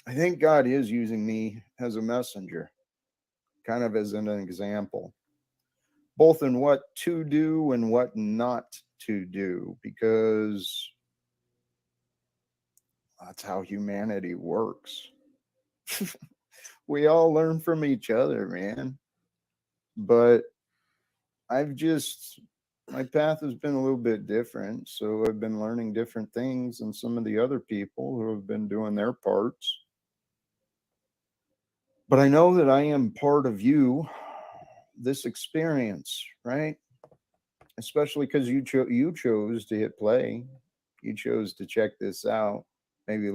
I think God is using me as a messenger, kind of as an example, both in what to do and what not to do, because that's how humanity works. We all learn from each other, man. But I've just, my path has been a little bit different. So I've been learning different things than some of the other people who have been doing their parts. But I know that I am part of this experience, right? Especially because you chose to hit play. You chose to check this out. Maybe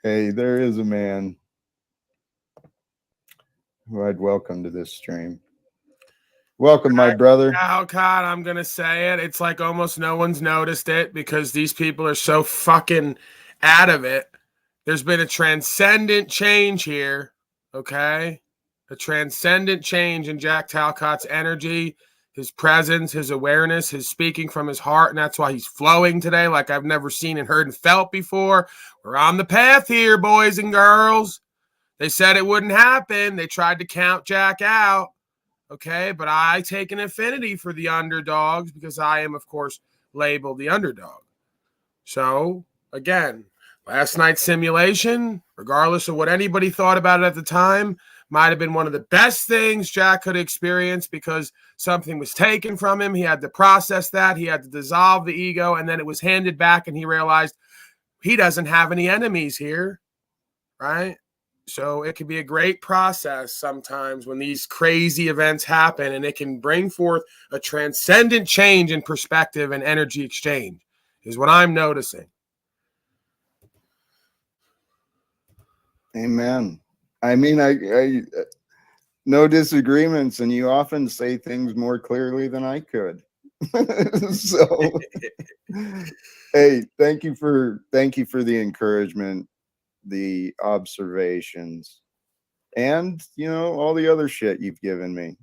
hey, there is a man who I'd welcome to this stream. Welcome, my brother. Oh, God, I'm going to say it. It's like almost no one's noticed it because these people are so fucking out of it. There's been a transcendent change here, okay? A transcendent change in Jack Ta.Cot's energy, his presence, his awareness, his speaking from his heart, and that's why he's flowing today like I've never seen and heard and felt before. We're on the path here, boys and girls. They said it wouldn't happen. They tried to count Jack out. Okay, but I take an affinity for the underdogs because I am, of course, labeled the underdog. So, again, last night's simulation, regardless of what anybody thought about it at the time, might have been one of the best things Jack could experience because something was taken from him. He had to process that. He had to dissolve the ego, and then it was handed back, and he realized he doesn't have any enemies here, right? So it can be a great process sometimes when these crazy events happen, and it can bring forth a transcendent change in perspective and energy exchange, is what I'm noticing. Amen. I mean, I no disagreements, and you often say things more clearly than I could. So, hey, thank you for the encouragement, the observations, and all the other shit you've given me.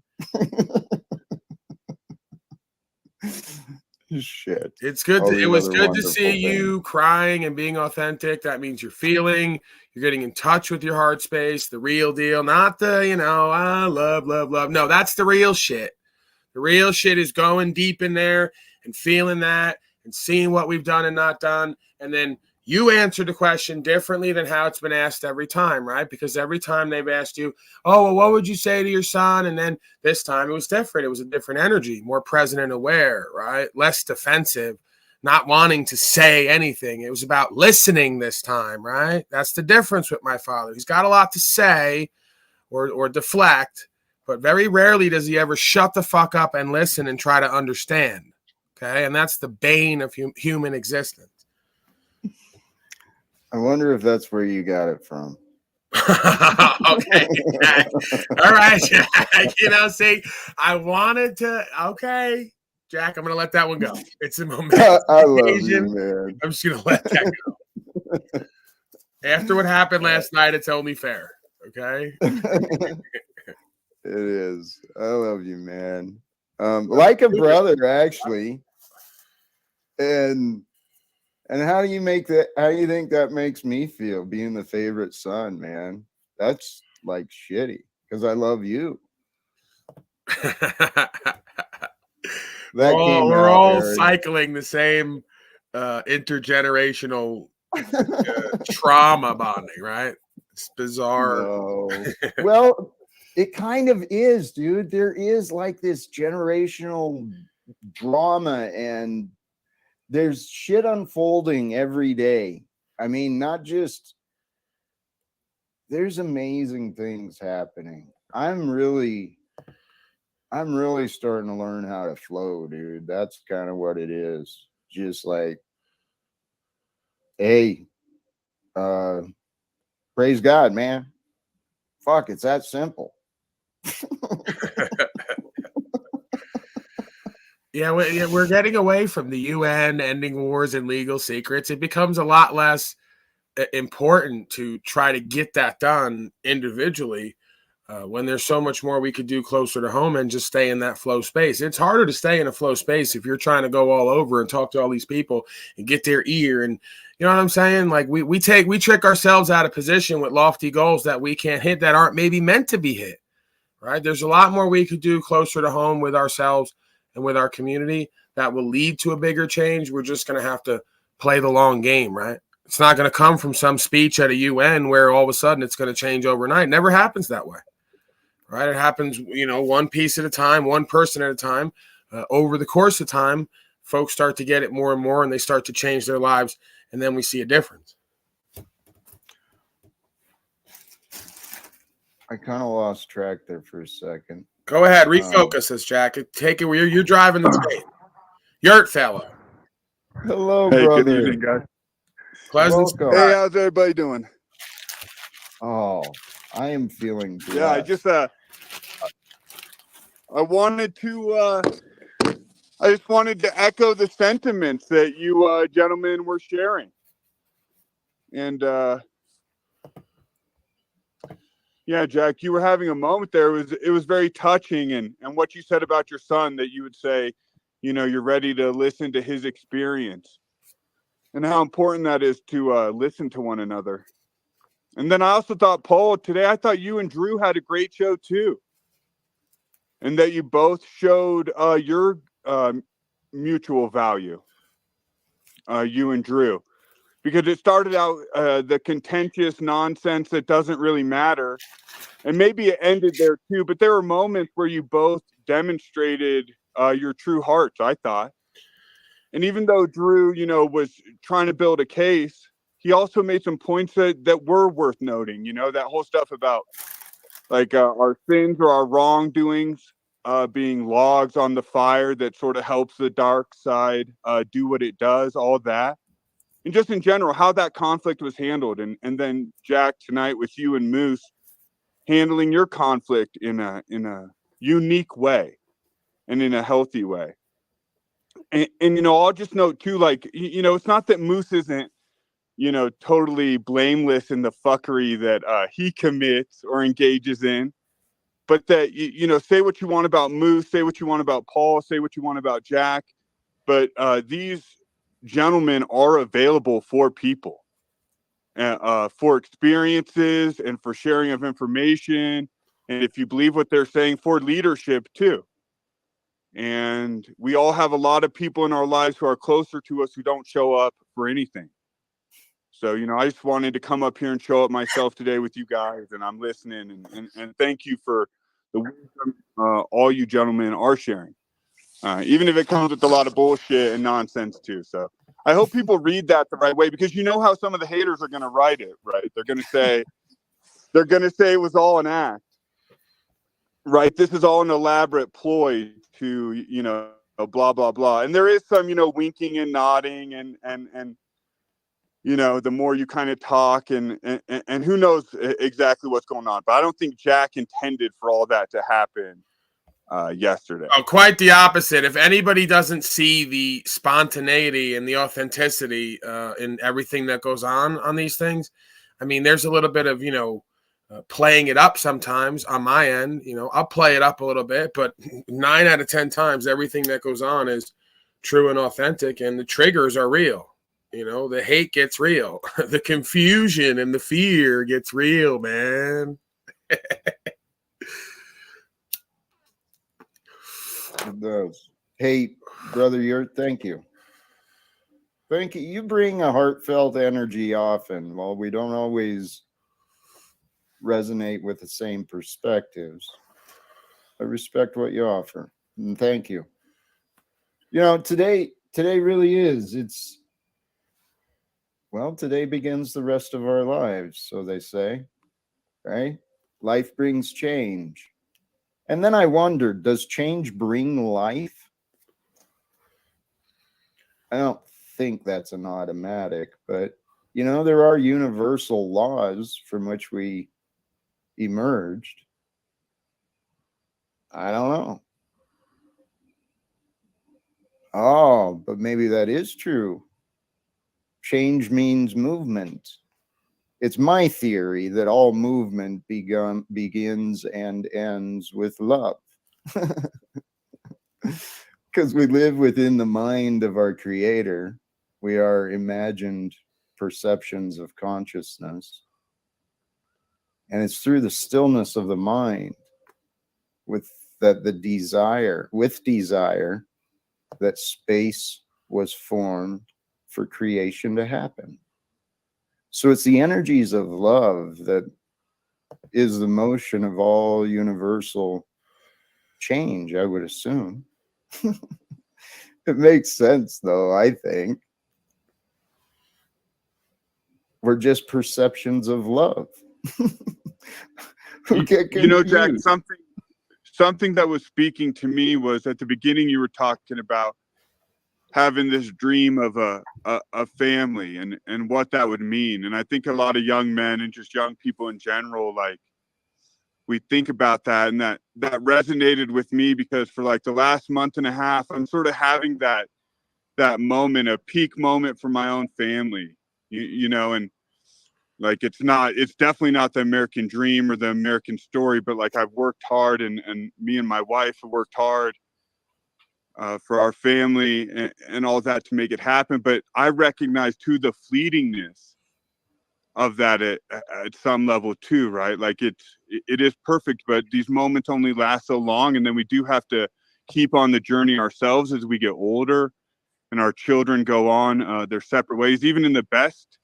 Shit. It's good. It was good to see you crying and being authentic. That means you're feeling, you're getting in touch with your heart space, the real deal, not the, love, love, love. No, that's the real shit. The real shit is going deep in there and feeling that and seeing what we've done and not done. And then you answer the question differently than how it's been asked every time, right? Because every time they've asked you, oh, well, what would you say to your son? And then this time it was different. It was a different energy, more present and aware, right? Less defensive, not wanting to say anything. It was about listening this time, right? That's the difference with my father. He's got a lot to say or deflect, but very rarely does he ever shut the fuck up and listen and try to understand, okay? And that's the bane of human existence. I wonder if that's where you got it from. Okay, Jack. All right, Jack. See, I wanted to. Okay, Jack, I'm going to let that one go. It's a moment. I love you, man. I'm just going to let that go. After what happened last night, it's only fair. Okay. It is. I love you, man. Like a brother, actually. And how do you make that? How do you think that makes me feel being the favorite son, man? That's like shitty because I love you. We're all cycling the same intergenerational trauma bonding, right? It's bizarre. No. Well, it kind of is, dude. There is like this generational drama and there's shit unfolding every day. I mean, not just there's amazing things happening. I'm really starting to learn how to flow, dude. That's kind of what it is. Just like, hey, praise God, man. Fuck, it's that simple. Yeah, we're getting away from the UN ending wars and legal secrets. It becomes a lot less important to try to get that done individually. when there's so much more we could do closer to home and just stay in that flow space. It's harder to stay in a flow space if you're trying to go all over and talk to all these people and get their ear. And you know what I'm saying? Like we trick ourselves out of position with lofty goals that we can't hit, that aren't maybe meant to be hit, right? There's a lot more we could do closer to home with ourselves and with our community that will lead to a bigger change. We're just going to have to play the long game, right? It's not going to come from some speech at a UN where all of a sudden it's going to change overnight. It never happens that way. Right? It happens, one piece at a time, one person at a time. Over the course of time, folks start to get it more and more, and they start to change their lives, and then we see a difference. I kind of lost track there for a second. Go ahead, refocus us, Jack. Take it where you're driving the train. Yurt fellow. Hello, hey, brother. good evening, guys. Pleasant. Welcome. Hey, how's everybody doing? Oh, I am feeling blessed. Yeah, I just wanted to echo the sentiments that you gentlemen were sharing. And yeah, Jack, you were having a moment there. It was very touching, and what you said about your son, that you would say, you're ready to listen to his experience, and how important that is to listen to one another. And then I also thought, Paul, today I thought you and Drew had a great show too, and that you both showed your mutual value, you and Drew, because it started out the contentious nonsense that doesn't really matter, and maybe it ended there too, but there were moments where you both demonstrated your true hearts, I thought. And even though Drew, was trying to build a case, he also made some points that were worth noting, that whole stuff about like our sins or our wrongdoings being logs on the fire that sort of helps the dark side do what it does, all that. And just in general, how that conflict was handled. And then Jack, tonight with you and Moose, handling your conflict in a unique way and in a healthy way. And I'll just note too, like, it's not that Moose isn't, totally blameless in the fuckery that he commits or engages in, but that, say what you want about Moose, say what you want about Paul, say what you want about Jack, but these gentlemen are available for people, for experiences and for sharing of information. And if you believe what they're saying, for leadership too. And we all have a lot of people in our lives who are closer to us who don't show up for anything. So, I just wanted to come up here and show up myself today with you guys, and I'm listening, and thank you for the wisdom all you gentlemen are sharing, even if it comes with a lot of bullshit and nonsense too. So I hope people read that the right way, because you know how some of the haters are going to write it, right? They're going to say it was all an act, right? This is all an elaborate ploy to, blah, blah, blah. And there is some, winking and nodding and the more you kind of talk and who knows exactly what's going on. But I don't think Jack intended for all that to happen yesterday. Oh, quite the opposite. If anybody doesn't see the spontaneity and the authenticity in everything that goes on these things, I mean, there's a little bit of, playing it up sometimes on my end. I'll play it up a little bit, but 9 out of 10 times, everything that goes on is true and authentic, and the triggers are real. The hate gets real. The confusion and the fear gets real, man. It does. Hey, brother, thank you. Thank you. You bring a heartfelt energy often. While we don't always resonate with the same perspectives, I respect what you offer. And thank you. Today really is. Today begins the rest of our lives, so they say, right? Life brings change. And then I wondered, does change bring life? I don't think that's an automatic, but there are universal laws from which we emerged. I don't know. Oh, but maybe that is true. Change means movement. it's my theory that all movement begins and ends with love. Because we live within the mind of our creator. We are imagined perceptions of consciousness. And it's through the stillness of the mind with that desire that space was formed for creation to happen. So it's the energies of love that is the motion of all universal change, I would assume. It makes sense, though, I think. We're just perceptions of love. You know, Jack, something that was speaking to me was at the beginning you were talking about having this dream of a family and what that would mean. And I think a lot of young men and just young people in general, like, we think about that, and that resonated with me because for like the last month and a half, I'm sort of having that moment, a peak moment for my own family, you know, and like, it's definitely not the American dream or the American story, but like, I've worked hard and me and my wife have worked hard for our family and all that to make it happen. But I recognize too the fleetingness of that at some level too, right? Like, it is perfect, but these moments only last so long, and then we do have to keep on the journey ourselves as we get older and our children go on their separate ways. Even in the best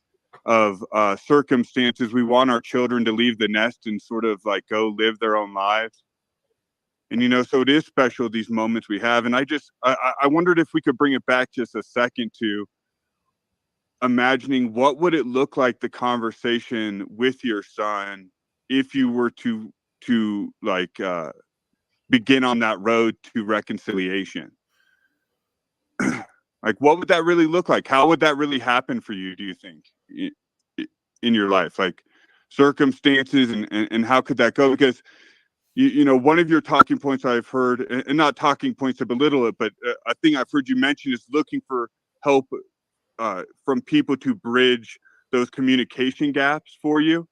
of circumstances, we want our children to leave the nest and sort of like go live their own lives. And, you know, so it is special, these moments we have. And I wondered if we could bring it back just a second to imagining what would it look like, the conversation with your son, if you were to like begin on that road to reconciliation. Like, what would that really look like? How would that really happen for you, do you think, in your life? Like, circumstances and how could that go? Because you know, one of your talking points I've heard, and not talking points to belittle it, but a thing I've heard you mention is looking for help from people to bridge those communication gaps for you.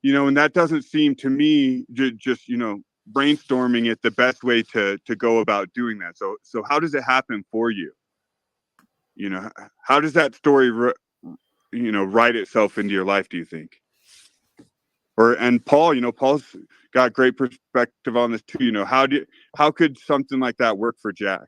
You know, and that doesn't seem to me, just, you know, brainstorming it, the best way to go about doing that. So how does it happen for you? You know, how does that story, you know, write itself into your life, do you think? And Paul, you know, Paul's got great perspective on this too. You know, how could something like that work for Jack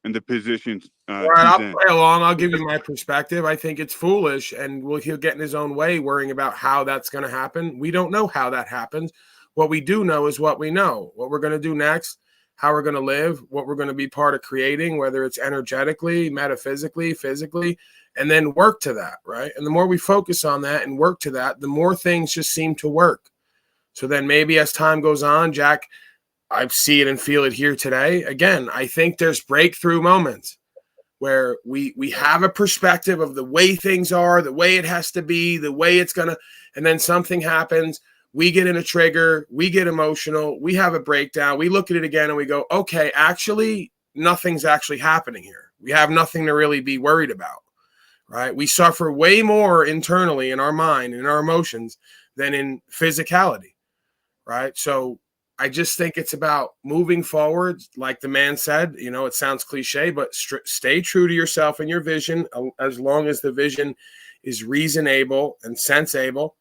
and the positions All right, he's I'll in? play along. I'll give you my perspective. I think it's foolish, and he'll get in his own way worrying about how that's going to happen. We don't know how that happens. What we do know is what we know, what we're going to do next, how we're going to live, what we're going to be part of creating, whether it's energetically, metaphysically, physically, and then work to that, right? And the more we focus on that and work to that, the more things just seem to work. So then maybe as time goes on, Jack, I see it and feel it here today. Again, I think there's breakthrough moments where we have a perspective of the way things are, the way it has to be, the way it's going to, and then something happens. We get in a trigger, we get emotional, we have a breakdown, we look at it again and we go, okay, actually, nothing's actually happening here. We have nothing to really be worried about, right? We suffer way more internally in our mind and in our emotions than in physicality, right? So I just think it's about moving forward. Like the man said, you know, it sounds cliche, but stay true to yourself and your vision as long as the vision is reasonable and sensible,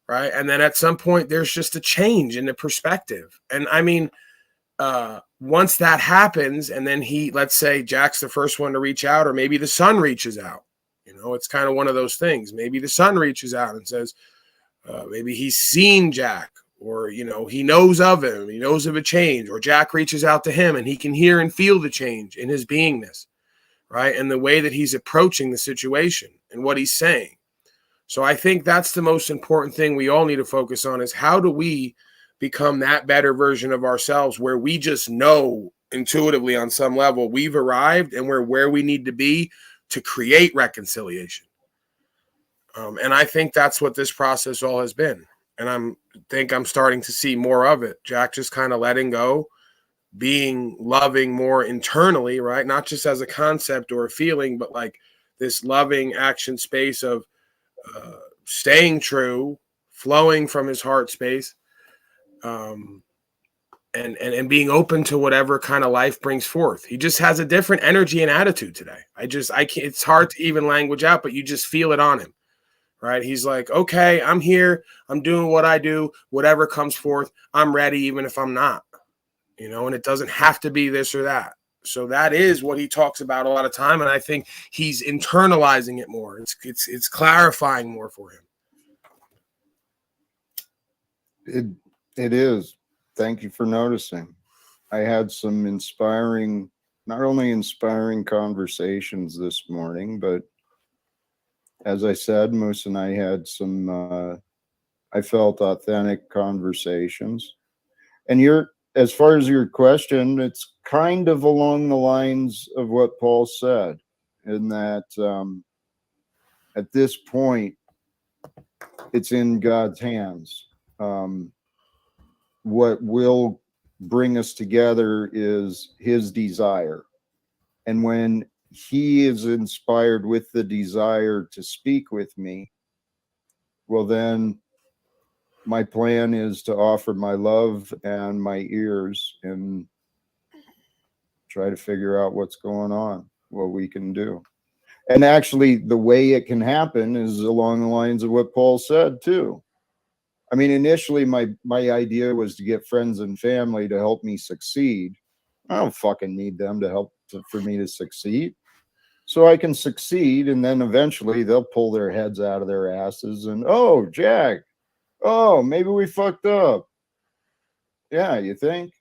right? And then at some point, there's just a change in the perspective. And I mean, once that happens, and then let's say Jack's the first one to reach out, or maybe the son reaches out. You know, it's kind of one of those things. Maybe the son reaches out and says, maybe he's seen Jack, or, you know, he knows of him, he knows of a change, or Jack reaches out to him and he can hear and feel the change in his beingness, right? And the way that he's approaching the situation and what he's saying. So I think that's the most important thing we all need to focus on, is how do we become that better version of ourselves where we just know intuitively on some level we've arrived and we're where we need to be to create reconciliation. And I think that's what this process all has been. And I'm starting to see more of it. Jack just kind of letting go, being loving more internally, right? Not just as a concept or a feeling, but like this loving action space of staying true, flowing from his heart space, and being open to whatever kind of life brings forth. He just has a different energy and attitude today. I can't, it's hard to even language out, but you just feel it on him, right? He's like, okay, I'm here. I'm doing what I do. Whatever comes forth, I'm ready, even if I'm not, and it doesn't have to be this or that. So that is what he talks about a lot of time. And I think he's internalizing it more. It's clarifying more for him. It is. Thank you for noticing. I had some not only inspiring conversations this morning, but as I said, Moose and I had some, I felt authentic conversations. And as far as your question, it's kind of along the lines of what Paul said, in that at this point, it's in God's hands. What will bring us together is his desire. And when he is inspired with the desire to speak with me, well, then my plan is to offer my love and my ears and try to figure out what's going on, what we can do. And actually, the way it can happen is along the lines of what Paul said, too. I mean, initially, my idea was to get friends and family to help me succeed. I don't fucking need them to help for me to succeed. So I can succeed, and then eventually they'll pull their heads out of their asses and, oh, Jack, oh, maybe we fucked up. Yeah, you think?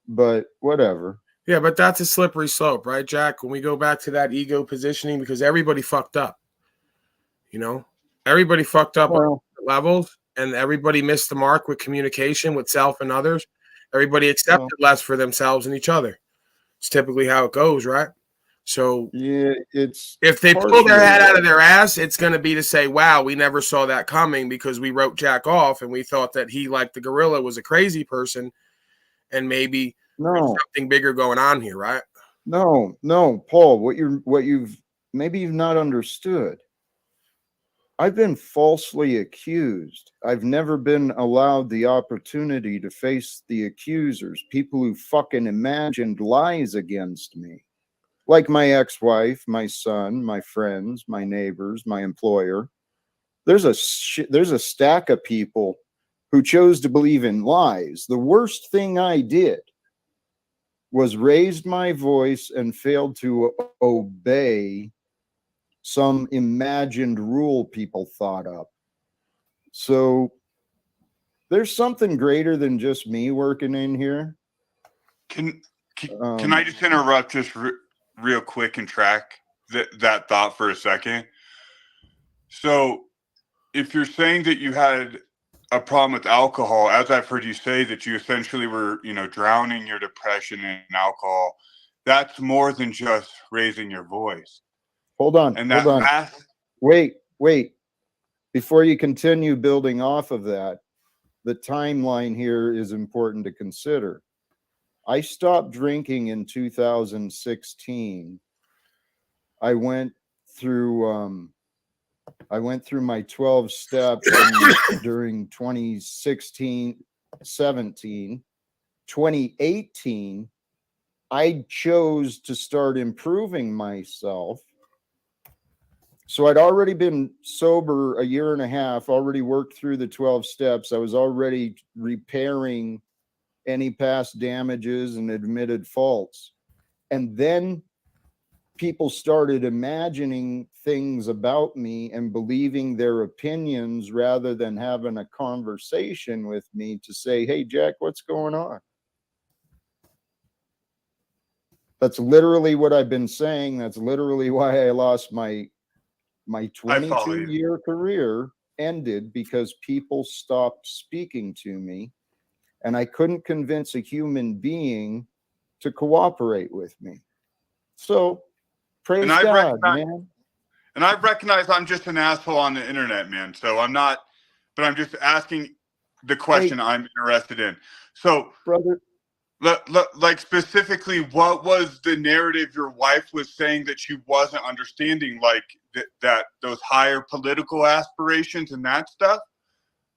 But whatever. Yeah, but that's a slippery slope, right, Jack? When we go back to that ego positioning, because everybody fucked up. Everybody fucked up on levels, and everybody missed the mark with communication with self and others. Everybody accepted less for themselves and each other. It's typically how it goes, right? So yeah, if they pull their head out of their ass, it's going to be to say, wow, we never saw that coming because we wrote Jack off and we thought that he, like the gorilla, was a crazy person, and maybe there's something bigger going on here, right? No, Paul, what you've not understood. I've been falsely accused. I've never been allowed the opportunity to face the accusers, people who fucking imagined lies against me. Like my ex-wife, my son, my friends, my neighbors, my employer. There's a stack of people who chose to believe in lies. The worst thing I did was raised my voice and failed to obey some imagined rule people thought up. So there's something greater than just me working in here. Can I just interrupt just real quick and track that thought for a second? So if you're saying that you had a problem with alcohol, as I've heard you say, that you essentially were, drowning your depression in alcohol, that's more than just raising your voice. Hold on. Wait. Before you continue building off of that, the timeline here is important to consider. I stopped drinking in 2016. I went through my 12 steps during 2016, 17, 2018. I chose to start improving myself. So I'd already been sober a year and a half, already worked through the 12 steps. I was already repairing any past damages and admitted faults. And then people started imagining things about me and believing their opinions rather than having a conversation with me to say, hey, Jack, what's going on? That's literally what I've been saying. That's literally why I lost my 22-year career ended, because people stopped speaking to me and I couldn't convince a human being to cooperate with me. So praise God, man. And I recognize I'm just an asshole on the internet, man. So I'm not, but I'm just asking the question I'm interested in. So, brother, like specifically, what was the narrative your wife was saying that she wasn't understanding? Like that those higher political aspirations and that stuff?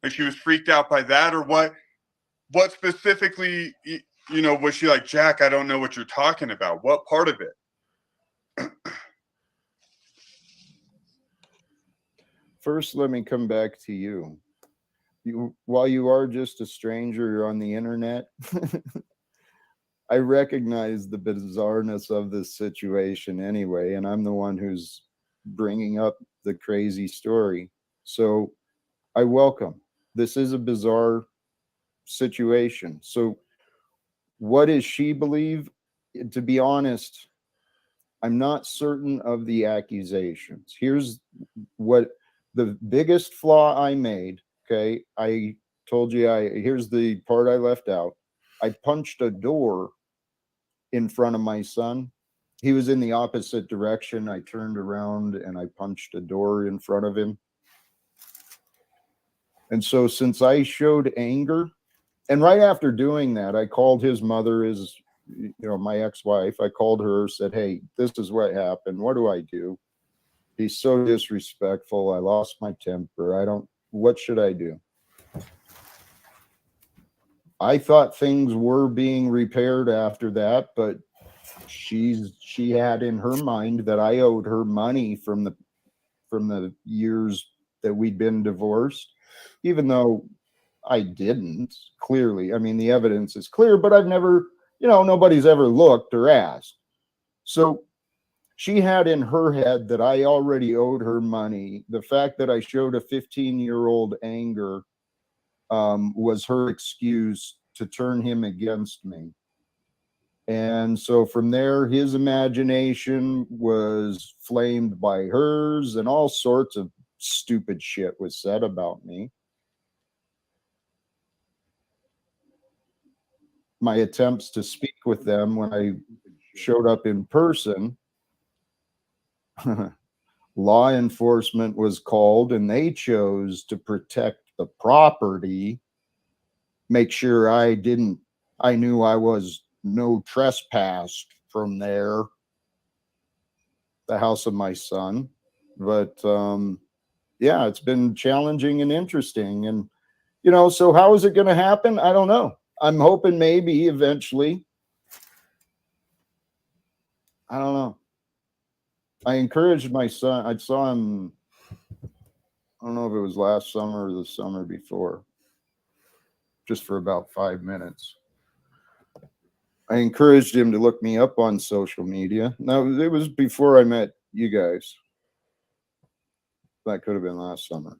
Like she was freaked out by that, or what? What specifically, was she like, Jack, I don't know what you're talking about? What part of it? First, let me come back to you. While you are just a stranger on the internet, I recognize the bizarreness of this situation anyway, and I'm the one who's bringing up the crazy story. So I welcome. This is a bizarre situation. So what does she believe? To be honest, I'm not certain of the accusations. Here's what the biggest flaw I made. Okay. I told you here's the part I left out. I punched a door in front of my son. He was in the opposite direction. I turned around and I punched a door in front of him. And so since I showed anger, and right after doing that, I called his mother, my ex-wife. I called her, said, hey, this is what happened. What do I do? He's so disrespectful. I lost my temper. What should I do? I thought things were being repaired after that, but she had in her mind that I owed her money from the years that we'd been divorced, even though I didn't. Clearly, I mean, the evidence is clear, but I've never, nobody's ever looked or asked. So she had in her head that I already owed her money. The fact that I showed a 15-year-old anger was her excuse to turn him against me. And so from there, his imagination was flamed by hers, and all sorts of stupid shit was said about me. My attempts to speak with them when I showed up in person, law enforcement was called, and they chose to protect the property, make sure I knew I was no trespass from there, the house of my son. But yeah, it's been challenging and interesting. And, so how is it going to happen? I don't know. I'm hoping maybe eventually. I don't know. I encouraged my son. I saw him, I don't know if it was last summer or the summer before, just for about 5 minutes. I encouraged him to look me up on social media. Now, it was before I met you guys. That could have been last summer.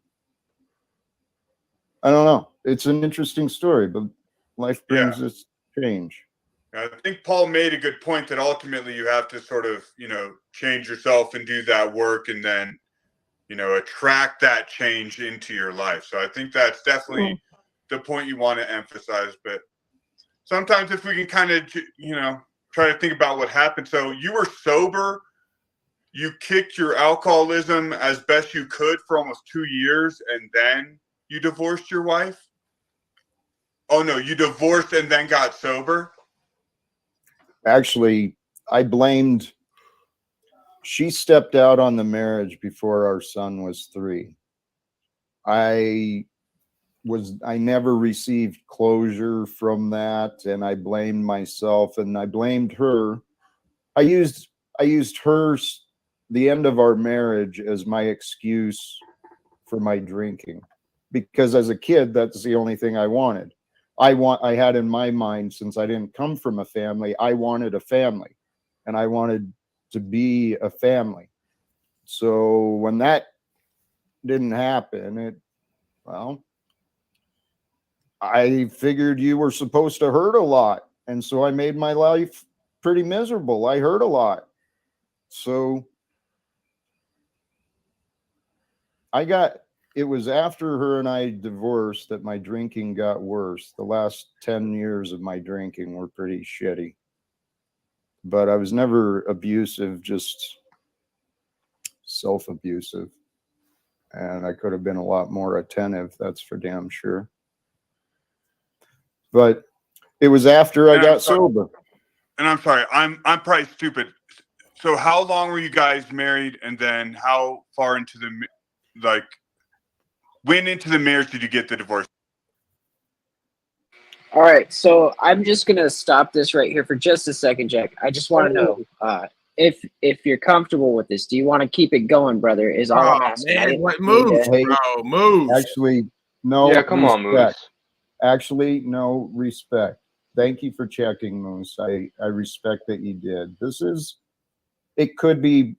I don't know. It's an interesting story, but life brings this change. I think Paul made a good point that ultimately you have to sort of, change yourself and do that work, and then, attract that change into your life. So I think that's definitely the point you want to emphasize. But sometimes if we can kind of, try to think about what happened. So you were sober. You kicked your alcoholism as best you could for almost 2 years, and then you divorced your wife? Oh, no, you divorced and then got sober? Actually, she stepped out on the marriage before our son was 3. I never received closure from that, and I blamed myself, and I blamed her. I used the end of our marriage as my excuse for my drinking, because as a kid, that's the only thing I wanted. I had in my mind, since I didn't come from a family, I wanted a family, and I wanted to be a family. So when that didn't happen, I figured you were supposed to hurt a lot. And so I made my life pretty miserable. I hurt a lot. So it was after her and I divorced that my drinking got worse. The last 10 years of my drinking were pretty shitty. But I was never abusive, just self-abusive. And I could have been a lot more attentive, that's for damn sure. But It was after I And I'm got sorry- sober. And I'm sorry, I'm probably stupid. So how long were you guys married, and then how far into the when into the marriage did you get the divorce? All right, so I'm just gonna stop this right here for just a second, Jack. I just want to know if you're comfortable with this. Do you want to keep it going, brother? Is all I'm Oh asking. I man, didn't what mean moves, to- Hey, bro? Moves. actually, no Yeah, come on, respect. Moose. Actually, no respect. Thank you for checking, Moose. I respect that you did. It could be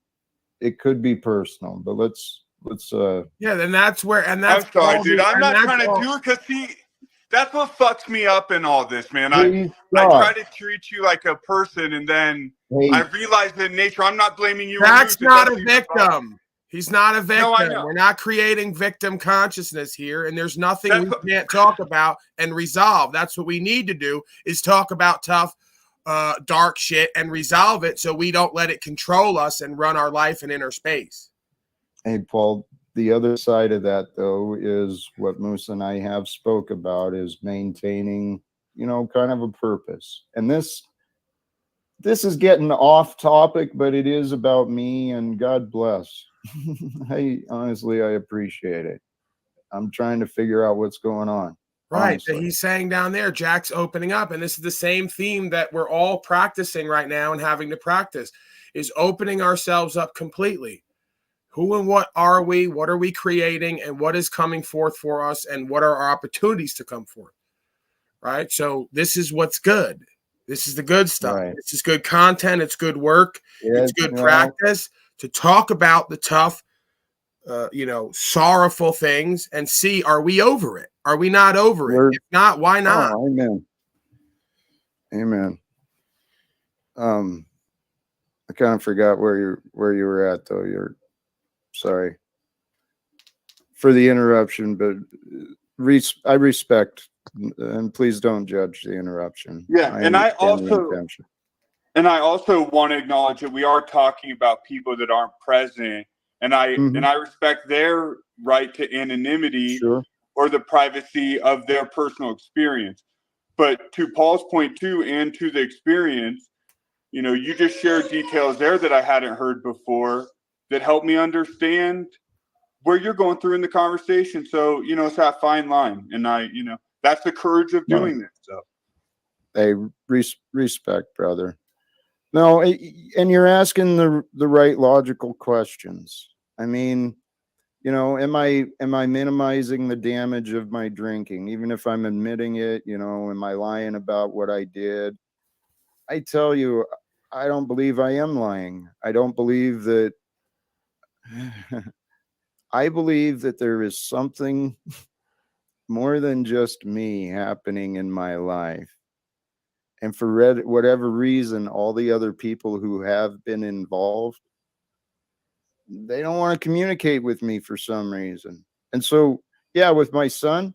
personal, but let's Yeah, then that's where, and that's I'm sorry, all dude. the- I'm and not that's trying to all- do it because that's what fucks me up in all this, man. please I try God. to treat you like a person, and then Hey, I realize in nature I'm not blaming you. That's or Moose, not a even about- victim. He's not a victim. No, I know. We're not creating victim consciousness here, and there's nothing That's we what- can't talk about and resolve. That's what we need to do, is talk about tough, dark shit and resolve it, so we don't let it control us and run our life in inner space. hey, Paul. The other side of that, though, is what Moose and I have spoke about, is maintaining, kind of a purpose. And this is getting off topic, but it is about me, and God bless. I appreciate it. I'm trying to figure out what's going on. Right. Honestly. He's saying down there, Jack's opening up. And this is the same theme that we're all practicing right now and having to practice, is opening ourselves up completely. Who and what are we? What are we creating? And what is coming forth for us? And what are our opportunities to come forth? Right. So this is what's good. This is the good stuff. Right. This is good content. It's good work. It's good well, practice to talk about the tough, sorrowful things and see, are we over it? Are we not over it? If not, why not? Oh, amen. I kind of forgot where you were at, though. Sorry for the interruption, but I respect, and please don't judge the interruption. Yeah, and I understand the also intention. and I also want to acknowledge that we are talking about people that aren't present, and I respect their right to anonymity Sure. or the privacy of their personal experience. But to Paul's point too, and to the experience, you just shared details there that I hadn't heard before that helped me understand where you're going through in the conversation. So, it's that fine line. And that's the courage of doing this. So Hey, respect, brother. No, and you're asking the right logical questions. I mean, am I minimizing the damage of my drinking? Even if I'm admitting it, am I lying about what I did? I tell you, I don't believe I am lying. I don't believe that. I believe that there is something more than just me happening in my life. And for whatever reason, all the other people who have been involved, they don't want to communicate with me for some reason. And so, yeah, with my son,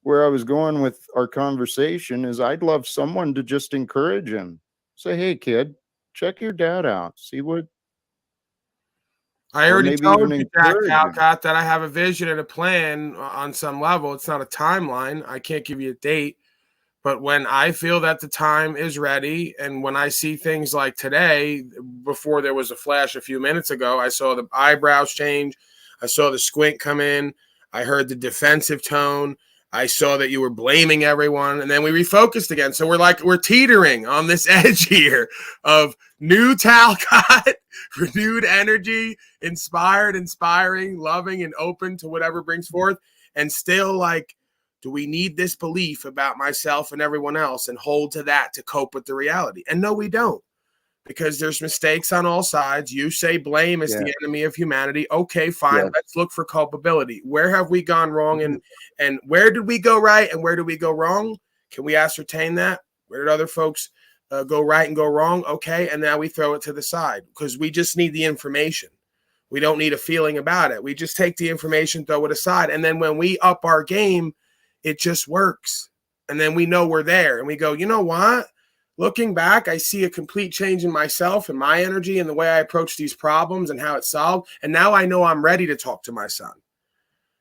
where I was going with our conversation is, I'd love someone to just encourage him. Say, hey, kid, check your dad out. See what. I Or already maybe told even you, Jack encourage him. Ta.Cottian, that I have a vision and a plan on some level. It's not a timeline. I can't give you a date. But when I feel that the time is ready, and when I see things like today, before there was a flash a few minutes ago, I saw the eyebrows change. I saw the squint come in. I heard the defensive tone. I saw that you were blaming everyone, and then we refocused again. So we're teetering on this edge here of new Ta.Cottian, renewed energy, inspired, inspiring, loving, and open to whatever brings forth, and still do we need this belief about myself and everyone else and hold to that to cope with the reality? And no, we don't, because there's mistakes on all sides. You say blame is the enemy of humanity. Okay, fine. Let's look for culpability. Where have we gone wrong, and where did we go right, and where did we go wrong? Can we ascertain that? Where did other folks go right and go wrong? Okay, and now we throw it to the side because we just need the information. We don't need a feeling about it. We just take the information, throw it aside, and then when we up our game, it just works. And then we know we're there, and we go, you know what? Looking back, I see a complete change in myself and my energy and the way I approach these problems and how it's solved. And now I know I'm ready to talk to my son,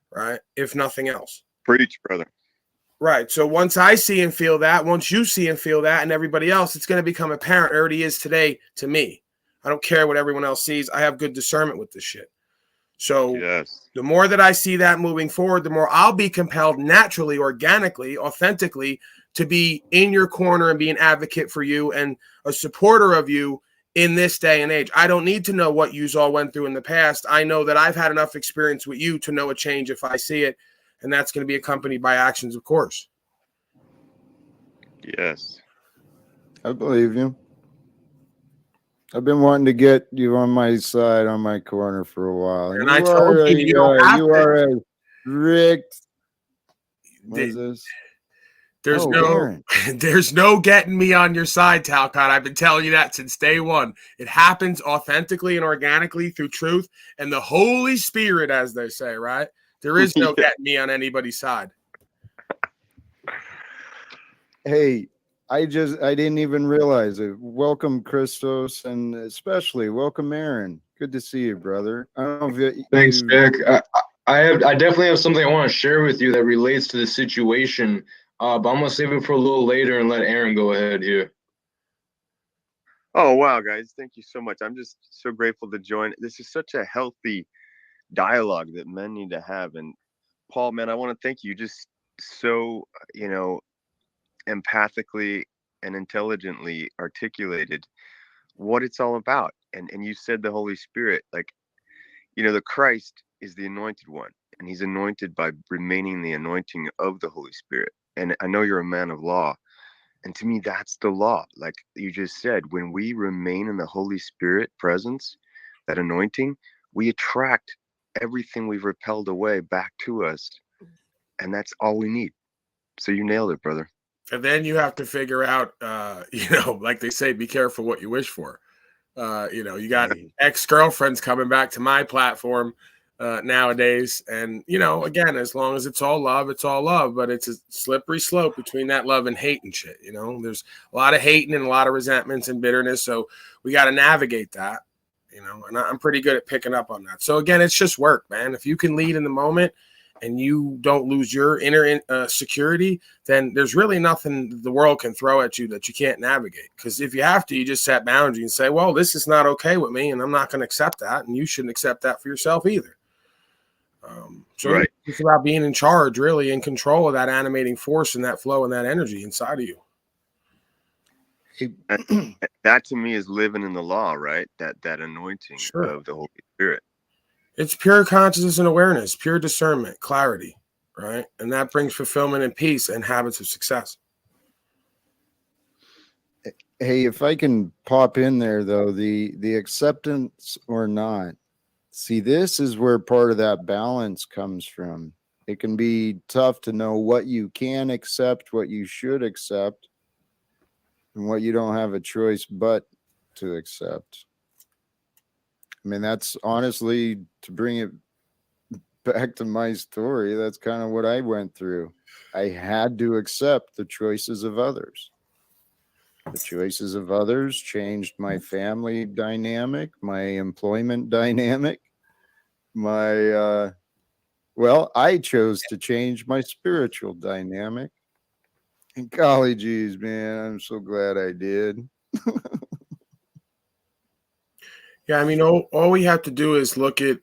right? If nothing else. Preach, brother. Right. So once I see and feel that, once you see and feel that, and everybody else, it's going to become apparent. It already is today to me. I don't care what everyone else sees. I have good discernment with this shit. So Yes. the more that I see that moving forward, the more I'll be compelled naturally, organically, authentically to be in your corner and be an advocate for you and a supporter of you in this day and age. I don't need to know what you all went through in the past. I know that I've had enough experience with you to know a change if I see it. And that's going to be accompanied by actions, of course. Yes. I believe you. I've been wanting to get you on my side, on my corner for a while. And I told you, you don't have you to. are a strict. What is this? There's Aaron. there's no getting me on your side, Ta.Cottian. I've been telling you that since day one. It happens authentically and organically through truth and the Holy Spirit, as they say, right? There is no getting me on anybody's side. Hey, I didn't even realize it. Welcome, Christos, and especially welcome, Aaron. Good to see you, brother. I don't know if Thanks, Jack. I definitely have something I want to share with you that relates to the situation, but I'm gonna save it for a little later and let Aaron go ahead here. Oh, wow, guys. Thank you so much. I'm just so grateful to join. This is such a healthy dialogue that men need to have. And Paul, man, I want to thank you. Just so, empathically and intelligently articulated what it's all about. And you said the Holy Spirit, like, the Christ is the anointed one, and he's anointed by remaining the anointing of the Holy Spirit. And I know you're a man of law. And to me, that's the law. Like you just said, when we remain in the Holy Spirit presence, that anointing, we attract everything we've repelled away back to us. And that's all we need. So you nailed it, brother. And then you have to figure out, like they say, be careful what you wish for. You got ex-girlfriends coming back to my platform nowadays. And, again, as long as it's all love, but it's a slippery slope between that love and hate and shit. There's a lot of hating and a lot of resentments and bitterness. So we got to navigate that, and I'm pretty good at picking up on that. So again, it's just work, man. If you can lead in the moment and you don't lose your inner security, then there's really nothing the world can throw at you that you can't navigate. Because if you have to, you just set boundaries and say, well, this is not okay with me, and I'm not going to accept that, and you shouldn't accept that for yourself either. Right. It's about being in charge, really, in control of that animating force and that flow and that energy inside of you. That to me is living in the law, right? That anointing of the Holy Spirit. It's pure consciousness and awareness, pure discernment, clarity, right? And that brings fulfillment and peace and habits of success. Hey, if I can pop in there, though, the acceptance or not. See, this is where part of that balance comes from. It can be tough to know what you can accept, what you should accept, and what you don't have a choice but to accept. I mean, that's honestly, to bring it back to my story, that's kind of what I went through. I had to accept the choices of others. The choices of others changed my family dynamic, my employment dynamic, I chose to change my spiritual dynamic. And golly geez, man, I'm so glad I did. Yeah, I mean, all we have to do is look at,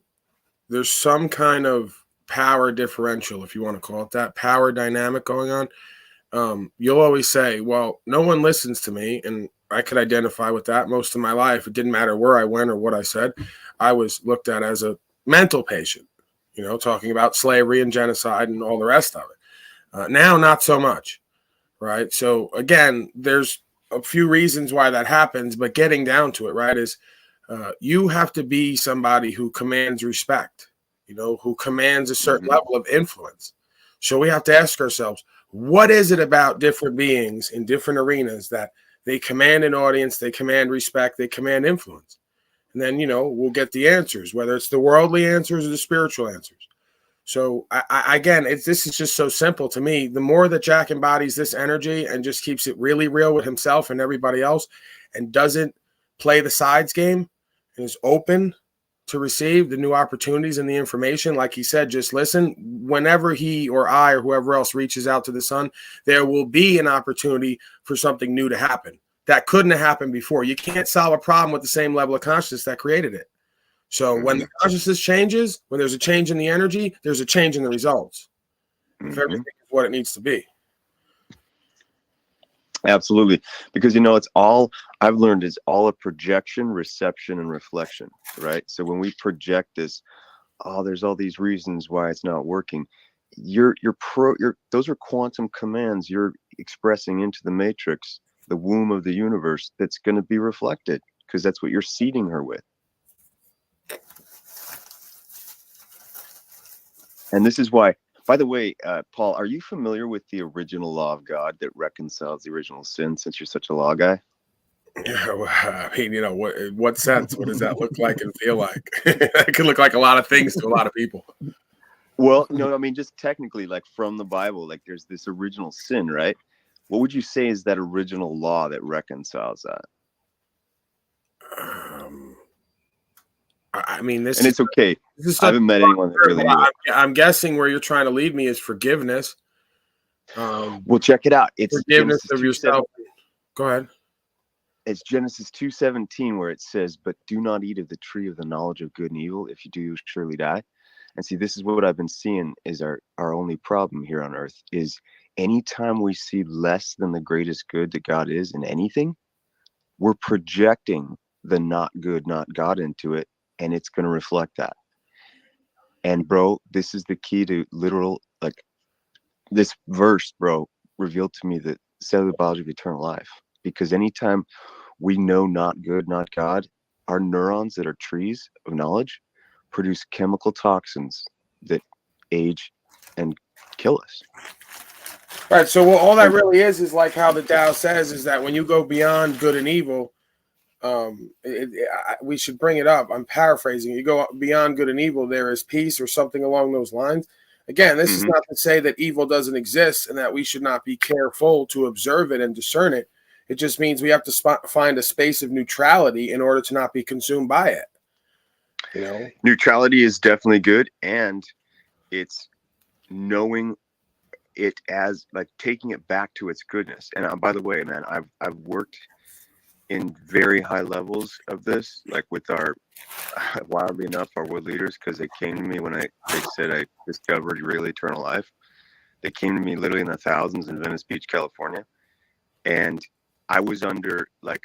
there's some kind of power differential, if you want to call it that, power dynamic going on. You'll always say, well, no one listens to me. And I could identify with that most of my life. It didn't matter where I went or what I said. I was looked at as a mental patient, talking about slavery and genocide and all the rest of it. Now, not so much, right? So again, there's a few reasons why that happens, but getting down to it, right, is you have to be somebody who commands respect, who commands a certain level of influence. So we have to ask ourselves, what is it about different beings in different arenas that they command an audience, they command respect, they command influence? And then, we'll get the answers, whether it's the worldly answers or the spiritual answers. So again, this is just so simple to me. The more that Jack embodies this energy and just keeps it really real with himself and everybody else and doesn't play the sides game and is open to receive, the new opportunities and the information. Like he said, just listen. Whenever he or I or whoever else reaches out to the sun, there will be an opportunity for something new to happen that couldn't have happened before. You can't solve a problem with the same level of consciousness that created it. So when the consciousness changes, when there's a change in the energy, there's a change in the results. If everything is what it needs to be. Absolutely. Because, you know, it's all I've learned is all a projection, reception, and reflection, right? So when we project this, oh, there's all these reasons why it's not working. Those are quantum commands you're expressing into the matrix, the womb of the universe, that's going to be reflected, because that's what you're seeding her with. And this is why, by the way, Paul, are you familiar with the original law of God that reconciles the original sin, since you're such a law guy? Yeah, well, I mean, you know, what sense? What does that look like and feel like? It can look like a lot of things to a lot of people. Well, no, I mean, just technically, like from the Bible, like there's this original sin, right? What would you say is that original law that reconciles that? I mean, and it's okay. I haven't met anyone that really knew it. I'm guessing where you're trying to lead me is forgiveness. Well, check it out. It's forgiveness of yourself. Go ahead. It's Genesis 2:17 where it says, "But do not eat of the tree of the knowledge of good and evil. If you do, you'll surely die." And see, this is what I've been seeing is our only problem here on earth is anytime we see less than the greatest good that God is in anything, we're projecting the not good, not God into it, and it's going to reflect that. And bro, this is the key to literal, like this verse, bro, revealed to me the cellular biology of eternal life. Because anytime we know not good, not God, our neurons that are trees of knowledge produce chemical toxins that age and kill us. Right. So all that really is like how the Tao says is that when you go beyond good and evil, we should bring it up. I'm paraphrasing. You go beyond good and evil, there is peace or something along those lines. Again, this is not to say that evil doesn't exist and that we should not be careful to observe it and discern it. It just means we have to find a space of neutrality in order to not be consumed by it. You know, neutrality is definitely good, and it's knowing it as like taking it back to its goodness. And by the way, man, I've worked in very high levels of this, like with our, wildly enough, our world leaders, because they came to me when they said I discovered real eternal life. They came to me literally in the thousands in Venice Beach, California, and I was under, like,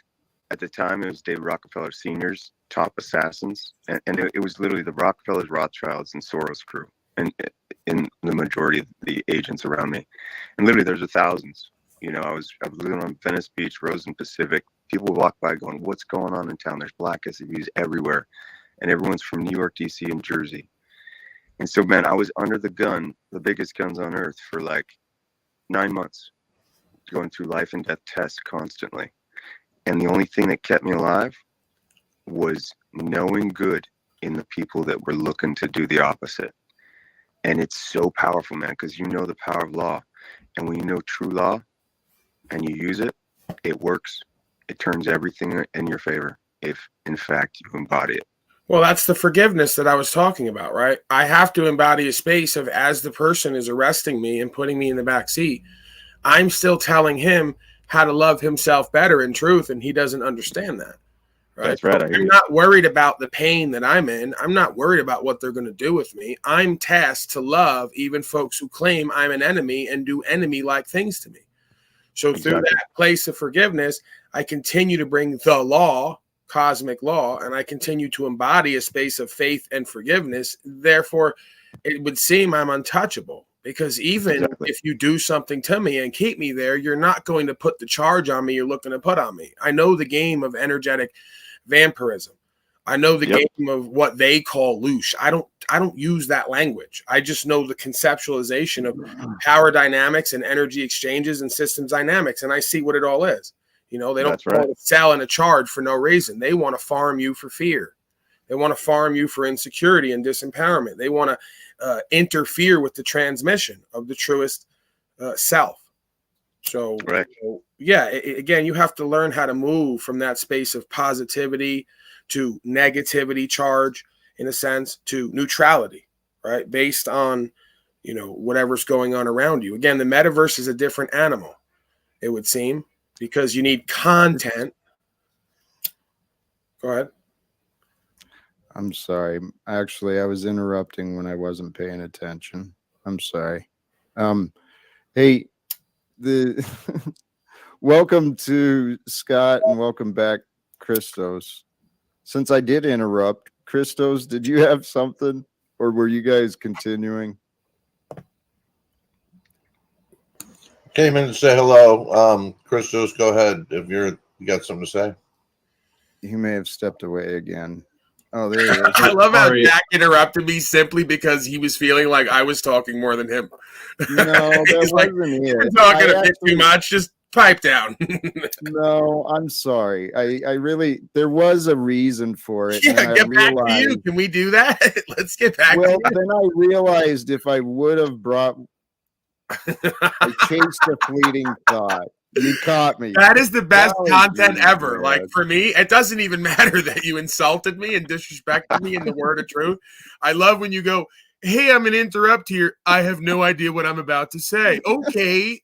at the time, it was David Rockefeller Sr.'s top assassins. And it was literally the Rockefellers, Rothschilds, and Soros crew. And in the majority of the agents around me. And literally, there's thousands. You know, I was living on Venice Beach, Rosen Pacific. People would walk by going, what's going on in town? There's black SUVs everywhere. And everyone's from New York, D.C., and Jersey. And so, man, I was under the gun, the biggest guns on earth, for like 9 months. Going through life and death tests constantly. And the only thing that kept me alive was knowing good in the people that were looking to do the opposite. And it's so powerful, man, because you know the power of law. And when you know true law and you use it, it works. It turns everything in your favor if, in fact, you embody it. Well, that's the forgiveness that I was talking about, right? I have to embody a space of, as the person is arresting me and putting me in the back seat, I'm still telling him how to love himself better in truth, and he doesn't understand that. Right? That's right. I'm not worried about the pain that I'm in. I'm not worried about what they're going to do with me. I'm tasked to love even folks who claim I'm an enemy and do enemy-like things to me. So through that place of forgiveness, I continue to bring the law, cosmic law, and I continue to embody a space of faith and forgiveness. Therefore, it would seem I'm untouchable. Because even if you do something to me and keep me there, you're not going to put the charge on me you're looking to put on me. I know the game of energetic vampirism. I know the game of what they call loose. I don't use that language. I just know the conceptualization of power dynamics and energy exchanges and systems dynamics, and I see what it all is. You know, they don't want to sell in a charge for no reason. They want to farm you for fear. They want to farm you for insecurity and disempowerment. They want to interfere with the transmission of the truest self. So, again, you have to learn how to move from that space of positivity to negativity charge in a sense, to neutrality, right? Based on, whatever's going on around you. Again, the metaverse is a different animal, it would seem, because you need content. Go ahead. I'm sorry. Actually, I was interrupting when I wasn't paying attention. I'm sorry. Hey, welcome to Scott and welcome back, Christos. Since I did interrupt, Christos, did you have something or were you guys continuing? Came in to say hello. Christos, go ahead if you got something to say. He may have stepped away again. Oh, there he is. I love how Jack interrupted me simply because he was feeling like I was talking more than him. No, that He's like, wasn't "You're it. talking a bit too much. Just pipe down." No, I'm sorry. I really, there was a reason for it. Yeah, and get I back to realized, you. Can we do that? Let's get back well, to you. then I realized if I would have brought, I chased a fleeting thought. You caught me. That is the best Golly content geez, ever. man. Like, for me, it doesn't even matter that you insulted me and disrespected me in the word of truth. I love when you go, "Hey, I'm going to interrupt here. I have no idea what I'm about to say." Okay.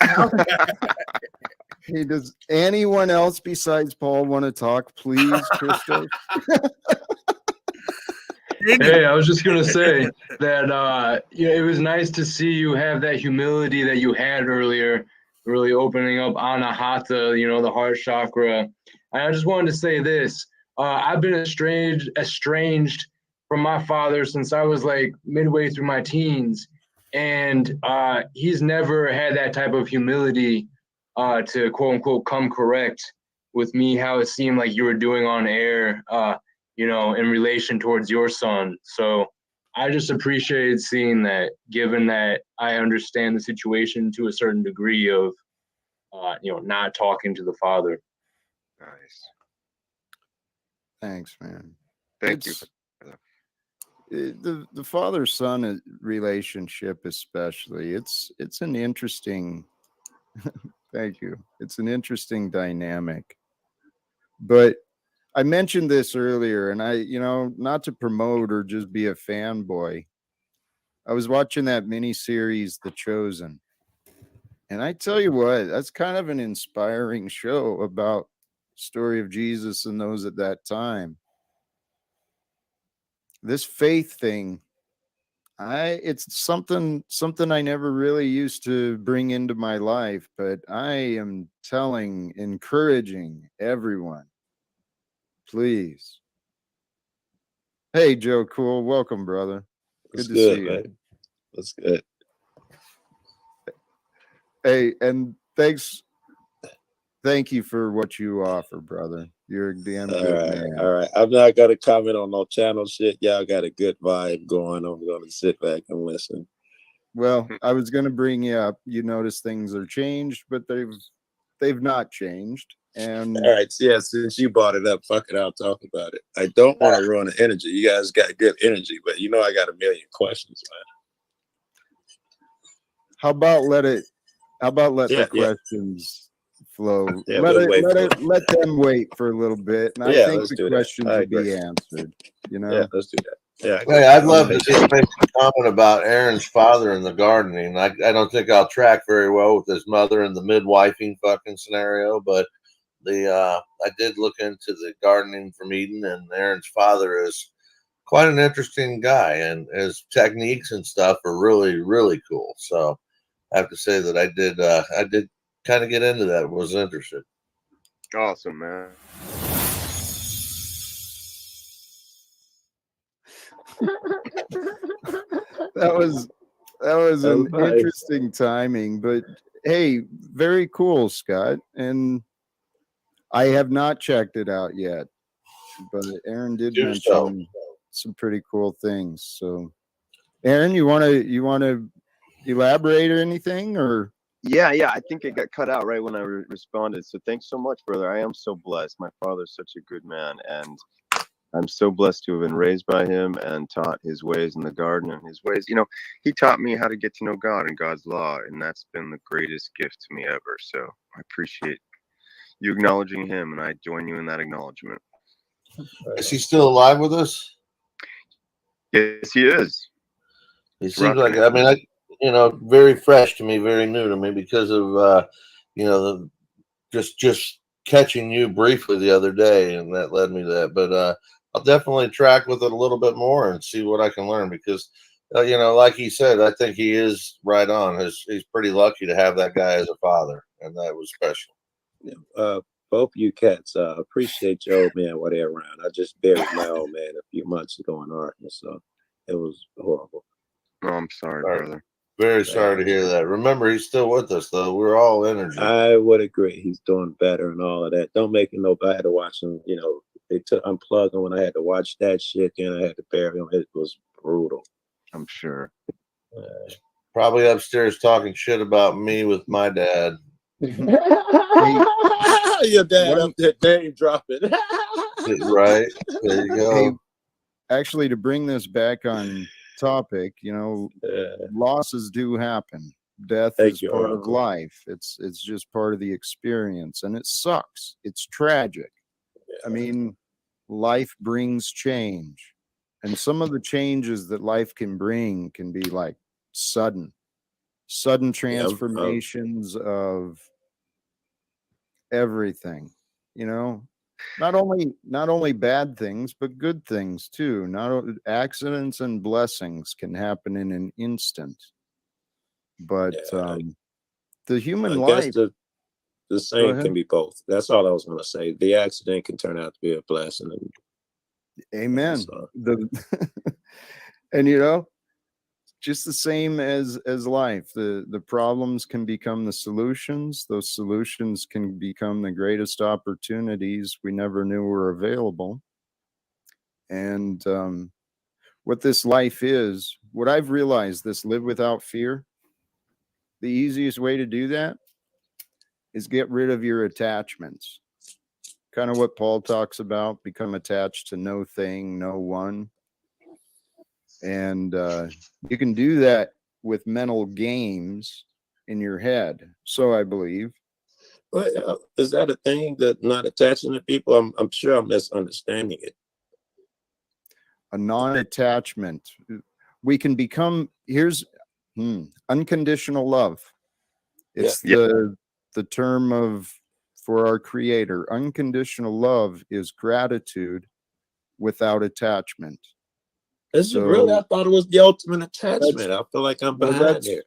Hey, does anyone else besides Paul want to talk, please, Christos? Hey, I was just gonna say that it was nice to see you have that humility that you had earlier, really opening up Anahata, the heart chakra. And I just wanted to say this: I've been estranged from my father since I was like midway through my teens, and he's never had that type of humility to quote unquote come correct with me. How it seemed like you were doing on air. In relation towards your son. So I just appreciated seeing that, given that I understand the situation to a certain degree of, not talking to the father. Nice. Thanks, man. Thank you. The father-son relationship, especially, it's an interesting. Thank you. It's an interesting dynamic, but I mentioned this earlier, and I, not to promote or just be a fanboy. I was watching that mini series, The Chosen, and I tell you what, that's kind of an inspiring show about the story of Jesus and those at that time. This faith thing, it's something I never really used to bring into my life, but I am encouraging everyone. Please. Hey, Joe Cool. Welcome, brother. Good to see you. Man. That's good. Hey, and thank you for what you offer, brother. You're a damn good man. All right. I'm not going to comment on no channel shit. Y'all got a good vibe going. I'm going to sit back and listen. Well, I was going to bring you up. You notice things are changed, but they've not changed. And all right, yeah, since you brought it up, fuck it, I'll talk about it. I don't want to ruin the energy. You guys got good energy, but I got a million questions, man. How about let the questions flow? Yeah, let them wait for a little bit, and I think the questions will be answered. Yeah, let's do that. Yeah. Hey, I'd love to just make a comment about Aaron's father and the gardening. I don't think I'll track very well with his mother and the midwifing fucking scenario, but I did look into the gardening from Eden, and Aaron's father is quite an interesting guy, and his techniques and stuff are really, really cool. So I have to say that I did kind of get into that. Was interested. Awesome, man. That was an interesting timing, but hey, very cool, Scott. And I have not checked it out yet, but Aaron did mention some pretty cool things. So, Aaron, you want to elaborate or anything, or? Yeah. I think it got cut out right when I responded. So thanks so much, brother. I am so blessed. My father's such a good man, and I'm so blessed to have been raised by him and taught his ways in the garden and his ways. He taught me how to get to know God and God's law, and that's been the greatest gift to me ever. So I appreciate you acknowledging him, and I join you in that acknowledgement. Is he still alive with us? Yes, he is. He He's seems like, rocking I it. mean, very fresh to me, very new to me because of, just catching you briefly the other day, and that led me to that. But I'll definitely track with it a little bit more and see what I can learn because, like he said, I think he is right on. He's pretty lucky to have that guy as a father, and that was special. Both you cats, appreciate your old man while they're around. I just buried my old man a few months ago in Arkansas, so it was horrible. Oh, I'm sorry, Sorry. brother. Very sorry to hear that. Remember, he's still with us, though. We're all energy. I would agree. He's doing better and all of that. Don't make it no bad to watch him. They unplugged him when I had to watch that shit. Then I had to bury him. It was brutal. I'm sure. Probably upstairs talking shit about me with my dad. Your dad up there name dropping. Right. There you go. Hey, actually, to bring this back on topic, losses do happen. Death is part of life. It's just part of the experience, and it sucks. It's tragic. I mean, life brings change, and some of the changes that life can bring can be like sudden transformations of everything. Not only bad things, but good things too. Accidents and blessings can happen in an instant. But the human life, the same can be both. That's all I was going to say. The accident can turn out to be a blessing. Amen. And just the same as life, the problems can become the solutions. Those solutions can become the greatest opportunities we never knew were available. And what this life is, what I've realized, this live without fear, the easiest way to do that is get rid of your attachments. Kind of what Paul talks about, become attached to no thing, no one. And you can do that with mental games in your head. So I believe. Well, is that a thing, that not attaching to people? I'm sure I'm misunderstanding it. A non-attachment. We can become, here's unconditional love. It's the term for our Creator. Unconditional love is gratitude without attachment. Is it really? I thought it was the ultimate attachment. I feel like I'm behind here.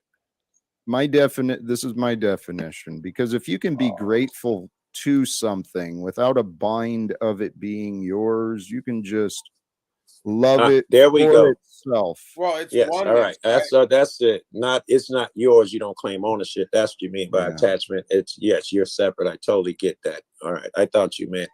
This is my definition, because if you can be grateful to something without a bind of it being yours, you can just love it. There we go. Itself. Well, it's all right. That's it. It's not yours. You don't claim ownership. That's what you mean by attachment. It's you're separate. I totally get that. All right. I thought you meant,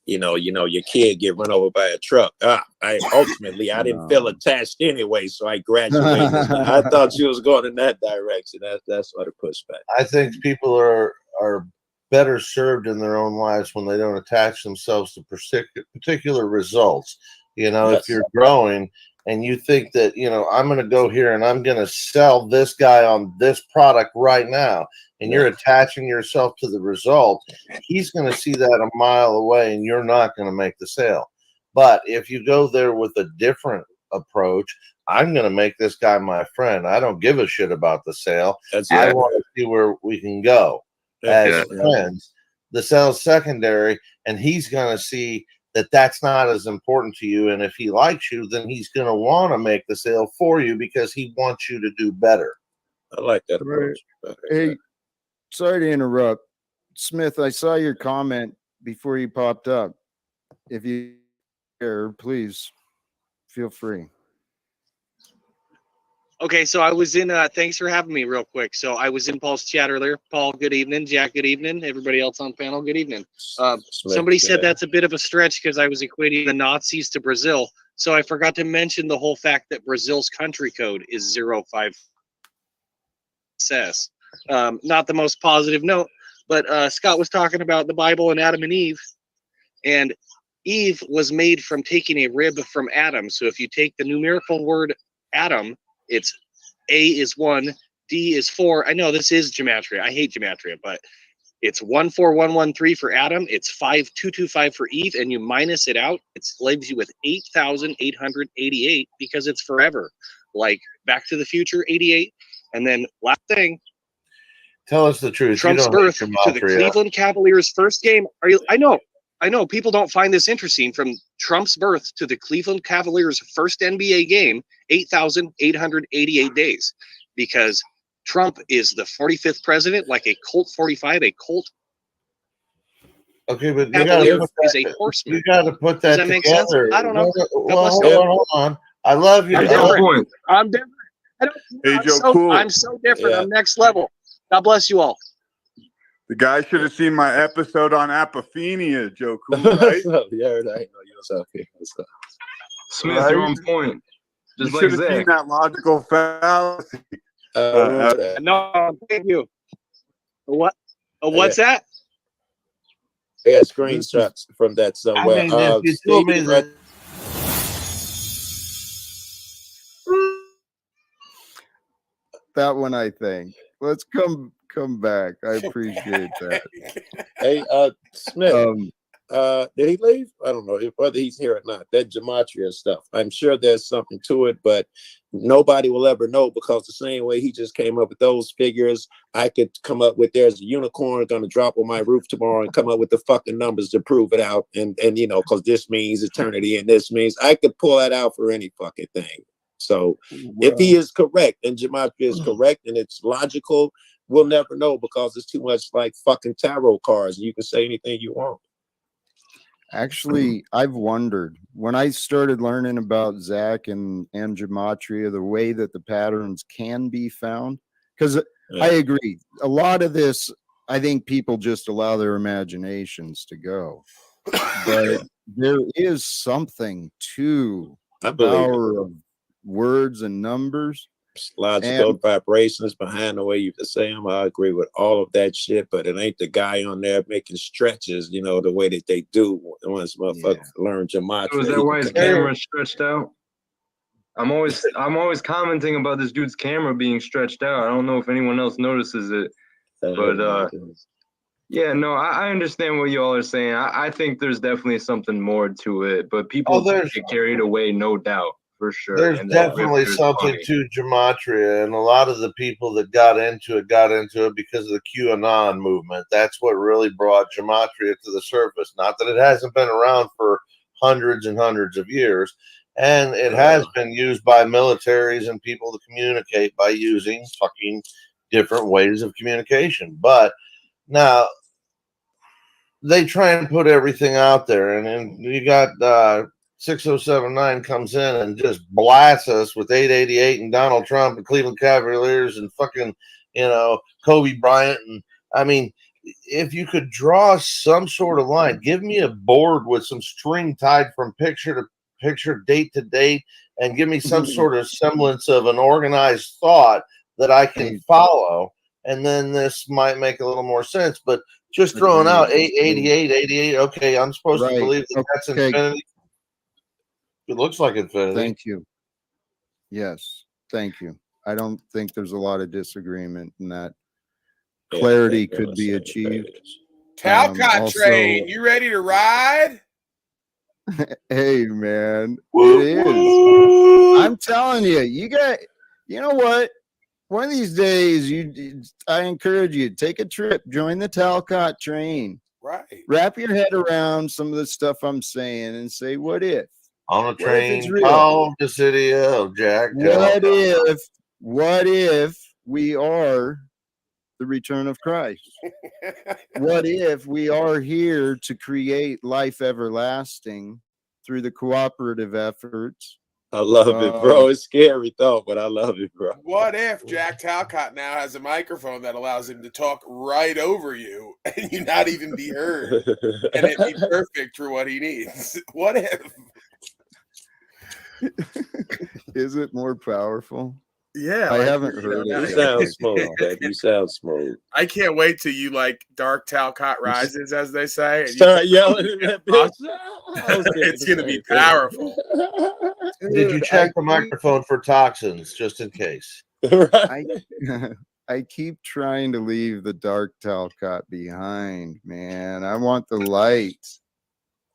your kid get run over by a truck. I didn't feel attached anyway, so I graduated. I thought you was going in that direction. That's what I pushed back. I think people are better served in their own lives when they don't attach themselves to particular results. If you're growing and you think that, I'm going to go here and I'm going to sell this guy on this product right now, and you're attaching yourself to the result, he's going to see that a mile away and you're not going to make the sale. But if you go there with a different approach, I'm going to make this guy my friend. I don't give a shit about the sale. I want to see where we can go as friends. The sale's secondary, and he's going to see that that's not as important to you. And if he likes you, then he's going to want to make the sale for you because he wants you to do better. I like that approach. Hey, sorry to interrupt. Smith, I saw your comment before you popped up. If you care, please feel free. Okay, so I was in, thanks for having me real quick. So I was in Paul's chat earlier. Paul, good evening. Jack, good evening. Everybody else on panel, good evening. Somebody said that's a bit of a stretch because I was equating the Nazis to Brazil. So I forgot to mention the whole fact that Brazil's country code is 05 SS. Not the most positive note, but Scott was talking about the Bible and Adam and Eve. And Eve was made from taking a rib from Adam. So if you take the numerical word Adam, it's A is 1, D is 4. I know this is gematria. I hate gematria, but It's 14113 for Adam. It's 5225 for Eve, and you minus it out, it leaves you with 8,888 because it's forever. Like Back to the Future 88. And then last thing, Tell us the truth. Trump's You don't birth hate to the gematria. Cleveland Cavaliers' first game. I know people don't find this interesting. From Trump's birth to the Cleveland Cavaliers' first NBA game, 8,888 days, because Trump is the 45th president, like a Colt 45, a Colt Okay, but you Cavalier gotta is a horseman. you got to put Does that that make sense? together. I don't know. Well, God bless hold on. I love you. I'm Good different. point. I'm different. Hey, Joe Cool. I'm so different. Yeah. I'm next level. God bless you all. The guy should have seen my episode on apophenia, Joe Cool, right? Yeah, I know you was out here. What's up? Smith, Right? you're on point. You Just like should have seen Zach. that logical fallacy. No, thank you. What? What's that? I got screenshots from that somewhere. I mean, if you told me Steve, that That one, I think. Let's come back. I appreciate that. Hey, Smith, did he leave? I don't know whether he's here or not. That gematria stuff. I'm sure there's something to it, but nobody will ever know, because the same way he just came up with those figures, I could come up with there's a unicorn going to drop on my roof tomorrow and come up with the fucking numbers to prove it out. And you know, because this means eternity and this means I could pull that out for any fucking thing. So if he is correct and gematria is correct and it's logical, we'll never know, because it's too much like fucking tarot cards. You can say anything you want. Actually, I've wondered when I started learning about Zach and gematria, the way that the patterns can be found. Because I agree, a lot of this, I think people just allow their imaginations to go. But there is something to the power of words and numbers. Logical vibrations behind the way you can say them. I agree with all of that shit, but it ain't the guy on there making stretches, you know, the way that they do once motherfuckers learn gematria. So is that why his camera's stretched out? I'm always commenting about this dude's camera being stretched out. I don't know if anyone else notices it, but yeah, no, I understand what you all are saying. I think there's definitely something more to it, but people get carried away, no doubt. For sure. There's definitely something to gematria, and a lot of the people that got into it because of the QAnon movement. That's what really brought gematria to the surface. Not that it hasn't been around for hundreds and hundreds of years, and it has been used by militaries and people to communicate by using fucking different ways of communication. But now they try and put everything out there, and you got 6079 comes in and just blasts us with 888 and Donald Trump and Cleveland Cavaliers and fucking, you know, Kobe Bryant. And I mean, if you could draw some sort of line, give me a board with some string tied from picture to picture, date to date, and give me some sort of semblance of an organized thought that I can follow. And then this might make a little more sense. But just throwing out 888, 88, okay, I'm supposed to believe that that's infinity. It looks like infinity. Thank you. Yes, thank you. I don't think there's a lot of disagreement in that. Clarity could be achieved. Ta.Cottian train, you ready to ride? Hey, man, it is. I'm telling you, you know what? One of these days, I encourage you, take a trip, join the Ta.Cottian train. Right. Wrap your head around some of the stuff I'm saying and say, what if? On a train called the city of Jack. What if we are the return of Christ? What if we are here to create life everlasting through the cooperative efforts? I love it, bro. It's scary thought, but I love it, bro. What if Jack Ta.Cottian now has a microphone that allows him to talk right over you and you not even be heard, and it be perfect for what he needs? What if? Is it more powerful? Yeah, I haven't heard it. You sound smooth, man. You sound smooth. I can't wait till you like dark Ta.Cottian rises, as they say. And start yelling at that bitch. It's gonna be powerful. Did you check the microphone for toxins just in case? I I keep trying to leave the dark Ta.Cottan behind, man. I want the light.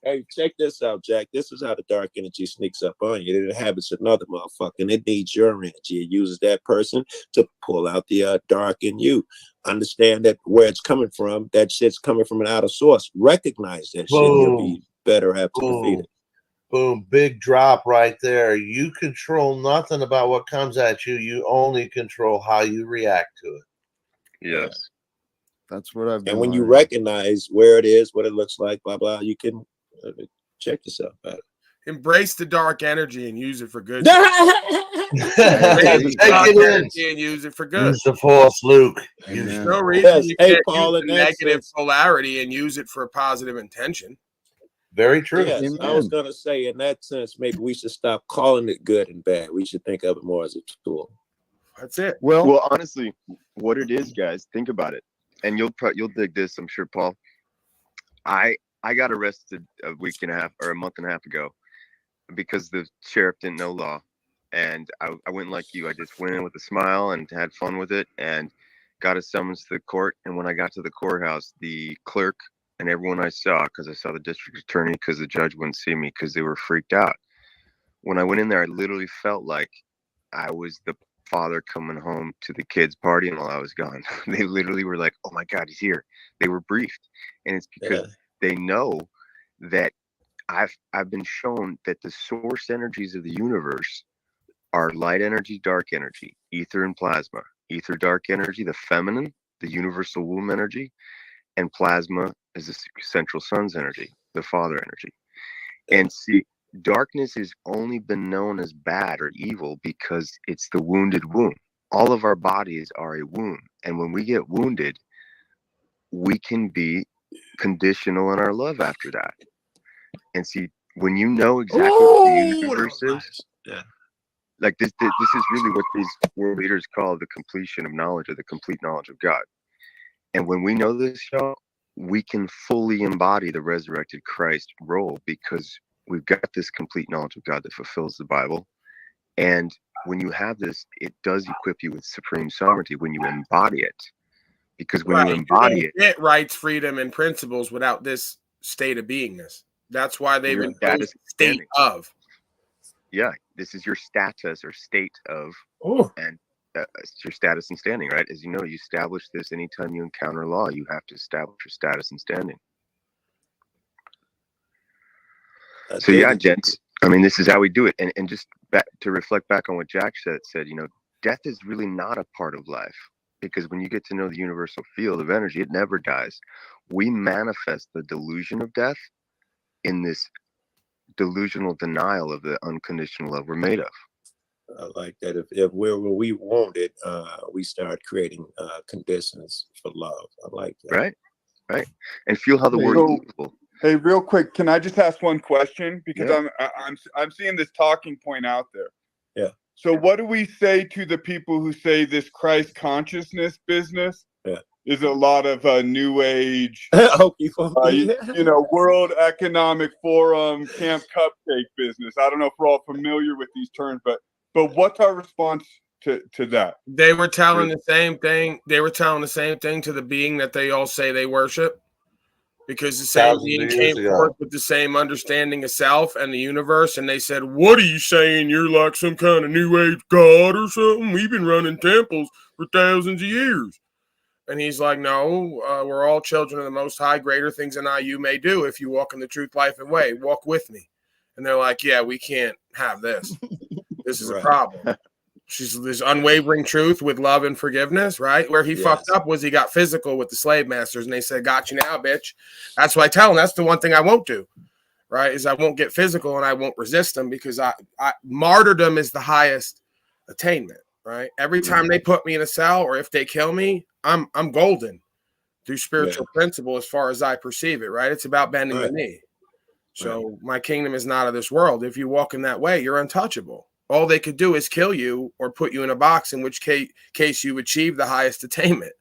Hey, check this out, Jack. This is how the dark energy sneaks up on you. It inhabits another motherfucker, and it needs your energy. It uses that person to pull out the dark in you. Understand that where it's coming from, that shit's coming from an outer source. Recognize that shit, and you'll be better apt to defeat it. Boom, big drop right there. You control nothing about what comes at you. You only control how you react to it. Yes. That's what I've been And when you learning. recognize where it is, what it looks like, blah, blah, you can check yourself out. Embrace the dark energy and use it for good. Take Embrace the dark it in. energy and use it for good. Use the force, Luke. Amen. There's no reason you Hey, can't Paul, use in the that negative sense- polarity and use it for a positive intention. Very true. Yes, I was going to say, in that sense, maybe we should stop calling it good and bad. We should think of it more as a tool. That's it. Well, honestly, what it is, guys, think about it, and you'll dig this, I'm sure, Paul. I got arrested a week and a half or a month and a half ago because the sheriff didn't know law, and I went like you. I just went in with a smile and had fun with it, and got a summons to the court. And when I got to the courthouse, the clerk and everyone I saw, because I saw the district attorney, because the judge wouldn't see me because they were freaked out. When I went in there, I literally felt like I was the father coming home to the kids partying while I was gone. They literally were like, "Oh my God, he's here." They were briefed, and it's because they know that I've been shown that the source energies of the universe are light energy, dark energy, ether and plasma. Ether, dark energy, the feminine, the universal womb energy, and plasma is the central sun's energy, the father energy. And see, darkness has only been known as bad or evil because it's the wounded womb. All of our bodies are a wound. And when we get wounded, we can be conditional in our love after that. And see, when you know exactly what the universe is, like this is really what these world leaders call the completion of knowledge, or the complete knowledge of God. And when we know this, y'all, we can fully embody the resurrected Christ role because we've got this complete knowledge of God that fulfills the Bible. And when you have this, it does equip you with supreme sovereignty when you embody it. Because when you embody it, get rights, freedom, and principles without this state of beingness. That's why they've imposed state of. Yeah, this is your status or state of, and it's your status and standing, right? As you know, you establish this anytime you encounter law. You have to establish your status and standing. So yeah, gents, I mean, this is how we do it. And just to reflect back on what Jack said, you know, death is really not a part of life, because when you get to know the universal field of energy, it never dies. We manifest the delusion of death in this delusional denial of the unconditional love we're made of. I like that. If we wounded, we start creating conditions for love. I like that. Right. And feel how the word evil. Hey, real quick, can I just ask one question? Because I'm seeing this talking point out there. Yeah. So what do we say to the people who say this Christ consciousness business is a lot of new age, you know, World Economic Forum Camp Cupcake business? I don't know if we're all familiar with these terms, but what's our response to that? They were telling the same thing. They were telling the same thing to the being that they all say they worship, because the same being came forth with the same understanding of self and the universe. And they said, "What are you saying? You're like some kind of new age god or something? We've been running temples for thousands of years." And he's like, "No, we're all children of the Most High. Greater things than you may do if you walk in the truth, life, and way. Walk with me." And they're like, "Yeah, we can't have this. This is a problem." She's this unwavering truth with love and forgiveness, right? Where he fucked up was he got physical with the slave masters, and they said, "Got you now, bitch." That's why I tell him that's the one thing I won't do, right? Is I won't get physical and I won't resist them, because martyrdom is the highest attainment, right? Every time they put me in a cell, or if they kill me, I'm golden through spiritual principle as far as I perceive it, right? It's about bending the knee. So my kingdom is not of this world. If you walk in that way, you're untouchable. All they could do is kill you or put you in a box, in which case you achieve the highest attainment.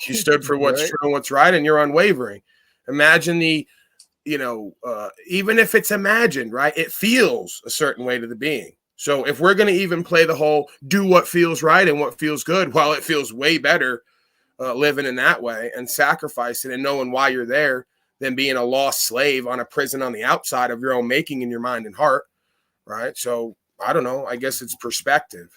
You stood for what's true and what's right, and you're unwavering. Imagine even if it's imagined, right? It feels a certain way to the being. So if we're going to even play the whole do what feels right and what feels good, well, it feels way better living in that way and sacrificing and knowing why you're there than being a lost slave on a prison on the outside of your own making in your mind and heart, right? So I don't know. I guess it's perspective.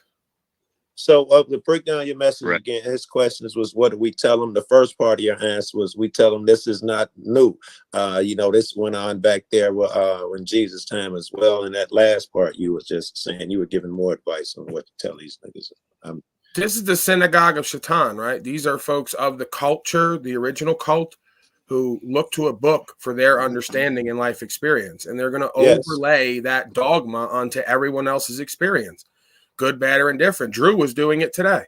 So to break down your message Right. again, his questions was, what do we tell them? The first part of your answer was, we tell them this is not new. This went on back there when Jesus' time as well. And that last part, you were just saying you were giving more advice on what to tell these niggas. This is the synagogue of Shaitan, right? These are folks of the culture, the original cult, who look to a book for their understanding and life experience. And they're going to overlay that dogma onto everyone else's experience, good, bad, or indifferent. Drew was doing it today,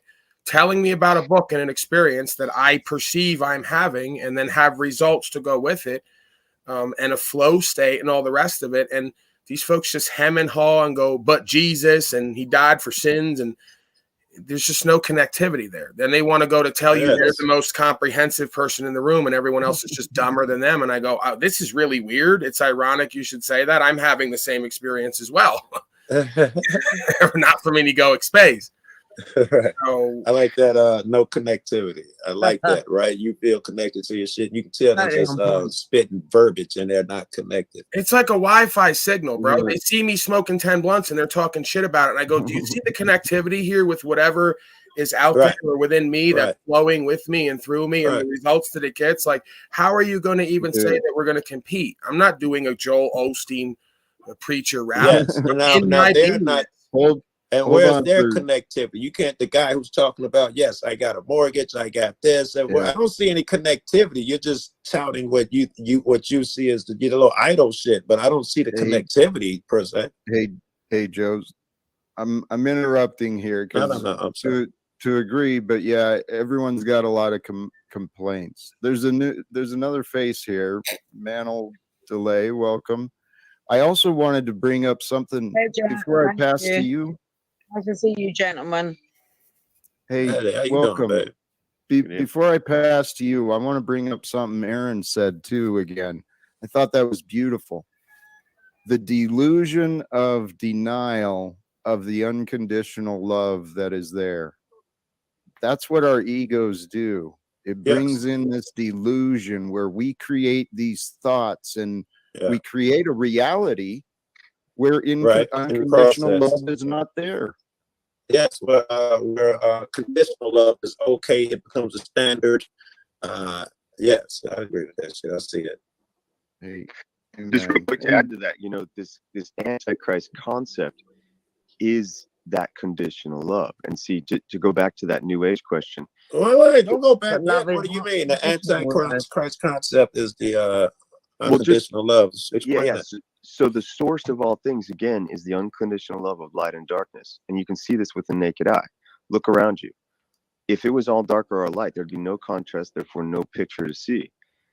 telling me about a book and an experience that I perceive I'm having and then have results to go with it, and a flow state and all the rest of it. And these folks just hem and haw and go, but Jesus, and he died for sins, and there's just no connectivity there. Then they want to go to tell you they're the most comprehensive person in the room and everyone else is just dumber than them. And I go, oh, this is really weird. It's ironic you should say that. I'm having the same experience as well. Not for me to go space. Right. So, I like that. No connectivity. I like that. Right? You feel connected to your shit. You can tell they're just spitting verbiage and they're not connected. it's like a Wi-Fi signal, bro. They see me smoking 10 blunts and they're talking shit about it. And I go, do you see the connectivity here with whatever is out there or within me that's flowing with me and through me and the results that it gets? Like, how are you going to even say that we're going to compete? I'm not doing a Joel Osteen preacher rap. Yes. Now they're not. And where's their connectivity? You can't, the guy who's talking about, yes, I got a mortgage, I got this. And I don't see any connectivity. You're just touting what you see as the little idol shit, but I don't see the connectivity per se. Hey, Joe, I'm interrupting here to agree, but yeah, everyone's got a lot of complaints. There's another face here, Manel Delay. Welcome. I also wanted to bring up something before I pass to you. Nice to see you, gentlemen. Hey, how you welcome. doing, babe? Before I pass to you, I want to bring up something Aaron said too again. I thought that was beautiful. The delusion of denial of the unconditional love that is there. That's what our egos do. It brings in this delusion where we create these thoughts and we create a reality where unconditional love is not there. Yes, where conditional love is okay, it becomes a standard. Yes, I agree with that shit. I see it. Hey, just real quick to add to that, this Antichrist concept is that conditional love. And see, to go back to that New Age question. Wait, don't go back yet. What do you mean? The Antichrist concept is the unconditional love. Explain that. So the source of all things, again, is the unconditional love of light and darkness. And you can see this with the naked eye. Look around you. If it was all dark or all light, there'd be no contrast, therefore no picture to see.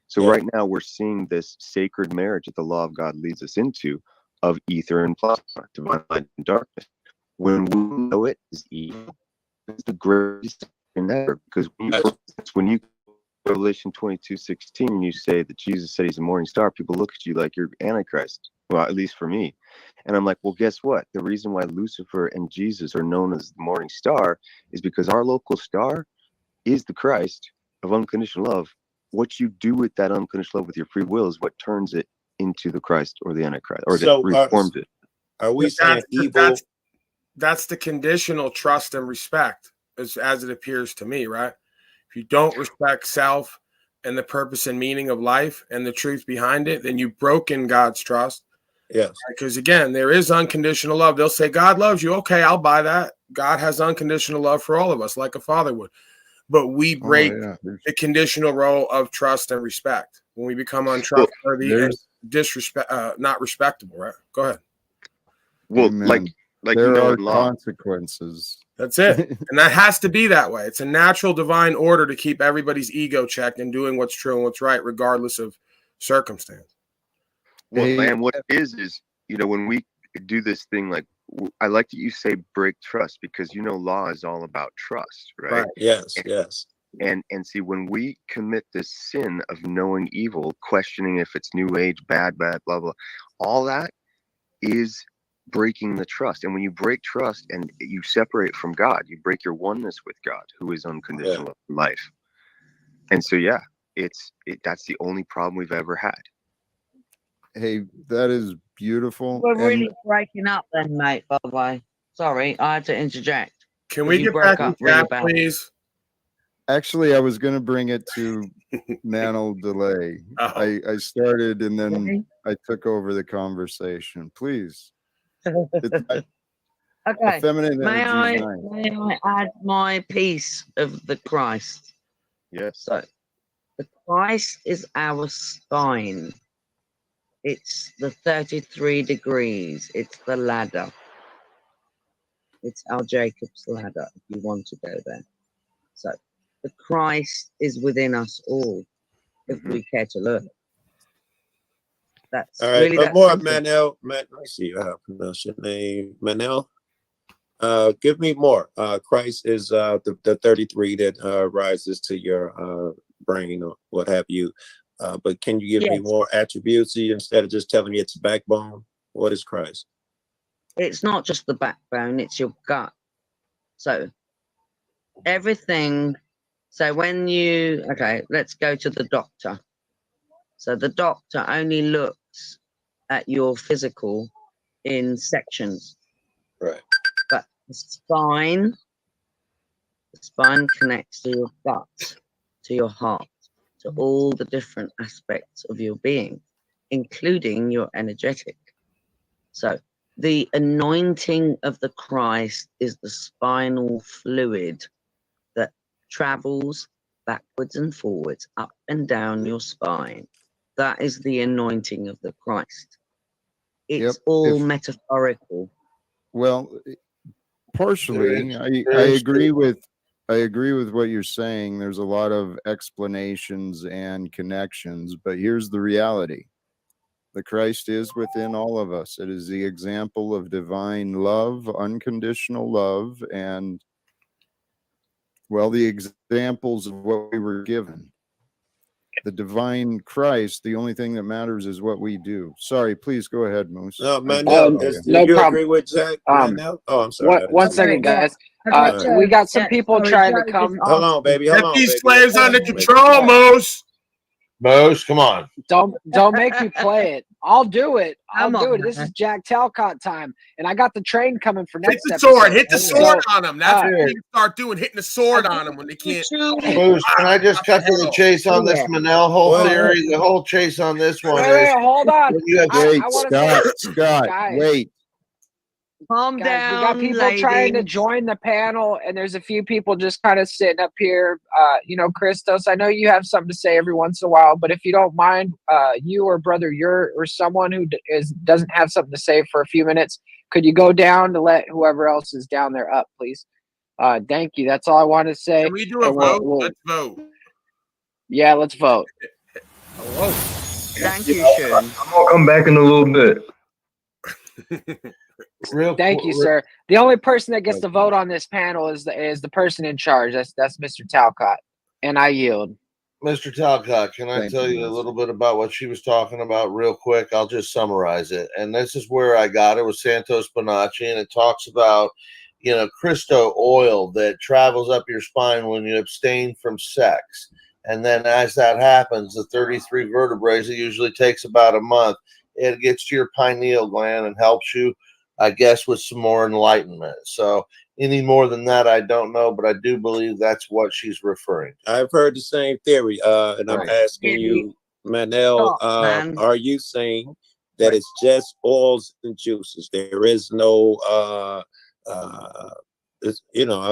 So right now we're seeing this sacred marriage that the law of God leads us into of ether and plasma, divine light and darkness. When we know it is evil, it's the greatest thing ever. Because when you Revelation 22:16, and you say that Jesus said he's a morning star, people look at you like you're Antichrist. Well, at least for me. And I'm like, well, guess what? The reason why Lucifer and Jesus are known as the morning star is because our local star is the Christ of unconditional love. What you do with that unconditional love with your free will is what turns it into the Christ or the Antichrist, or that reforms it. Are we saying evil? That's the conditional trust and respect, as it appears to me, right? If you don't respect self and the purpose and meaning of life and the truth behind it, then you've broken God's trust. Yes. Because again, there is unconditional love. They'll say, God loves you. Okay, I'll buy that. God has unconditional love for all of us, like a father would. But we break the conditional role of trust and respect when we become untrustworthy and not respectable, right? Go ahead. Well, there are consequences. That's it. And that has to be that way. It's a natural divine order to keep everybody's ego checked and doing what's true and what's right, regardless of circumstance. Well, and what it is, when we do this thing, like, I like that you say break trust, because, law is all about trust, right? Yes. And see, when we commit this sin of knowing evil, questioning if it's new age, bad, blah, blah, all that is breaking the trust. And when you break trust and you separate from God, you break your oneness with God, who is unconditional life. And so, yeah, that's the only problem we've ever had. Hey, that is beautiful. We're And really breaking up then, mate, by the way. Sorry, I had to interject. Can But we you get broke back to up really chat, bad. please? actually, I was going to bring it to Mantle Delay. Oh. I started and then Really? I took over the conversation. Please. Okay. Feminine May energy I is nice. may I add my piece of the Christ? Yes. So the Christ is our spine. It's the 33 degrees. It's the ladder. It's our Jacob's ladder, if you want to go there. So the Christ is within us all, if we care to look. That's All right, really but that more, simple. Manel. Let me see how I pronounce your name, Manel. Give me more. Christ is the 33 that rises to your brain or what have you. But can you give me Yes. more attributes instead of just telling me it's a backbone? What is Christ? It's not just the backbone, it's your gut. So everything. So when you, okay, let's go to the doctor. So the doctor only looks at your physical in sections. Right. But the spine connects to your gut, to your heart, to all the different aspects of your being, including your energetic. So the anointing of the Christ is the spinal fluid that travels backwards and forwards, up and down your spine. That is the anointing of the Christ. It's all metaphorical. Well, partially, I agree with what you're saying. There's a lot of explanations and connections, but here's the reality. The Christ is within all of us. It is the example of divine love, unconditional love, and, well, the examples of what we were given. The divine Christ, the only thing that matters is what we do. Sorry, please go ahead, Moose. No, I Manel, apologize. no you problem. agree with Jack? Manel? Oh, I'm sorry. I didn't One see second, you. guys. Okay, We got some yeah, people sorry, trying to Joe come. just Hold on, asked baby. me. Hold Get on, these baby. slaves under Baby. control, Moose. Mose, come on. Don't make me play it. I'll do it. I'll Come do on, it. This man. is Jack Talcott time, and I got the train coming for Hit next the episode. sword. Hit the sword So, on them. That's what we need to start doing. Hitting the sword on them when they can't. Mose, can I just cut to the chase on this Manel whole Well, theory? The whole chase on this one wait, is hold on. when you have Wait, I want to say, Scott, guys, wait. Calm guys, we got down, people trying to ladies. join the panel, and there's a few people just kind of sitting up here. Christos, I know you have something to say every once in a while, but if you don't mind, you or brother, or someone who doesn't have something to say for a few minutes, could you go down to let whoever else is down there up, please? Thank you. That's all I want to say. Can we do a vote? Let's vote. Yeah, let's vote. Hello. Thank you, Sean. I'll come back in a little bit. Thank you, sir. The only person that gets to vote on this panel is the person in charge. That's Mr. Talcott, and I yield. Mr. Talcott, can I Thank tell you, you a Moose. little bit about what she was talking about real quick? I'll just summarize it. And this is where I got it with Santos Bonacci, and it talks about, Christo oil that travels up your spine when you abstain from sex. And then as that happens, the 33 vertebrae, it usually takes about a month. It gets to your pineal gland and helps you, I guess, with some more enlightenment. So any more than that, I don't know, but I do believe that's what she's referring to. I've heard the same theory, and I'm asking you, Manel, man. are you saying that it's just oils and juices? There is no,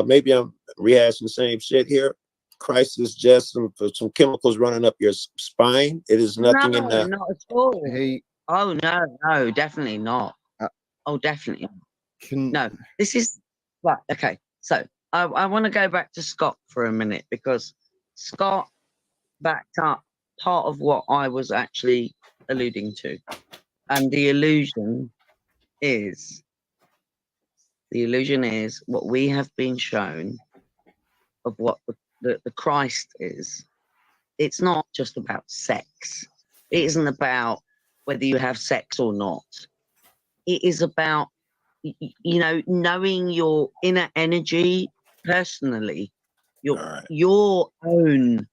maybe I'm rehashing the same shit here. Christ is just some chemicals running up your spine. It is nothing in No, the. not at all. Hey, Oh no, definitely not. Oh, definitely not. No. This is right. Okay, so I want to go back to Scott for a minute because Scott backed up part of what I was actually alluding to, and the illusion is what we have been shown of what the Christ is. It's not just about sex. It isn't about whether you have sex or not. It is about you know, knowing your inner energy personally, your own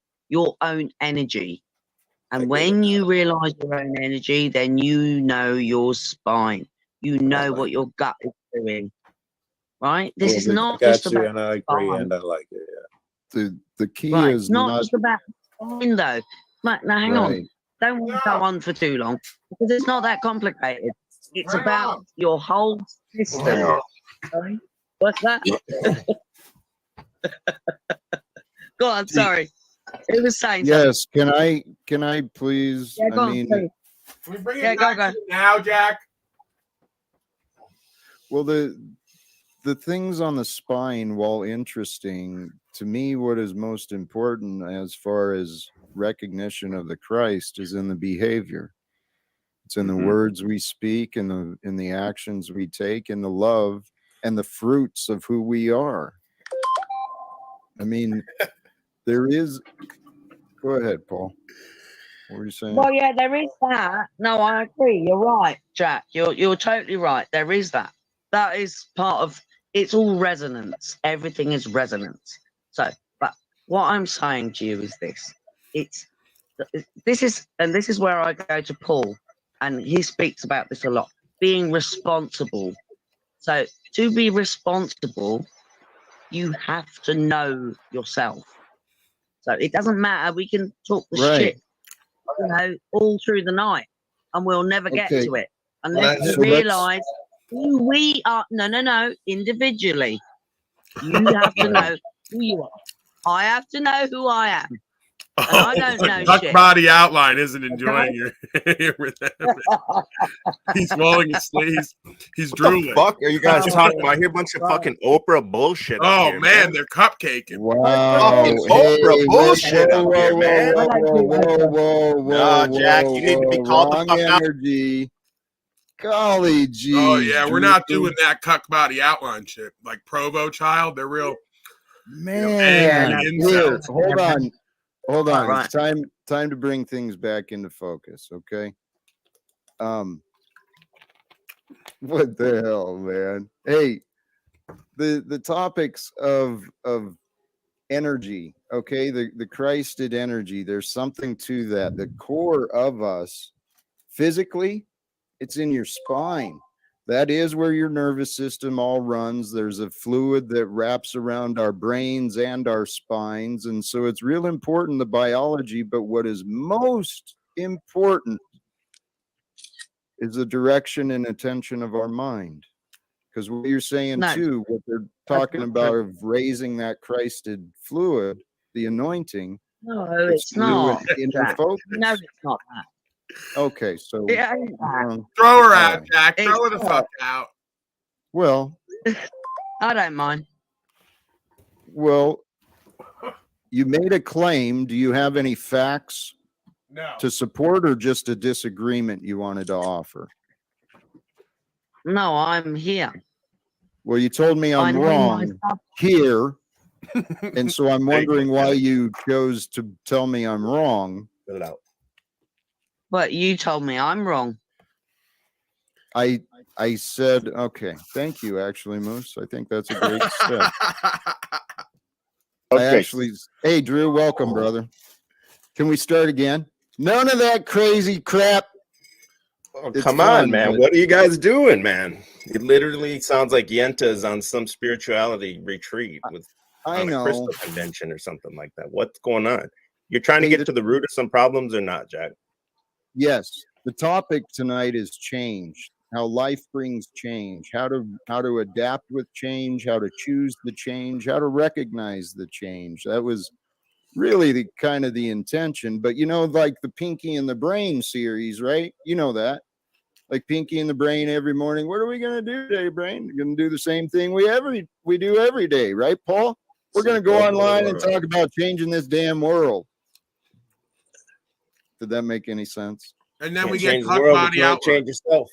energy. And when you realize your own energy, then you know your spine. You know what your gut is doing. Right? This is not just about and I agree, spine. and I like it. Yeah. The key Right. is It's not just about spine, though. Now, hang on. Don't want to go on for too long because it's not that complicated. It's about your whole system. Sorry? What's that? Go on, sorry. It was saying yes. Can I please? Yeah, go I on, mean, please. Can we bring it Yeah, back go. to now, Jack? well, the things on the spine, while interesting, to me, what is most important as far as recognition of the Christ is in the behavior. It's in the words we speak, in the actions we take, in the love and the fruits of who we are. I mean, there is. Go ahead, Paul. What were you saying? Well, yeah, there is that. No, I agree. You're right, Jack. You're totally right. There is that. That is part of. It's all resonance. Everything is resonance. So, but what I'm saying to you is this: this is where I go to Paul, and he speaks about this a lot. Being responsible. So, to be responsible, you have to know yourself. So it doesn't matter. We can talk the shit, you know, all through the night, and we'll never get to it unless we realize who we are. No. Individually, you have to know who you are. I have to know who I am. And I don't know Duck shit. Body Outline isn't enjoying your He's falling asleep. He's drooling. What the fuck are you guys talking about? I hear a bunch of fucking Oprah bullshit. Oh up here, man, they're cupcaking. Wow. Fucking Oprah bullshit up here, man. Whoa, Nah, Jack, you need to be called the wrong fuck out. energy. Golly geez. Oh yeah, we're not Drew. doing that cuck body outline shit. Like Provo Child, they're real. Man, angry here, incels. hold on. Right. It's time to bring things back into focus, okay? What the hell, man? Hey, the topics of energy, okay? The Christed energy, there's something to that. The core of us physically, it's in your spine. That is where your nervous system all runs. There's a fluid that wraps around our brains and our spines. And so it's real important, the biology. But what is most important is the direction and attention of our mind. Because what you're saying too, what they're talking about of raising that Christed fluid, the anointing. No, it's not. Jack. No, it's not that. Okay, so throw her out, Jack. Throw her the fuck out. Well, I don't mind. Well, you made a claim. Do you have any facts to support, or just a disagreement you wanted to offer? No, I'm here. Well, you told me I'm wrong here, and so I'm wondering why you chose to tell me I'm wrong. Get it out. But you told me I'm wrong. I said, okay, thank you, actually, Moose. I think that's a great step. Hey, Drew, welcome, brother. Can we start again? None of that crazy crap. Oh, come on, man. What are you guys doing, man? It literally sounds like Yenta is on some spirituality retreat with a crystal convention or something like that. What's going on? You're trying to get to the root of some problems or not, Jack? Yes. The topic tonight is change. How life brings change, how to adapt with change, how to choose the change, how to recognize the change. That was really the kind of the intention. But you know, like the Pinky and the Brain series, right? You know that. Like Pinky and the Brain every morning. What are we gonna do today, Brain? We're gonna do the same thing we do every day, right, Paul? We're gonna go online and talk about changing this damn world. Did that make any sense? And then we change get the world, body you can't outline. change yourself.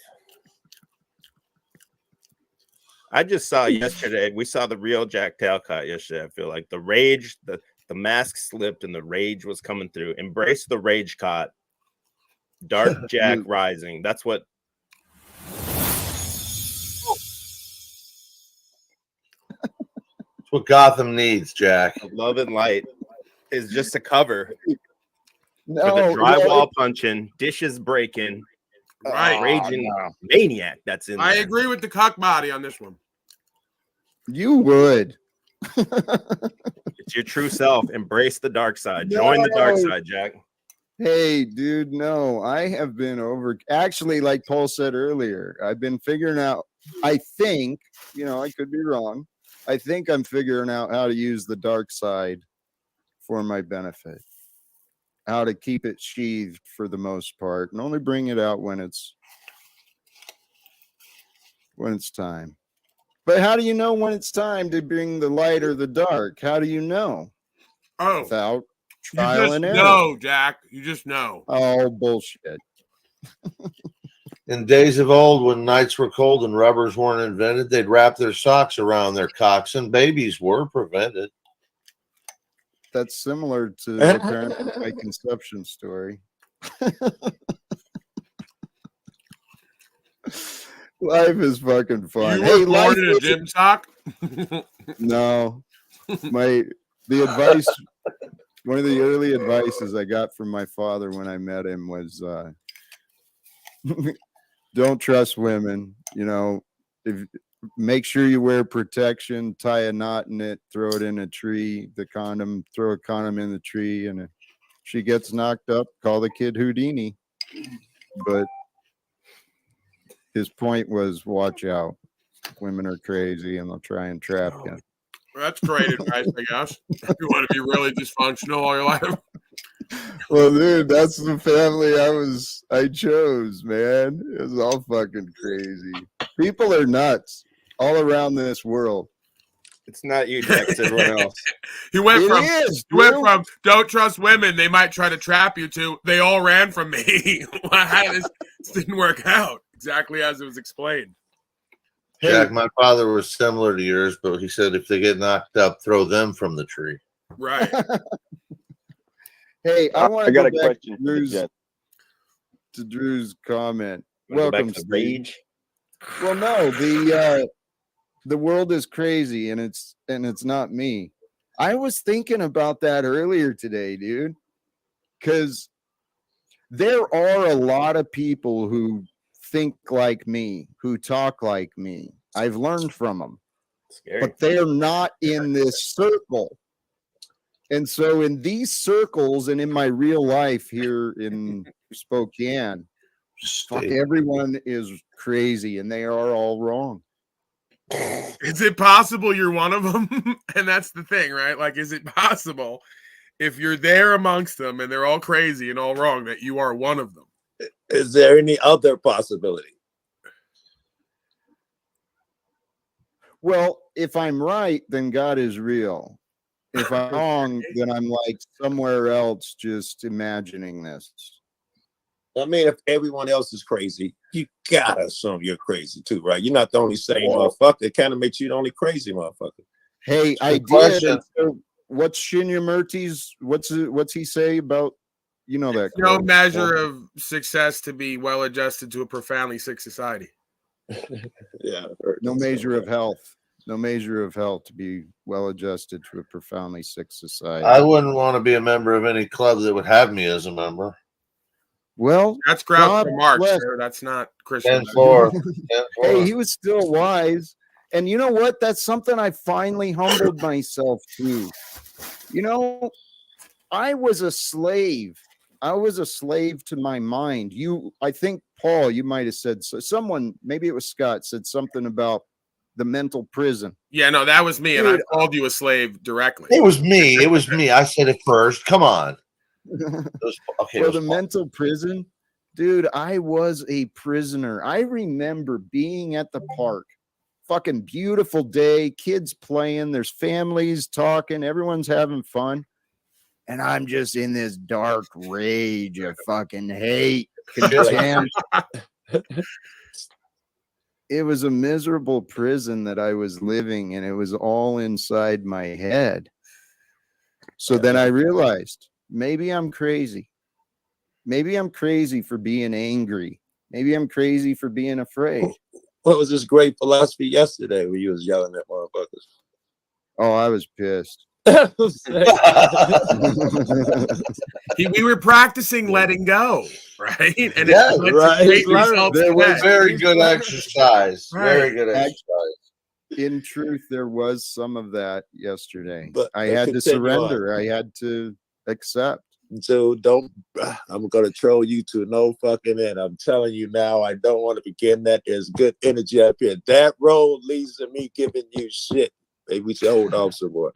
I just saw yesterday, we saw the real Jack Ta.Cotton yesterday. I feel like the rage, the mask slipped and the rage was coming through. Embrace the rage caught. Dark Jack rising. That's what. what Gotham needs, Jack. Love and light is just a cover for the No, drywall punching, dishes breaking, Right. raging maniac that's in I there. agree with the cuck body on this one. you would. It's your true self. Embrace the dark side. Join the dark side, Jack. Hey, dude, no, I have been actually, like Paul said earlier, I've been figuring out, I think, I could be wrong. I think I'm figuring out how to use the dark side for my benefit, how to keep it sheathed for the most part, and only bring it out when it's time. But how do you know when it's time to bring the light or the dark? How do you know? Oh, Without you trial just and error. know, Jack. You just know. Oh, bullshit. In days of old, when nights were cold and rubbers weren't invented, they'd wrap their socks around their cocks and babies were prevented. That's similar to apparently my conception story. Life is fucking fun. You were born in a gym sock? No. The advice, one of the early advices I got from my father when I met him was don't trust women. Make sure you wear protection, tie a knot in it, throw it in a tree, throw a condom in the tree, and if she gets knocked up, call the kid Houdini. But his point was, watch out. Women are crazy and they'll try and trap you. Well, that's great advice, I guess. If you want to be really dysfunctional all your life. Well, dude, that's the family I chose, man. It was all fucking crazy. People are nuts all around this world. It's not you, Jack. It's everyone else. He went from don't trust women, they might try to trap you, to they all ran from me. This didn't work out exactly as it was explained. Jack, my father was similar to yours, but he said if they get knocked up, throw them from the tree. Right. Hey, I want to got go a back question to Drew's comment. Welcome, Welcome, to Steve. rage. Well, no, the world is crazy, and it's not me. I was thinking about that earlier today, dude, because there are a lot of people who think like me, who talk like me. I've learned from them, but they're not in this circle. And so in these circles and in my real life here in Spokane, everyone is crazy and they are all wrong. Is it possible you're one of them? And that's the thing, right? Like, is it possible if you're there amongst them and they're all crazy and all wrong that you are one of them? Is there any other possibility? Well, if I'm right, then God is real. If I'm wrong, then I'm like somewhere else just imagining this. I mean, if everyone else is crazy, you gotta assume you're crazy too, right? You're not the only sane motherfucker. It kind of makes you the only crazy motherfucker. Hey, I did. And so what's Shinya Murti's? What's he say about that? No measure of success to be well adjusted to a profoundly sick society. Yeah. No measure of health. No measure of health to be well adjusted to a profoundly sick society. I wouldn't want to be a member of any club that would have me as a member. Well, that's Groucho Marx, sir. That's not Christian. 10-4. Hey, he was still wise. And you know what? That's something I finally humbled myself to. I was a slave. I was a slave to my mind. I think, Paul, you might have said so. Someone, maybe it was Scott, said something about the mental prison. Yeah, no, that was me. Dude, and I called you a slave directly. It was me. It was me. I said it first. Come on. The mental prison, dude, I was a prisoner. I remember being at the park, fucking beautiful day, kids playing, there's families talking, everyone's having fun. And I'm just in this dark rage of fucking hate, contempt. It was a miserable prison that I was living in. It was all inside my head. So then I realized maybe I'm crazy. Maybe I'm crazy for being angry. Maybe I'm crazy for being afraid. What was this great philosophy yesterday where you was yelling at motherfuckers? Oh, I was pissed. We were practicing letting go, right? And Yeah, it's right. great results There was today. very good exercise. Very Right. good exercise. In truth, there was some of that yesterday. But I had to continue on. surrender. I had to accept. So I'm gonna troll you to no fucking end. I'm telling you now, I don't want to begin that. There's good energy up here. That road leads to me giving you shit. Maybe we should hold off some more.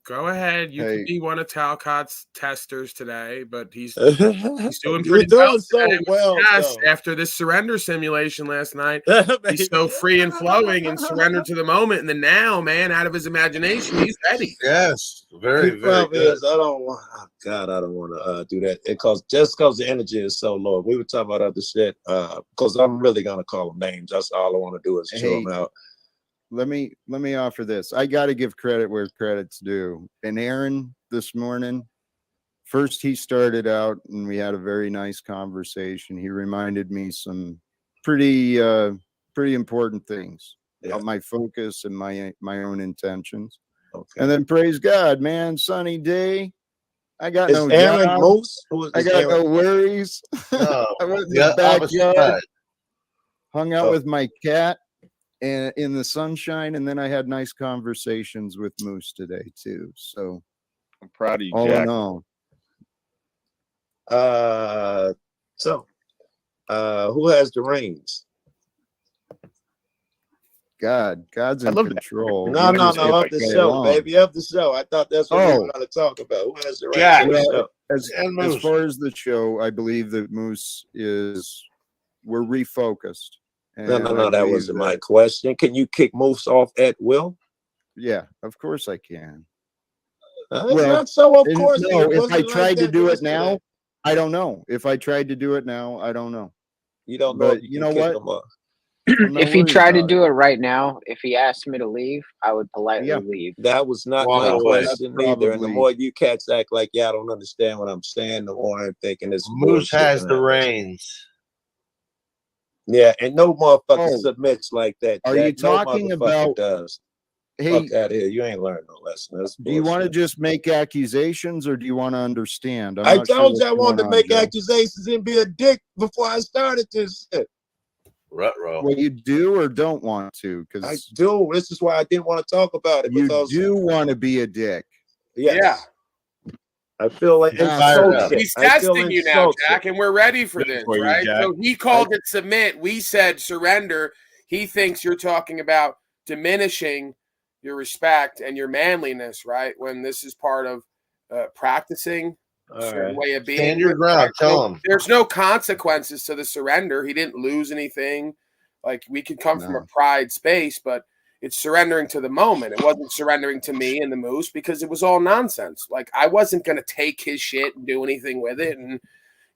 Go ahead. You Hey. could be one of Ta.Cot's testers today, but he's You're doing pretty doing so today with well, yes, though. after this surrender simulation last night. He's so free and flowing and surrendered to the moment and the now, man, out of his imagination. He's ready. Yes, very, The very problem good. is, I don't want. Oh God, I don't want to do that. Because the energy is so low. We were talking about other shit. Because I'm really gonna call them names. That's all I want to do is chill them out. Let me offer this. I got to give credit where credit's due. And Aaron this morning, first he started out and we had a very nice conversation. He reminded me some pretty important things about my focus and my own intentions. Okay. And then praise God, man, sunny day. I got Is no Aaron job. Moose? I got no worries. No, I went in the the opposite backyard, side. hung out with my cat and in the sunshine, and then I had nice conversations with Moose today too. So I'm proud of you, all Jack. in all. Who has the reins? God's in control. No, of the show, baby, of the show. I thought that's what we were going to talk about. Who has the reins? Well, as far as the show, I believe that Moose we're refocused. No, that wasn't my question. Can you kick Moose off at will? Yeah, of course I can. Not so, of course. No, if I tried to do it now, I don't know. If I tried to do it now, I don't know. You don't know. But you know what? If he tried to do it right now, if he asked me to leave, I would politely leave. That was not my question either. And the more you cats act like y'all don't understand what I'm saying, the more I'm thinking this Moose has the reins. Yeah, and no motherfucker submits like that. Are you talking about? Does. Hey, fuck out of here. You ain't learned no lesson. Do you want to just make accusations or do you want to understand? I told you I wanted to make accusations and be a dick before I started this shit. Well, you do or don't want to? Because I do. This is why I didn't want to talk about it. You because do want to be a dick. Yes. Yeah. I feel like he's testing you now, Jack, and we're ready for this, right? So he called it submit. We said surrender. He thinks you're talking about diminishing your respect and your manliness, right? When this is part of practicing a certain way of being. Stand your ground. Tell him. There's no consequences to the surrender. He didn't lose anything. Like, we could come from a pride space, but it's surrendering to the moment. It wasn't surrendering to me and the Moose because it was all nonsense. Like, I wasn't going to take his shit and do anything with it. And,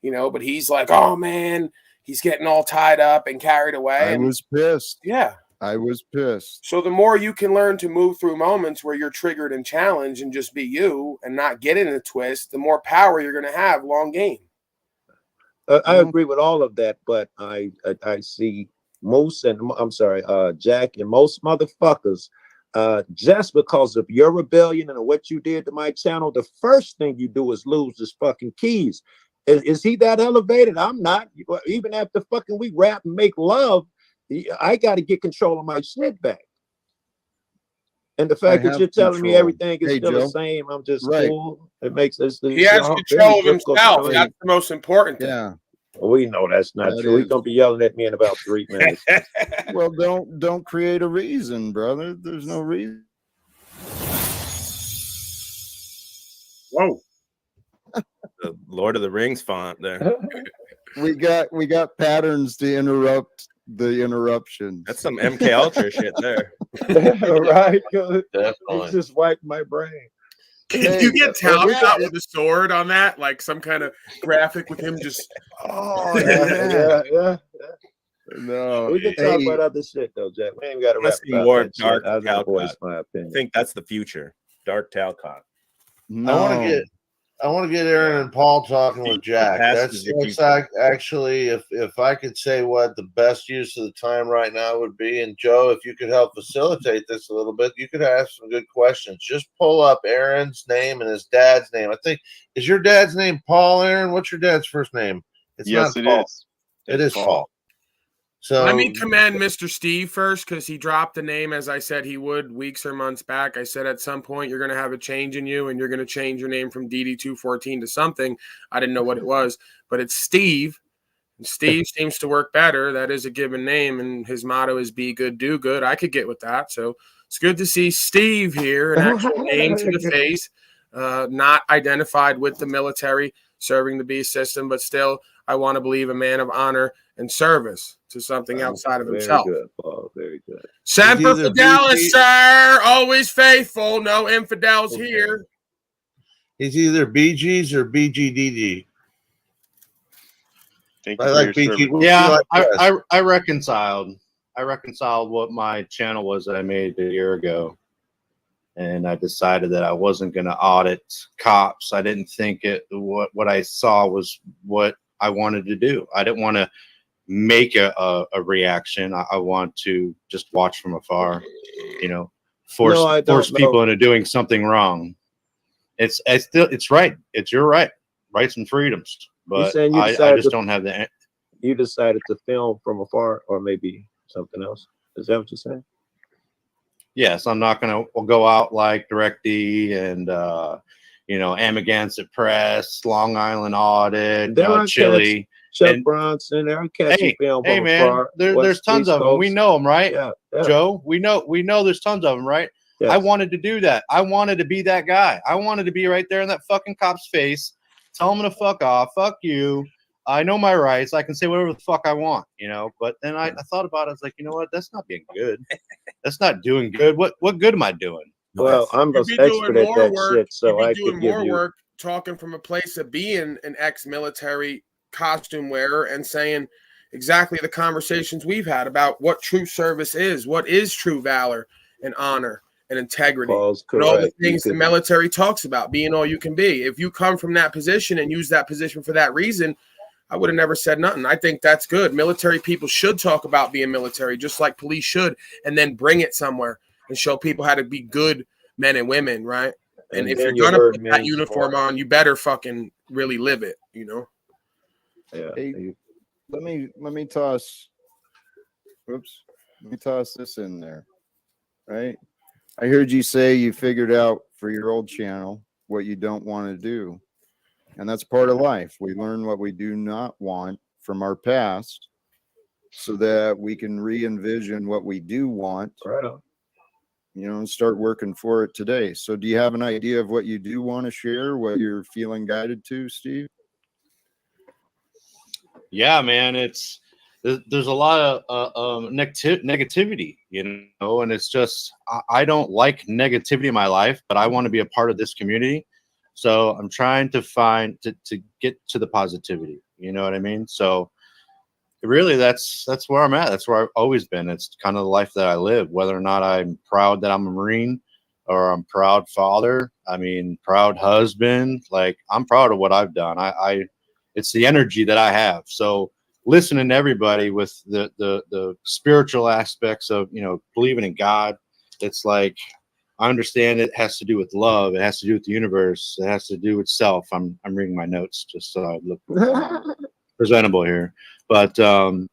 but he's like, oh man, he's getting all tied up and carried away. I was pissed. Yeah. I was pissed. So the more you can learn to move through moments where you're triggered and challenged and just be you and not get in a twist, the more power you're going to have long game. I agree with all of that, but I see most, and I'm sorry, Jack, and most motherfuckers, just because of your rebellion and what you did to my channel, the first thing you do is lose his fucking keys. Is he that elevated? I'm not. Even after fucking we rap and make love, I got to get control of my shit back. And the fact that you're telling me everything is still the same, I'm just cool. It makes us. He has control of himself. That's the most important thing. Yeah. We know that's not true. He's gonna be yelling at me in about 3 minutes. Well, don't create a reason, brother. There's no reason. Whoa. The Lord of the Rings font there. We got patterns to interrupt the interruptions. That's some MK Ultra shit there. Right? It just wiped my brain. Can you get Ta.Cot with a sword on that? Like some kind of graphic with him just. Oh, yeah. No. We can talk about other shit, though, Jack. We ain't got to rap about more that dark shit. I Ta.Cot. my opinion. I think that's the future. Dark Ta.Cot. No. I want to get. I want to get Aaron and Paul talking with Jack. Passes That's actually, if I could say what the best use of the time right now would be, and Joe, if you could help facilitate this a little bit, you could ask some good questions. Just pull up Aaron's name and his dad's name. I think, is your dad's name Paul, Aaron? What's your dad's first name? It's Yes, not it Paul. is. It is Paul. So let me commend Mr. Steve first, because he dropped the name as I said he would weeks or months back. I said at some point you're going to have a change in you and you're going to change your name from DD214 to something. I didn't know what it was, but it's Steve. And Steve seems to work better. That is a given name, and his motto is be good, do good. I could get with that. So it's good to see Steve here, an actual name to the face, not identified with the military, serving the beast system, but still I want to believe a man of honor and service to something outside of himself. Very good, Paul. Very good. Semper Fidelis, sir. Always faithful. No infidels here. He's either BGs or BGDD. Thank I you for like your BG. service. Yeah, I I reconciled. I reconciled what my channel was that I made a year ago, and I decided that I wasn't going to audit cops. I didn't think what I saw was what I wanted to do. I didn't want to make a reaction. I want to just watch from afar, you know, force people into doing something wrong. It's right. It's your rights and freedoms. But I just don't have the. You decided to film from afar, or maybe something else. Is that what you're saying? Yes, I'm not going to go out like DirectD and Amagansett Press, Long Island Audit, Chili. Chuck Bronson, Aaron catching film from afar. There's tons of them. We know them, right? Yeah. Joe, we know there's tons of them, right? Yes. I wanted to do that. I wanted to be that guy. I wanted to be right there in that fucking cop's face, tell him to fuck off, fuck you. I know my rights. I can say whatever the fuck I want, But then I thought about it. I was like, you know what? That's not being good. That's not doing good. What good am I doing? Well, I'm an expert at that shit, so I could give you work talking from a place of being an ex-military costume wearer and saying exactly the conversations we've had about what true service is, what is true valor and honor and integrity, and all the things the military talks about, being all you can be. If you come from that position and use that position for that reason, I would have never said nothing. I think that's good. Military people should talk about being military, just like police should, and then bring it somewhere and show people how to be good men and women, right? And if you're gonna put that uniform on, you better fucking really live it, Yeah. Hey, let me toss this in there, right? I heard you say you figured out for your old channel what you don't want to do. And that's part of life. We learn what we do not want from our past so that we can re-envision what we do want, right on. And start working for it today. So do you have an idea of what you do want to share, what you're feeling guided to, Steve? Yeah, man, there's a lot of negativity, and it's just, I don't like negativity in my life, but I want to be a part of this community. So I'm trying to find to get to the positivity. You know what I mean? So really, that's where I'm at. That's where I've always been. It's kind of the life that I live, whether or not I'm proud that I'm a Marine or I'm proud father. I mean, proud husband. Like, I'm proud of what I've done. It's the energy that I have. So listening to everybody with the spiritual aspects of, believing in God, it's like, I understand it has to do with love. It has to do with the universe. It has to do with self. I'm reading my notes just so I look presentable here. But I'm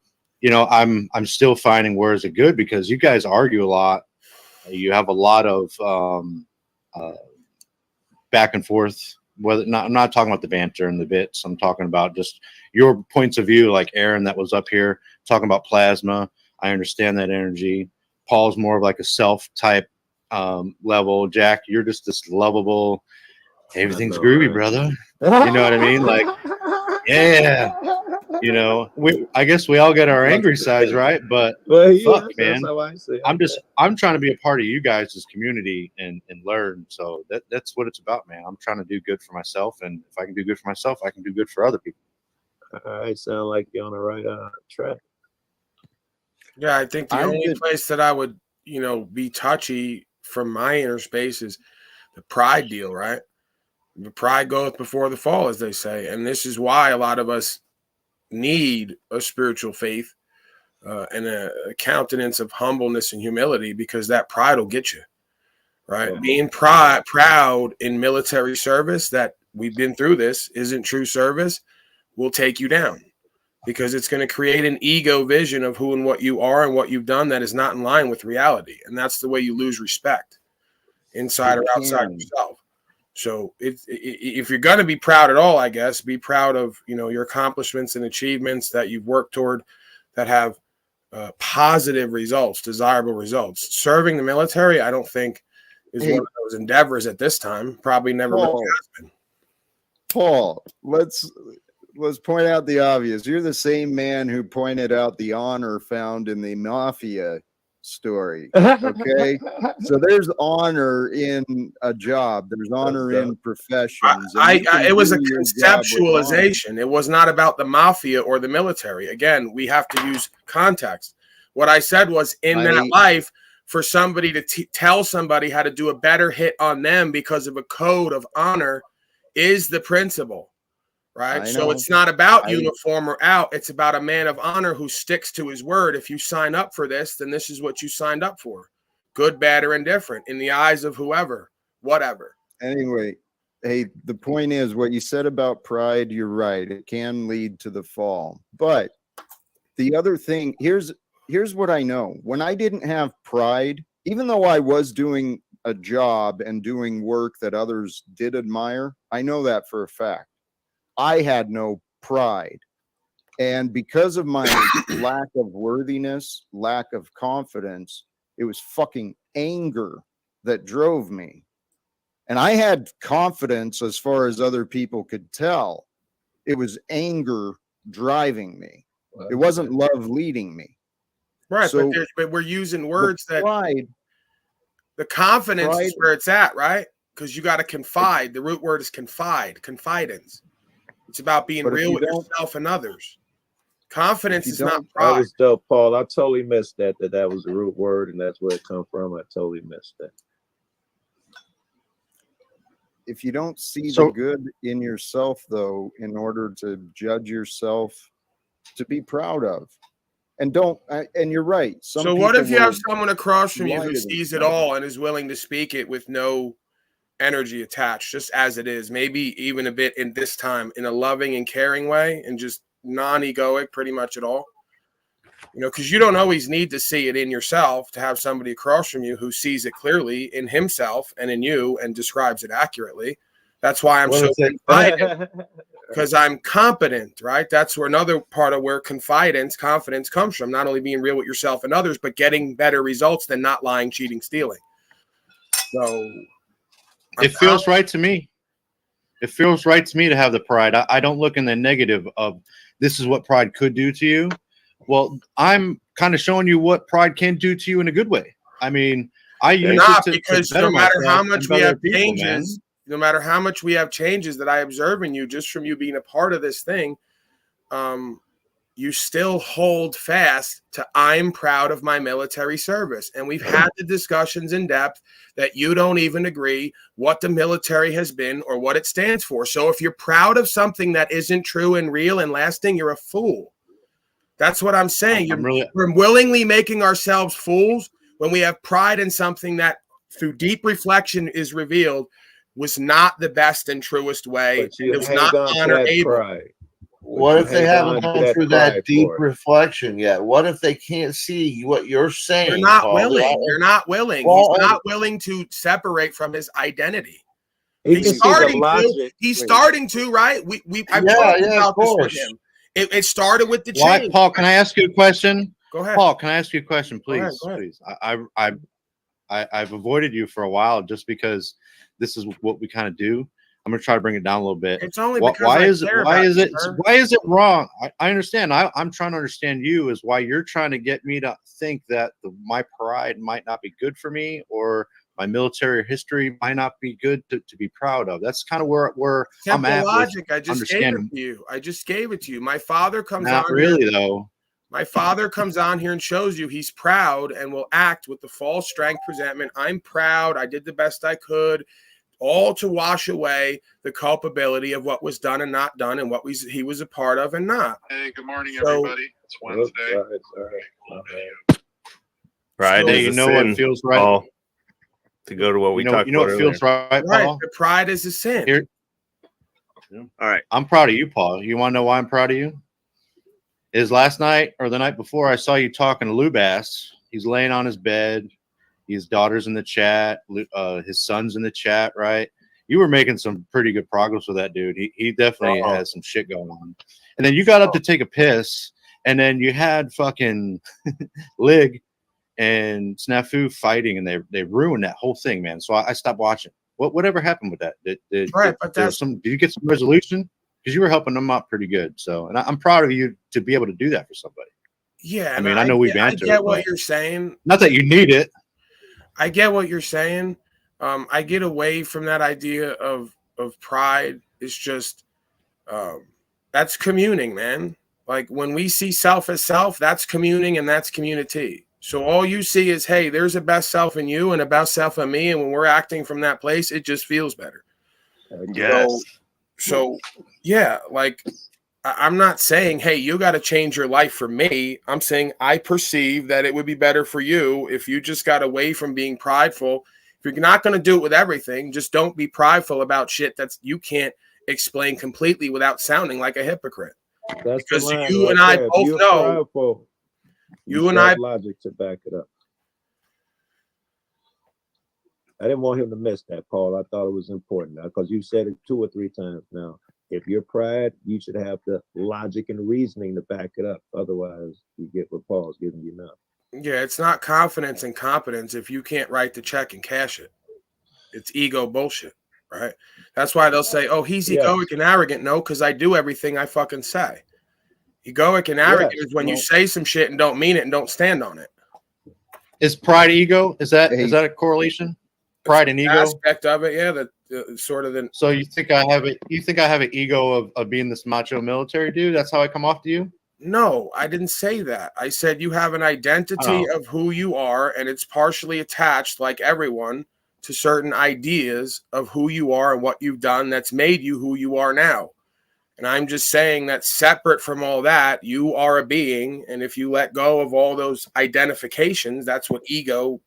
still finding words of good, because you guys argue a lot. You have a lot of back and forth. I'm not talking about the banter and the bits. I'm talking about just your points of view, like Aaron that was up here talking about plasma. I understand that energy. Paul's more of like a self type level. Jack, you're just this lovable, everything's groovy, brother. You know what I mean? Like, yeah, I guess we all get our angry sides, right? But fuck, man, I'm trying to be a part of you guys' community and learn. So that's what it's about, man. I'm trying to do good for myself, and if I can do good for myself, I can do good for other people. All right, sound like you're on the right track. Yeah, I think the only place that I would, be touchy from my inner space is the pride deal, right? The pride goeth before the fall, as they say. And this is why a lot of us need a spiritual faith and a countenance of humbleness and humility, because that pride will get you, right? Yeah. Being proud in military service, that we've been through this, isn't true service, will take you down, because it's going to create an ego vision of who and what you are and what you've done that is not in line with reality. And that's the way you lose respect, inside or outside yourself. So if you're going to be proud at all, I guess, be proud of, your accomplishments and achievements that you've worked toward that have positive results, desirable results. Serving the military, I don't think is one of those endeavors at this time. Probably never really has been. Paul, let's point out the obvious. You're the same man who pointed out the honor found in the mafia story. Okay, so there's honor in a job. There's honor in professions. It was a conceptualization. It was not about the mafia or the military. Again, we have to use context. What I said was, in that life, for somebody to tell somebody how to do a better hit on them because of a code of honor is the principle. Right. So it's not about uniform or out. It's about a man of honor who sticks to his word. If you sign up for this, then this is what you signed up for. Good, bad, or indifferent in the eyes of whoever, whatever. Anyway, hey, the point is, what you said about pride, you're right. It can lead to the fall. But the other thing, here's what I know. When I didn't have pride, even though I was doing a job and doing work that others did admire, I know that for a fact. I had no pride. And because of my lack of worthiness, lack of confidence, it was fucking anger that drove me. And I had confidence as far as other people could tell. It was anger driving me. It wasn't love leading me. Right. So but we're using words that pride, the confidence is where it's at, right? Because you got to confide. The root word is confidence. It's about being real with yourself and others. Confidence is not pride. That was dope, Paul. I totally missed that was the root word and that's where it come from. I totally missed that. If you don't see the good in yourself, though, in order to judge yourself, to be proud of, and you're right. So what if you have someone across from you who sees it all and is willing to speak it with no energy attached, just as it is, maybe even a bit in this time, in a loving and caring way, and just non-egoic pretty much at all, because you don't always need to see it in yourself to have somebody across from you who sees it clearly in himself and in you and describes it accurately. That's why I'm so confident, because I'm competent, right? That's where another part of where confidence comes from, not only being real with yourself and others, but getting better results than not lying, cheating, stealing. So it feels right to me. It feels right to me to have the pride. I don't look in the negative of this is what pride could do to you. Well, I'm kind of showing you what pride can do to you in a good way. I mean, I use it to because better no matter how myself much and we better have people, changes, no matter how much we have changes that I observe in you, just from you being a part of this thing, you still hold fast to I'm proud of my military service. And we've had the discussions in depth that you don't even agree what the military has been or what it stands for. So if you're proud of something that isn't true and real and lasting, you're a fool. That's what I'm saying. We're willingly making ourselves fools when we have pride in something that through deep reflection is revealed was not the best and truest way. It was not honor-able. What if they haven't gone through that deep reflection yet? What if they can't see what you're saying? You're not willing. You're not willing. He's not willing to separate from his identity. He's starting to, right? I've talked about this with him. It started with the change. Paul, can I ask you a question? Go ahead. Paul, can I ask you a question, please? Go ahead. Please. I've avoided you for a while just because this is what we kind of do. I'm gonna try to bring it down a little bit. It's only because why is it wrong? I understand. I'm trying to understand you is why you're trying to get me to think that my pride might not be good for me or my military history might not be good to be proud of. That's kind of where I'm at. Logic. I just gave it to you. I just gave it to you. My father comes on. Not really though. My father comes on here and shows you he's proud and will act with the false strength presentment. I'm proud. I did the best I could. all to wash away the culpability of what was done and not done, and what he was a part of and not. Hey, good morning, everybody. It's Wednesday. Friday, you know what feels right. Paul, to go to what we talked about what feels right, Paul? The pride is a sin. Here, all right. I'm proud of you, Paul. You want to know why I'm proud of you? Is last night or the night before I saw you talking to Lou Bass. He's laying on his bed. His daughter's in the chat. His son's in the chat, right? You were making some pretty good progress with that dude. He definitely has some shit going on. And then you got up to take a piss, and then you had fucking Lig and Snafu fighting, and they ruined that whole thing, man. So I stopped watching. Whatever happened with that? Did you get some resolution? Because you were helping them out pretty good. So, and I'm proud of you to be able to do that for somebody. Yeah, I mean, I know we banter. I get what you're saying. Not that you need it. I get what you're saying. I get away from that idea of pride. It's just that's communing, man. Like when we see self as self, that's communing and that's community. So all you see is, hey, there's a best self in you and a best self in me, and when we're acting from that place, it just feels better. Yes. So yeah, like I'm not saying, hey, you got to change your life for me. I'm saying I perceive that it would be better for you if you just got away from being prideful. If you're not going to do it with everything, just don't be prideful about shit that's you can't explain completely without sounding like a hypocrite. That's because you and I both know. Prideful, you and I logic to back it up. I didn't want him to miss that, Paul. I thought it was important because you said it 2 or 3 times now. If you're pride, you should have the logic and reasoning to back it up. Otherwise, you get what Paul's giving you now. Yeah, it's not confidence and competence if you can't write the check and cash it. It's ego bullshit, right? That's why they'll say, oh, he's egoic and arrogant. No, because I do everything I fucking say. Egoic and arrogant is when you say some shit and don't mean it and don't stand on it. Is pride ego? Is that a correlation? Pride and ego aspect of it, yeah. Sort of the. So you think I have it? You think I have an ego of being this macho military dude? That's how I come off to you? No, I didn't say that. I said you have an identity of who you are, and it's partially attached, like everyone, to certain ideas of who you are and what you've done that's made you who you are now. And I'm just saying that separate from all that, you are a being, and if you let go of all those identifications, that's what ego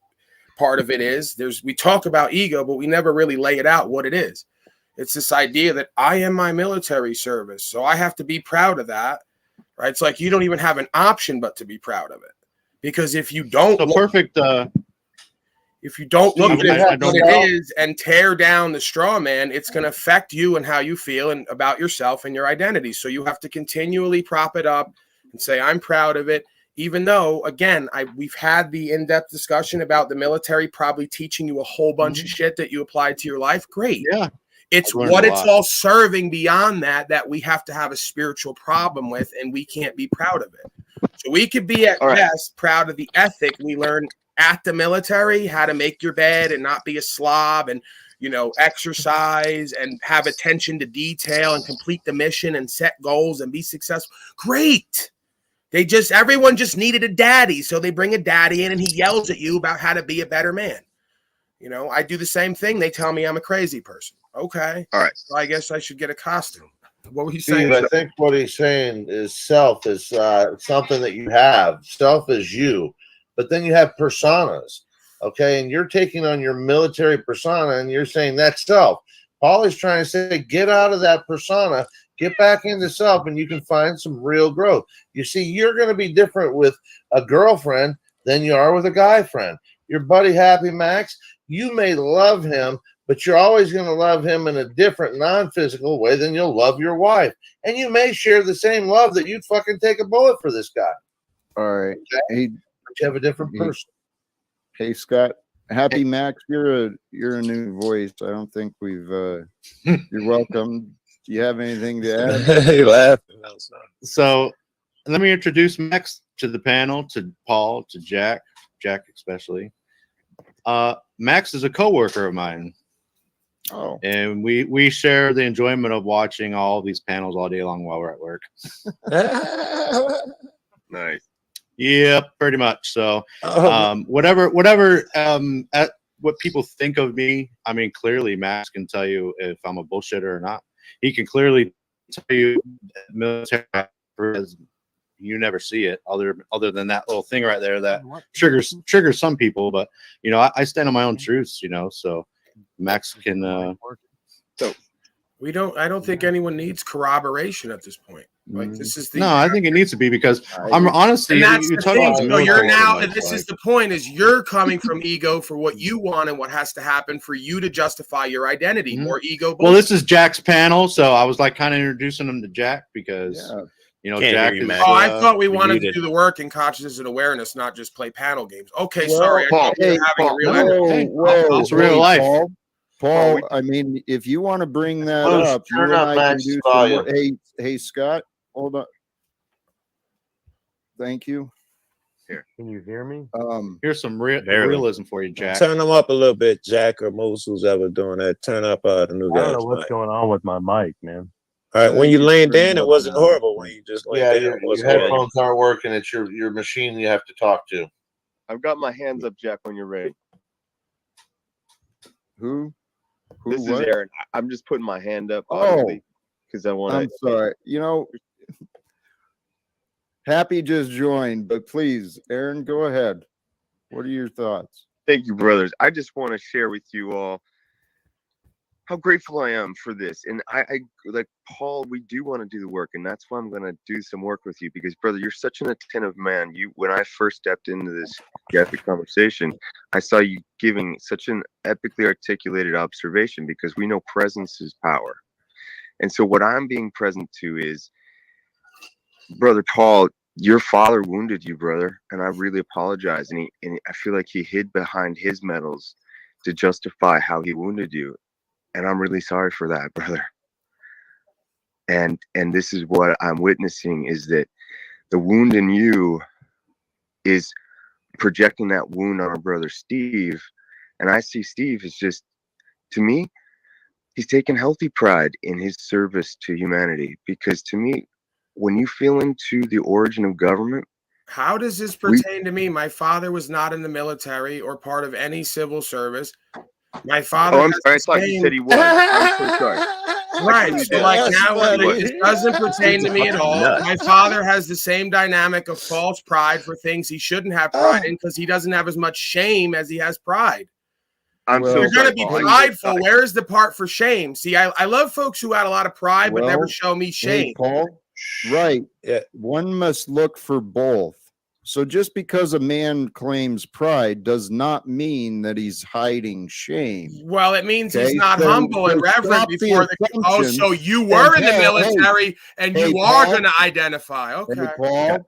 part of it is. We talk about ego, but we never really lay it out what it is. It's this idea that I am my military service, so I have to be proud of that. Right? It's like you don't even have an option but to be proud of it, because if you don't, if you don't look at it what it is and tear down the straw man, it's going to affect you and how you feel and about yourself and your identity. So you have to continually prop it up and say, I'm proud of it. Even though, again, we've had the in-depth discussion about the military probably teaching you a whole bunch of shit that you applied to your life. Great. Yeah. It's what it's all serving beyond that we have to have a spiritual problem with, and we can't be proud of it. So we could be at best proud of the ethic we learned at the military, how to make your bed and not be a slob and, exercise and have attention to detail and complete the mission and set goals and be successful. Great. Everyone just needed a daddy. So they bring a daddy in and he yells at you about how to be a better man. I do the same thing. They tell me I'm a crazy person. Okay. All right. So I guess I should get a costume. What were you saying? Steve, I think what he's saying is self is something that you have. Self is you, but then you have personas. Okay. And you're taking on your military persona and you're saying that's self. Paul is trying to say, get out of that persona, get back into self, and you can find some real growth. You see, you're going to be different with a girlfriend than you are with a guy friend. Your buddy Happy Max, you may love him, but you're always going to love him in a different non-physical way than you'll love your wife. And you may share the same love that you'd fucking take a bullet for this guy. All right. Okay? Hey, but you have a different person. Hey, Scott. Happy Max, you're a new voice. I don't think we've you're welcome. Do you have anything to add? Hey, laughing. So let me introduce Max to the panel, to Paul, to Jack especially. Max is a coworker of mine. Oh. And we share the enjoyment of watching all these panels all day long while we're at work. Nice. Yep, pretty much. So whatever what people think of me. I mean, clearly Max can tell you if I'm a bullshitter or not. He can clearly tell you military, you never see it other than that little thing right there that triggers some people. But you know, I stand on my own truths, you know, so Max can so I don't think anyone needs corroboration at this point. Like this is the no, I think it needs to be, because I'm honestly, and that's you're the talking thing. about So you're now, military, and this like, is the point, is you're coming from ego for what you want and what has to happen for you to justify your identity. More ego. Well, this is Jack's panel, so I was like kind of introducing him to Jack because you know, Can't Jack hear you, is. Max. I thought we wanted muted. to do the work in consciousness and awareness, not just play panel games. Okay, Well, sorry. I Paul, thought we were having a real It's real life. Paul, I mean, if you want to bring that up, you turn and up I can Max's do some more. volume. Hey, Scott, hold on. Thank you. Here. Can you hear me? Here's some realism for you, Jack. Turn them up a little bit, Jack or Moose, who's ever doing that. Turn up the new I guys. don't know what's mic. going on with my mic, man. All right, when you laying down, it wasn't horrible. When you just laying down, Your it wasn't horrible. headphones aren't working. It's your machine you have to talk to. I've got my hands up, Jack, when you're ready. Who This is what? Aaron. I'm just putting my hand up, Oh, obviously, because I want to. I'm sorry. You know, Happy just joined, but please, Aaron, go ahead. What are your thoughts? Thank you, brothers. I just want to share with you all how grateful I am for this. And I like Paul, we do want to do the work, and that's why I'm going to do some work with you, because brother, you're such an attentive man. When I first stepped into this epic conversation, I saw you giving such an epically articulated observation, because we know presence is power. And so what I'm being present to is, brother Paul, your father wounded you, brother, and I really apologize. And I feel like he hid behind his medals to justify how he wounded you. And I'm really sorry for that, brother. And this is what I'm witnessing, is that the wound in you is projecting that wound on our brother Steve. And I see Steve as just, to me, he's taken healthy pride in his service to humanity. Because to me, when you feel into the origin of government, how does this pertain to me? My father was not in the military or part of any civil service. My father. Oh, I'm sorry. I thought you said he was. I'm so sorry. Right. So like now it doesn't pertain to me at all. My father has the same dynamic of false pride for things he shouldn't have pride in, because he doesn't have as much shame as he has pride. I'm so You're sorry, going to be Paul. prideful. Where is the part for shame? See, I love folks who had a lot of pride but never show me shame. Hey, Paul, right. One must look for both. So just because a man claims pride does not mean that he's hiding shame. Well, it means he's not humble and reverent before the. Oh, so you were in the military and you are going to identify. Okay. Paul.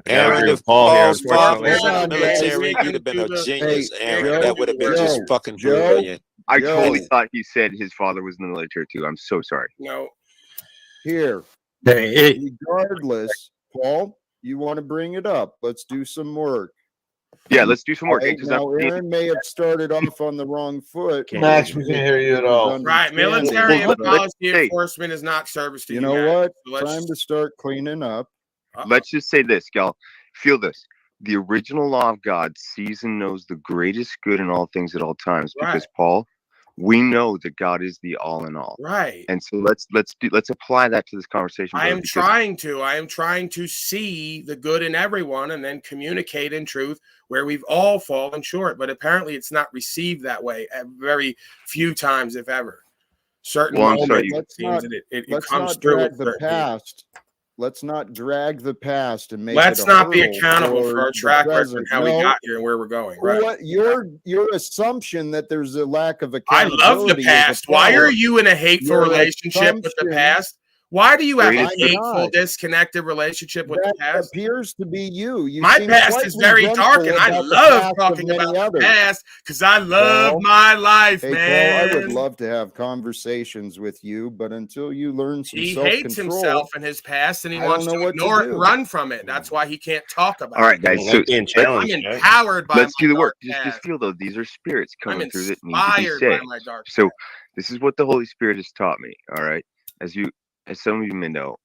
Aaron, if Paul's father was in the military, you'd have been a genius, Aaron. That would have been just fucking brilliant. I totally thought he said his father was in the military too. I'm so sorry. No. Here. Regardless, Paul, you want to bring it up. Let's do some work. Yeah, let's do some work. Now, Aaron may have started off on the wrong foot. Max, we can't hear you at all. Right. Military and policy enforcement is not service to humanity. You know what? So Time to start cleaning up. Let's just say this, gal. Feel this. The original law of God sees and knows the greatest good in all things at all times. Because Paul, we know that God is the all in all. Right. And so let's apply that to this conversation. I am trying to see the good in everyone and then communicate in truth where we've all fallen short. But apparently it's not received that way at very few times, if ever. Certain moments, it seems that it comes through with the past. Let's not drag the past and make. Let's not be accountable for our track record and how we got here and where we're going. Right? What your assumption that there's a lack of accountability. I love the past. Why are you in a hateful relationship with the past? Why do you have a hateful, disconnected relationship with the past? Appears to be you. My past is very dark, and I love talking about the past because I love my life, man. Paul, I would love to have conversations with you, but until you learn some self-control, he hates himself and his past, and he wants to ignore it and run from it. That's why he can't talk about it. All right, guys. So I'm empowered by. Let's do the work. Just feel though, these are spirits coming through that need to be saved. So this is what the Holy Spirit has taught me. All right, as some of you may know,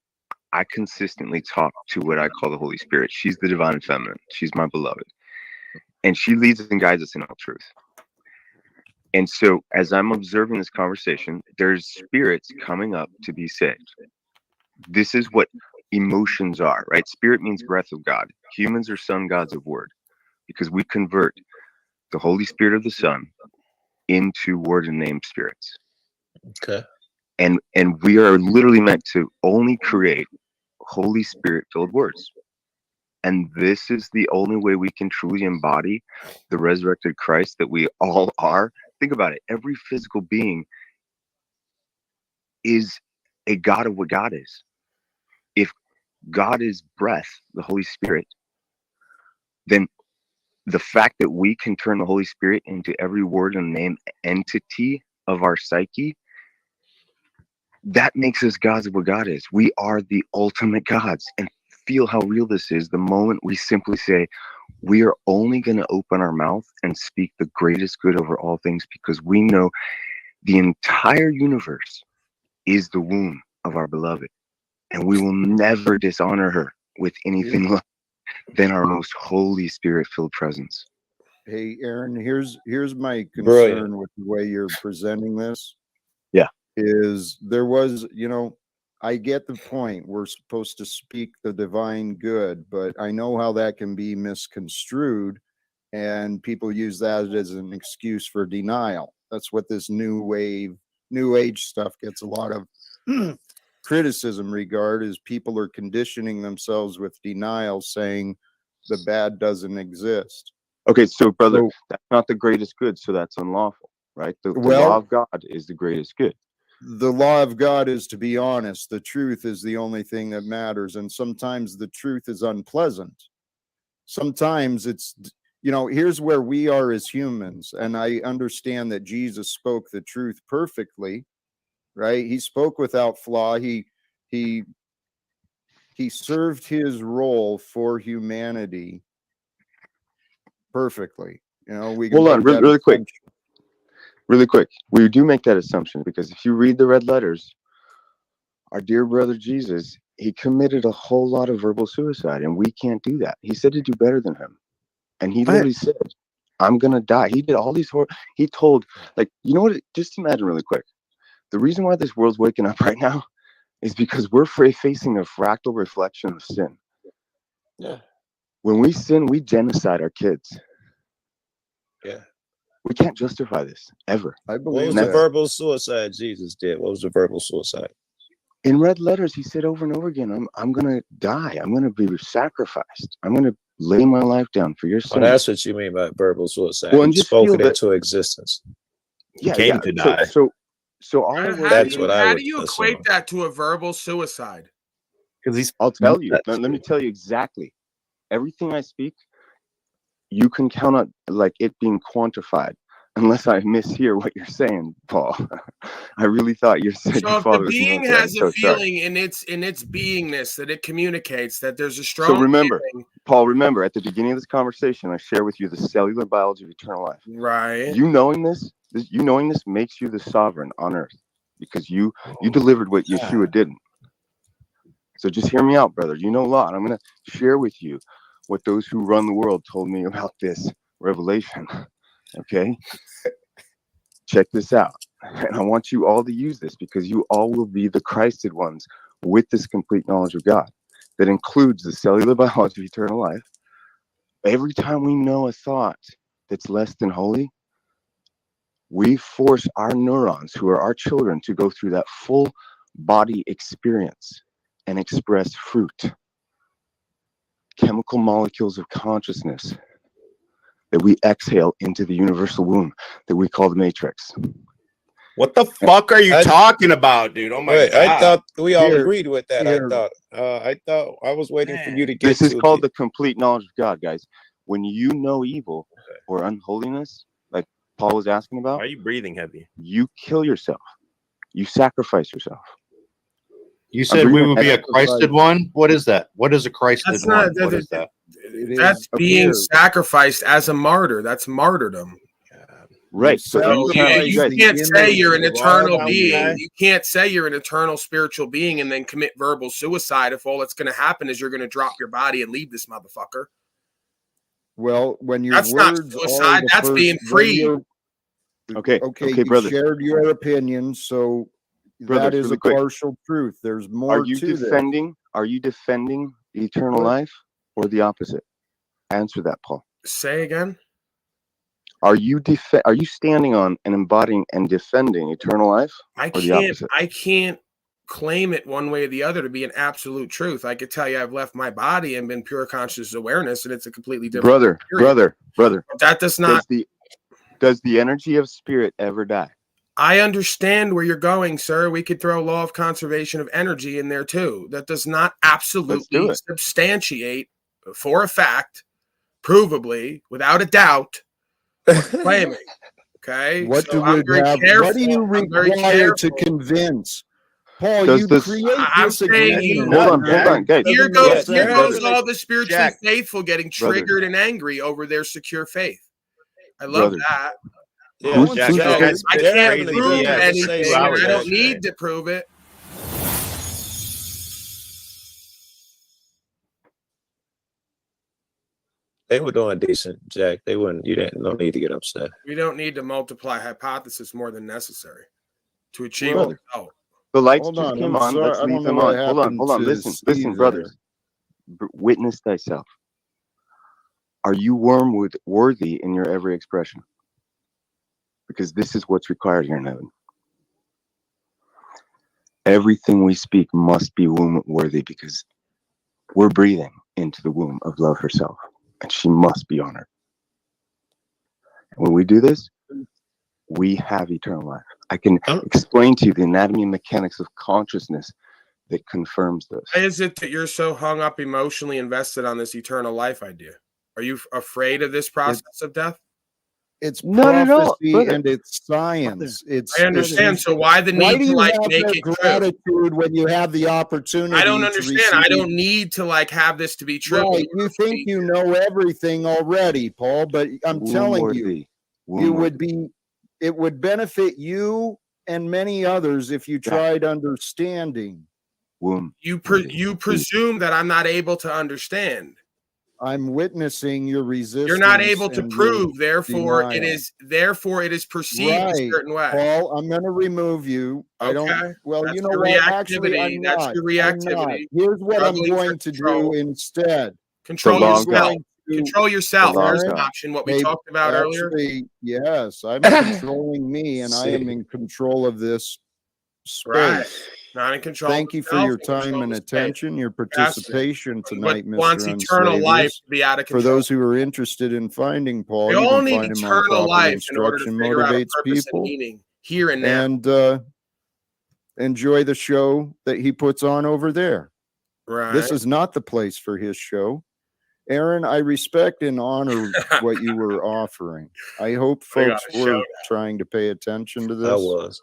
I consistently talk to what I call the Holy Spirit. She's the divine feminine. She's my beloved. And she leads and guides us in all truth. And so as I'm observing this conversation, there's spirits coming up to be saved. This is what emotions are, right? Spirit means breath of God. Humans are sun gods of word because we convert the Holy Spirit of the Son into word and name spirits. Okay. And we are literally meant to only create Holy Spirit filled words. And this is the only way we can truly embody the resurrected Christ that we all are. Think about it. Every physical being is a God of what God is. If God is breath, the Holy Spirit, then the fact that we can turn the Holy Spirit into every word and name entity of our psyche, that makes us gods of what God is. We are the ultimate gods. And feel how real this is the moment we simply say, we are only going to open our mouth and speak the greatest good over all things, because we know the entire universe is the womb of our beloved. And we will never dishonor her with anything less than our most Holy Spirit-filled presence. Hey, Aaron, here's my concern Brilliant. with the way you're presenting this. Yeah. Is there was, I get the point. We're supposed to speak the divine good, but I know how that can be misconstrued, and people use that as an excuse for denial. That's what this new age stuff gets a lot of criticism regard, is people are conditioning themselves with denial, saying the bad doesn't exist. Okay, so brother, that's not the greatest good, so that's unlawful, right? The law of God is the greatest good. The law of God is to be honest. The truth is the only thing that matters. And sometimes the truth is unpleasant. Sometimes it's, here's where we are as humans. And I understand that Jesus spoke the truth perfectly, right? He spoke without flaw. He served his role for humanity perfectly. We can hold on really quick. We do make that assumption because if you read the red letters, our dear brother Jesus, he committed a whole lot of verbal suicide, and we can't do that. He said to do better than him, and he literally said, I'm gonna die. He did all these he told, just imagine really quick, the reason why this world's waking up right now is because we're facing a fractal reflection of sin. Yeah. When we sin, we genocide our kids. Yeah. We can't justify this ever. I What believe was the verbal suicide Jesus did? What was the verbal suicide? In red letters, he said over and over again, I'm gonna die. I'm gonna be sacrificed. I'm gonna lay my life down for your sins. Oh, that's what you mean by verbal suicide. Well, and He just spoke feel it that, into existence. Yeah, came yeah. to die. So all I That's what I How would do you assume. equate that to a verbal suicide? Because I'll tell you. Let me tell you exactly. Everything I speak, you can count on like it being quantified. Unless I mishear what you're saying, Paul. I really thought you said So your if father the was being military. has a feeling in its beingness that it communicates that there's a strong So remember, feeling. Paul, remember at the beginning of this conversation, I share with you the cellular biology of eternal life. Right. You knowing this makes you the sovereign on earth because you delivered what Yeshua didn't. So just hear me out, brother. You know a lot. I'm going to share with you what those who run the world told me about this revelation. Okay? Check this out. And I want you all to use this because you all will be the Christed ones with this complete knowledge of God that includes the cellular biology of eternal life. Every time we know a thought that's less than holy, we force our neurons, who are our children, to go through that full body experience and express fruit, chemical molecules of consciousness that we exhale into the universal womb that we call the matrix. What the fuck are you talking about, dude? Oh my God. I thought we all agreed with that. I thought I was waiting for you to get This is called the complete knowledge of God, guys. When you know evil or unholiness, like Paul was asking about, why are you breathing heavy? You kill yourself. You sacrifice yourself. You said we would be a Christed one. What is that? What is a Christed one? What is that? That's being sacrificed as a martyr. That's martyrdom. Right. So you can't say you're an eternal being. You can't say you're an eternal spiritual being and then commit verbal suicide if all that's going to happen is you're going to drop your body and leave this motherfucker. Well, when your That's words not suicide. That's being free. Okay, you brother. shared your opinion, so Brother, that is really a quick. partial truth. There's more Are you to defending? Are you defending eternal life or the opposite? Answer that, Paul. Say again. Are you standing on and embodying and defending eternal life or the opposite? I can't claim it one way or the other to be an absolute truth. I could tell you I've left my body and been pure conscious awareness, and it's a completely different brother. But that does not. Does the energy of spirit ever die? I understand where you're going, sir. We could throw law of conservation of energy in there too. That does not absolutely substantiate for a fact, provably, without a doubt, claiming. Okay. What so do I'm very careful. What do you require to convince? Paul, Does you this- create I'm disagreement. saying Hold on, guys. Here goes all the spiritually Jack. faithful getting Brother. triggered and angry over their secure faith. I love Brother. that. Yeah, Jack, I can't crazy prove BS. anything, and I don't Jack. need to prove it. They were doing decent, Jack. They wouldn't. You didn't. No need to get upset. We don't need to multiply hypothesis more than necessary to achieve Brother. the result. The lights Hold just on, came I'm on. sorry, Let's I don't leave know them what on. Hold on. happened Hold on. to Listen, Steve brothers. Witness thyself. Are you wormwood worthy in your every expression? Because this is what's required here in heaven. Everything we speak must be womb worthy because we're breathing into the womb of love herself, and she must be honored. When we do this, we have eternal life. I can explain to you the anatomy and mechanics of consciousness that confirms this. Why is it that you're so hung up emotionally invested on this eternal life idea? Are you afraid of this process of death? It's Not at all, prophecy brother. and it's science. I understand. So why the Why need do to you like have make that it true? gratitude when you have the opportunity? I don't to understand. I receive- don't need to like have this to be true. Right, you think you know everything already, Paul, but I'm Womb telling worthy. you would be, it would benefit you and many others if you tried understanding. Womb. You presume that I'm not able to understand. I'm witnessing your resistance. You're not able to and prove, your therefore denial. it is perceived a certain way. Paul, I'm going to remove you. I don't. Okay. Well, That's you know your what? Actually, reactivity. I'm That's not. your I'm not. reactivity. Here's what I'm Struggling for going to control. do instead. Control The law of yourself. God. Control yourself. The law of There's an God. option. What we talked about earlier. Actually, yes, I'm controlling me, and I am in control of this space. Right. Not in control. Thank you for yourself, your in control time of and the space. attention, your participation tonight, What wants Mr. eternal life Unslavers. to be out of For control. those who are interested in finding Paul, We you all can need find him on eternal Proper life in order to Instruction figure out a Motivates purpose and People. meaning here and now. And enjoy the show that he puts on over there. Right. This is not the place for his show. Aaron, I respect and honor what you were offering. I hope folks were trying to pay attention to this. I was.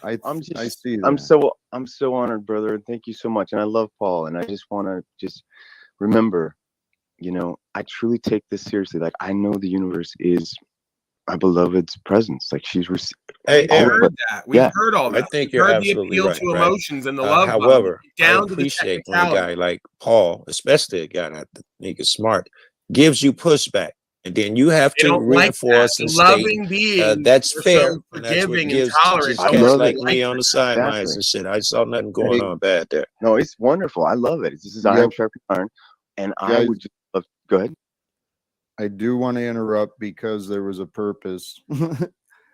I see that. I'm so honored, brother, and thank you so much. And I love Paul, and I just want to just remember, you know, I truly take this seriously. Like, I know the universe is my beloved's presence. Like, she's received. Hey, Aaron, We've heard all that. I think We've you're heard the absolutely appeal right. to right? emotions and the love. However, down I to appreciate the when a guy like Paul, especially a guy that think is smart, gives you pushback, and then you have They to don't like reinforce that. and Loving state beings that's are fair. so And that's what forgiving and gives tolerant. just I cats love like it. me on the sidelines Exactly. and shit. I saw nothing going on bad there. No, it's wonderful. I love it. This is iron sharpens iron, and I Guys, would just love. Go ahead. I do want to interrupt because there was a purpose.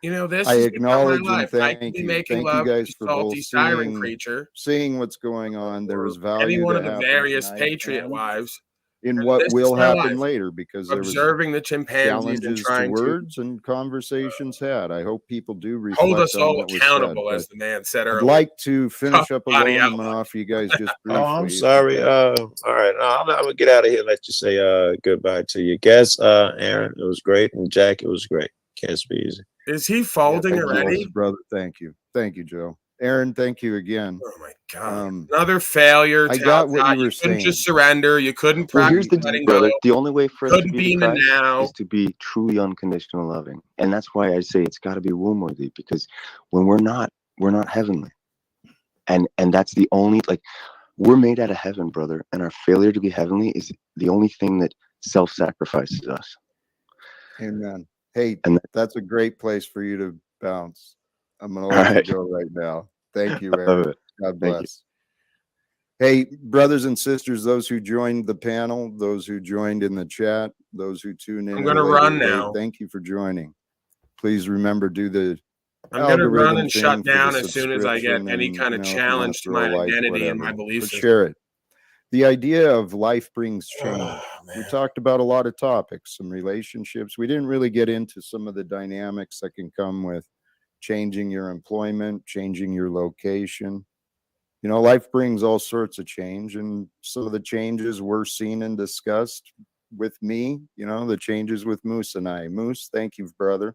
You know, this I is acknowledge my and life. I can thank be you. making Thank love you to guys for salty both siren creature. seeing what's going on. There was value Any one that of the happened various tonight patriot and wives. in what This will is my happen life. later, because there was Observing the chimpanzees and challenges to trying to words and conversations had. I hope people do reflect hold us on all what was accountable, said. as the man said I'd earlier. like to finish up Body alone and off you guys just briefly. Oh, I'm sorry. All right. No, I'm gonna get out of here and let you say goodbye to your guests. Aaron, it was great, and Jack, it was great. Can't be easy. Is he folding already? Brother, thank you. Thank you, Joe. Aaron, thank you again. Oh my God. Another failure. I got what you were couldn't saying. just surrender. You couldn't Well, practice here's the letting deal, brother. go. The only way for us to Couldn't be be in the the Christ now. is to be truly unconditional loving, and that's why I say it's got to be womb worthy. Because when we're not heavenly, and that's the only, like, we're made out of heaven, brother, and our failure to be heavenly is the only thing that self-sacrifices us. Amen. Hey, And that's a great place for you to bounce. I'm going to All let right. you go right now. Thank you, I love Aaron. it. God Thank you. bless. Hey, brothers and sisters, those who joined the panel, those who joined in the chat, those who tune in. I'm going to at a later run date, now. Thank you for joining. Please remember, do the I'm going to run algorithm and thing shut for the down as soon as I get subscription any and, kind of if you wanna challenge to throw a my like, identity and my whatever, belief but system. share it. The idea of life brings change. Oh, We talked about a lot of topics, some relationships. We didn't really get into some of the dynamics that can come with changing your employment, changing your location. You know, life brings all sorts of change, and some of the changes were seen and discussed with me, you know, the changes with Moose and I. Moose, thank you, brother.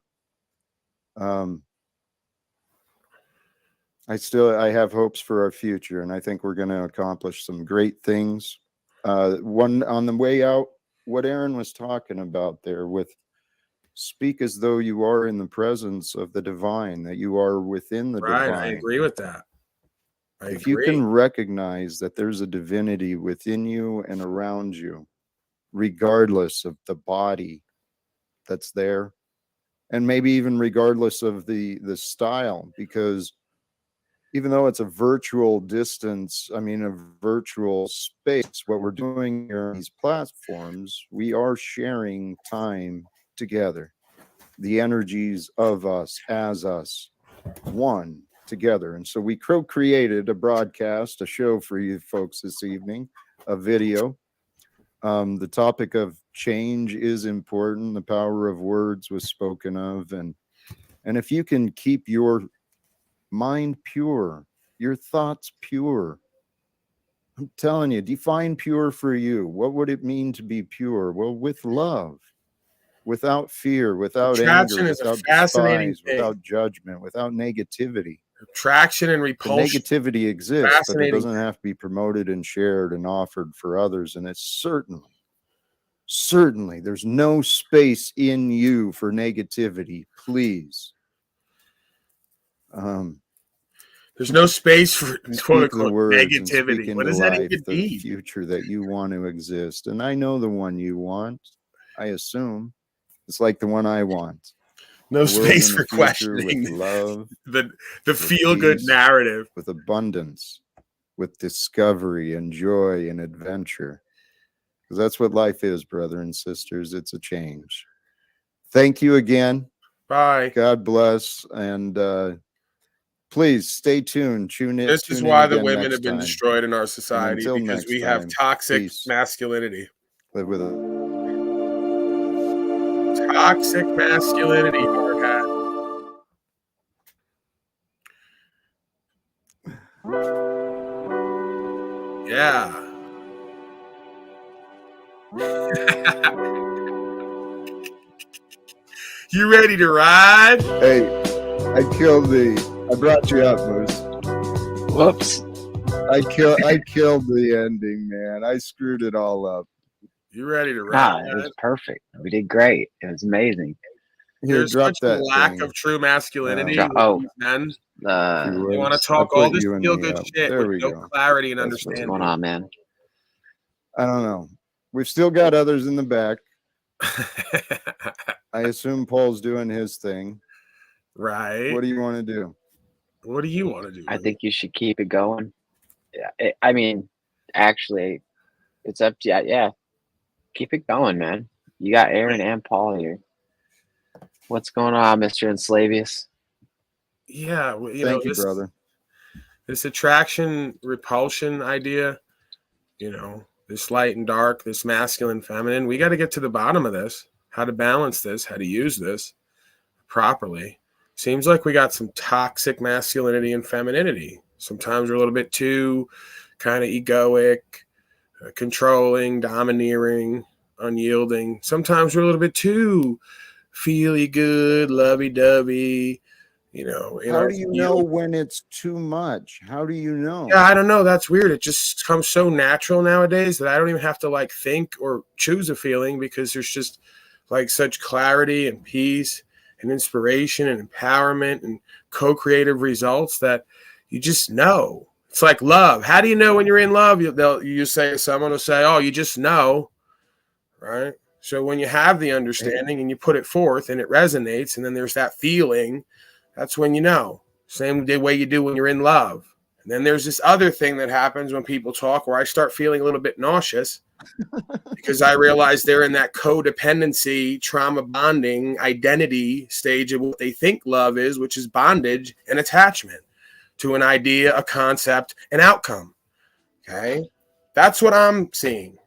I have hopes for our future, and I think we're going to accomplish some great things. One on the way out, what Aaron was talking about there with speak as though you are in the presence of the divine, that you are within the Right. divine. I agree with that. If you can recognize that there's a divinity within you and around you, regardless of the body that's there, and maybe even regardless of the style, because even though it's a virtual distance, I mean, a virtual space, what we're doing here on these platforms, we are sharing time together. The energies of us, as us, one together. And so we created a broadcast, a show for you folks this evening, a video. The topic of change is important. The power of words was spoken of. And if you can keep your mind pure, your thoughts pure. I'm telling you, define pure for you. What would it mean to be pure? Well, with love, without fear, without anger, Attraction is a without fascinating despise, thing. without judgment, without negativity. Attraction and The repulsion. negativity exists, but it Fascinating. doesn't have to be promoted and shared and offered for others. And it's certainly, there's no space in you for negativity. Please. There's no space for quote Speak the unquote words and speak negativity. What into does that life even the mean? future that you want to exist. And I know the one you want. I assume it's like the one I want. No A world space in for the future questioning with love, the with feel good peace, narrative. with abundance, with discovery and joy and adventure. Because that's what life is, brother and sisters. It's a change. Thank you again. Bye. God bless. And please stay tuned. Tune in. This is why the women have been destroyed in our society, until because next we have time, toxic peace. masculinity. Live with it. Toxic masculinity, hard hat. Yeah. You ready to ride? Hey, I brought you up, Moose. Whoops. I killed the ending, man. I screwed it all up. You ready to ride? It was perfect. We did great. It was amazing. Here, There's drop such a that lack thing. of true masculinity. Oh. Men. If you They would. want to I'll talk all put this you and feel me good up. shit There with we no go. clarity and That's understanding. What's going on, man? I don't know. We've still got others in the back. I assume Paul's doing his thing. Right. What do you want to do? What do you want to do? I think you should keep it going. Yeah, I mean, actually, it's up to you. Yeah, keep it going, man. You got Aaron and Paul here. What's going on, Mr. Enslavius? Yeah, Thank you, brother. This attraction repulsion idea, this light and dark, this masculine, feminine. We got to get to the bottom of this. How to balance this? How to use this properly? Seems like we got some toxic masculinity and femininity. Sometimes we're a little bit too kind of egoic, controlling, domineering, unyielding. Sometimes we're a little bit too feely good, lovey-dovey. How do you know when it's too much? How do you know? Yeah, I don't know. That's weird. It just comes so natural nowadays that I don't even have to think or choose a feeling, because there's just such clarity and peace and inspiration and empowerment and co-creative results that you just know. It's like love. How do you know when you're in love? You say, someone will say, "Oh, you just know," right? So when you have the understanding and you put it forth and it resonates, and then there's that feeling, that's when you know. Same way you do when you're in love. And then there's this other thing that happens when people talk where I start feeling a little bit nauseous because I realize they're in that codependency, trauma bonding, identity stage of what they think love is, which is bondage and attachment to an idea, a concept, an outcome. Okay? That's what I'm seeing.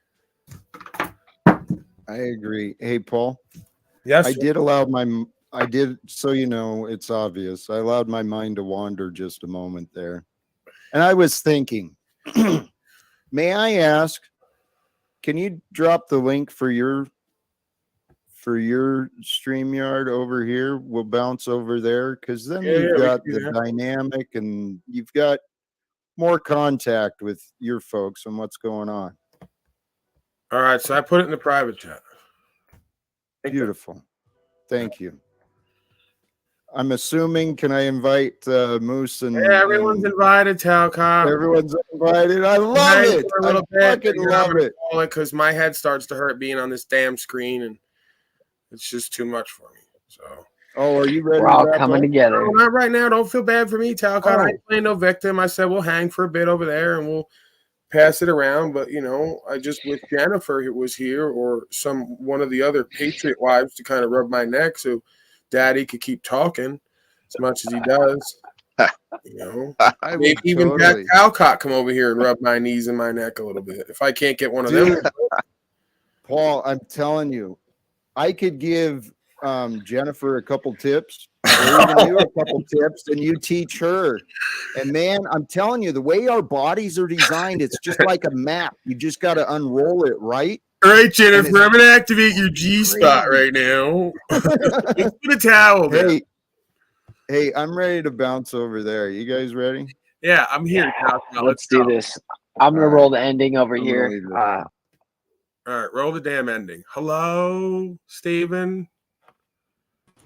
I agree. Hey, Paul. Yes. I did, so you know, it's obvious. I allowed my mind to wander just a moment there. And I was thinking, may I ask, can you drop the link for your StreamYard over here? We'll bounce over there because then you've got the dynamic and you've got more contact with your folks and what's going on. All right, so I put it in the private chat. Beautiful. Thank you. I'm assuming, can I invite Moose and... Yeah, everyone's invited, Ta.Cottian. Everyone's invited. I love it. I fucking love it. Because my head starts to hurt being on this damn screen, and it's just too much for me. So... Oh, are you ready? We're all coming together. No, not right now. Don't feel bad for me, Ta.Cottian. I ain't playing no victim. I said we'll hang for a bit over there, and we'll pass it around. But, you know, I just wish Jennifer was here or one of the other Patriot wives to kind of rub my neck so Daddy could keep talking as much as he does. You know, maybe even Jack Ta.Cottian come over here and rub my knees and my neck a little bit. If I can't get one of them. Paul, I'm telling you, I could give Jennifer a couple tips, or even you a couple tips, and you teach her. And man, I'm telling you, the way our bodies are designed, it's just like a map. You just got to unroll it, right? All right, Jennifer, I'm going to activate your G spot right now. Let's put a towel there. Hey, I'm ready to bounce over there. You guys ready? Yeah, I'm here. Yeah, let's do this. I'm going to roll the ending over here. All right, roll the damn ending. Hello, Steven.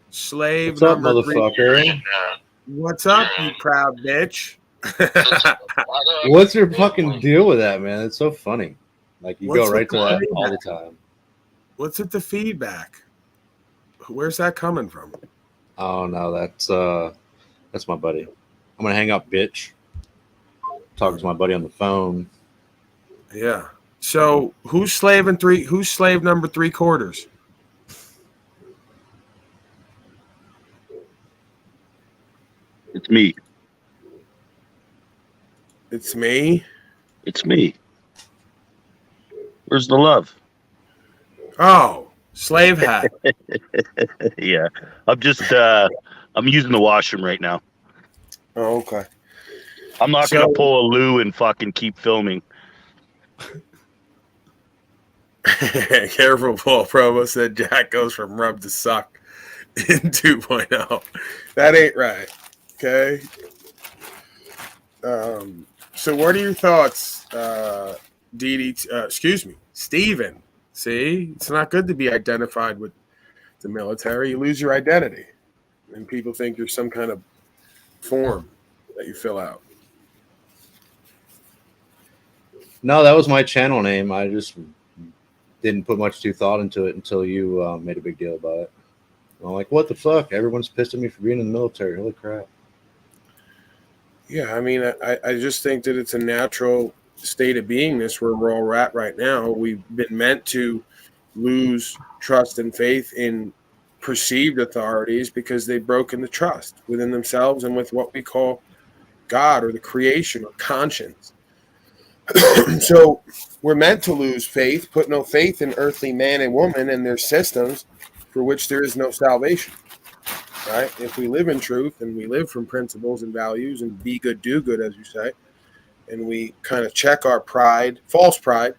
Slave What's up, number motherfucker? 3. What's up, you proud bitch? What's your fucking deal with that, man? It's so funny. Like you go right to that feedback? all the time. What's with the feedback? Where's that coming from? Oh no, that's my buddy. I'm gonna hang up, bitch. Talking to my buddy on the phone. Yeah. So who's slave number 3/4? It's me. It's me. It's me. Where's the love? Oh, slave hat. Yeah. I'm using the washroom right now. Oh, okay. I'm not gonna pull a Lou and fucking keep filming. Careful, Paul Provo said Jack goes from rub to suck in 2.0. That ain't right. Okay. So what are your thoughts, excuse me, Steven? See, it's not good to be identified with the military. You lose your identity, and people think you're some kind of form that you fill out. No, that was my channel name. I just didn't put much thought into it until you made a big deal about it. I'm like, what the fuck? Everyone's pissed at me for being in the military. Holy crap. Yeah, I mean, I just think that it's a natural state of beingness where we're all at right now. We've been meant to lose trust and faith in perceived authorities because they've broken the trust within themselves and with what we call God or the creation or conscience. So we're meant to lose faith, put no faith in earthly man and woman and their systems for which there is no salvation. Right? If we live in truth and we live from principles and values and be good, do good, as you say, and we kind of check our pride, false pride,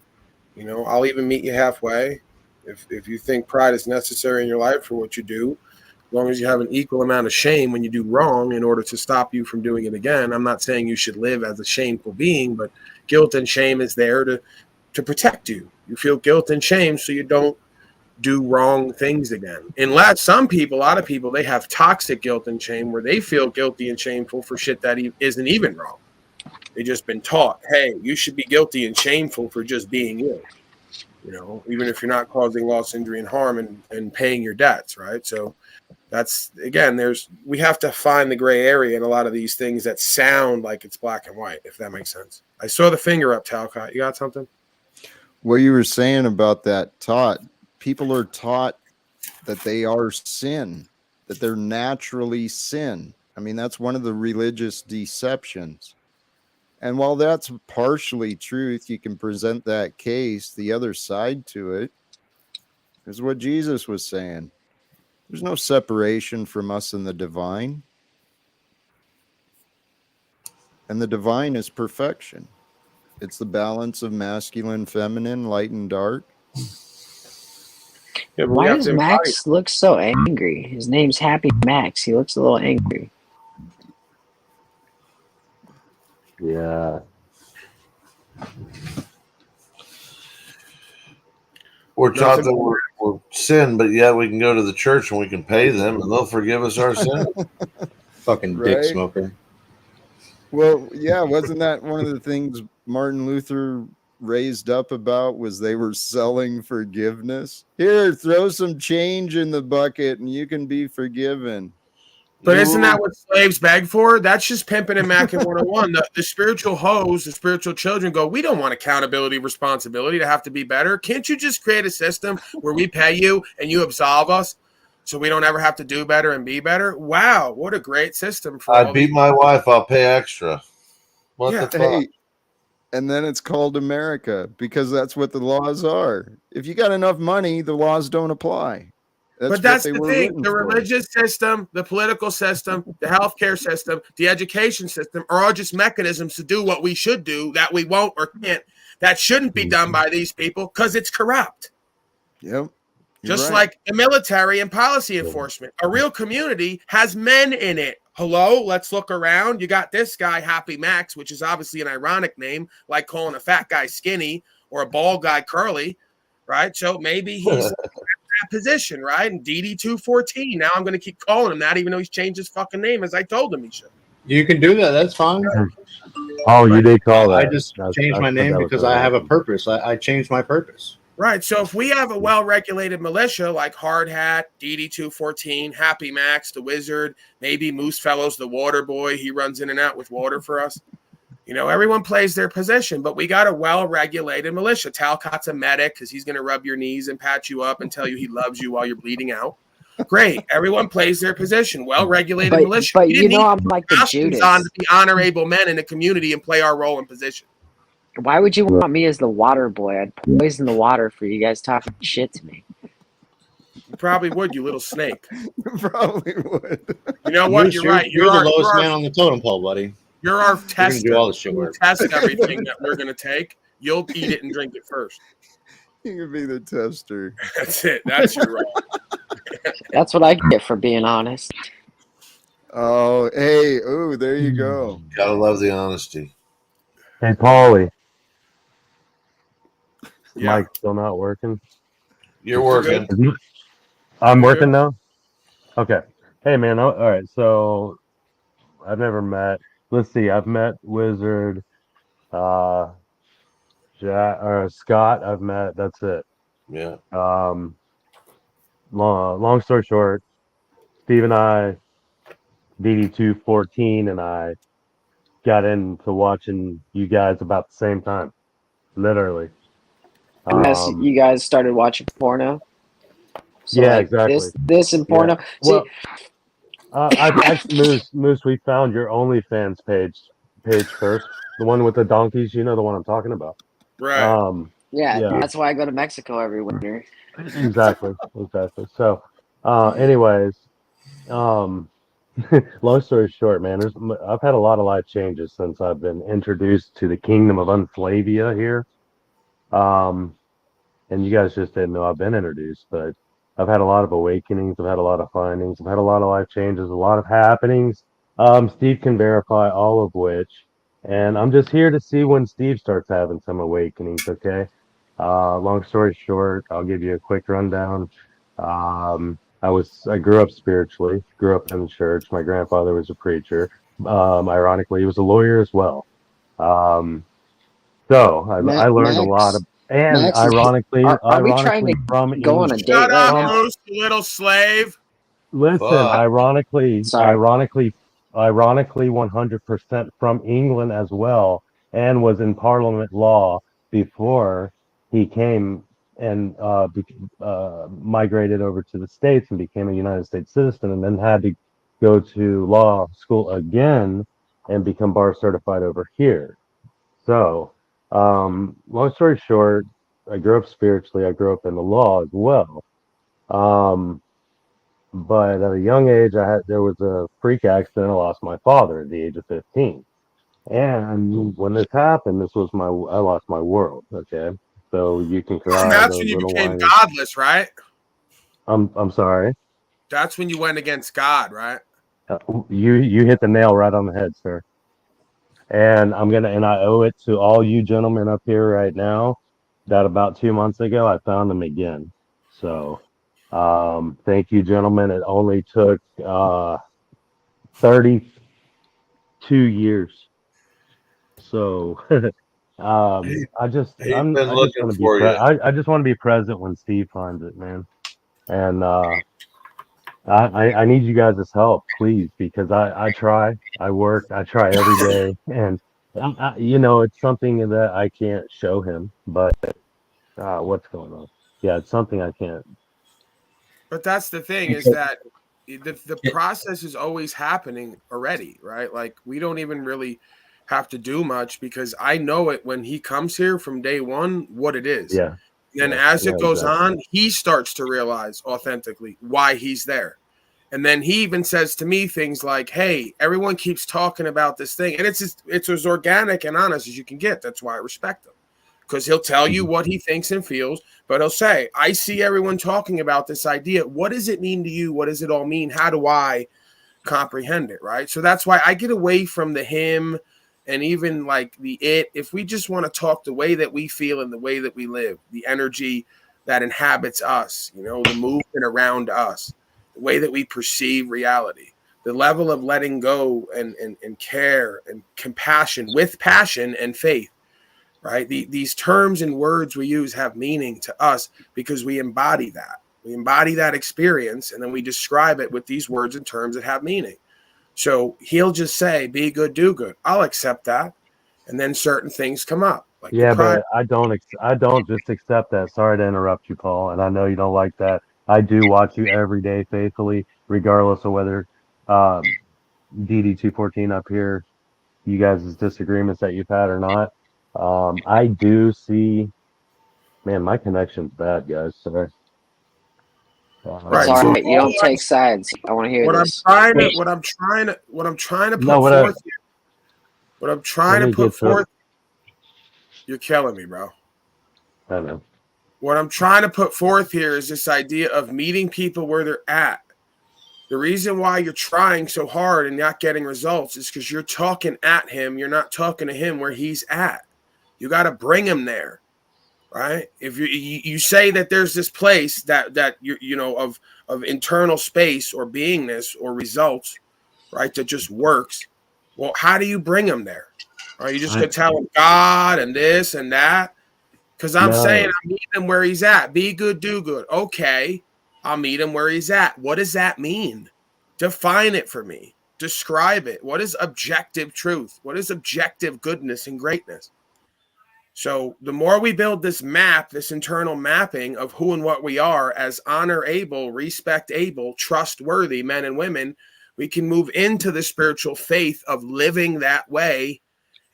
you know, I'll even meet you halfway. If you think pride is necessary in your life for what you do, as long as you have an equal amount of shame when you do wrong in order to stop you from doing it again. I'm not saying you should live as a shameful being, but guilt and shame is there to protect you. You feel guilt and shame so you don't do wrong things again. Unless a lot of people, they have toxic guilt and shame where they feel guilty and shameful for shit that isn't even wrong. They've just been taught, hey, you should be guilty and shameful for just being you. you know, even if you're not causing loss, injury, and harm and paying your debts, right? So that's, again, we have to find the gray area in a lot of these things that sound like it's black and white, if that makes sense. I saw the finger up, Ta.Cottian. You got something? What you were saying about that people are taught that they are sin, that they're naturally sin. I mean, that's one of the religious deceptions. And while that's partially truth, you can present that case, the other side to it is what Jesus was saying. There's no separation from us and the divine. And the divine is perfection. It's the balance of masculine, feminine, light and dark. Yeah, why does Max look so angry? His name's Happy Max. He looks a little angry. Yeah. We're taught that we're sin, but yet we can go to the church and we can pay them and they'll forgive us our sin. Fucking dick smoker. Well, yeah, wasn't that one of the things Martin Luther raised up about, was they were selling forgiveness? Here, throw some change in the bucket and you can be forgiven. But isn't that what slaves beg for? That's just pimping and macking 101. The spiritual hoes, the spiritual children go, we don't want accountability, responsibility to have to be better. Can't you just create a system where we pay you and you absolve us so we don't ever have to do better and be better? Wow, what a great system. I beat my wife, I'll pay extra. What the fuck? Hey, and then it's called America because that's what the laws are. If you got enough money, the laws don't apply. But that's the thing. The religious system, the political system, the healthcare system, the education system are all just mechanisms to do what we should do that we won't or can't. That shouldn't be done by these people because it's corrupt. Yep. Just like the military and policy enforcement. A real community has men in it. Hello, let's look around. You got this guy, Happy Max, which is obviously an ironic name, like calling a fat guy skinny or a bald guy curly, right? So maybe he's that position, right? And DD214. Now I'm going to keep calling him that, even though he's changed his fucking name as I told him he should. You can do that. That's fine. Oh, you did call that. I just changed my name because I have a purpose. I changed my purpose. Right. So if we have a well-regulated militia like Hard Hat, DD214, Happy Max, the Wizard, maybe Moose Fellows, the Water Boy, he runs in and out with water for us. You know, everyone plays their position, but we got a well-regulated militia. Ta.Cot's a medic because he's going to rub your knees and pat you up and tell you he loves you while you're bleeding out. Great. Everyone plays their position. Well-regulated militia. But you know, I'm like the Judas. On to be honorable men in the community and play our role and position. Why would you want me as the water boy? I'd poison the water for you guys talking shit to me. You probably would, you little snake. You probably would. You know what? You're right. You're the lowest man on the totem pole, buddy. You're our tester. Do all the shit work. Test everything that we're going to take. You'll eat it and drink it first. You can be the tester. That's it. That's your role. That's what I get for being honest. Oh, hey. Oh, there you go. Gotta love the honesty. Hey, Paulie. Yeah. Mike's still not working? You're working. I'm working now? Okay. Hey, man. All right. So I've never met. Let's see. I've met Wizard, Scott. I've met. That's it. Yeah. Long story short, Steve and I, DD214, and I got into watching you guys about the same time, literally. Yes, you guys started watching porno. So yeah, like exactly. This and porno. Yeah. Well, I've actually, Moose, we found your OnlyFans page first, the one with the donkeys. You know the one I'm talking about, right? Yeah, that's why I go to Mexico every winter. Exactly. So, anyways, long story short, man, I've had a lot of life changes since I've been introduced to the kingdom of Unflavia here. And you guys just didn't know I've been introduced, but I've had a lot of awakenings. I've had a lot of findings. I've had a lot of life changes, a lot of happenings. Steve can verify all of which, and I'm just here to see when Steve starts having some awakenings. Okay. Long story short, I'll give you a quick rundown. I grew up spiritually, grew up in the church. My grandfather was a preacher. Ironically, he was a lawyer as well. So I learned a lot of. And Max, ironically, are we trying to from go on a England. date Shut right up, now? Moose, you little slave. Listen, Fuck. Sorry. ironically, 100% from England as well, and was in Parliament law before he came and migrated over to the States and became a United States citizen, and then had to go to law school again and become bar certified over here. So, long story short, I grew up spiritually. I grew up in the law as well. Um, but at a young age, there was a freak accident. I lost my father at the age of 15. And when this happened, I lost my world. Okay, so you can And cry that's the when you little became whiny. godless, right? I'm sorry. That's when you went against God, right? You hit the nail right on the head, sir. And I owe it to all you gentlemen up here right now that about 2 months ago I found them again. So, thank you, gentlemen. It only took 32 years. So, I just He's been I just looking want to be for you. I just want to be present when Steve finds it, man. And I need you guys' help, please, because I try, I work, I try every day, and it's something that I can't show him, but what's going on? Yeah, it's something I can't. But that's the thing is that the process is always happening already, right? Like we don't even really have to do much because I know it when he comes here from day one what it is. Yeah, And as yeah, it goes exactly. on, he starts to realize authentically why he's there. And then he even says to me things like, "Hey, everyone keeps talking about this thing." And it's as organic and honest as you can get. That's why I respect him. Because he'll tell you what he thinks and feels, but he'll say, I see everyone talking about this idea. What does it mean to you? What does it all mean? How do I comprehend it? Right. So that's why I get away from the him and even like the it. If we just want to talk the way that we feel and the way that we live, the energy that inhabits us, the movement around us, the way that we perceive reality, the level of letting go and care and compassion with passion and faith, right? These terms and words we use have meaning to us because we embody that. We embody that experience and then we describe it with these words and terms that have meaning. So he'll just say, be good, do good. I'll accept that. And then certain things come up, like the Yeah, pride. but I don't just accept that. Sorry to interrupt you, Paul, and I know you don't like that. I do watch you every day faithfully, regardless of whether DD214 up here, you guys' disagreements that you've had or not. I do see, man, my connection's bad, guys. Sorry. It's Right. all So right. You don't take sides. I want to hear this. what I'm trying to No, put forth here, what I'm let trying to me put get to, forth, you're killing me, bro. I know. What I'm trying to put forth here is this idea of meeting people where they're at. The reason why you're trying so hard and not getting results is because you're talking at him. You're not talking to him where he's at. You got to bring him there, right? If you say that there's this place that of internal space or beingness or results, right, that just works. Well, how do you bring him there? Are you just gonna tell him God and this and that? Because I'm saying No, I meet him where he's at. Be good, do good. Okay, I'll meet him where he's at. What does that mean? Define it for me. Describe it. What is objective truth? What is objective goodness and greatness? So the more we build this map, this internal mapping of who and what we are as honor able, respect able, trustworthy men and women, we can move into the spiritual faith of living that way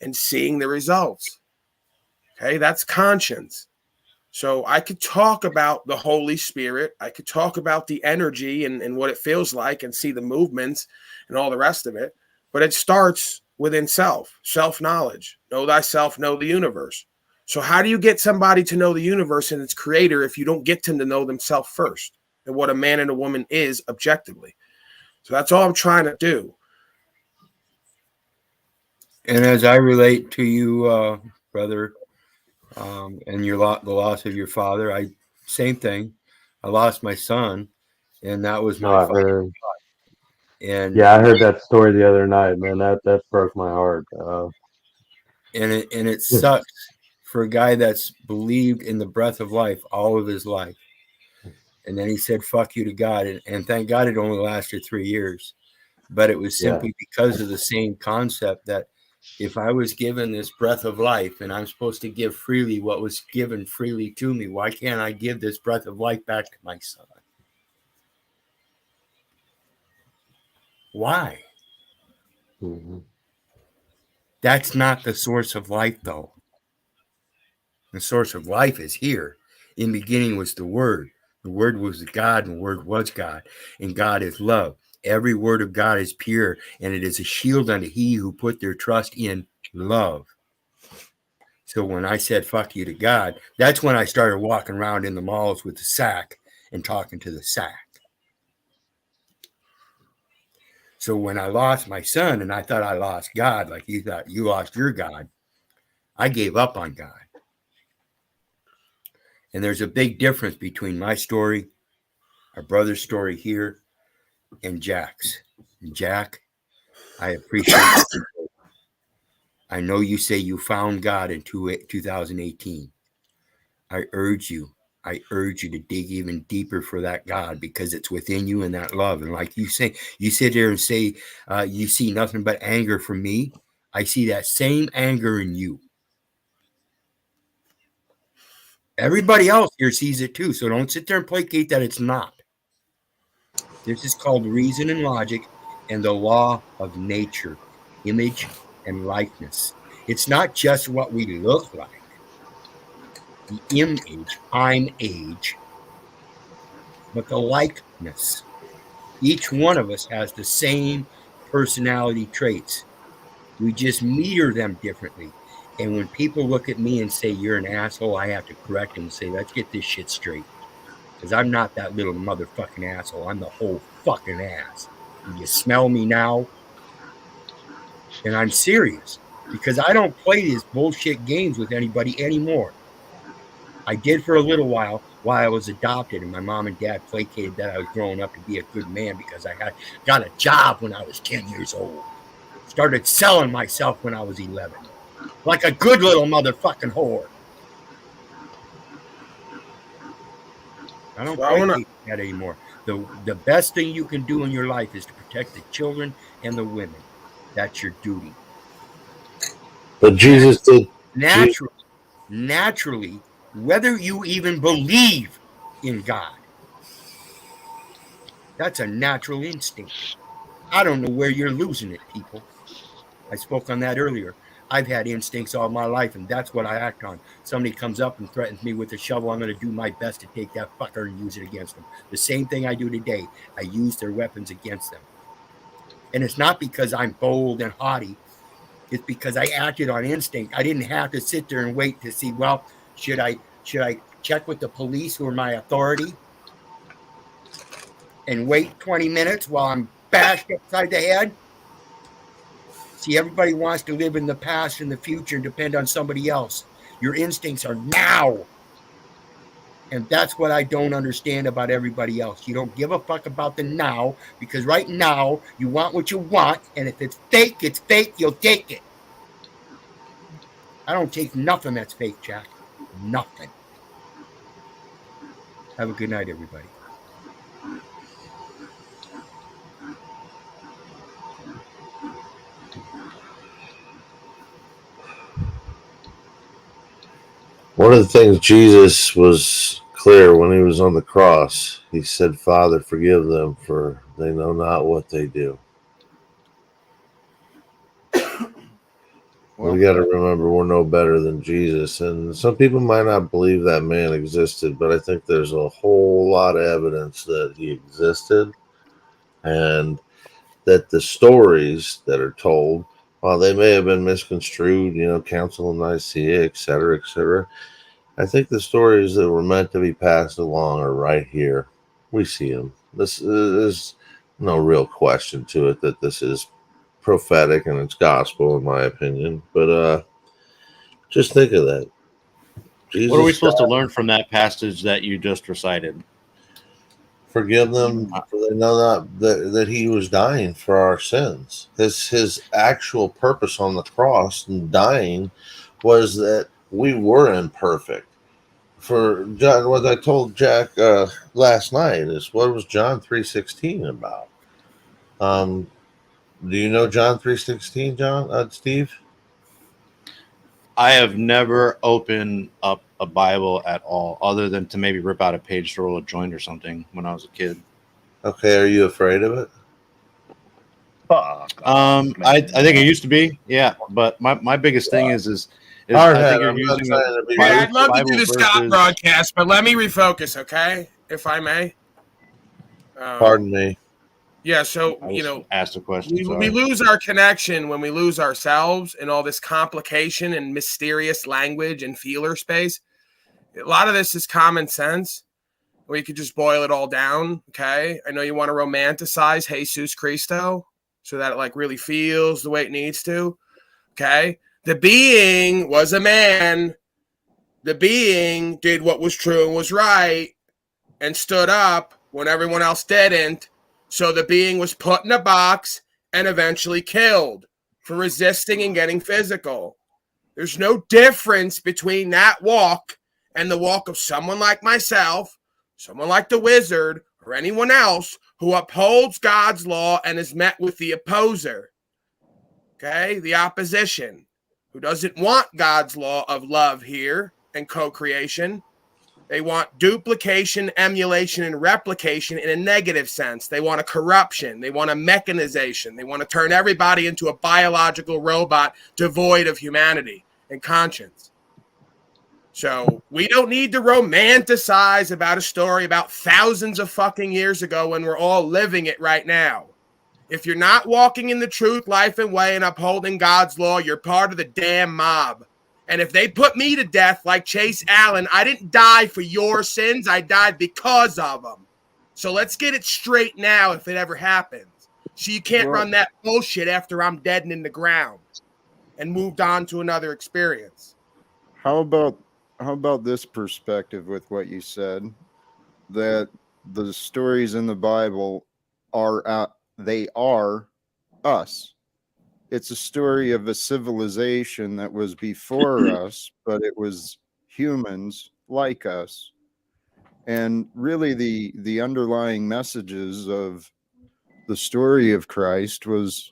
and seeing the results. Okay, that's conscience. So I could talk about the Holy Spirit. I could talk about the energy and what it feels like and see the movements and all the rest of it. But it starts within self-knowledge. Know thyself, know the universe. So how do you get somebody to know the universe and its creator if you don't get them to know themselves first and what a man and a woman is objectively? So that's all I'm trying to do. And as I relate to you, brother, and the loss of your father, same thing. I lost my son, and that was no, my I father. heard. And Yeah, I heard that story the other night, man. That broke my heart. and it sucks for a guy that's believed in the breath of life all of his life. And then he said, fuck you to God. And thank God it only lasted 3 years. But it was simply because of the same concept that if I was given this breath of life and I'm supposed to give freely what was given freely to me, why can't I give this breath of life back to my son? Why? Mm-hmm. That's not the source of life, though. The source of life is here. In the beginning was the Word. The Word was God, and the Word was God. And God is love. Every word of God is pure, and it is a shield unto he who put their trust in love. So when I said fuck you to God, that's when I started walking around in the malls with the sack and talking to the sack. So when I lost my son and I thought I lost God, like you thought you lost your God, I gave up on God. And there's a big difference between my story, our brother's story here, and Jack's. And Jack, I appreciate you. I know you say you found God in 2018. I urge you to dig even deeper for that God, because it's within you and that love. And like you say, you sit there and say, you see nothing but anger from me. I see that same anger in you. Everybody else here sees it too. So don't sit there and placate that it's not. This is called reason and logic and the law of nature, image and likeness. It's not just what we look like. The image, I'm age, but the likeness. Each one of us has the same personality traits. We just meter them differently. And when people look at me and say, you're an asshole, I have to correct them and say, let's get this shit straight. Because I'm not that little motherfucking asshole. I'm the whole fucking ass. And you smell me now? And I'm serious. Because I don't play these bullshit games with anybody anymore. I did for a little while I was adopted, and my mom and dad placated that I was growing up to be a good man because I got a job when I was 10 years old. Started selling myself when I was 11. Like a good little motherfucking whore. I don't placate that anymore. The best thing you can do in your life is to protect the children and the women. That's your duty. But Jesus did. Naturally, whether you even believe in God, that's a natural instinct. I don't know where you're losing it, people. I spoke on that earlier. I've had instincts all my life, and that's what I act on. Somebody comes up and threatens me with a shovel, I'm going to do my best to take that fucker and use it against them. The same thing I do today. I use their weapons against them. And it's not because I'm bold and haughty. It's because I acted on instinct. I didn't have to sit there and wait to see, well, should I check with the police who are my authority and wait 20 minutes while I'm bashed upside the head? See, everybody wants to live in the past and the future and depend on somebody else. Your instincts are now. And that's what I don't understand about everybody else. You don't give a fuck about the now, because right now you want what you want. And if it's fake, you'll take it. I don't take nothing that's fake, Jack. Nothing. Have a good night, everybody. One of the things Jesus was clear when he was on the cross, he said, Father, forgive them, for they know not what they do. We got to remember we're no better than Jesus. And some people might not believe that man existed, but I think there's a whole lot of evidence that he existed, and that the stories that are told, while they may have been misconstrued, Council of Nicaea, et cetera, I think the stories that were meant to be passed along are right here. We see them. This is no real question to it that this is prophetic and it's gospel, in my opinion. But just think of that. Jesus, what are we supposed to learn from that passage that you just recited? Forgive them, for they know not that he was dying for our sins. His actual purpose on the cross and dying was that we were imperfect. For John, what I told Jack last night is, what was John 3:16 about? Do you know John 3:16, John, Steve? I have never opened up a Bible at all, other than to maybe rip out a page to roll a joint or something when I was a kid. Okay, are you afraid of it? I think it used to be, yeah. But my biggest thing is Hard I hat, think you're I'm not using trying to be Hey, Bible, I'd love to do Bible the Scott verses. broadcast, but let me refocus, okay? If I may. Pardon me. Yeah, so, I just asked a question. we lose our connection when we lose ourselves in all this complication and mysterious language and feeler space. A lot of this is common sense, where you could just boil it all down, okay? I know you want to romanticize Jesus Christo so that it like really feels the way it needs to, okay? The being was a man. The being did what was true and was right and stood up when everyone else didn't. So the being was put in a box and eventually killed for resisting and getting physical. There's no difference between that walk and the walk of someone like myself, someone like the wizard, or anyone else who upholds God's law and is met with the opposer. Okay, the opposition, who doesn't want God's law of love here and co-creation. They want duplication, emulation, and replication in a negative sense. They want a corruption. They want a mechanization. They want to turn everybody into a biological robot devoid of humanity and conscience. So we don't need to romanticize about a story about thousands of fucking years ago when we're all living it right now. If you're not walking in the truth, life, and way and upholding God's law, you're part of the damn mob. And if they put me to death like Chase Allen, I didn't die for your sins. I died because of them. So let's get it straight now if it ever happens. So you can't run that bullshit after I'm dead and in the ground and moved on to another experience. How about this perspective with what you said, that the stories in the Bible are they are us. It's a story of a civilization that was before us, but it was humans like us. And really the underlying messages of the story of Christ was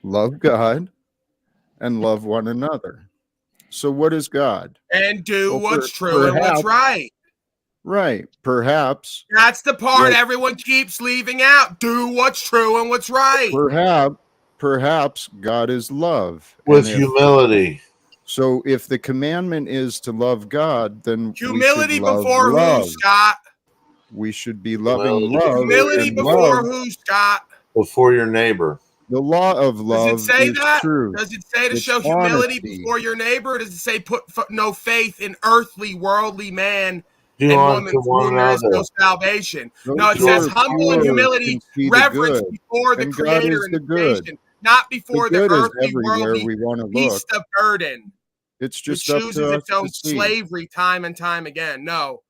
love God and love one another. So what is God? And do what's true and what's right. Right. Perhaps. That's the part everyone keeps leaving out. Do what's true and what's right. Perhaps God is love. With humility. So if the commandment is to love God, then humility we should before love who, Scott? We should be loving love. Humility before who, Scott? Before your neighbor. The law of love Does it say is that? true. Does it say to It's show humility honesty. before your neighbor? Or does it say put no faith in earthly, worldly man Do and unto woman to one whom there is no another. salvation? Those No, it who says are humble and pure humility, can see the reverence good, before the and God Creator is and the the good. creation, not before the good is earthly, everywhere worldly we want to beast look. of burden. It's It just up chooses to us its own to see. slavery time and time again. No.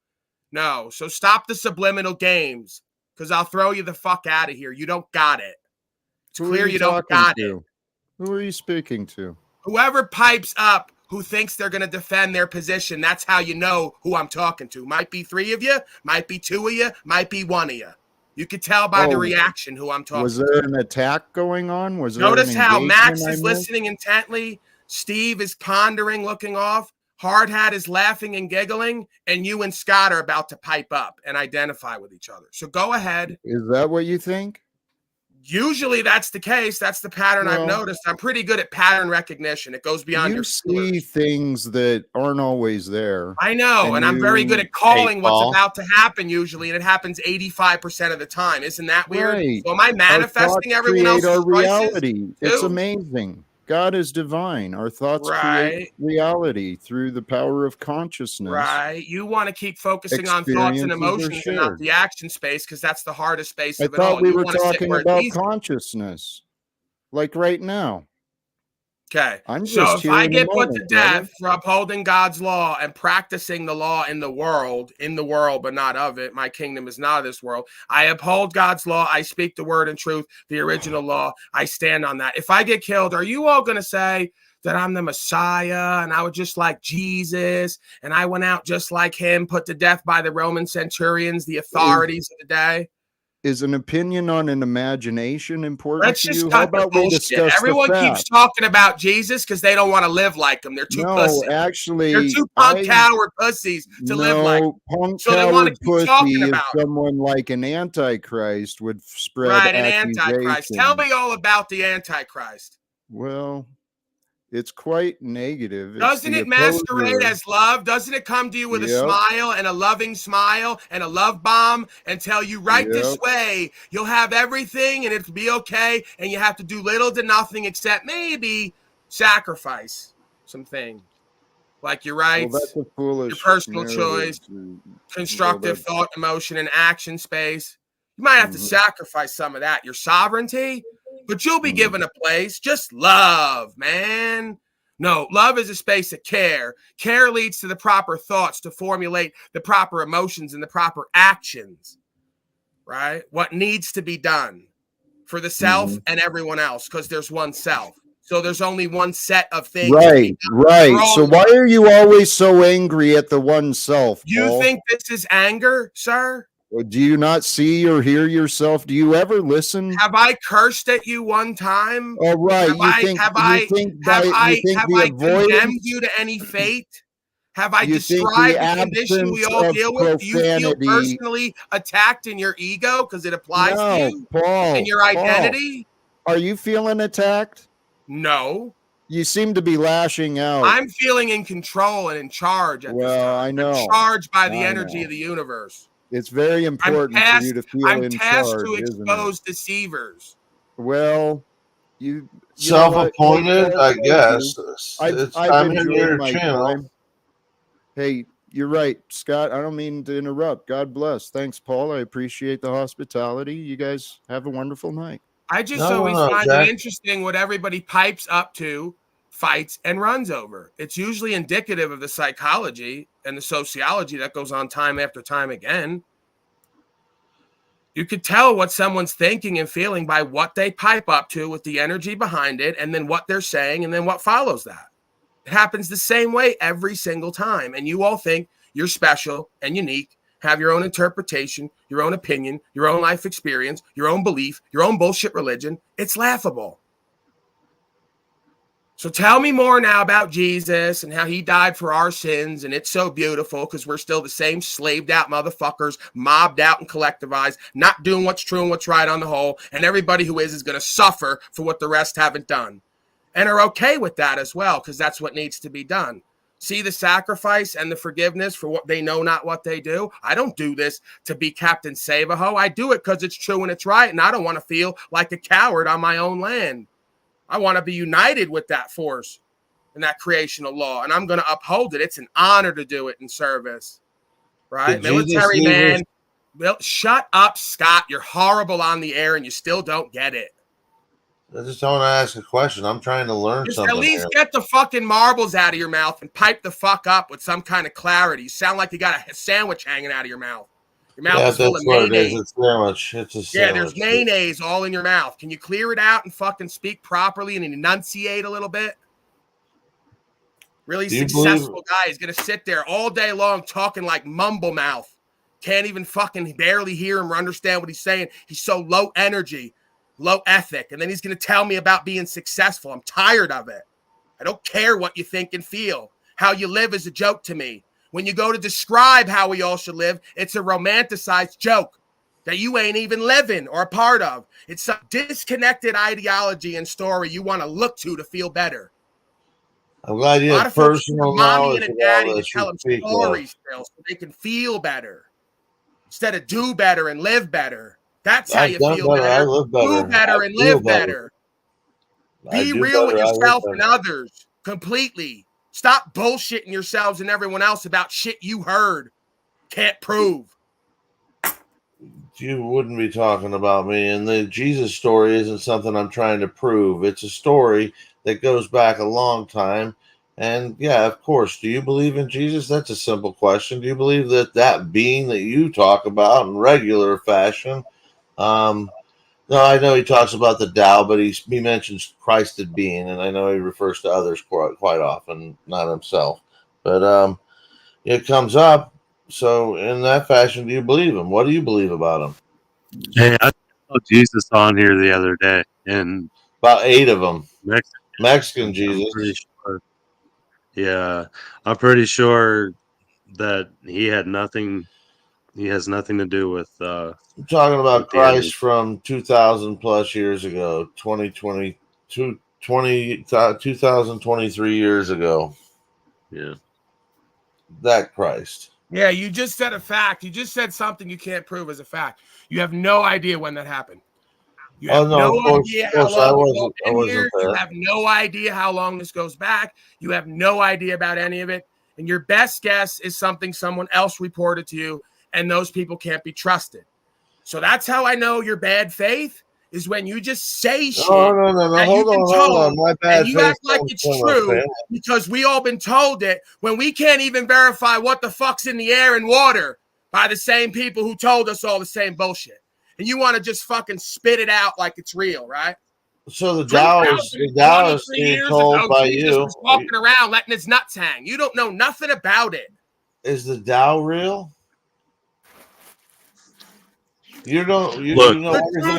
So stop the subliminal games, because I'll throw you the fuck out of here. You don't got it. It's Who clear are you don't talking got to? it. Who are you speaking to? Whoever pipes up who thinks they're going to defend their position, that's how you know who I'm talking to. Might be 3 of you, might be 2 of you, might be 1 of you. You could tell by the reaction who I'm talking to. Was there an attack going on? Was there Notice an how Max engagement I is missed? listening intently, Steve is pondering, looking off, Hardhat is laughing and giggling, and you and Scott are about to pipe up and identify with each other. So go ahead. Is that what you think? Usually that's the case. That's the pattern I've noticed. I'm pretty good at pattern recognition. It goes beyond You your see things that aren't always there. I know, and I'm very good at calling what's about to happen usually, and it happens 85% of the time. Isn't that weird? Right. So am I Our manifesting thoughts everyone create else's our choices? reality. It's too? amazing. God is divine. Our thoughts Right. create reality through the power of consciousness. Right. You want to keep focusing on thoughts and Experiences are emotions and not shared. the action space, because that's the hardest space I of it all. thought we You were want to sit talking where it's about easy. consciousness, like right now. Okay. I'm So just if here I in the get put to moment, brother. death for upholding God's law and practicing the law in the world, but not of it, my kingdom is not of this world. I uphold God's law. I speak the word and truth, the original law. I stand on that. If I get killed, are you all going to say, that I'm the Messiah and I was just like Jesus and I went out just like him, put to death by the Roman centurions, the authorities of the day. Is an opinion on an imagination important Let's to just you? How cut the about we bullshit. discuss Everyone the keeps facts? talking about Jesus because they don't want to live like him. They're too No, pussy. actually, They're too punk coward pussies to live like him. punk So they want to coward keep talking pussy is about it. someone like an antichrist would spread Right, an accusations. antichrist. Tell me all about the antichrist. Well, it's quite negative. It's Doesn't the it masquerade opposer. as love? Doesn't it come to you with a Yep. smile and a loving smile and a love bomb and tell you right this Yep. way, you'll have everything and it'll be okay and you have to do little to nothing except maybe sacrifice something like your Well, rights, that's a foolish your personal narrative. choice, constructive that's- thought, emotion, and action space. You might have to sacrifice some of that, your sovereignty, but you'll be given a place. Just love, man. No, love is a space of care. Care leads to the proper thoughts to formulate the proper emotions and the proper actions, right? What needs to be done for the self and everyone else, because there's one self. So there's only one set of things. Right, right. So why are you always so angry at the one self, You Paul? think this is anger, sir? Do you not see or hear yourself? Do you ever listen? Have I cursed at you one time? Oh, right. Have I condemned you to any fate? Have I You think described the the condition we all absence of deal with? Do you feel profanity- personally attacked in your ego because it applies to you Paul. and your identity? Paul, are you feeling attacked? No. You seem to be lashing out. I'm feeling in control and in charge at this time. I know. I'm charged by the I energy know. of the universe. It's very important for you to feel I'm in tasked charge, to isn't it? expose deceivers. Well, you know what? Self-appointed, I Thank guess. you. It's I've time in enjoyed your my channel. time. Hey, you're right, Scott. I don't mean to interrupt. God bless. Thanks, Paul. I appreciate the hospitality. You guys have a wonderful night. I just always find it interesting what everybody pipes up to, fights, and runs over. It's usually indicative of the psychology and the sociology that goes on time after time again. You could tell what someone's thinking and feeling by what they pipe up to with the energy behind it, and then what they're saying, and then what follows that. It happens the same way every single time. And you all think you're special and unique, have your own interpretation, your own opinion, your own life experience, your own belief, your own bullshit religion. It's laughable. So tell me more now about Jesus and how he died for our sins. And it's so beautiful because we're still the same slaved out motherfuckers, mobbed out and collectivized, not doing what's true and what's right on the whole. And everybody who is going to suffer for what the rest haven't done. And are okay with that as well, because that's what needs to be done. See the sacrifice and the forgiveness for what they know not what they do. I don't do this to be Captain Save-A-Ho. I do it because it's true and it's right, and I don't want to feel like a coward on my own land. I want to be united with that force and that creational law, and I'm going to uphold it. It's an honor to do it in service, right? Military man. Well, shut up, Scott. You're horrible on the air, and you still don't get it. I just don't want to ask a question. I'm trying to learn Just something. at least here. get the fucking marbles out of your mouth and pipe the fuck up with some kind of clarity. You sound like you got a sandwich hanging out of your mouth. Your mouth is full of mayonnaise. It's a sandwich. It's a sandwich. Yeah, there's mayonnaise all in your mouth. Can you clear it out and fucking speak properly and enunciate a little bit? Really successful guy is going to sit there all day long talking like mumble mouth. Can't even fucking barely hear him or understand what he's saying. He's so low energy. Low ethic, and then he's going to tell me about being successful. I'm tired of it. I don't care what you think and feel. How you live is a joke to me. When you go to describe how we all should live, it's a romanticized joke that you ain't even living or a part of. It's some disconnected ideology and story you want to look to feel better. I'm glad you a lot have of folks personal need a mommy knowledge and a of daddy all to this tell you them speak of. stories still so they can feel better instead of do better and live better. That's how I've you done feel better. better. I live better. Do better I and feel live better. better. Be real with yourself and others completely. Stop bullshitting yourselves and everyone else about shit you heard. Can't prove. You wouldn't be talking about me. And the Jesus story isn't something I'm trying to prove. It's a story that goes back a long time. And yeah, of course, do you believe in Jesus? That's a simple question. Do you believe that being that you talk about in regular fashion No, I know he talks about the Tao, but he mentions Christed being, and I know he refers to others quite often, not himself. But it comes up. So in that fashion, do you believe him? What do you believe about him? Hey, I saw Jesus on here the other day, and about 8 of them. Mexican I'm Jesus. pretty sure. Yeah, I'm pretty sure that he had nothing. He has nothing to do with. I'm talking about with the enemy. Christ from 2,000 plus years ago, 2023 years ago. Yeah. That Christ. Yeah, you just said a fact. You just said something you can't prove as a fact. You have no idea when that happened. You have no idea how long you in here. You have no idea how long this goes back. You have no idea about any of it. And your best guess is something someone else reported to you, and those people can't be trusted. So that's how I know your bad faith is when you just say shit. No. That Hold on. My bad and you faith act like comes it's from true a because we all been told it when we can't even verify what the fuck's in the air and water by the same people who told us all the same bullshit. And you want to just fucking spit it out like it's real, right? So the Tao is being told by Jesus you. was walking around letting his nuts hang. You don't know nothing about it. Is the Tao real? You know everything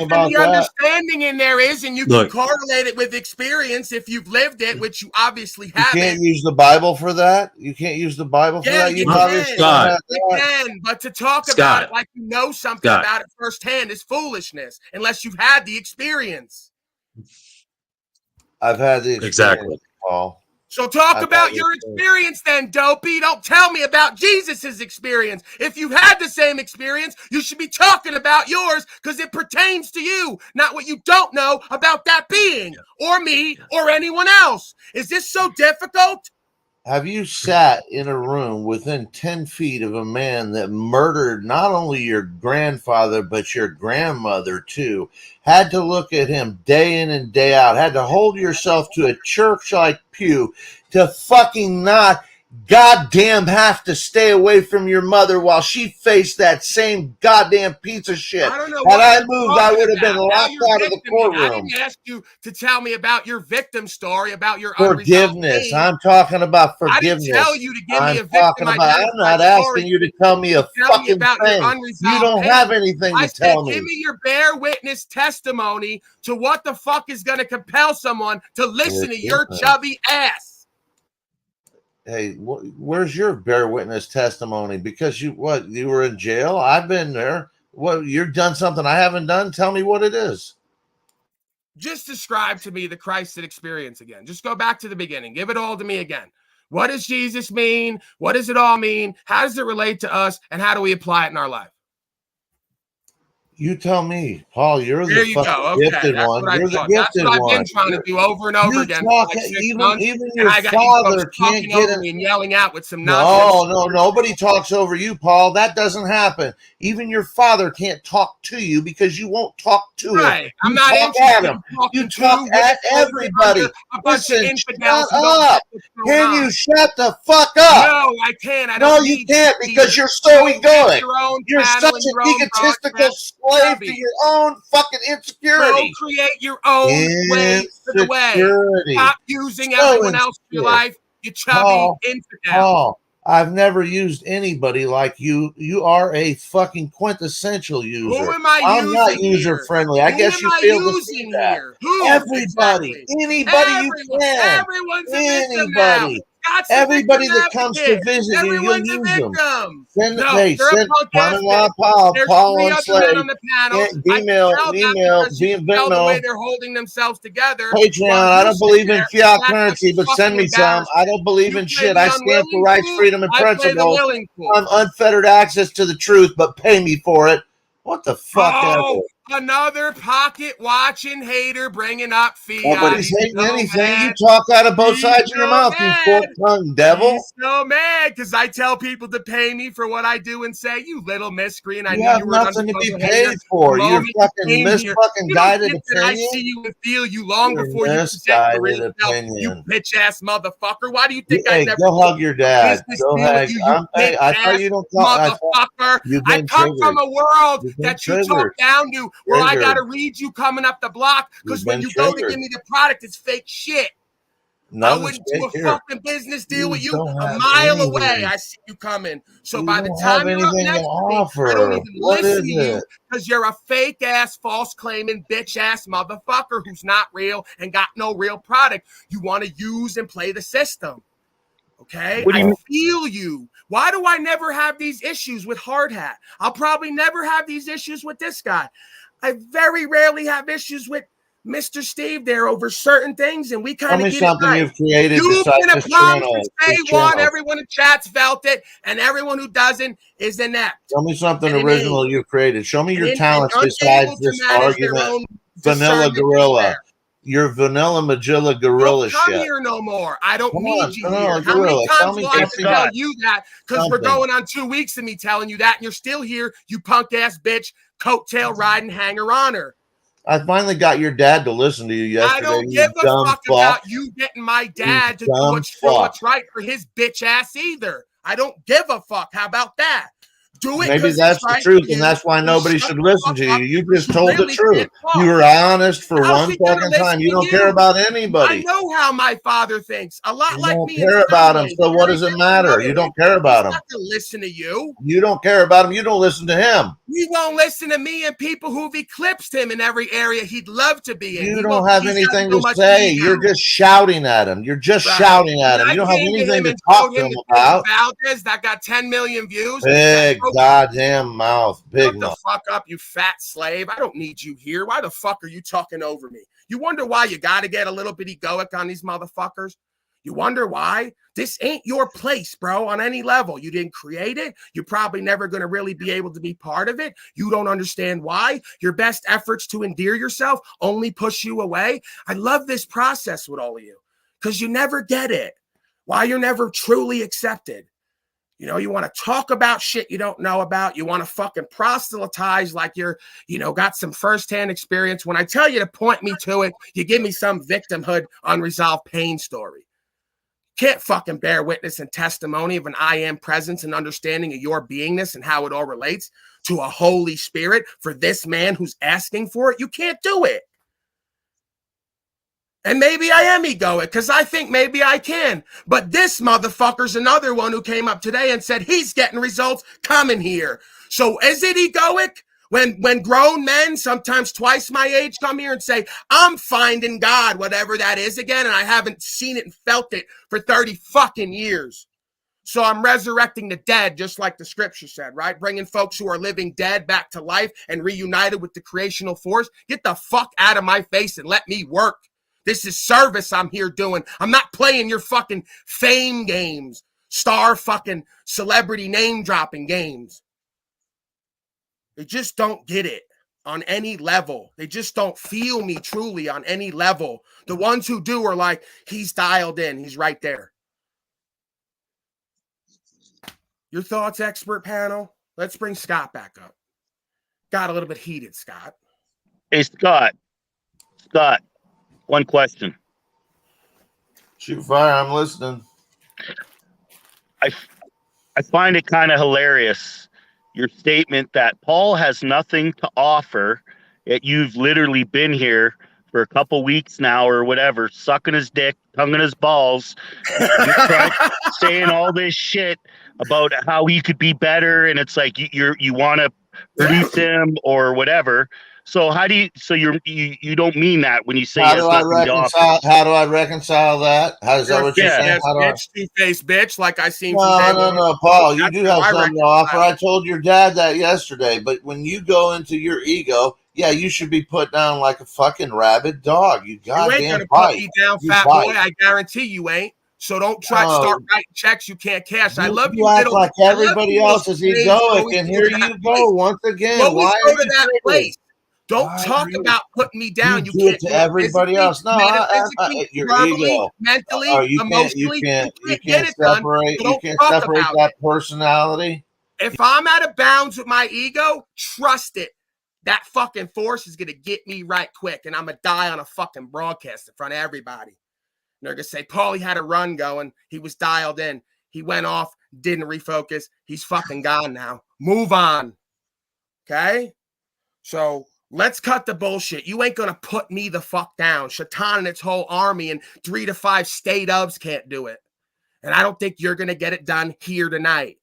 about the that. understanding in there is, and you can correlate it with experience if you've lived it, which you obviously You haven't. can't use the Bible for that. You can't use the Bible for that. You can, but to talk about it like you know something about it firsthand is foolishness, unless you've had the experience. I've had the experience, Paul. So talk about your experience then, dopey. Don't tell me about Jesus's experience. If you've had the same experience, you should be talking about yours because it pertains to you, not what you don't know about that being or me or anyone else. Is this so difficult? Have you sat in a room within 10 feet of a man that murdered not only your grandfather, but your grandmother too? Had to look at him day in and day out, had to hold yourself to a church-like pew to fucking not goddamn have to stay away from your mother while she faced that same goddamn piece of shit. I don't know. Had I moved, I would have been locked out of the I courtroom. didn't ask you to tell me about your victim story, about your Forgiveness. I'm talking about forgiveness. I didn't tell you to give me a I'm not asking you to tell me a fucking thing. You don't have anything to tell me. Give me your bear witness testimony to what the fuck is going to compel someone to listen to your chubby ass. Hey, where's your bear witness testimony? Because you were in jail? I've been there. What, you've done something I haven't done? Tell me what it is. Just describe to me the Christ experience again. Just go back to the beginning. Give it all to me again. What does Jesus mean? What does it all mean? How does it relate to us? And how do we apply it in our life? You tell me, Paul. You're the fucking gifted one. You're the gifted one. That's what I've been trying to do over and over again. Even your father can't get over me and yelling out with some nonsense. No, nobody talks over you, Paul. That doesn't happen. Even your father can't talk to you because you won't talk to him. I'm not interested in you talk at everybody. Listen, shut up. Can you shut the fuck up? No, I can't. No, you can't because you're so egoic. You're such an egotistical slave to your own fucking insecurity. Go create your own way to the way. Stop using everyone else in your life. You chubby infidel. Paul, I've never used anybody like you. You are a fucking quintessential user. Who am I I'm using not user friendly. I guess you feel the same that. Everybody, anybody you can. Everyone's a victim now. Everybody that comes to visit you, you'll use them. Send Paul on Slade. Email, the way they're holding themselfs together. Patreon. I don't believe in fiat currency, but send me some. I don't believe in shit. I stand for rights, freedom, and principles. I'm unfettered access to the truth, but pay me for it. What the fuck ever? Another pocket watching hater bringing up fiat. Nobody's hating anything. You talk out of both sides of your mouth, you fork-tongued devil. He's so mad because I tell people to pay me for what I do and say, you little miscreant. I you knew have you were nothing to be paid for. You're fucking misguided opinion. I see you and feel you long before you present the real self, you bitch-ass motherfucker. Why do you think I never go hug your dad. Go hug. I thought you don't talk. Motherfucker. I come from a world that you talk down to Well, I triggered. got to read you coming up the block because You've when been you go to triggered. give me the product, it's fake shit. I Nothing's wouldn't do fake a here. fucking business deal with you don't a have mile away. anything. I see you coming. So You by the don't have time you're up anything to next to me, I don't offer. even What listen is to you it? because you're a fake ass, false claiming bitch ass motherfucker who's not real and got no real product. You want to use and play the system. Okay, I feel you. Why do I never have these issues with Hard Hat? I'll probably never have these issues with this guy. I very rarely have issues with Mr. Steve there over certain things, and we Tell kind of me get something it right. you've created You've besides been a this problem channel. since day This one. channel. Everyone in chat's felt it, and everyone who doesn't is inept. Tell me something and original innate, you've created. Show me and your in- talents and besides unable to this manage their argument. own Vanilla discernment Gorilla. there. Your vanilla Magilla Don't Gorilla come shit. here no more. I don't Come need on, you Vanilla here. How many Gorilla. Tell times me will I have to something. tell you that? Because we're Something. going on 2 weeks of me telling you that, and you're still here, you punk ass bitch, coattail riding hanger oner. I finally got your dad to listen to you yesterday. I don't you give a dumb fuck about you getting my dad to do dumb what's right for his bitch ass either. I don't give a fuck. How about that? Do it Maybe because that's it's the right truth, for you. and that's why and nobody shut should the listen fuck to up you. You because just told the really truth. can't talk. You were honest for How's one he gonna fucking listen time. You to don't care you? about I anybody. know how my father thinks. A lot You like don't me in care some about him, ways. so what Very does it different in matter? other You don't ways. care about He's him. not gonna listen to you. You don't care about him. You don't listen to him. He won't listen to me and people who've eclipsed him in every area he'd love to be in. You He don't won't. have He's got anything so to much say. ego. You're just shouting at him. You're just Right. shouting at When him. I You don't have came to anything him to and talk showed to him him the about. Valdez that got 10 million views. Big goddamn mouth. Big Shut the mouth. fuck up, you fat slave. I don't need you here. Why the fuck are you talking over me? You wonder why you got to get a little bit egoic on these motherfuckers? You wonder why? This ain't your place, bro, on any level. You didn't create it. You're probably never going to really be able to be part of it. You don't understand why. Your best efforts to endear yourself only push you away. I love this process with all of you because you never get it. Why you're never truly accepted. You know, you want to talk about shit you don't know about. You want to fucking proselytize like you're, got some firsthand experience. When I tell you to point me to it, you give me some victimhood, unresolved pain story. Can't fucking bear witness and testimony of an I am presence and understanding of your beingness and how it all relates to a Holy Spirit for this man who's asking for it. You can't do it. And maybe I am egoic because I think maybe I can. But this motherfucker's another one who came up today and said he's getting results coming here. So is it egoic when grown men, sometimes twice my age, come here and say, I'm finding God, whatever that is again, and I haven't seen it and felt it for 30 fucking years. So I'm resurrecting the dead, just like the scripture said, right? Bringing folks who are living dead back to life and reunited with the creational force. Get the fuck out of my face and let me work. This is service I'm here doing. I'm not playing your fucking fame games, star fucking celebrity name dropping games. They just don't get it on any level. They just don't feel me truly on any level. The ones who do are like, he's dialed in. He's right there. Your thoughts, expert panel? Let's bring Scott back up. Got a little bit heated, Scott. Hey, Scott, one question. Shoot fire, I'm listening. I find it kind of hilarious, your statement that Paul has nothing to offer, yet you've literally been here for a couple weeks now or whatever, sucking his dick, tonguing his balls, saying all this shit about how he could be better, and it's like you want to produce him or whatever. So how do you don't mean that when you say How do I reconcile that? How is that what you're saying? Bitch, two-faced bitch, like I seen from day one. No, Paul, you That's do how have I something to offer. I told your dad that yesterday, but when you go into your ego, yeah, you should be put down like a fucking rabid dog. You You ain't goddamn gonna bite. put me down, You fat bite. boy. I guarantee you ain't. So don't try to start writing checks you can't cash. I love You you, act little. like I love everybody you, else is little slaves who egoic, always and go here to that you place. go once You again. always Why go are to you that triggered? place. Don't Why talk are you- about putting me down. You You do can't it to do it everybody physically, else. No, metaphysically, your verbally, ego. mentally, You emotionally. can't You can't get it done. separate. So You don't can't talk separate about that it. personality. If I'm out of bounds with my ego, trust it. That fucking force is gonna get me right quick, and I'm gonna die on a fucking broadcast in front of everybody. And they're gonna say, Paulie had a run going. He was dialed in. He went off, didn't refocus. He's fucking gone now. Move on. Okay? So Let's cut the bullshit. You ain't gonna put me the fuck down. Shaitan and its whole army and 3 to 5 state ofs can't do it. And I don't think you're gonna get it done here tonight.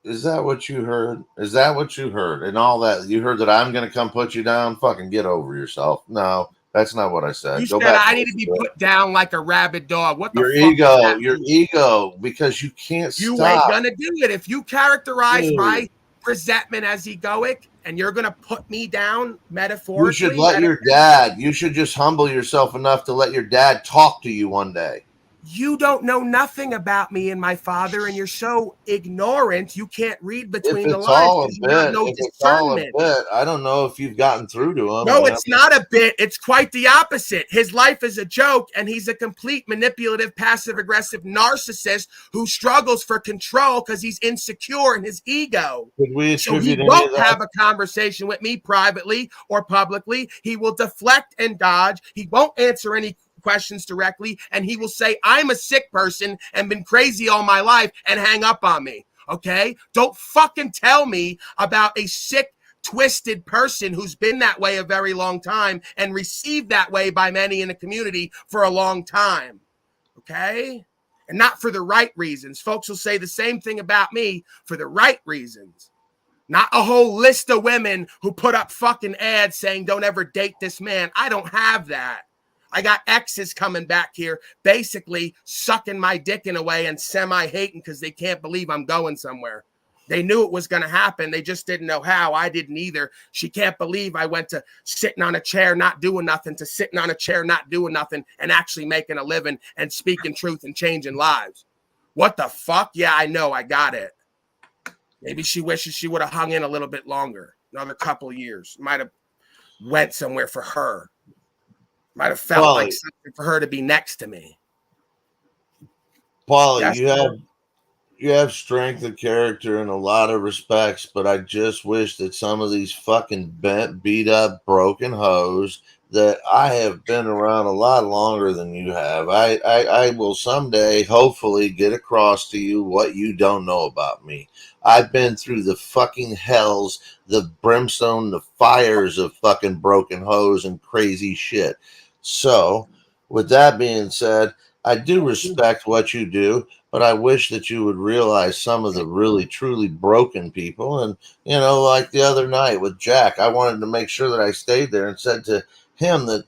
Is that what you heard? Is that what you heard? And all that you heard that I'm gonna come put you down? Fucking get over yourself. No, that's not what I said. You Go said back. I need to be put down like a rabid dog. What the Your fuck? ego, because you can't You stop. ain't gonna do it. If you characterize Dude. my resentment as egoic and you're gonna put me down You metaphorically. should let your dad. You should just humble yourself enough to let your dad talk to you one day. You don't know nothing about me and my father, and you're so ignorant you can't read between the If it's lines all a because you have bit, no if it's all a discernment. bit, I don't know if you've gotten through to him. No, it's not a bit. It's quite the opposite. His life is a joke, and he's a complete manipulative, passive-aggressive narcissist who struggles for control because he's insecure in his ego. Could we So he attribute any of won't that? have a conversation with me privately or publicly. He will deflect and dodge. He won't answer any questions directly, and he will say, I'm a sick person and been crazy all my life, and hang up on me. Okay? Don't fucking tell me about a sick, twisted person who's been that way a very long time and received that way by many in the community for a long time. Okay? And not for the right reasons. Folks will say the same thing about me for the right reasons. Not a whole list of women who put up fucking ads saying, don't ever date this man. I don't have that. I got exes coming back here basically sucking my dick in a way and semi-hating because they can't believe I'm going somewhere. They knew it was going to happen. They just didn't know how. I didn't either. She can't believe I went to sitting on a chair, not doing nothing, to sitting on a chair, not doing nothing, and actually making a living and speaking truth and changing lives. What the fuck? Yeah, I know. I got it. Maybe she wishes she would have hung in a little bit longer, another couple years. Might have went somewhere for her. Might have felt like something for her to be next to me. Paulie, you have strength of character in a lot of respects, but I just wish that some of these fucking bent, beat up, broken hoes that I have been around a lot longer than you have. I will someday hopefully get across to you what you don't know about me. I've been through the fucking hells, the brimstone, the fires of fucking broken hoes and crazy shit. So, with that being said, I do respect what you do, but I wish that you would realize some of the really, truly broken people. And, you know, like the other night with Jack, I wanted to make sure that I stayed there and said to him that,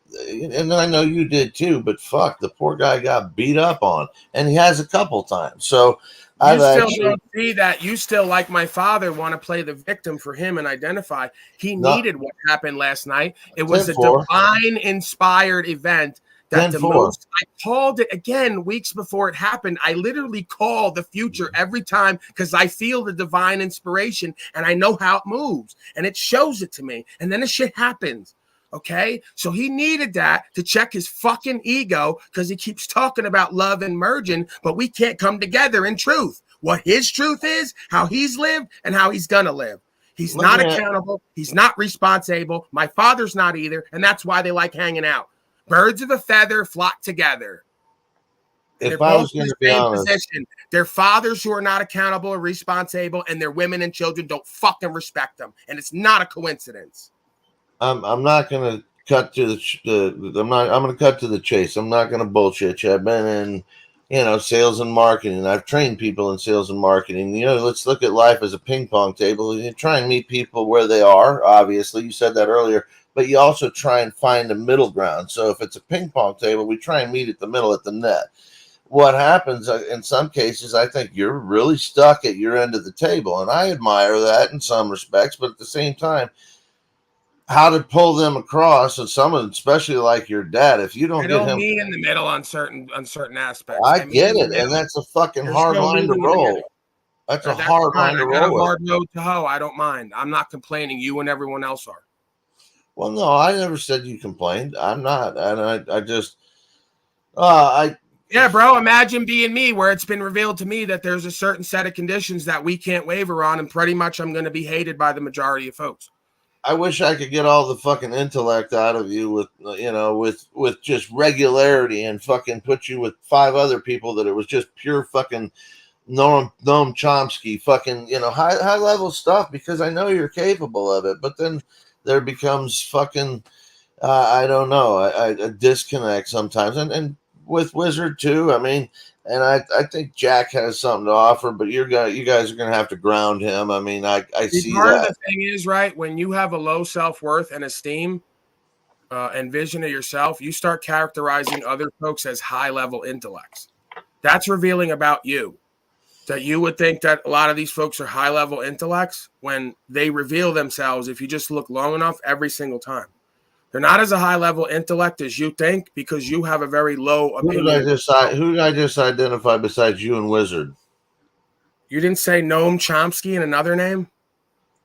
and I know you did too, but fuck, the poor guy got beat up on, and he has a couple times. So, You don't see that. You still, like my father, want to play the victim for him and identify. He needed what happened last night. It was a divine inspired event that the most, I called it again weeks before it happened. I literally call the future every time because I feel the divine inspiration and I know how it moves and it shows it to me. And then the shit happens. Okay, so he needed that to check his fucking ego because he keeps talking about love and merging, but we can't come together in truth. What his truth is, how he's lived, and how he's gonna live. He's not accountable. He's not responsible. My father's not either, and that's why they like hanging out. Birds of a feather flock together. If I was going to be honest, position. Their fathers who are not accountable or responsible, and their women and children don't fucking respect them, and it's not a coincidence. I'm not going to cut to I'm going to cut to the chase. I'm not going to bullshit you. I've been in, you know, sales and marketing. I've trained people in sales and marketing. You know, let's look at life as a ping pong table. You try and meet people where they are. Obviously, you said that earlier, but you also try and find a middle ground. So if it's a ping pong table, we try and meet at the middle at the net. What happens in some cases, I think you're really stuck at your end of the table, and I admire that in some respects, but at the same time, how to pull them across, and some of them, especially like your dad, if you don't get him, meet in the middle on certain aspects. I get it, and that's a fucking hard line to roll. That's a hard line to roll. I got a hard road to hoe. I don't mind. I'm not complaining. You and everyone else are. Well, no, I never said you complained. I'm not, and I just, Yeah, bro, imagine being me where it's been revealed to me that there's a certain set of conditions that we can't waver on, and pretty much I'm going to be hated by the majority of folks. I wish I could get all the fucking intellect out of you with, you know, with just regularity and fucking put you with 5 other people that it was just pure fucking Noam Chomsky fucking, you know, high level stuff, because I know you're capable of it. But then there becomes fucking I don't know, a disconnect sometimes, and with Wizard too. I mean, and I think Jack has something to offer, but you guys are gonna have to ground him. I mean, I see Part of that. the thing is, right, when you have a low self-worth and esteem and vision of yourself, you start characterizing other folks as high-level intellects. That's revealing about you. That you would think that a lot of these folks are high-level intellects when they reveal themselves, if you just look long enough, every single time. They're not as a high-level intellect as you think because you have a very low opinion. Who did I just identify besides you and Wizard? You didn't say Noam Chomsky and another name?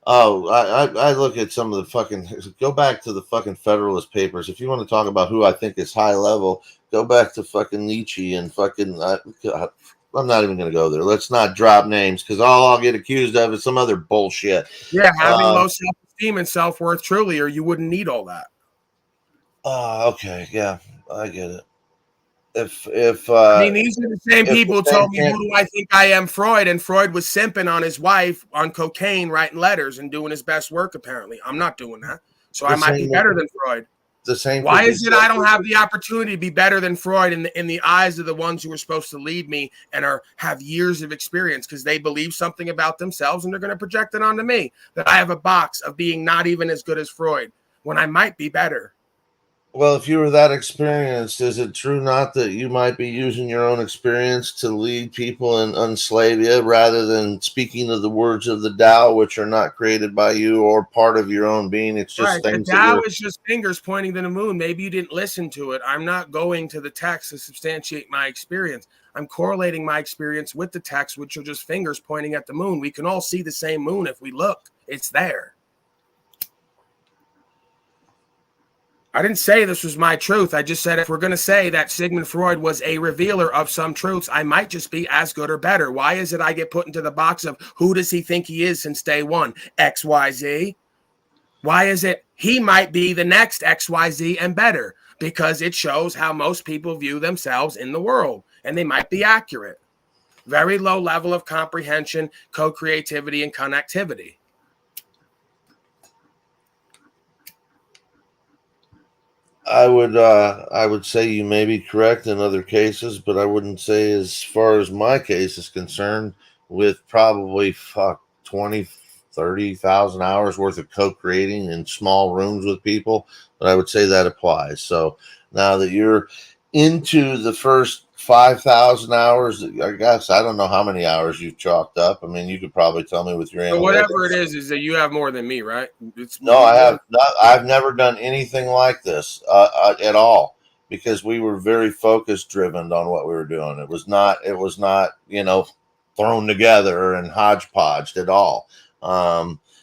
Oh, I look at some of the fucking, go back to the fucking Federalist Papers. If you want to talk about who I think is high level, go back to fucking Nietzsche and fucking, I'm not even going to go there. Let's not drop names because all I'll get accused of is some other bullshit. Yeah, having low self-esteem and self-worth truly, or you wouldn't need all that. Okay, yeah, I get it. If I mean, these are the same people who told me, who do I think I am, Freud? And Freud was simping on his wife on cocaine, writing letters and doing his best work, apparently. I'm not doing that. So I might be better than Freud. The same. Why is it I don't have the opportunity to be better than Freud in the eyes of the ones who are supposed to lead me and have years of experience because they believe something about themselves and they're going to project it onto me, that I have a box of being not even as good as Freud when I might be better. Well, if you were that experienced, is it true not that you might be using your own experience to lead people and unslave you rather than speaking of the words of the Tao, which are not created by you or part of your own being? It's just things the Tao is just fingers pointing to the moon. Maybe you didn't listen to it. I'm not going to the text to substantiate my experience. I'm correlating my experience with the text, which are just fingers pointing at the moon. We can all see the same moon if we look. It's there. I didn't say this was my truth. I just said if we're going to say that Sigmund Freud was a revealer of some truths, I might just be as good or better. Why is it I get put into the box of who does he think he is since day one? XYZ. Why is it he might be the next XYZ and better? Because it shows how most people view themselves in the world, and they might be accurate. Very low level of comprehension, co-creativity, and connectivity. I would say you may be correct in other cases, but I wouldn't say, as far as my case is concerned, with probably 20, 30,000 hours worth of co-creating in small rooms with people, but I would say that applies. So now that you're into the first 5,000 hours, I guess I don't know how many hours you've chalked up. I mean, you could probably tell me with your So analytics. whatever it is that you have more than me, right? No, I have not. I've never done anything like this at all because we were very focus driven on what we were doing. It was not, thrown together and hodgepodged at all.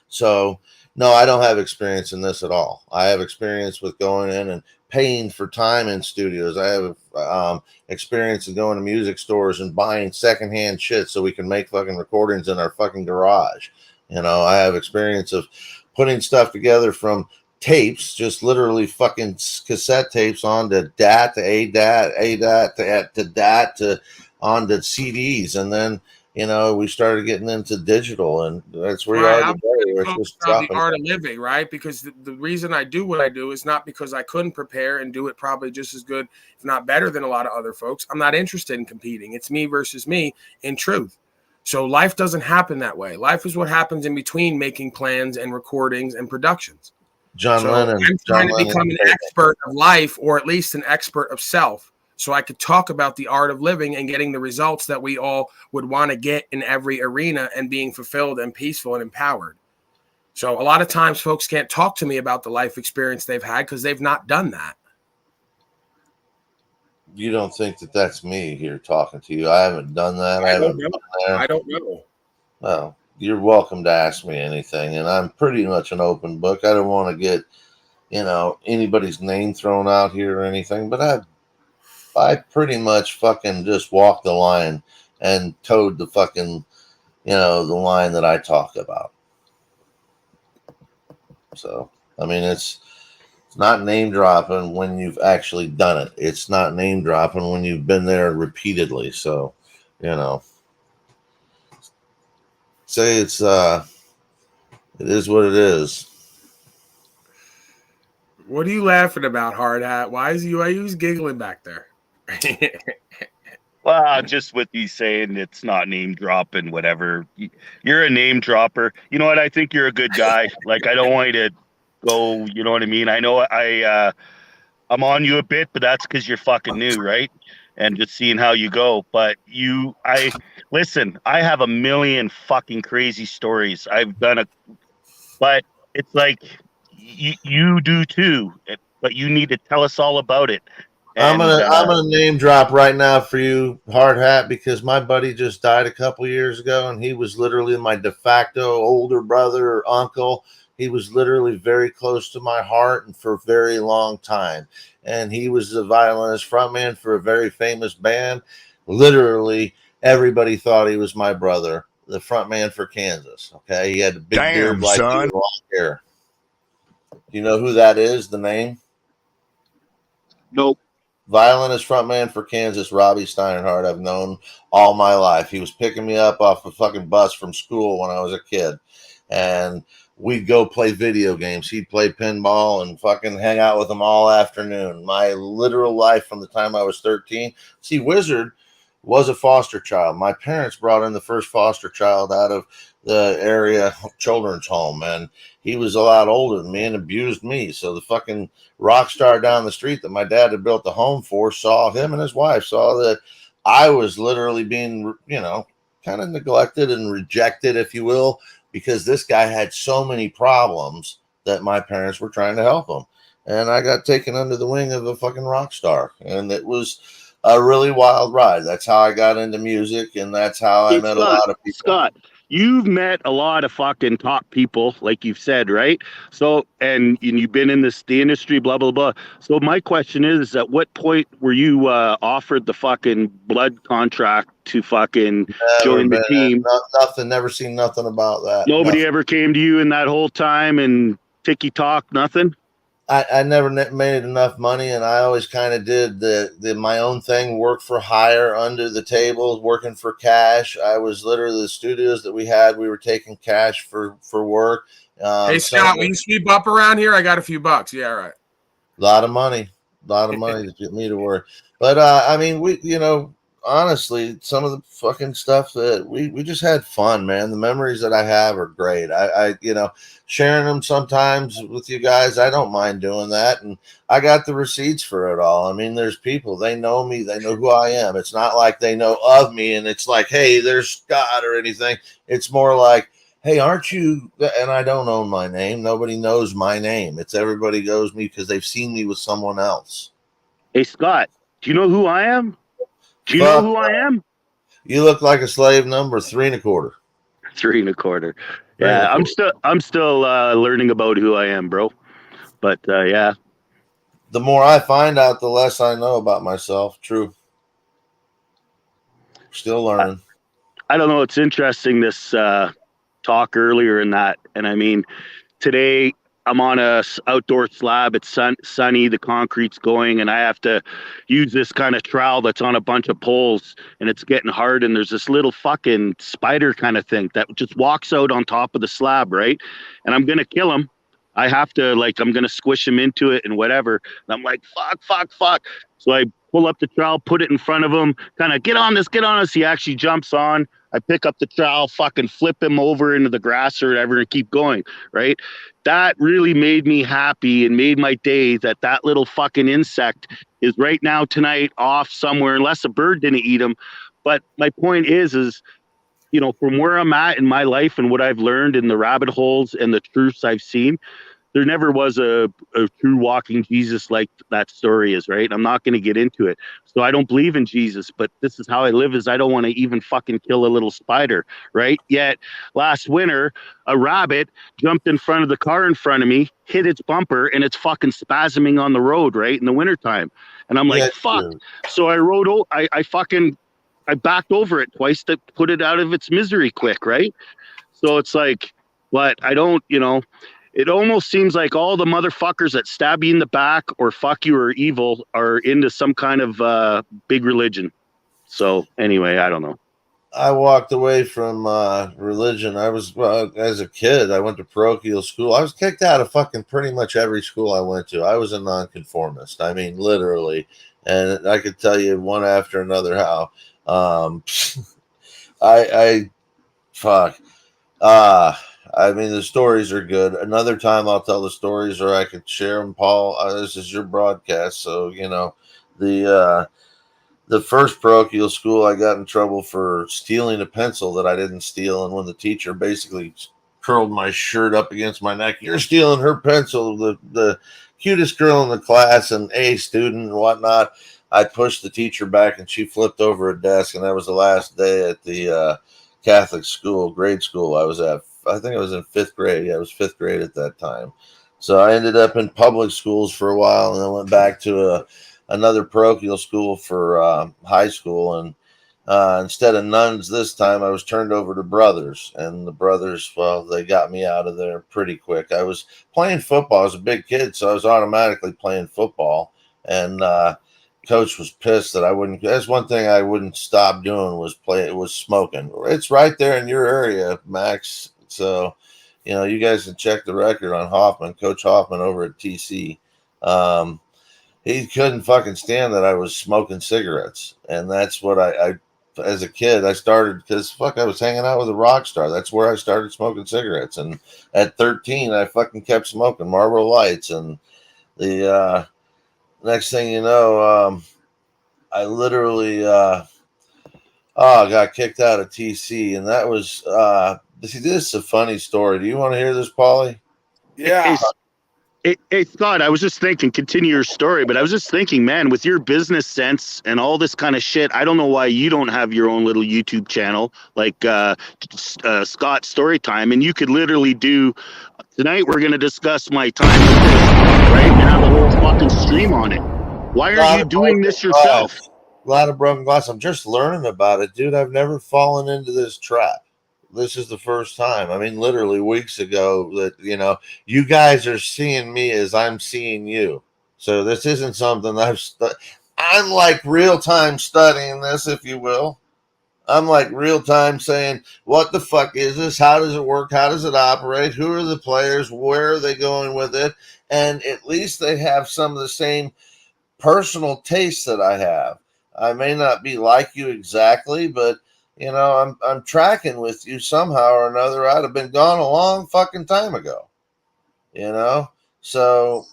So no, I don't have experience in this at all. I have experience with going in and paying for time in studios. I have experience in going to music stores and buying secondhand shit so we can make fucking recordings in our fucking garage. I have experience of putting stuff together from tapes, just literally fucking cassette tapes onto DAT to ADAT to DAT to onto CDs, and then we started getting into digital, and that's where you are today. It's just the art of living, right? Because the reason I do what I do is not because I couldn't prepare and do it probably just as good, if not better, than a lot of other folks. I'm not interested in competing. It's me versus me in truth. So life doesn't happen that way. Life is what happens in between making plans and recordings and productions. John Lennon. I'm trying to become an expert of life, or at least an expert of self, so I could talk about the art of living and getting the results that we all would want to get in every arena and being fulfilled and peaceful and empowered. So a lot of times folks can't talk to me about the life experience they've had because they've not done that. You don't think that that's me here talking to you? I haven't done that. I don't know. Well, you're welcome to ask me anything, and I'm pretty much an open book. I don't want to get, anybody's name thrown out here or anything, but I pretty much fucking just walked the line and towed the fucking, the line that I talk about. So, I mean, it's not name dropping when you've actually done it. It's not name dropping when you've been there repeatedly. So, say it is what it is. What are you laughing about, Hard Hat? Why is he giggling back there? Well, just with you saying it's not name dropping, whatever. You're a name dropper. You know what? I think you're a good guy. Like, I don't want you to go, you know what I mean? I know I'm on you a bit, but that's because you're fucking new, right? And just seeing how you go. But listen, I have a million fucking crazy stories. But it's like you do too. But you need to tell us all about it. I'm And gonna name drop right now for you, Hard Hat, because my buddy just died a couple years ago, and he was literally my de facto older brother or uncle. He was literally very close to my heart and for a very long time. And he was the violinist frontman for a very famous band. Literally, everybody thought he was my brother, the frontman for Kansas. Okay, he had a big beard like you with long hair. Do you know who that is? The name? Nope. Violinist frontman for Kansas, Robbie Steinhardt. I've known all my life. He was picking me up off a fucking bus from school when I was a kid, and we'd go play video games. He'd play pinball and fucking hang out with him all afternoon. My literal life from the time I was 13. See, Wizard was a foster child. My parents brought in the first foster child out of the area children's home, and he was a lot older than me and abused me. So the fucking rock star down the street that my dad had built the home for saw him and his wife saw that I was literally being, kind of neglected and rejected, if you will, because this guy had so many problems that my parents were trying to help him. And I got taken under the wing of a fucking rock star. And it was a really wild ride. That's how I got into music, and that's how I met a lot of people. Scott, you've met a lot of fucking top people, like you've said, right? So, and you've been in the industry, blah, blah, blah. So my question is, at what point were you offered the fucking blood contract to fucking join the team? Nothing, never seen nothing about that. Nobody ever came to you in that whole time and ticky talk, nothing? I never made enough money, and I always kind of did the my own thing, work for hire, under the table, working for cash. I was literally the studios that we had. We were taking cash for work. Hey Scott, will you sweep up around here? I got a few bucks. Yeah, right. A lot of money to get me to work. But I mean, honestly, some of the fucking stuff that we just had fun, man. The memories that I have are great. I sharing them sometimes with you guys, I don't mind doing that. And I got the receipts for it all. I mean, there's people, they know me, they know who I am. It's not like they know of me and it's like, hey, there's Scott or anything. It's more like, hey, aren't you? And I don't own my name. Nobody knows my name. It's everybody knows me because they've seen me with someone else. Hey, Scott, do you know who I am? Do you know who I am? You look like a slave number 3 1/4. 3 1/4. Yeah, I'm still learning about who I am, bro. But yeah. The more I find out, the less I know about myself. True. Still learning. I don't know. It's interesting, this talk earlier in that. And I mean, today I'm on a outdoor slab. It's sunny. The concrete's going, and I have to use this kind of trowel that's on a bunch of poles, and it's getting hard. And there's this little fucking spider kind of thing that just walks out on top of the slab, right? And I'm gonna kill him. I have to, I'm gonna squish him into it and whatever. And I'm like, fuck. So I pull up the trowel, put it in front of him, kind of get on this. He actually jumps on. I pick up the trowel, fucking flip him over into the grass or whatever, and keep going, right? That really made me happy and made my day that little fucking insect is right now tonight off somewhere, unless a bird didn't eat him. But my point is, from where I'm at in my life and what I've learned in the rabbit holes and the truths I've seen, there never was a true walking Jesus like that story is, right? I'm not going to get into it. So I don't believe in Jesus, but this is how I live, is I don't want to even fucking kill a little spider, right? Yet last winter, a rabbit jumped in front of the car in front of me, hit its bumper, and it's fucking spasming on the road, right? In the wintertime. And I'm like, fuck. Dude. So I backed over it twice to put it out of its misery quick, right? So it's like, but I don't, it almost seems like all the motherfuckers that stab you in the back or fuck you or evil are into some kind of big religion. So anyway, I don't know. I walked away from religion. I was, well, as a kid, I went to parochial school. I was kicked out of fucking pretty much every school I went to. I was a nonconformist. I mean, literally. And I could tell you one after another how. I fuck. I mean, the stories are good. Another time I'll tell the stories or I could share them, Paul. This is your broadcast. So, you know, the first parochial school, I got in trouble for stealing a pencil that I didn't steal. And when the teacher basically curled my shirt up against my neck, you're stealing her pencil, the cutest girl in the class and A student and whatnot. I pushed the teacher back and she flipped over a desk. And that was the last day at the Catholic school, grade school I was at. I think I was in fifth grade. Yeah, I was fifth grade at that time. So I ended up in public schools for a while and then went back to another parochial school for high school. And instead of nuns this time, I was turned over to brothers. And the brothers, well, they got me out of there pretty quick. I was playing football. I was a big kid, so I was automatically playing football. And coach was pissed that I wouldn't. That's one thing I wouldn't stop doing was smoking. It's right there in your area, Max. So, you know, you guys can check the record on Hoffman, Coach Hoffman over at TC. He couldn't fucking stand that I was smoking cigarettes. And that's what I as a kid, I started because fuck, I was hanging out with a rock star. That's where I started smoking cigarettes. And at 13, I fucking kept smoking Marlboro Lights. And the next thing you know, I literally got kicked out of TC. And that was, this is a funny story. Do you want to hear this, Paulie? Yeah. Hey, Scott, I was just thinking, continue your story, but I was just thinking, man, with your business sense and all this kind of shit, I don't know why you don't have your own little YouTube channel like Scott Storytime, and you could literally do, tonight we're going to discuss my time with this, right? And have a whole fucking stream on it. Why are you doing this yourself? A lot of broken glass. I'm just learning about it, dude. I've never fallen into this trap. This is the first time. I mean, literally weeks ago that, you know, you guys are seeing me as I'm seeing you. So this isn't something I'm like real time studying this, if you will. I'm like real time saying, what the fuck is this? How does it work? How does it operate? Who are the players? Where are they going with it? And at least they have some of the same personal tastes that I have. I may not be like you exactly, but you know, I'm tracking with you somehow or another. I'd have been gone a long fucking time ago. You know? So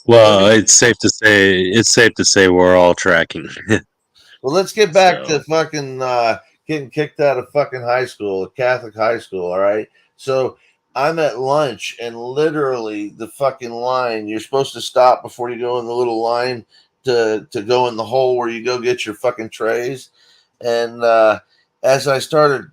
Well, it's safe to say we're all tracking. well, let's get back So. to fucking getting kicked out of fucking high school, Catholic high school, all right? So I'm at lunch and literally the fucking line, you're supposed to stop before you go in the little line to go in the hole where you go get your fucking trays. And as I started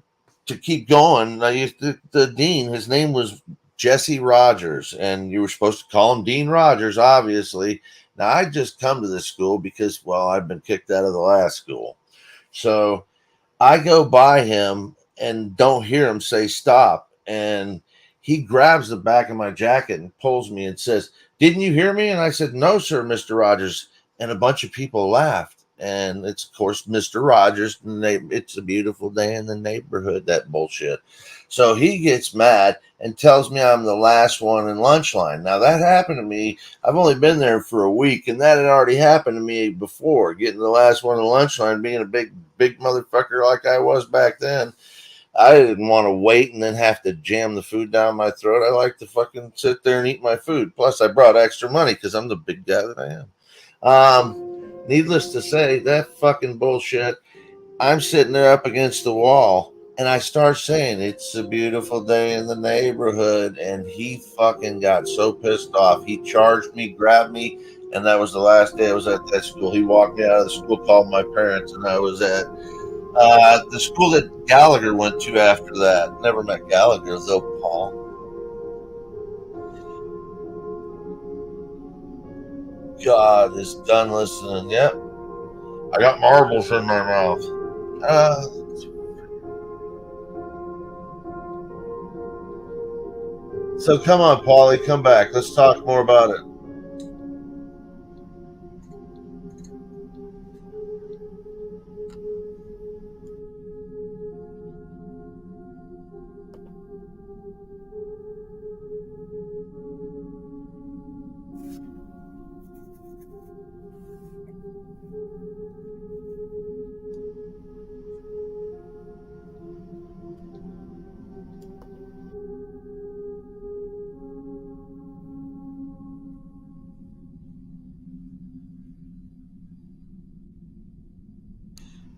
to keep going, I used the dean, his name was Jesse Rogers, and you were supposed to call him Dean Rogers, obviously. Now, I just come to this school because, well, I've been kicked out of the last school. So I go by him and don't hear him say stop. And he grabs the back of my jacket and pulls me and says, "Didn't you hear me?" And I said, "No, sir, Mr. Rogers." And a bunch of people laughed. And it's, of course, Mr. Rogers. It's a beautiful day in the neighborhood, that bullshit. So he gets mad and tells me I'm the last one in lunch line. Now, that happened to me. I've only been there for a week, and that had already happened to me before, getting the last one in lunch line, being a big motherfucker like I was back then. I didn't want to wait and then have to jam the food down my throat. I like to fucking sit there and eat my food. Plus, I brought extra money because I'm the big guy that I am. Needless to say, that fucking bullshit. I'm sitting there up against the wall and I start saying, "It's a beautiful day in the neighborhood." And he fucking got so pissed off. He charged me, grabbed me, and that was the last day I was at that school. He walked me out of the school, called my parents, and I was at the school that Gallagher went to after that. Never met Gallagher, though, Paul. God is done listening. Yep. I got marbles in my mouth. So come on, Paulie, come back. Let's talk more about it.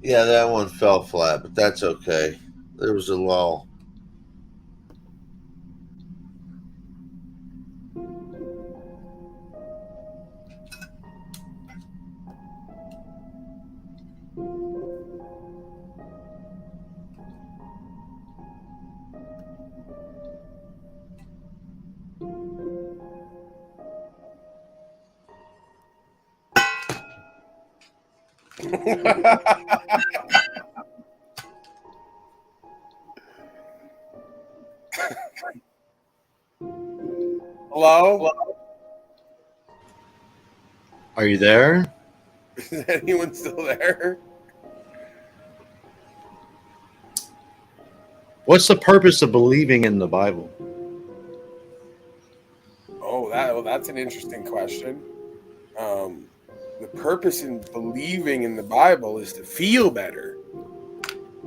Yeah, that one fell flat, but that's okay. There was a lull. Hello? Are you there? Is anyone still there? What's the purpose of believing in the Bible? Oh, that's an interesting question. The purpose in believing in the Bible is to feel better.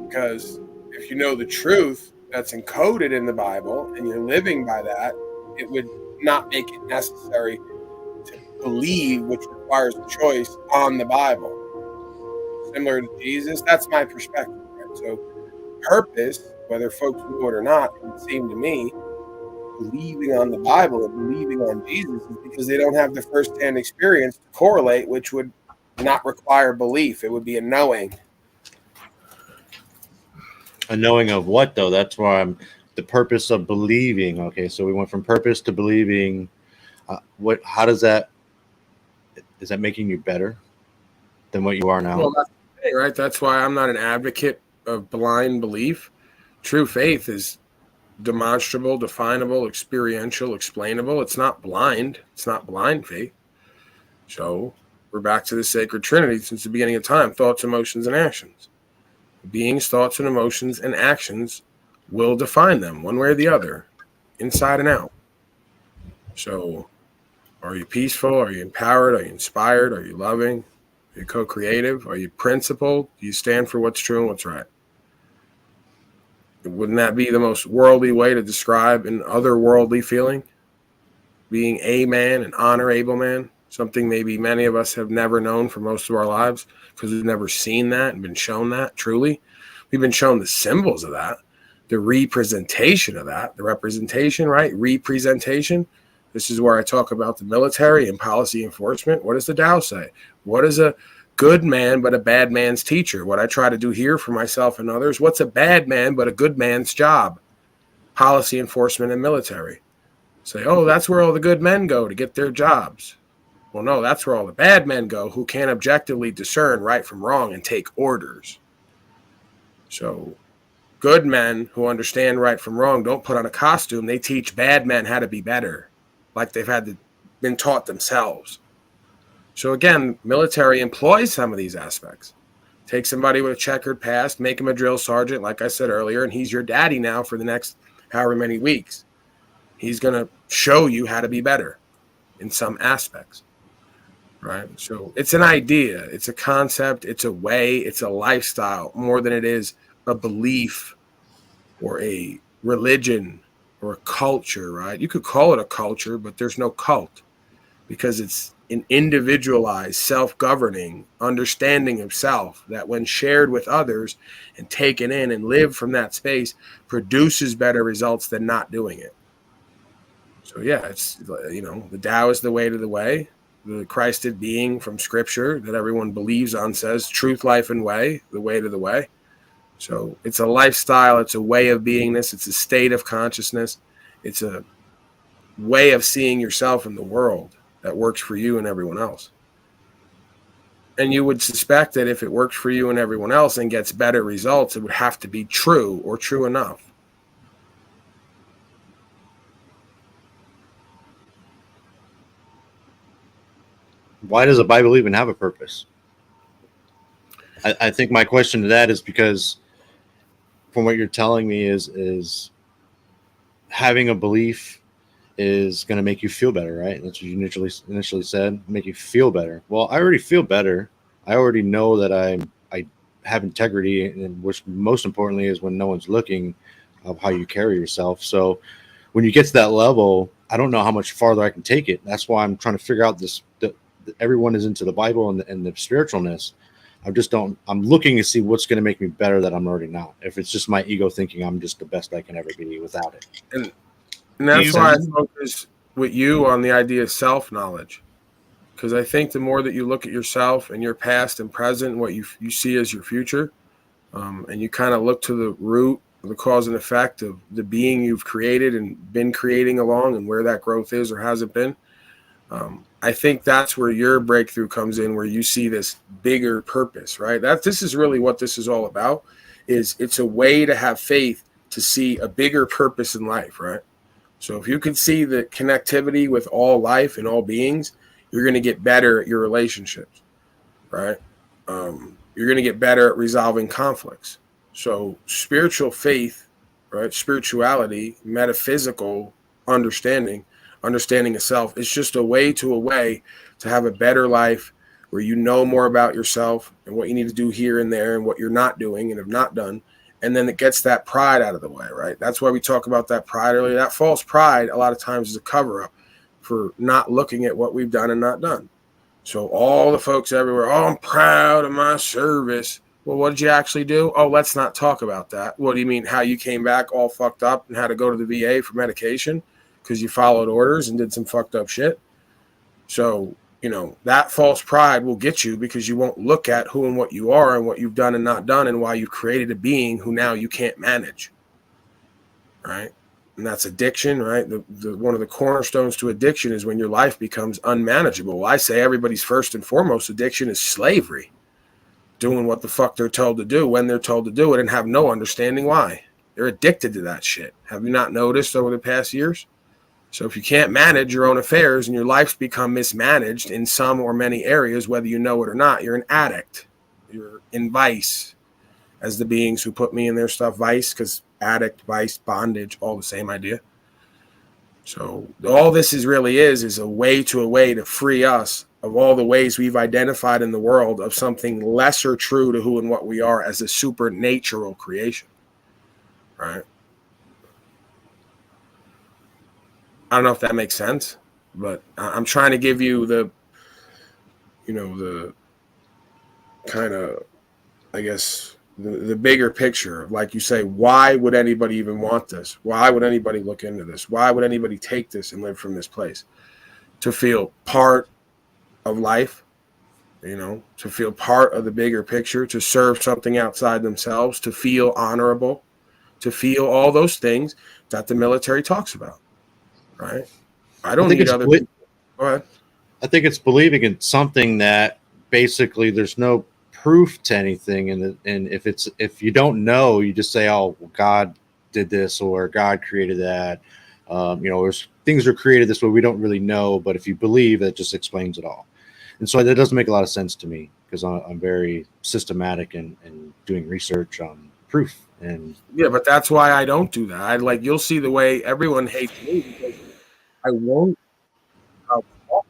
Because if you know the truth that's encoded in the Bible and you're living by that, it would not make it necessary to believe, which requires a choice on the Bible. Similar to Jesus, that's my perspective. Right? So, purpose, whether folks knew it or not, it would seem to me, believing on the Bible and believing on Jesus is because they don't have the first-hand experience to correlate, which would not require belief. It would be a knowing. A knowing of what, though? That's why I'm the purpose of believing. Okay, so we went from purpose to believing. What? How does that? Is that making you better than what you are now? Well, that's the thing, right? That's why I'm not an advocate of blind belief. True faith is demonstrable, definable, experiential, explainable. It's not blind. It's not blind faith. So we're back to the sacred Trinity since the beginning of time: thoughts, emotions, and actions. Beings, thoughts, and emotions and actions will define them one way or the other, inside and out. So, are you peaceful? Are you empowered? Are you inspired? Are you loving? Are you co-creative? Are you principled? Do you stand for what's true and what's right? Wouldn't that be the most worldly way to describe an otherworldly feeling? Being a man, an honorable man, something maybe many of us have never known for most of our lives because we've never seen that and been shown that truly. We've been shown the symbols of that, the representation of that, the representation, right? Representation. This is where I talk about the military and policy enforcement. What does the Tao say? What is a good man but a bad man's teacher? What I try to do here for myself and others, what's a bad man but a good man's job? Policy enforcement and military. Say, oh, that's where all the good men go to get their jobs. Well, no, that's where all the bad men go who can't objectively discern right from wrong and take orders. So good men who understand right from wrong don't put on a costume. They teach bad men how to be better, like they've been taught themselves. So again, military employs some of these aspects. Take somebody with a checkered past, make him a drill sergeant, like I said earlier, and he's your daddy now for the next however many weeks. He's going to show you how to be better in some aspects, right? So it's an idea, it's a concept, it's a way, it's a lifestyle more than it is a belief or a religion or a culture, right? You could call it a culture, but there's no cult because it's an individualized, self-governing understanding of self that when shared with others and taken in and lived from that space produces better results than not doing it. So yeah, it's, the Tao is the way to the way. The Christed being from scripture that everyone believes on says truth, life, and way, the way to the way. So it's a lifestyle, it's a way of beingness, it's a state of consciousness, it's a way of seeing yourself in the world that works for you and everyone else. And you would suspect that if it works for you and everyone else and gets better results, it would have to be true or true enough. Why does the Bible even have a purpose? I think my question to that is because from what you're telling me is having a belief is going to make you feel better, right? That's what you initially said, make you feel better. Well, I already feel better. I already know that I have integrity, and which most importantly is when no one's looking, of how you carry yourself. So when you get to that level, I don't know how much farther I can take it. That's why I'm trying to figure out this. Everyone is into the Bible and the spiritualness. I'm looking to see what's going to make me better that I'm already not. If it's just my ego thinking I'm just the best I can ever be without it. And that's why I focus with you on the idea of self-knowledge. Because I think the more that you look at yourself and your past and present, and what you see as your future, and you kind of look to the root, the cause and effect of the being you've created and been creating along, and where that growth is or hasn't been, I think that's where your breakthrough comes in, where you see this bigger purpose, right? This is really what this is all about. It's a way to have faith to see a bigger purpose in life, right? So if you can see the connectivity with all life and all beings, you're going to get better at your relationships, right? You're going to get better at resolving conflicts. So spiritual faith, right? Spirituality, metaphysical understanding of self, it's just a way to have a better life where you know more about yourself and what you need to do here and there and what you're not doing and have not done. And then it gets that pride out of the way, right? That's why we talk about that pride earlier. That false pride a lot of times is a cover-up for not looking at what we've done and not done. So all the folks everywhere, oh, I'm proud of my service. Well, what did you actually do? Oh, let's not talk about that. What do you mean? How you came back all fucked up and had to go to the VA for medication because you followed orders and did some fucked up shit? So, that false pride will get you because you won't look at who and what you are and what you've done and not done and why you've created a being who now you can't manage, right? And that's addiction, right? One of the cornerstones to addiction is when your life becomes unmanageable. I say everybody's first and foremost addiction is slavery, doing what the fuck they're told to do when they're told to do it and have no understanding why. They're addicted to that shit. Have you not noticed over the past years? So if you can't manage your own affairs and your life's become mismanaged in some or many areas, whether you know it or not, you're an addict. You're in vice, as the beings who put me in their stuff, vice, because addict, vice, bondage, all the same idea. So all this is a way to free us of all the ways we've identified in the world of something lesser true to who and what we are as a supernatural creation, right? I don't know if that makes sense, but I'm trying to give you the kind of, I guess, the bigger picture. Like you say, why would anybody even want this? Why would anybody look into this? Why would anybody take this and live from this place? To feel part of life, to feel part of the bigger picture, to serve something outside themselves, to feel honorable, to feel all those things that the military talks about, right? I don't need other people. Go ahead. I think it's believing in something that basically there's no proof to anything, and if you don't know, you just say, oh, well, God did this or God created that. There's things are created this way we don't really know, but if you believe, that just explains it all. And so that doesn't make a lot of sense to me because I'm very systematic and doing research on proof. And yeah, but that's why I don't do that. You'll see the way everyone hates me because I won't talk about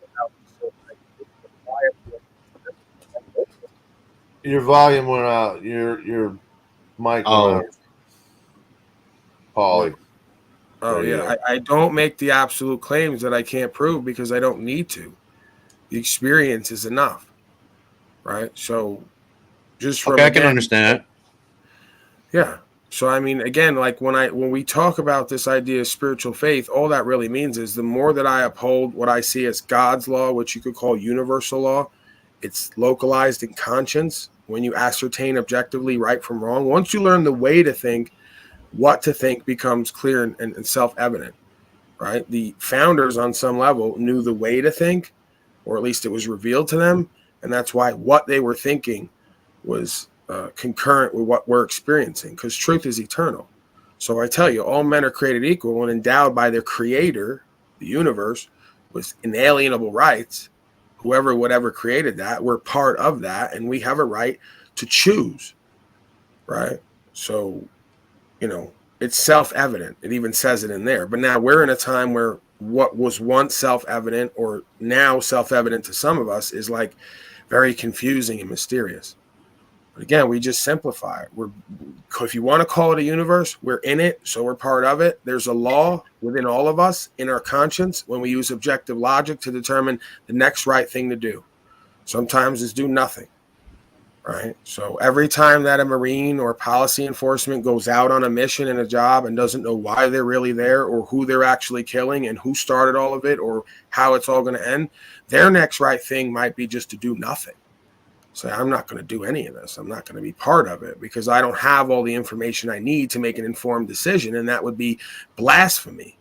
Your volume went out. Your mic went out. Paulie. Oh, yeah. I don't make the absolute claims that I can't prove because I don't need to. The experience is enough, right? So just from I can understand that. Yeah. So, I mean, again, when we talk about this idea of spiritual faith, all that really means is the more that I uphold what I see as God's law, which you could call universal law, it's localized in conscience. When you ascertain objectively right from wrong, once you learn the way to think, what to think becomes clear and self-evident, right? The founders on some level knew the way to think, or at least it was revealed to them. And that's why what they were thinking was concurrent with what we're experiencing, because truth is eternal. So I tell you, all men are created equal and endowed by their creator, the universe, with inalienable rights. Whatever created that, we're part of that, and we have a right to choose, right? So, it's self-evident. It even says it in there. But now we're in a time where what was once self-evident, or now self-evident to some of us, is very confusing and mysterious. But again, we just simplify it. If you want to call it a universe, we're in it, so we're part of it. There's a law within all of us, in our conscience, when we use objective logic to determine the next right thing to do. Sometimes it's do nothing, right? So every time that a Marine or policy enforcement goes out on a mission and a job and doesn't know why they're really there or who they're actually killing and who started all of it or how it's all going to end, their next right thing might be just to do nothing. Say, I'm not going to do any of this. I'm not going to be part of it because I don't have all the information I need to make an informed decision. And that would be blasphemy.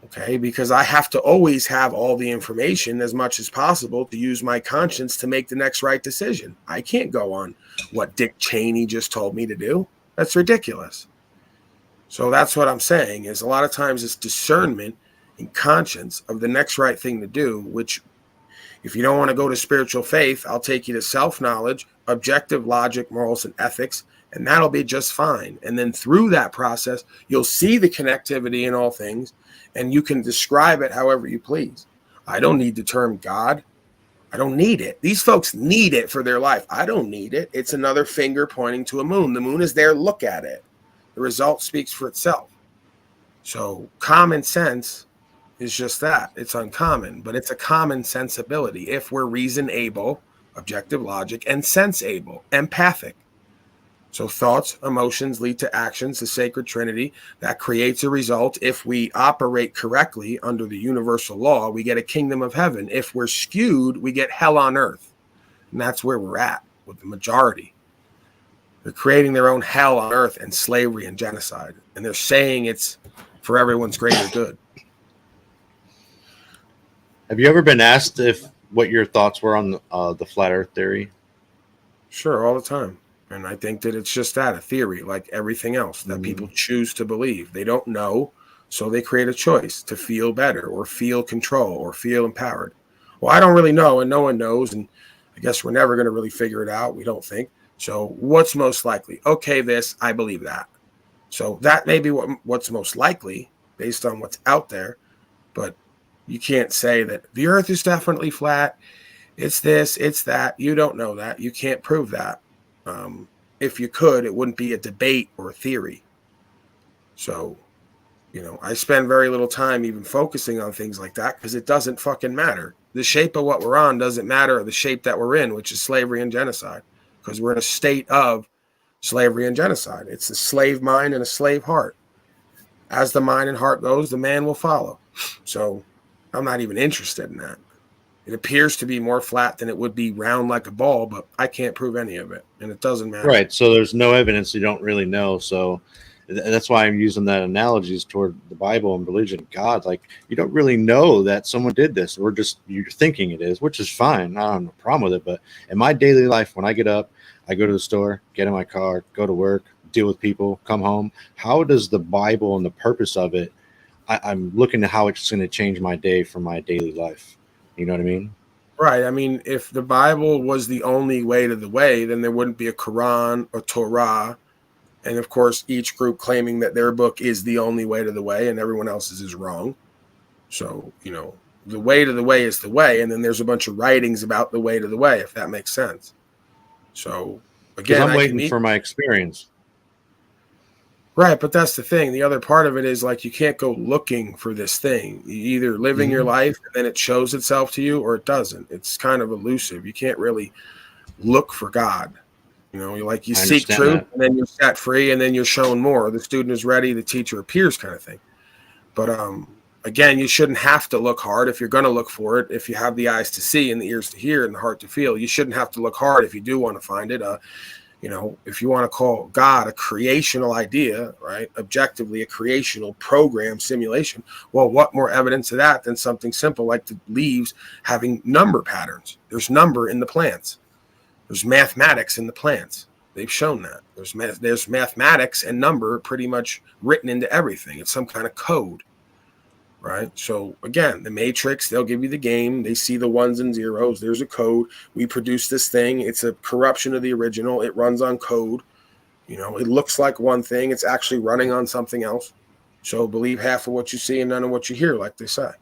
Okay, because I have to always have all the information as much as possible to use my conscience to make the next right decision. I can't go on what Dick Cheney just told me to do. That's ridiculous. So that's what I'm saying is a lot of times it's discernment and conscience of the next right thing to do, which if you don't want to go to spiritual faith, I'll take you to self-knowledge, objective logic, morals, and ethics, and that'll be just fine. And then through that process, you'll see the connectivity in all things, and you can describe it however you please. I don't need the term God. I don't need it. These folks need it for their life. I don't need it. It's another finger pointing to a moon. The moon is there. Look at it. The result speaks for itself. So common sense is just that. It's uncommon, but it's a common sensibility if we're reason able, objective logic, and sense able, empathic. So thoughts, emotions lead to actions, the sacred trinity that creates a result. If we operate correctly under the universal law, we get a kingdom of heaven. If we're skewed, we get hell on earth. And that's where we're at with the majority. They're creating their own hell on earth and slavery and genocide. And they're saying it's for everyone's greater good. Have you ever been asked if what your thoughts were on the flat earth theory? Sure, all the time. And I think that it's just that, a theory, like everything else that people choose to believe. They don't know, so they create a choice to feel better or feel control or feel empowered. Well, I don't really know, and no one knows, and I guess we're never going to really figure it out, we don't think. So what's most likely? Okay, this, I believe that. So that may be what's most likely based on what's out there, but you can't say that the earth is definitely flat. It's this, it's that. You don't know that. You can't prove that. If you could, it wouldn't be a debate or a theory. So, I spend very little time even focusing on things like that because it doesn't fucking matter. The shape of what we're on doesn't matter, the shape that we're in, which is slavery and genocide, because we're in a state of slavery and genocide. It's a slave mind and a slave heart. As the mind and heart goes, the man will follow. So I'm not even interested in that. It appears to be more flat than it would be round like a ball, but I can't prove any of it, and it doesn't matter. Right. So there's no evidence. You don't really know. So that's why I'm using that analogies toward the Bible and religion. God, like you don't really know that someone did this, or just you're thinking it is, which is fine. I don't have no problem with it. But in my daily life, when I get up, I go to the store, get in my car, go to work, deal with people, come home. How does the Bible and the purpose of it? I'm looking at how it's going to change my day for my daily life. You know what I mean? Right. I mean, if the Bible was the only way to the way, then there wouldn't be a Quran or Torah. And of course, each group claiming that their book is the only way to the way and everyone else's is wrong. So, the way to the way is the way. And then there's a bunch of writings about the way to the way, if that makes sense. So, again, I'm waiting for my experience. Right, but that's the thing. The other part of it is like you can't go looking for this thing. You either living your life and then it shows itself to you or it doesn't. It's kind of elusive. You can't really look for God. You seek truth and then you're set free and then you're shown more. The student is ready, the teacher appears kind of thing. But again, you shouldn't have to look hard if you're going to look for it. If you have the eyes to see and the ears to hear and the heart to feel, you shouldn't have to look hard if you do want to find it. If you want to call God a creational idea, right? Objectively, a creational program simulation. Well, what more evidence of that than something simple like the leaves having number patterns? There's number in the plants. There's mathematics in the plants. They've shown that. There's mathematics and number pretty much written into everything. It's some kind of code, right? So again, the matrix, they'll give you the game. They see the ones and zeros. There's a code. We produce this thing. It's a corruption of the original. It runs on code. It looks like one thing. It's actually running on something else. So believe half of what you see and none of what you hear, like they say.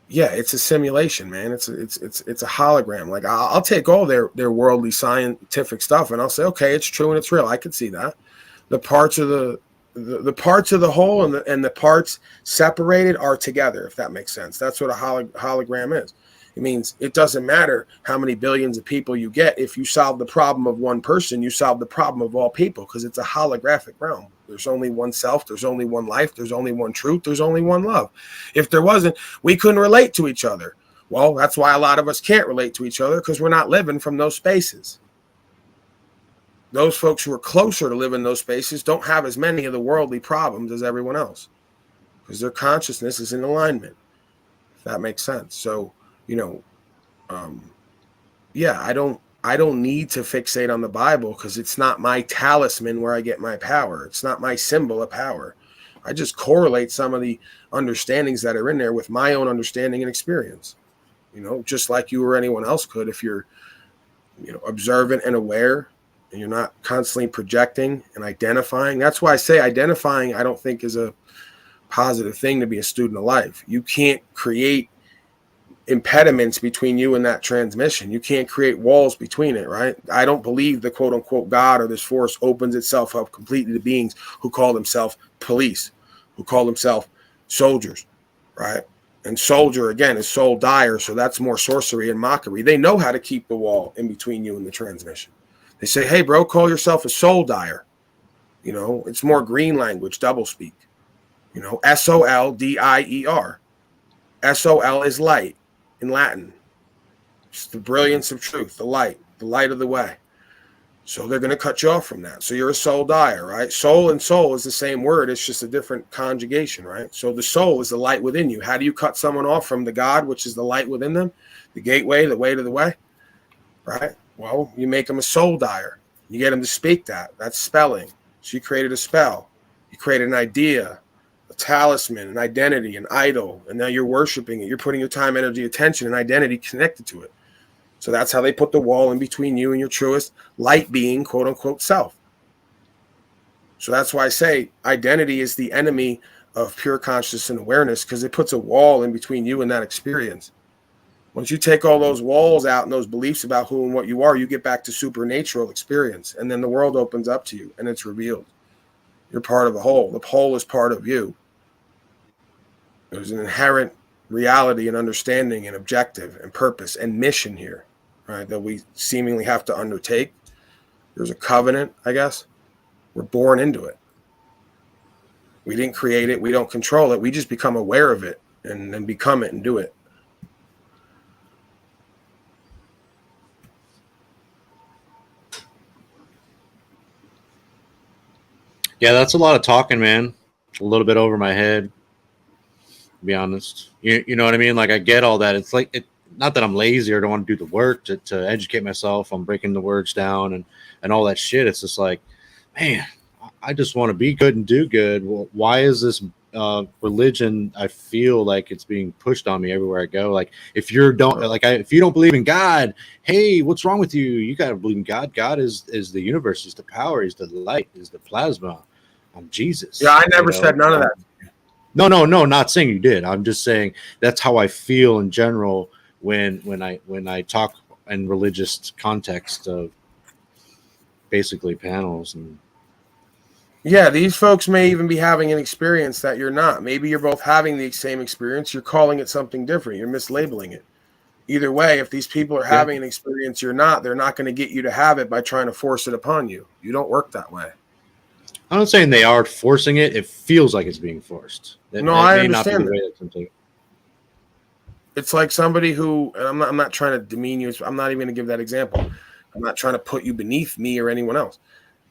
Yeah, it's a simulation, man. It's a hologram. Like I'll take all their worldly scientific stuff and I'll say, okay, it's true and it's real. I can see that. The parts of the parts of the whole and the parts separated are together, if that makes sense. That's what a hologram is. It means it doesn't matter how many billions of people you get. If you solve the problem of one person, you solve the problem of all people, because it's a holographic realm. There's only one self. There's only one life. There's only one truth. There's only one love. If there wasn't, we couldn't relate to each other. Well, that's why a lot of us can't relate to each other, because we're not living from those spaces. Those folks who are closer to live in those spaces don't have as many of the worldly problems as everyone else, because their consciousness is in alignment, if that makes sense. So, yeah, I don't need to fixate on the Bible, because it's not my talisman where I get my power. It's not my symbol of power. I just correlate some of the understandings that are in there with my own understanding and experience, just like you or anyone else could, if you're, observant and aware, and you're not constantly projecting and identifying. That's why I say identifying, I don't think, is a positive thing to be a student of life. You can't create impediments between you and that transmission. You can't create walls between it, right? I don't believe the quote unquote God or this force opens itself up completely to beings who call themselves police, who call themselves soldiers, right? And soldier, again, is soul dire, so that's more sorcery and mockery. They know how to keep the wall in between you and the transmission. They say, hey, bro, call yourself a soul dire. It's more green language, double speak. SOLDIER. SOL is light in Latin. It's the brilliance of truth, the light of the way. So they're going to cut you off from that. So you're a soul dire, right? Soul and soul is the same word. It's just a different conjugation, right? So the soul is the light within you. How do you cut someone off from the God, which is the light within them? The gateway, the way to the way, right? Well, you make them a soul dire. You get them to speak that. That's spelling. So you created a spell. You created an idea, a talisman, an identity, an idol, and now you're worshiping it. You're putting your time, energy, attention, and identity connected to it. So that's how they put the wall in between you and your truest light being, quote unquote, self. So that's why I say identity is the enemy of pure consciousness and awareness, because it puts a wall in between you and that experience. Once you take all those walls out and those beliefs about who and what you are, you get back to supernatural experience, and then the world opens up to you and it's revealed. You're part of a whole. The whole is part of you. There's an inherent reality and understanding and objective and purpose and mission here, right, that we seemingly have to undertake. There's a covenant, I guess. We're born into it. We didn't create it. We don't control it. We just become aware of it and then become it and do it. Yeah, that's a lot of talking, man. A little bit over my head, to be honest. You know what I mean? Like, I get all that. It's like, not that I'm lazy or don't want to do the work to educate myself on breaking the words down and all that shit. It's just like, man, I just want to be good and do good. Well, why is this religion? I feel like it's being pushed on me everywhere I go. Like, if you don't believe in God, hey, what's wrong with you? You got to believe in God. God is the universe. He's the power. He's the light. He's the plasma. I'm Jesus. Yeah, I never said none of that. No, not saying you did. I'm just saying that's how I feel in general when I talk in religious context of basically panels. And yeah, these folks may even be having an experience that you're not. Maybe you're both having the same experience. You're calling it something different. You're mislabeling it. Either way, if these people are having an experience you're not, they're not going to get you to have it by trying to force it upon you. You don't work that way. I'm not saying they are forcing it. It feels like it's being forced. I understand that. It's like somebody who, and I'm not trying to demean you. I'm not even going to give that example. I'm not trying to put you beneath me or anyone else.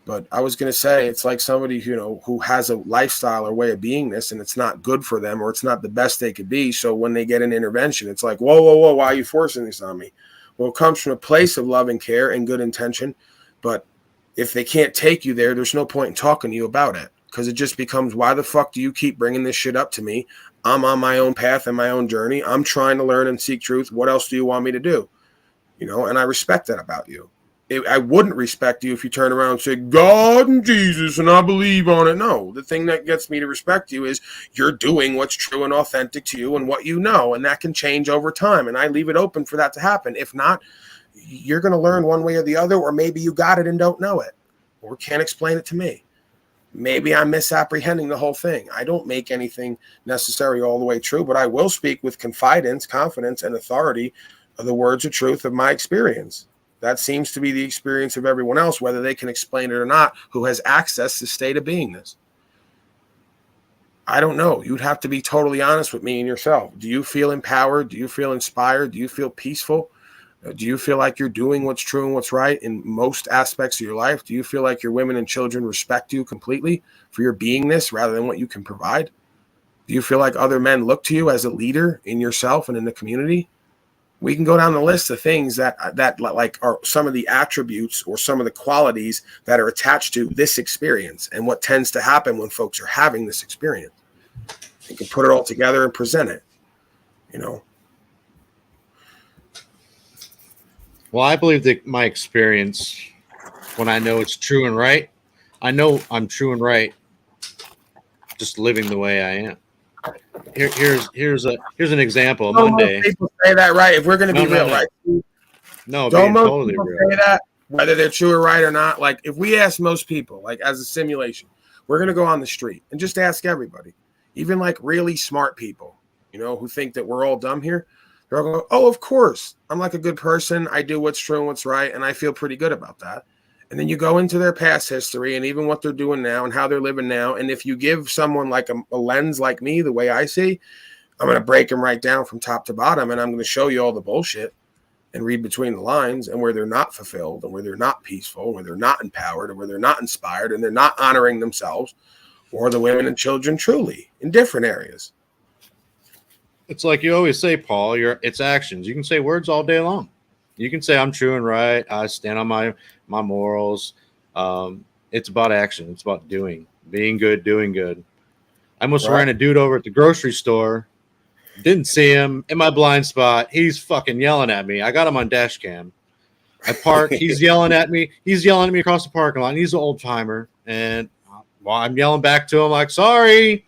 But I was going to say, it's like somebody, who has a lifestyle or way of beingness, and it's not good for them, or it's not the best they could be. So when they get an intervention, it's like, whoa, why are you forcing this on me? Well, it comes from a place of love and care and good intention. But if they can't take you there, there's no point in talking to you about it, because it just becomes, why the fuck do you keep bringing this shit up to me? I'm on my own path and my own journey. I'm trying to learn and seek truth. What else do you want me to do? And I respect that about you. I wouldn't respect you if you turn around and say, God and Jesus, and I believe on it. No, the thing that gets me to respect you is you're doing what's true and authentic to you and what you know, and that can change over time. And I leave it open for that to happen. If not, you're going to learn one way or the other, or maybe you got it and don't know it, or can't explain it to me. Maybe I'm misapprehending the whole thing. I don't make anything necessarily all the way true, but I will speak with confidence, confidence, and authority of the words of truth of my experience. That seems to be the experience of everyone else, whether they can explain it or not, who has access to state of beingness. I don't know. You'd have to be totally honest with me and yourself. Do you feel empowered? Do you feel inspired? Do you feel peaceful? Do you feel like you're doing what's true and what's right in most aspects of your life? Do you feel like your women and children respect you completely for your beingness rather than what you can provide? Do you feel like other men look to you as a leader in yourself and in the community? We can go down the list of things that like are some of the attributes or some of the qualities that are attached to this experience and what tends to happen when folks are having this experience. You can put it all together and present it, you know. Well, I believe that my experience, when I know it's true and right, I know I'm true and right, just living the way I am. Here's an example. Monday. Most people say that, right? If we're going to be real, right? No, don't being most totally people real. say that, whether they're true or right or not. Like, if we ask most people, like as a simulation, we're going to go on the street and just ask everybody, even like really smart people, you know, who think that we're all dumb here. They're all going, oh, of course, I'm like a good person. I do what's true and what's right, and I feel pretty good about that. And then you go into their past history and even what they're doing now and how they're living now. And if you give someone like a lens like me, the way I see, I'm going to break them right down from top to bottom, and I'm going to show you all the bullshit and read between the lines and where they're not fulfilled and where they're not peaceful, where they're not empowered and where they're not inspired and they're not honoring themselves or the women and children truly in different areas. It's like you always say, Paul, it's actions. You can say words all day long. You can say I'm true and right. I stand on my morals. It's about action. It's about doing, being good, doing good. I almost ran a dude over at the grocery store. Didn't see him in my blind spot. He's fucking yelling at me. I got him on dash cam. I park. He's yelling at me. He's yelling at me across the parking lot. And he's an old timer. And I'm yelling back to him like, sorry.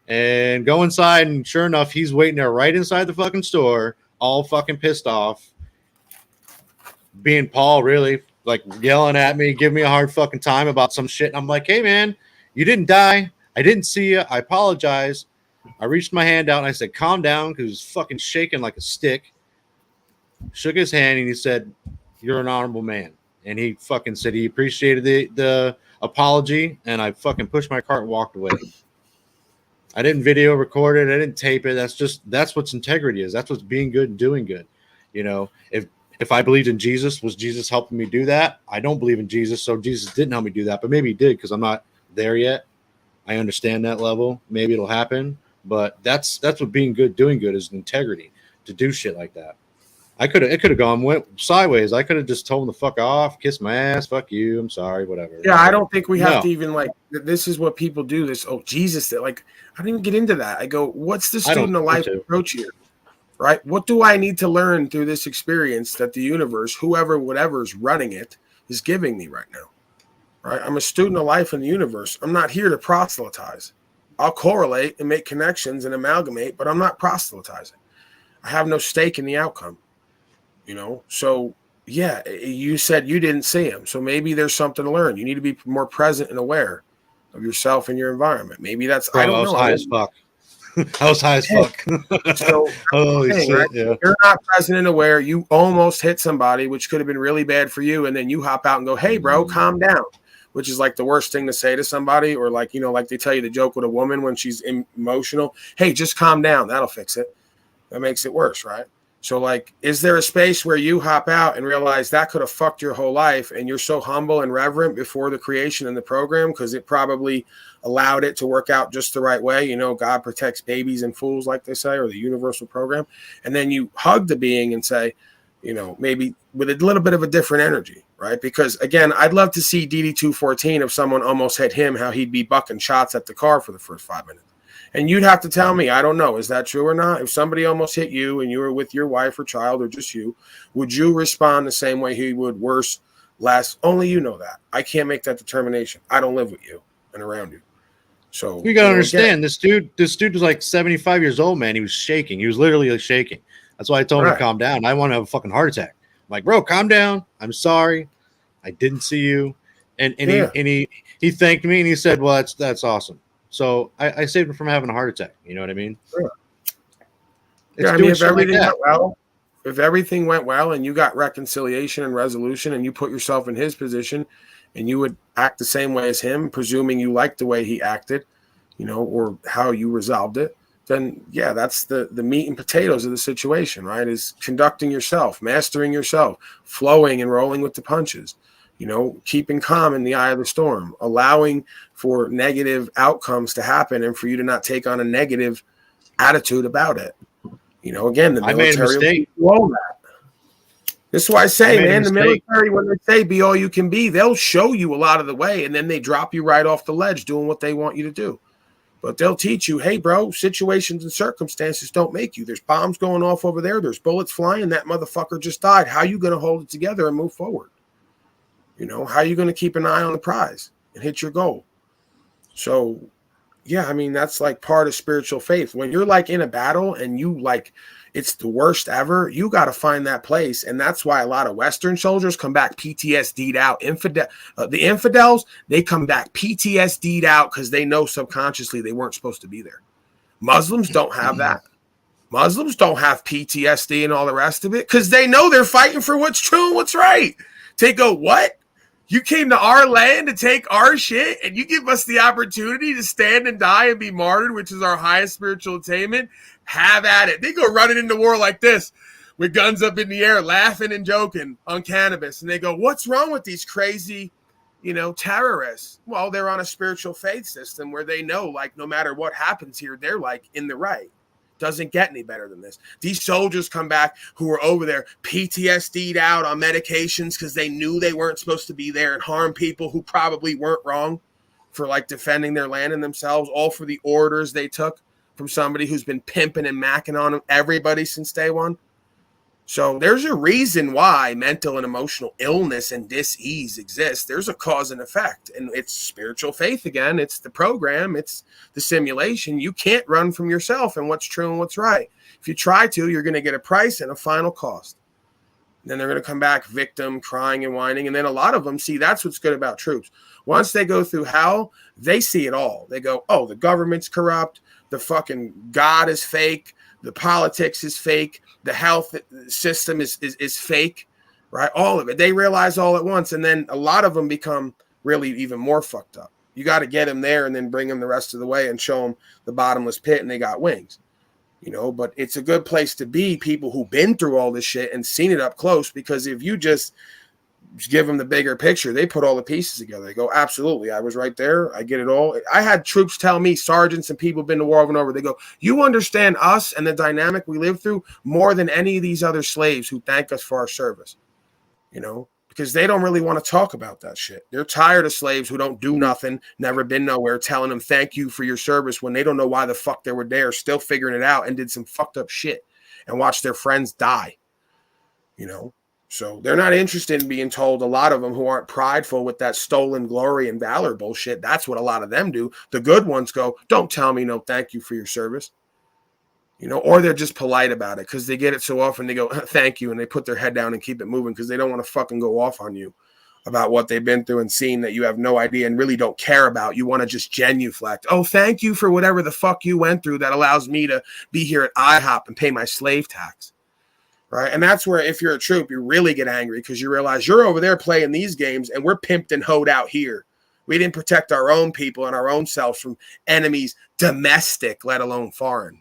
And go inside. And sure enough, he's waiting there right inside the fucking store, all fucking pissed off. Being Paul, really, like yelling at me, giving me a hard fucking time about some shit. And I'm like, hey, man, you didn't die. I didn't see you. I apologize. I reached my hand out and I said, calm down, because he was fucking shaking like a stick. Shook his hand and he said, you're an honorable man. And he fucking said he appreciated the apology, and I fucking pushed my cart and walked away. I didn't video record it. I didn't tape it. That's what's integrity is. That's what's being good and doing good. You know, if I believed in Jesus, was Jesus helping me do that? I don't believe in Jesus, so Jesus didn't help me do that. But maybe he did, because I'm not there yet. I understand that level. Maybe it'll happen. But that's what being good, doing good is, integrity, to do shit like that. It could have went sideways. I could have just told him to fuck off, kiss my ass, fuck you, I'm sorry, whatever. Yeah, I don't think we have to even like, this is what people do. This, oh, Jesus, that, like, I didn't even get into that. I go, what's the student of life approach here? Right? What do I need to learn through this experience that the universe, whoever, whatever is running it, is giving me right now? Right? I'm a student of life in the universe. I'm not here to proselytize. I'll correlate and make connections and amalgamate, but I'm not proselytizing. I have no stake in the outcome. You know, so yeah, you said you didn't see him. So maybe there's something to learn. You need to be more present and aware of yourself and your environment. Maybe that's, Bro, I don't know. High as fuck. I was high as fuck. So holy shit, right? yeah. You're not present and aware. You almost hit somebody, which could have been really bad for you. And then you hop out and go, hey, bro, calm down, which is like the worst thing to say to somebody. Or like, you know, like they tell you the joke with a woman when she's emotional. Hey, just calm down. That'll fix it. That makes it worse, right? So, like, is there a space where you hop out and realize that could have fucked your whole life, and you're so humble and reverent before the creation and the program because it probably allowed it to work out just the right way? You know, God protects babies and fools, like they say, or the universal program. And then you hug the being and say, you know, maybe with a little bit of a different energy, right? Because, again, I'd love to see DD214 if someone almost hit him, how he'd be bucking shots at the car for the first 5 minutes. And you'd have to tell me, I don't know, is that true or not? If somebody almost hit you and you were with your wife or child or just you, would you respond the same way he would, worse, less? Only you know that. I can't make that determination. I don't live with you and around you. So you gotta understand, this dude was like 75 years old, man. He was shaking. He was literally like shaking. That's why I told him to calm down. I want to have a fucking heart attack. I'm like, bro, calm down. I'm sorry. I didn't see you. And Yeah. he thanked me and he said, well, that's awesome. So I saved him from having a heart attack. You know what I mean? Yeah. It's Yeah, I doing mean, if shit like everything that. went well, if everything went well and you got reconciliation and resolution and you put yourself in his position and you would act the same way as him, presuming you liked the way he acted, you know, or how you resolved it, then yeah, that's the meat and potatoes of the situation, right? Is conducting yourself, mastering yourself, flowing and rolling with the punches, you know, keeping calm in the eye of the storm, allowing for negative outcomes to happen and for you to not take on a negative attitude about it. You know, again, the I made a military will mistake. teach you all that. This is why I say, made a man, the mistake. military, when they say be all you can be, they'll show you a lot of the way and then they drop you right off the ledge doing what they want you to do. But they'll teach you, hey, bro, situations and circumstances don't make you. There's bombs going off over there. There's bullets flying. That motherfucker just died. How you going to hold it together and move forward? You know, how you going to keep an eye on the prize and hit your goal? So, yeah, I mean, that's like part of spiritual faith. When you're like in a battle and you like, it's the worst ever, you got to find that place. And that's why a lot of Western soldiers come back PTSD'd out. The infidels, they come back PTSD'd out because they know subconsciously they weren't supposed to be there. Muslims don't have that. Muslims don't have PTSD and all the rest of it because they know they're fighting for what's true and what's right. They go, what? You came to our land to take our shit and you give us the opportunity to stand and die and be martyred, which is our highest spiritual attainment? Have at it. They go running into war like this with guns up in the air, laughing and joking on cannabis. And they go, what's wrong with these crazy, you know, terrorists? Well, they're on a spiritual faith system where they know, like, no matter what happens here, they're like in the right. Doesn't get any better than this. These soldiers come back who were over there PTSD'd out on medications because they knew they weren't supposed to be there and harm people who probably weren't wrong for like defending their land and themselves, all for the orders they took from somebody who's been pimping and macking on everybody since day one. So there's a reason why mental and emotional illness and dis-ease exists. There's a cause and effect, and it's spiritual faith again. It's the program. It's the simulation. You can't run from yourself and what's true and what's right. If you try to, you're going to get a price and a final cost. And then they're going to come back victim, crying and whining. And then a lot of them, see, that's what's good about troops. Once they go through hell, they see it all. They go, oh, the government's corrupt. The fucking God is fake. The politics is fake. The health system is fake, right? All of it. They realize all at once. And then a lot of them become really even more fucked up. You got to get them there and then bring them the rest of the way and show them the bottomless pit and they got wings, you know, but it's a good place to be, people who've been through all this shit and seen it up close, because if you just give them the bigger picture, they put all the pieces together. They go, absolutely, I was right there. I get it all. I had troops tell me, sergeants and people who've been to war over and over, they go, you understand us and the dynamic we live through more than any of these other slaves who thank us for our service, you know, because they don't really want to talk about that shit. They're tired of slaves who don't do nothing, never been nowhere, telling them thank you for your service when they don't know why the fuck they were there, still figuring it out, and did some fucked up shit and watch their friends die, you know. So they're not interested in being told, a lot of them who aren't prideful with that stolen glory and valor bullshit. That's what a lot of them do. The good ones go, don't tell me no thank you for your service. You know, or they're just polite about it because they get it so often. They go, thank you. And they put their head down and keep it moving because they don't want to fucking go off on you about what they've been through and seen that you have no idea and really don't care about. You want to just genuflect. Oh, thank you for whatever the fuck you went through that allows me to be here at IHOP and pay my slave tax. Right. And that's where, if you're a troop, you really get angry because you realize you're over there playing these games and we're pimped and hoed out here. We didn't protect our own people and our own selves from enemies, domestic, let alone foreign.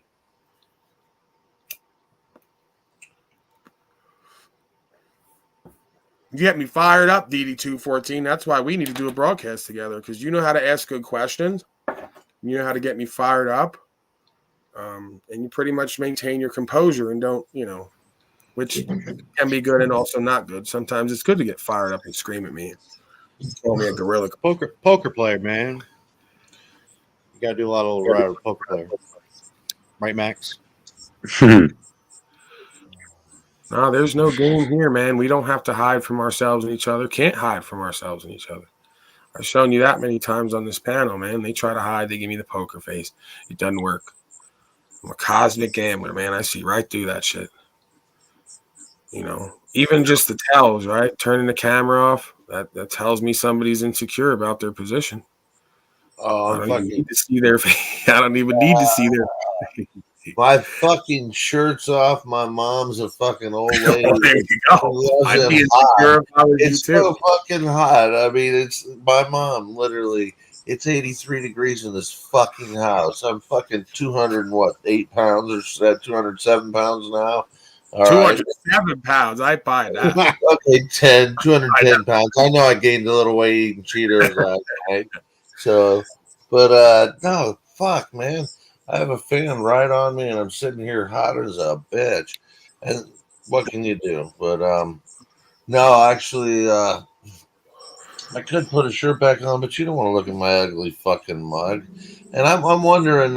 You get me fired up, DD214. That's why we need to do a broadcast together, because you know how to ask good questions. You know how to get me fired up. And you pretty much maintain your composure and don't, you know, which can be good and also not good. Sometimes it's good to get fired up and scream at me. Call me a gorilla. Poker player, man. You got to do a lot of poker player. Right, Max? No, there's no game here, man. We don't have to hide from ourselves and each other. Can't hide from ourselves and each other. I've shown you that many times on this panel, man. They try to hide. They give me the poker face. It doesn't work. I'm a cosmic gambler, man. I see right through that shit. You know, even just the tells, right? Turning the camera off. that tells me somebody's insecure about their position. Oh, I don't even need to see their face. I don't even need to see their face. My fucking shirt's off. My mom's a fucking old lady. Well, there you go. I'd be insecure if I was you It's too. so fucking hot. I mean, it's my mom, literally. It's 83 degrees in this fucking house. I'm fucking 208 pounds or 207 pounds now. All right. 207 pounds. I buy that. Okay, 210 pounds. I know I gained a little weight eating Cheetos last night. So, but no, fuck, man. I have a fan right on me, and I'm sitting here hot as a bitch. And what can you do? But no, actually, I could put a shirt back on, but you don't want to look at my ugly fucking mug. And I'm wondering,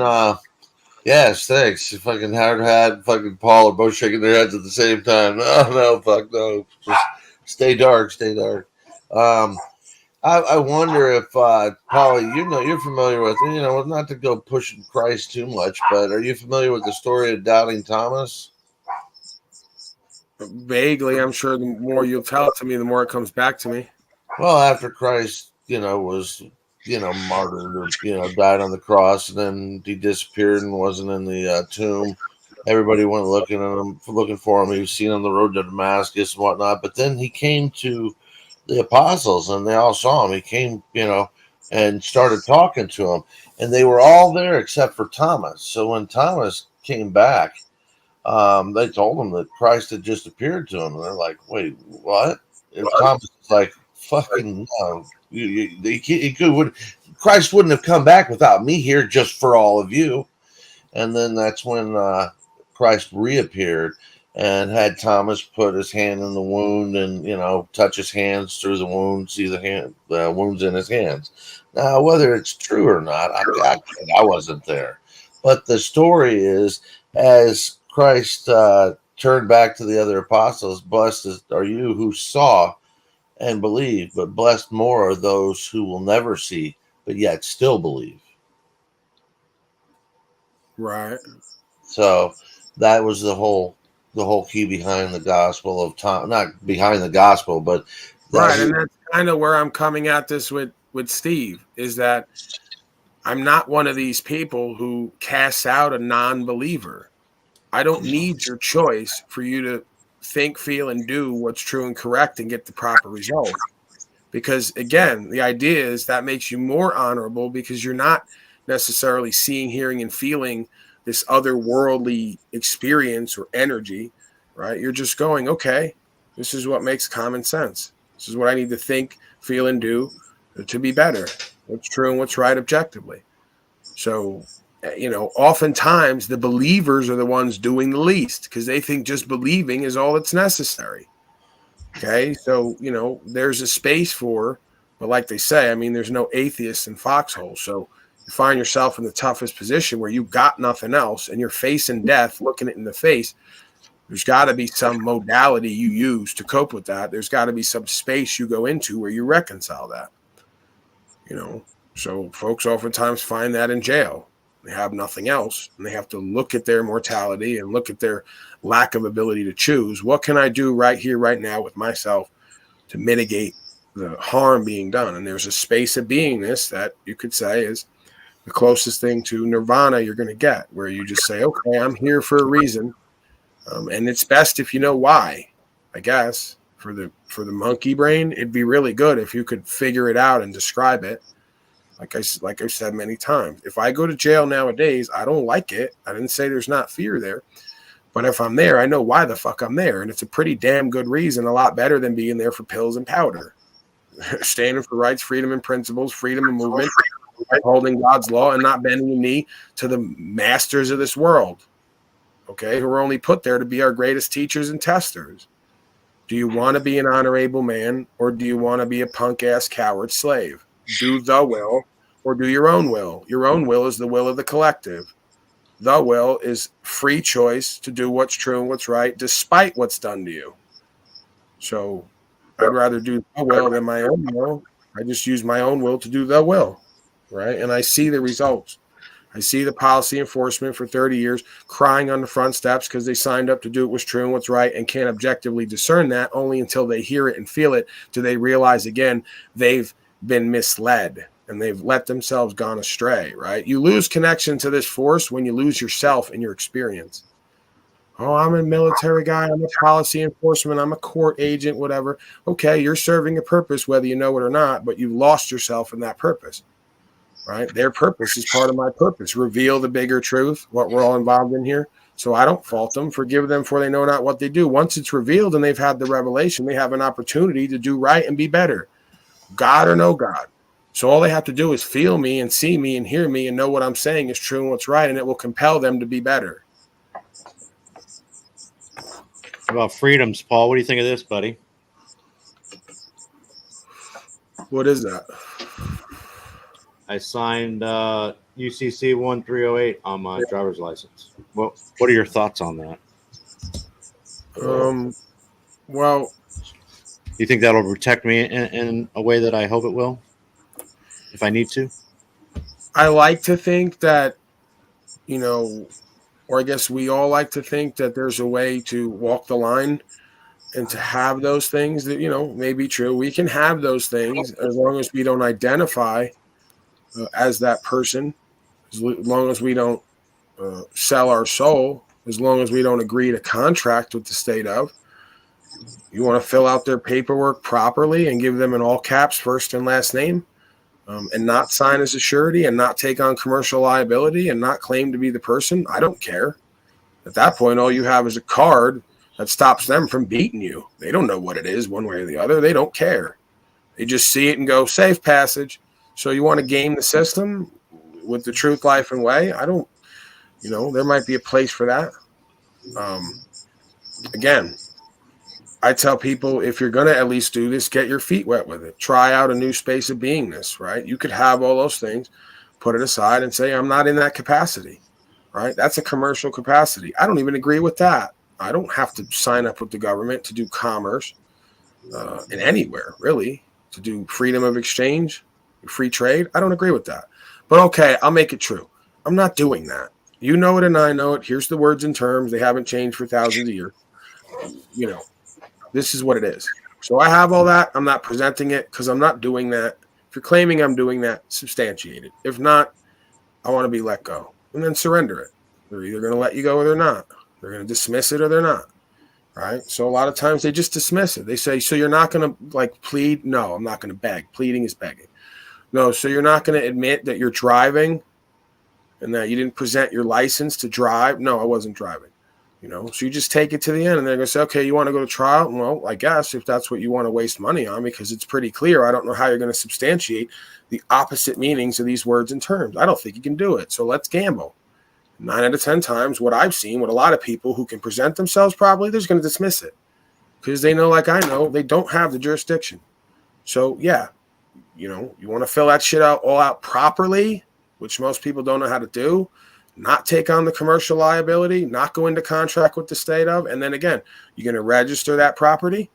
yes, thanks. Fucking Howard Hat, fucking Paul are both shaking their heads at the same time. No, fuck no. Just stay dark, stay dark. I wonder if Polly, you're familiar with, not to go pushing Christ too much, but are you familiar with the story of doubting Thomas? Vaguely, I'm sure the more you tell it to me, the more it comes back to me. Well, after Christ, was, martyred or, died on the cross, and then he disappeared and wasn't in the tomb. Everybody went looking at him, looking for him. He was seen on the road to Damascus and whatnot. But then he came to the apostles, and they all saw him. He came, and started talking to them, and they were all there except for Thomas. So when Thomas came back, they told him that Christ had just appeared to him, and they're like, "Wait, what?" And Thomas is like, "Fucking no! Christ wouldn't have come back without me here, just for all of you." And then that's when Christ reappeared and had Thomas put his hand in the wound and, touch his hands through the wound, see the wounds in his hands. Now, whether it's true or not, I wasn't there. But the story is, as Christ turned back to the other apostles, blessed are you who saw and believe, but blessed more are those who will never see, but yet still believe. Right. So that was the whole key behind the gospel of Tom, not behind the gospel, but right. And that's kind of where I'm coming at this with Steve, is that I'm not one of these people who casts out a non-believer. I don't need your choice for you to think, feel, and do what's true and correct and get the proper result. Because again, the idea is that makes you more honorable because you're not necessarily seeing, hearing, and feeling this otherworldly experience or energy, right? You're just going, okay, this is what makes common sense. This is what I need to think, feel, and do to be better. What's true and what's right objectively. So, oftentimes the believers are the ones doing the least because they think just believing is all that's necessary. Okay, so there's a space for, but like they say, I mean, there's no atheists in foxholes. So you find yourself in the toughest position where you got nothing else and you're facing death, looking it in the face. There's got to be some modality you use to cope with that. There's got to be some space you go into where you reconcile that. So folks oftentimes find that in jail. They have nothing else, and they have to look at their mortality and look at their lack of ability to choose. What can I do right here, right now with myself to mitigate the harm being done? And there's a space of beingness that you could say is the closest thing to nirvana you're going to get, where you just say, okay, I'm here for a reason. And it's best if you know why, I guess. For the monkey brain, it'd be really good if you could figure it out and describe it. Like I've said many times, if I go to jail nowadays, I don't like it. I didn't say there's not fear there. But if I'm there, I know why the fuck I'm there. And it's a pretty damn good reason, a lot better than being there for pills and powder. Standing for rights, freedom, and principles, freedom of movement, upholding God's law, and not bending the knee to the masters of this world, okay, who are only put there to be our greatest teachers and testers. Do you want to be an honorable man, or do you want to be a punk-ass coward slave? Do the will or do your own will. Your own will is the will of the collective. The will is free choice to do what's true and what's right, despite what's done to you. So I'd rather do the will than my own will. I just use my own will to do the will, right? And I see the results. I see the policy enforcement for 30 years crying on the front steps because they signed up to do what was true and what's right and can't objectively discern that. Only until they hear it and feel it do they realize, again, they've been misled and they've let themselves gone astray, right? You lose connection to this force when you lose yourself in your experience. Oh, I'm a military guy. I'm a policy enforcement. I'm a court agent, whatever. Okay, you're serving a purpose, whether you know it or not, but you've lost yourself in that purpose, right? Their purpose is part of my purpose. Reveal the bigger truth, what we're all involved in here. So I don't fault them. Forgive them for they know not what they do. Once it's revealed and they've had the revelation, they have an opportunity to do right and be better, God or no God. So all they have to do is feel me and see me and hear me and know what I'm saying is true and what's right, and it will compel them to be better. About freedoms, Paul. What do you think of this, buddy? What is that? I signed UCC 1308 on my driver's license. What are your thoughts on that? Well, you think that'll protect me in a way that I hope it will, if I need to? I like to think that, you know, or I guess we all like to think that there's a way to walk the line and to have those things that, you know, may be true. We can have those things as long as we don't identify as that person, as long as we don't sell our soul, as long as we don't agree to contract with the state of. You want to fill out their paperwork properly and give them in all caps first and last name, and not sign as a surety and not take on commercial liability and not claim to be the person. I don't care. At that point, all you have is a card that stops them from beating you. They don't know what it is one way or the other. They don't care. They just see it and go, safe passage. So you want to game the system with the truth, life, and way? I don't, you know, there might be a place for that. Again, I tell people, if you're going to at least do this, get your feet wet with it. Try out a new space of beingness, right? You could have all those things, put it aside and say, I'm not in that capacity, right? That's a commercial capacity. I don't even agree with that. I don't have to sign up with the government to do commerce in anywhere, really, to do freedom of exchange, free trade. I don't agree with that. But okay, I'll make it true. I'm not doing that. You know it and I know it. Here's the words and terms. They haven't changed for thousands of years. You know, this is what it is. So I have all that. I'm not presenting it because I'm not doing that. If you're claiming I'm doing that, substantiate it. If not, I want to be let go. And then surrender it. They're either going to let you go or they're not. They're going to dismiss it or they're not. Right? So a lot of times they just dismiss it. They say, so you're not going to like plead? No, I'm not going to beg. Pleading is begging. No, so you're not going to admit that you're driving and that you didn't present your license to drive? No, I wasn't driving. You know, so you just take it to the end and they're going to say, okay, you want to go to trial? Well, I guess if that's what you want to waste money on, because it's pretty clear. I don't know how you're going to substantiate the opposite meanings of these words and terms. I don't think you can do it. So let's gamble. 9 out of 10 times, what I've seen with a lot of people who can present themselves properly, they're just going to dismiss it because they know, like I know, they don't have the jurisdiction. So yeah, you know, you want to fill that shit out all out properly, which most people don't know how to do. Not take on the commercial liability, not go into contract with the state of, and then again, you're going to register that property.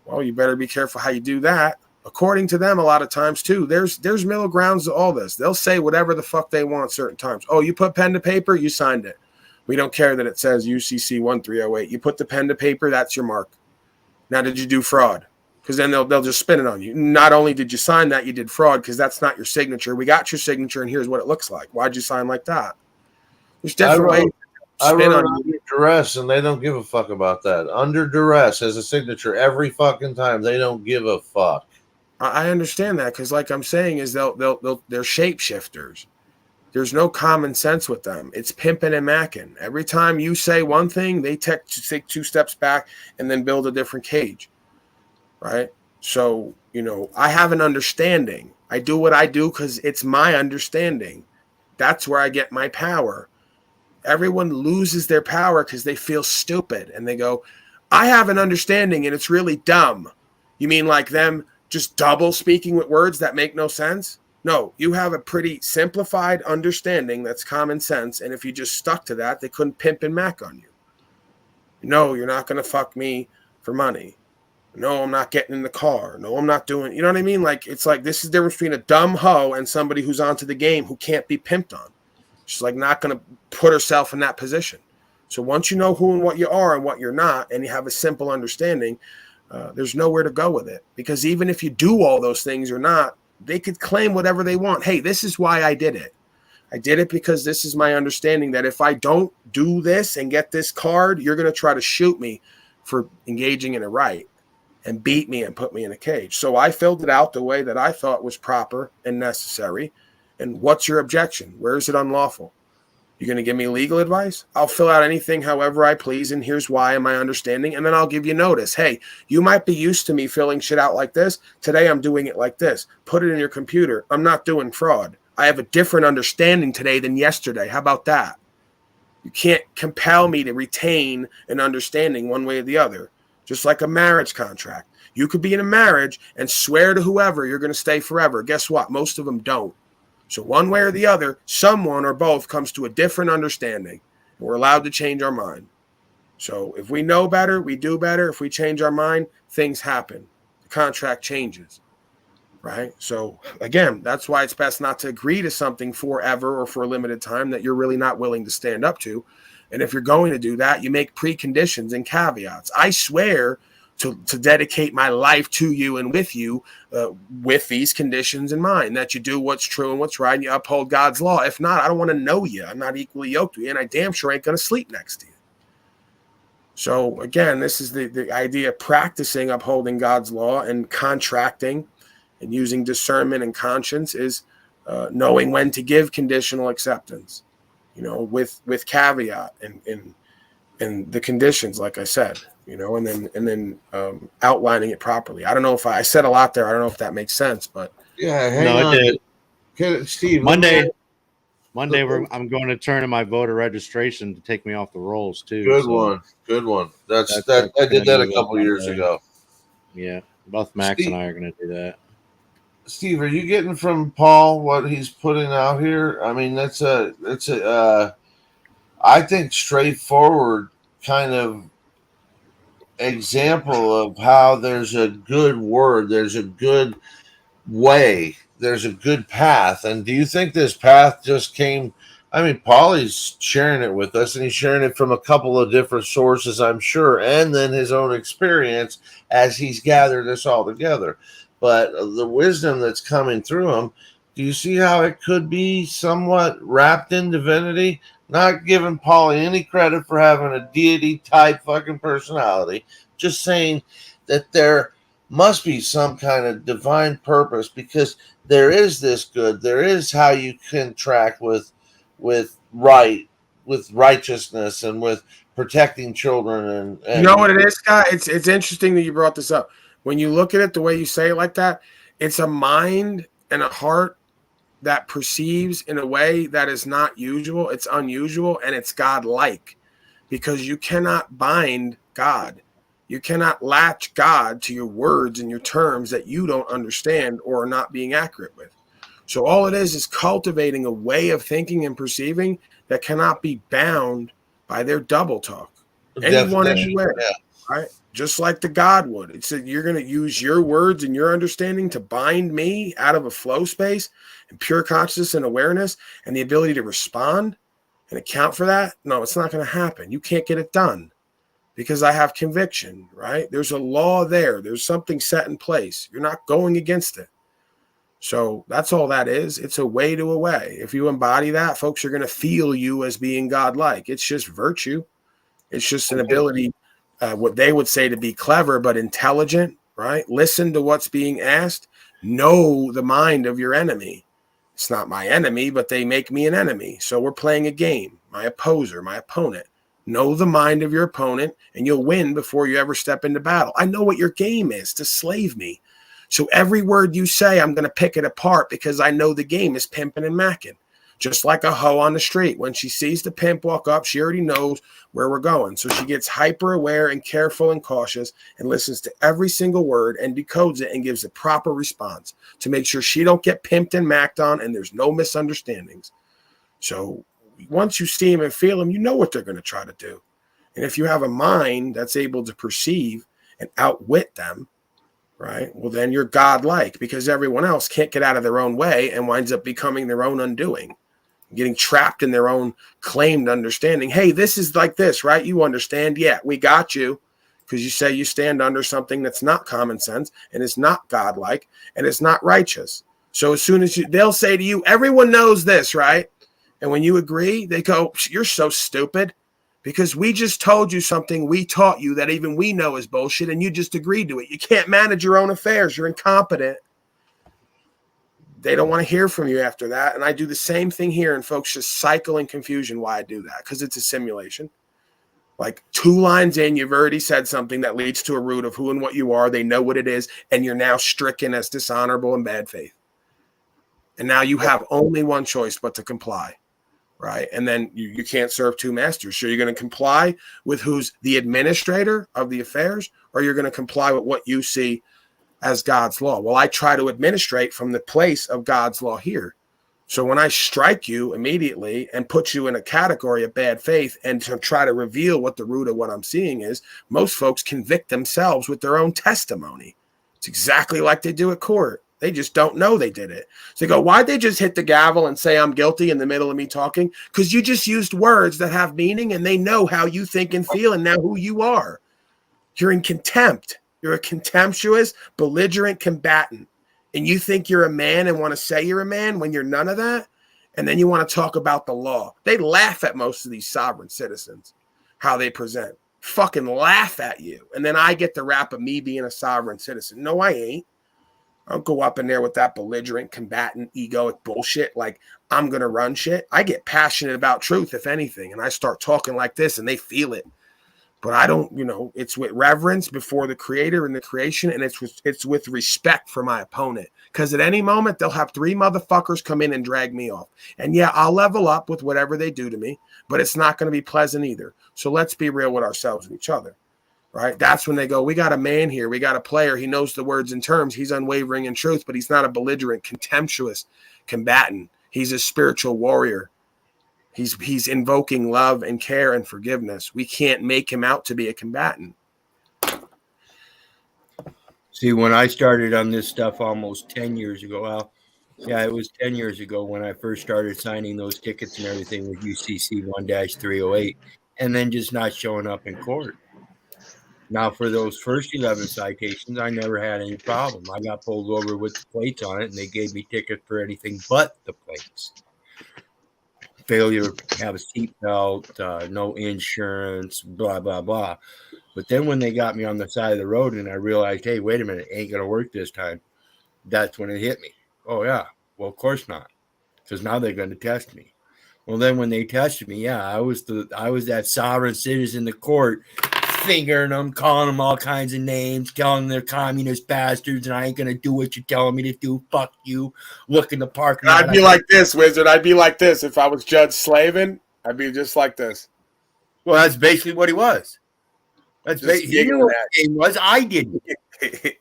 Well, you better be careful how you do that. According to them, a lot of times too, there's middle grounds to all this. They'll say whatever the fuck they want certain times. Oh, you put pen to paper, you signed it. We don't care that it says UCC 1308. You put the pen to paper, that's your mark. Now, did you do fraud? Because then they'll just spin it on you. Not only did you sign that, you did fraud because that's not your signature. We got your signature, and here's what it looks like. Why'd you sign like that? There's different ways. I wrote under duress, and they don't give a fuck about that. Under duress as a signature every fucking time. They don't give a fuck. I understand that because, like I'm saying, is they're shapeshifters. There's no common sense with them. It's pimping and macking. Every time you say one thing, they take 2 steps back and then build a different cage. Right? So, you know, I have an understanding. I do what I do because it's my understanding. That's where I get my power. Everyone loses their power because they feel stupid and they go, I have an understanding and it's really dumb. You mean like them just double speaking with words that make no sense? No, you have a pretty simplified understanding that's common sense. And if you just stuck to that, they couldn't pimp and mac on you. No, you're not going to fuck me for money. No, I'm not getting in the car. No, I'm not doing, you know what I mean? Like, it's like, this is the difference between a dumb hoe and somebody who's onto the game who can't be pimped on. She's like not going to put herself in that position. So once you know who and what you are and what you're not, and you have a simple understanding, there's nowhere to go with it. Because even if you do all those things or not, they could claim whatever they want. Hey, this is why I did it. I did it because this is my understanding that if I don't do this and get this card, you're going to try to shoot me for engaging in a right and beat me and put me in a cage. So I filled it out the way that I thought was proper and necessary. And what's your objection? Where is it unlawful? You're going to give me legal advice? I'll fill out anything however I please, and here's why in my understanding, and then I'll give you notice. Hey, you might be used to me filling shit out like this. Today I'm doing it like this. Put it in your computer. I'm not doing fraud. I have a different understanding today than yesterday. How about that? You can't compel me to retain an understanding one way or the other, just like a marriage contract. You could be in a marriage and swear to whoever you're going to stay forever. Guess what? Most of them don't. So one way or the other, someone or both comes to a different understanding. And we're allowed to change our mind. So if we know better, we do better. If we change our mind, things happen. The contract changes. Right? So again, that's why it's best not to agree to something forever or for a limited time that you're really not willing to stand up to. And if you're going to do that, you make preconditions and caveats. I swear to dedicate my life to you and with you with these conditions in mind, that you do what's true and what's right and you uphold God's law. If not, I don't want to know you. I'm not equally yoked with you, and I damn sure ain't going to sleep next to you. So again, this is the idea of practicing upholding God's law and contracting and using discernment and conscience is knowing when to give conditional acceptance, with caveat and the conditions, like I said, and then outlining it properly. I don't know if I said a lot there. I don't know if that makes sense, but yeah, hang No, on. it did. Steve, Monday, I'm going to turn in my voter registration to take me off the rolls too. Good so one. That's I did that a couple years ago. Yeah, both Max Steve, and I are going to do that. Steve, are you getting from Paul what he's putting out here? I mean, that's a I think straightforward kind of example of how there's a good word, there's a good way, there's a good path. And do you think this path just came? I mean, Paulie's sharing it with us, and he's sharing it from a couple of different sources, I'm sure, and then his own experience as he's gathered this all together. But the wisdom that's coming through him, do you see how it could be somewhat wrapped in divinity? Not giving Paulie any credit for having a deity type fucking personality, just saying that there must be some kind of divine purpose, because there is this good, there is how you contract with righteousness and with protecting children and you know what it is, Scott? It's interesting that you brought this up. When you look at it the way you say it like that, it's a mind and a heart that perceives in a way that is not usual. It's unusual, and it's God-like, because you cannot bind God. You cannot latch God to your words and your terms that you don't understand or are not being accurate with. So all it is cultivating a way of thinking and perceiving that cannot be bound by their double talk. Anyone, anywhere, right? Just like the God would. It's that you're going to use your words and your understanding to bind me out of a flow space and pure consciousness and awareness and the ability to respond and account for that. No, it's not going to happen. You can't get it done because I have conviction, right? There's a law there. There's something set in place. You're not going against it. So that's all that is. It's a way to a way. If you embody that, folks are going to feel you as being godlike. It's just virtue. It's just an ability, what they would say to be clever, but intelligent, right? Listen to what's being asked. Know the mind of your enemy. It's not my enemy, but they make me an enemy. So we're playing a game. My opposer, my opponent. Know the mind of your opponent, and you'll win before you ever step into battle. I know what your game is, to slave me. So every word you say, I'm going to pick it apart because I know the game is pimping and macking. Just like a hoe on the street. When she sees the pimp walk up, she already knows where we're going. So she gets hyper aware and careful and cautious and listens to every single word and decodes it and gives the proper response to make sure she don't get pimped and macked on and there's no misunderstandings. So once you see them and feel them, you know what they're going to try to do. And if you have a mind that's able to perceive and outwit them, right, well, then you're godlike, because everyone else can't get out of their own way and winds up becoming their own undoing. getting trapped in their own claimed understanding. Hey, this is like this, right? You understand? Yeah, we got you. Because you say you stand under something that's not common sense and it's not godlike and it's not righteous. So as soon as they'll say to you, everyone knows this, right? And when you agree, they go, you're so stupid because we just told you something we taught you that even we know is bullshit and you just agreed to it. You can't manage your own affairs. You're incompetent. They don't want to hear from you after that. And I do the same thing here, and folks just cycle in confusion why I do that, because it's a simulation. Like 2 lines in, you've already said something that leads to a root of who and what you are. They know what it is, and you're now stricken as dishonorable and bad faith. And now you have only one choice but to comply, right? And then you can't serve 2 masters. So you're going to comply with who's the administrator of the affairs, or you're going to comply with what you see as God's law. Well, I try to administrate from the place of God's law here. So when I strike you immediately and put you in a category of bad faith and to try to reveal what the root of what I'm seeing is, most folks convict themselves with their own testimony. It's exactly like they do at court. They just don't know they did it. So they go, why'd they just hit the gavel and say I'm guilty in the middle of me talking? Because you just used words that have meaning and they know how you think and feel and now who you are. You're in contempt. You're a contemptuous, belligerent combatant. And you think you're a man and want to say you're a man when you're none of that? And then you want to talk about the law. They laugh at most of these sovereign citizens, how they present. Fucking laugh at you. And then I get the rap of me being a sovereign citizen. No, I ain't. I'll go up in there with that belligerent, combatant, egoic bullshit. Like, I'm going to run shit. I get passionate about truth, if anything. And I start talking like this and they feel it. But I don't, it's with reverence before the creator and the creation, and it's with respect for my opponent. Because at any moment, they'll have 3 motherfuckers come in and drag me off. And yeah, I'll level up with whatever they do to me, but it's not going to be pleasant either. So let's be real with ourselves and each other, right? That's when they go, we got a man here. We got a player. He knows the words and terms. He's unwavering in truth, but he's not a belligerent, contemptuous combatant. He's a spiritual warrior. He's invoking love and care and forgiveness. We can't make him out to be a combatant. See, when I started on this stuff almost 10 years ago, it was 10 years ago when I first started signing those tickets and everything with UCC 1-308, and then just not showing up in court. Now, for those first 11 citations, I never had any problem. I got pulled over with the plates on it, and they gave me tickets for anything but the plates. Failure to have a seatbelt, no insurance, blah, blah, blah. But then when they got me on the side of the road and I realized, hey, wait a minute, it ain't going to work this time, that's when it hit me. Oh, yeah. Well, of course not, because now they're going to test me. Well, then when they tested me, I was that sovereign citizen in the court, fingering them, calling them all kinds of names, telling them they're communist bastards, and I ain't gonna do what you're telling me to do. Fuck you. Look in the parking lot. I'd be like this, Wizard. I'd be like this if I was Judge Slavin. I'd be just like this. Well, that's basically what he was. He knew what he was. I didn't.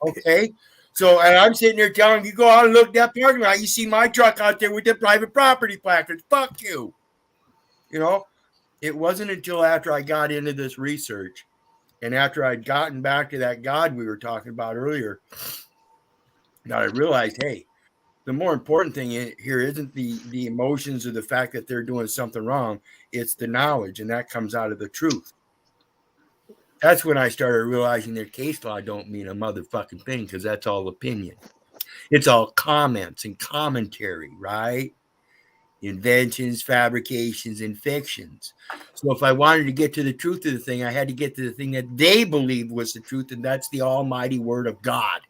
Okay. So, and I'm sitting there telling him, you go out and look at that parking lot. You see my truck out there with the private property placards. Fuck you. It wasn't until after I got into this research and after I'd gotten back to that God we were talking about earlier that I realized, hey, the more important thing here isn't the emotions or the fact that they're doing something wrong. It's the knowledge, and that comes out of the truth. That's when I started realizing that case law don't mean a motherfucking thing, because that's all opinion. It's all comments and commentary, right? Inventions, fabrications, and fictions. So if I wanted to get to the truth of the thing, I had to get to the thing that they believed was the truth, and that's the almighty word of God.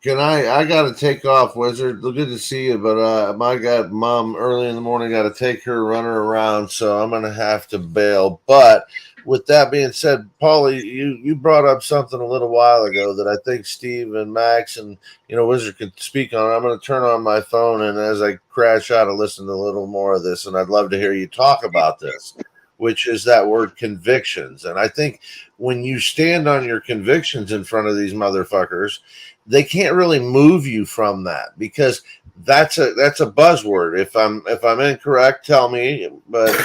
I got to take off, Wizard. Good to see you, but my mom early in the morning got to take her, run her around, so I'm going to have to bail. But with that being said, Paulie, you brought up something a little while ago that I think Steve and Max and Wizard could speak on. I'm going to turn on my phone, and as I crash out, I'll listen to a little more of this, and I'd love to hear you talk about this, which is that word convictions. And I think when you stand on your convictions in front of these motherfuckers, they can't really move you from that, because that's a buzzword. If I'm incorrect, tell me. But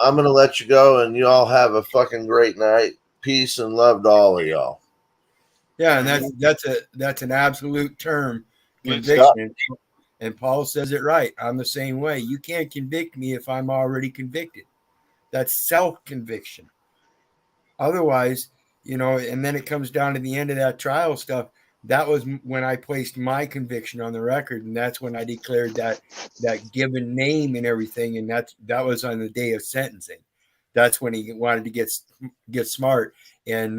I'm gonna let you go, and you all have a fucking great night. Peace and love to all of y'all. Yeah, and that's an absolute term, conviction. And Paul says it right. I'm the same way. You can't convict me if I'm already convicted. That's self-conviction. Otherwise, and then it comes down to the end of that trial stuff. That was when I placed my conviction on the record, and that's when I declared that given name and everything, and that was on the day of sentencing. That's when he wanted to get smart and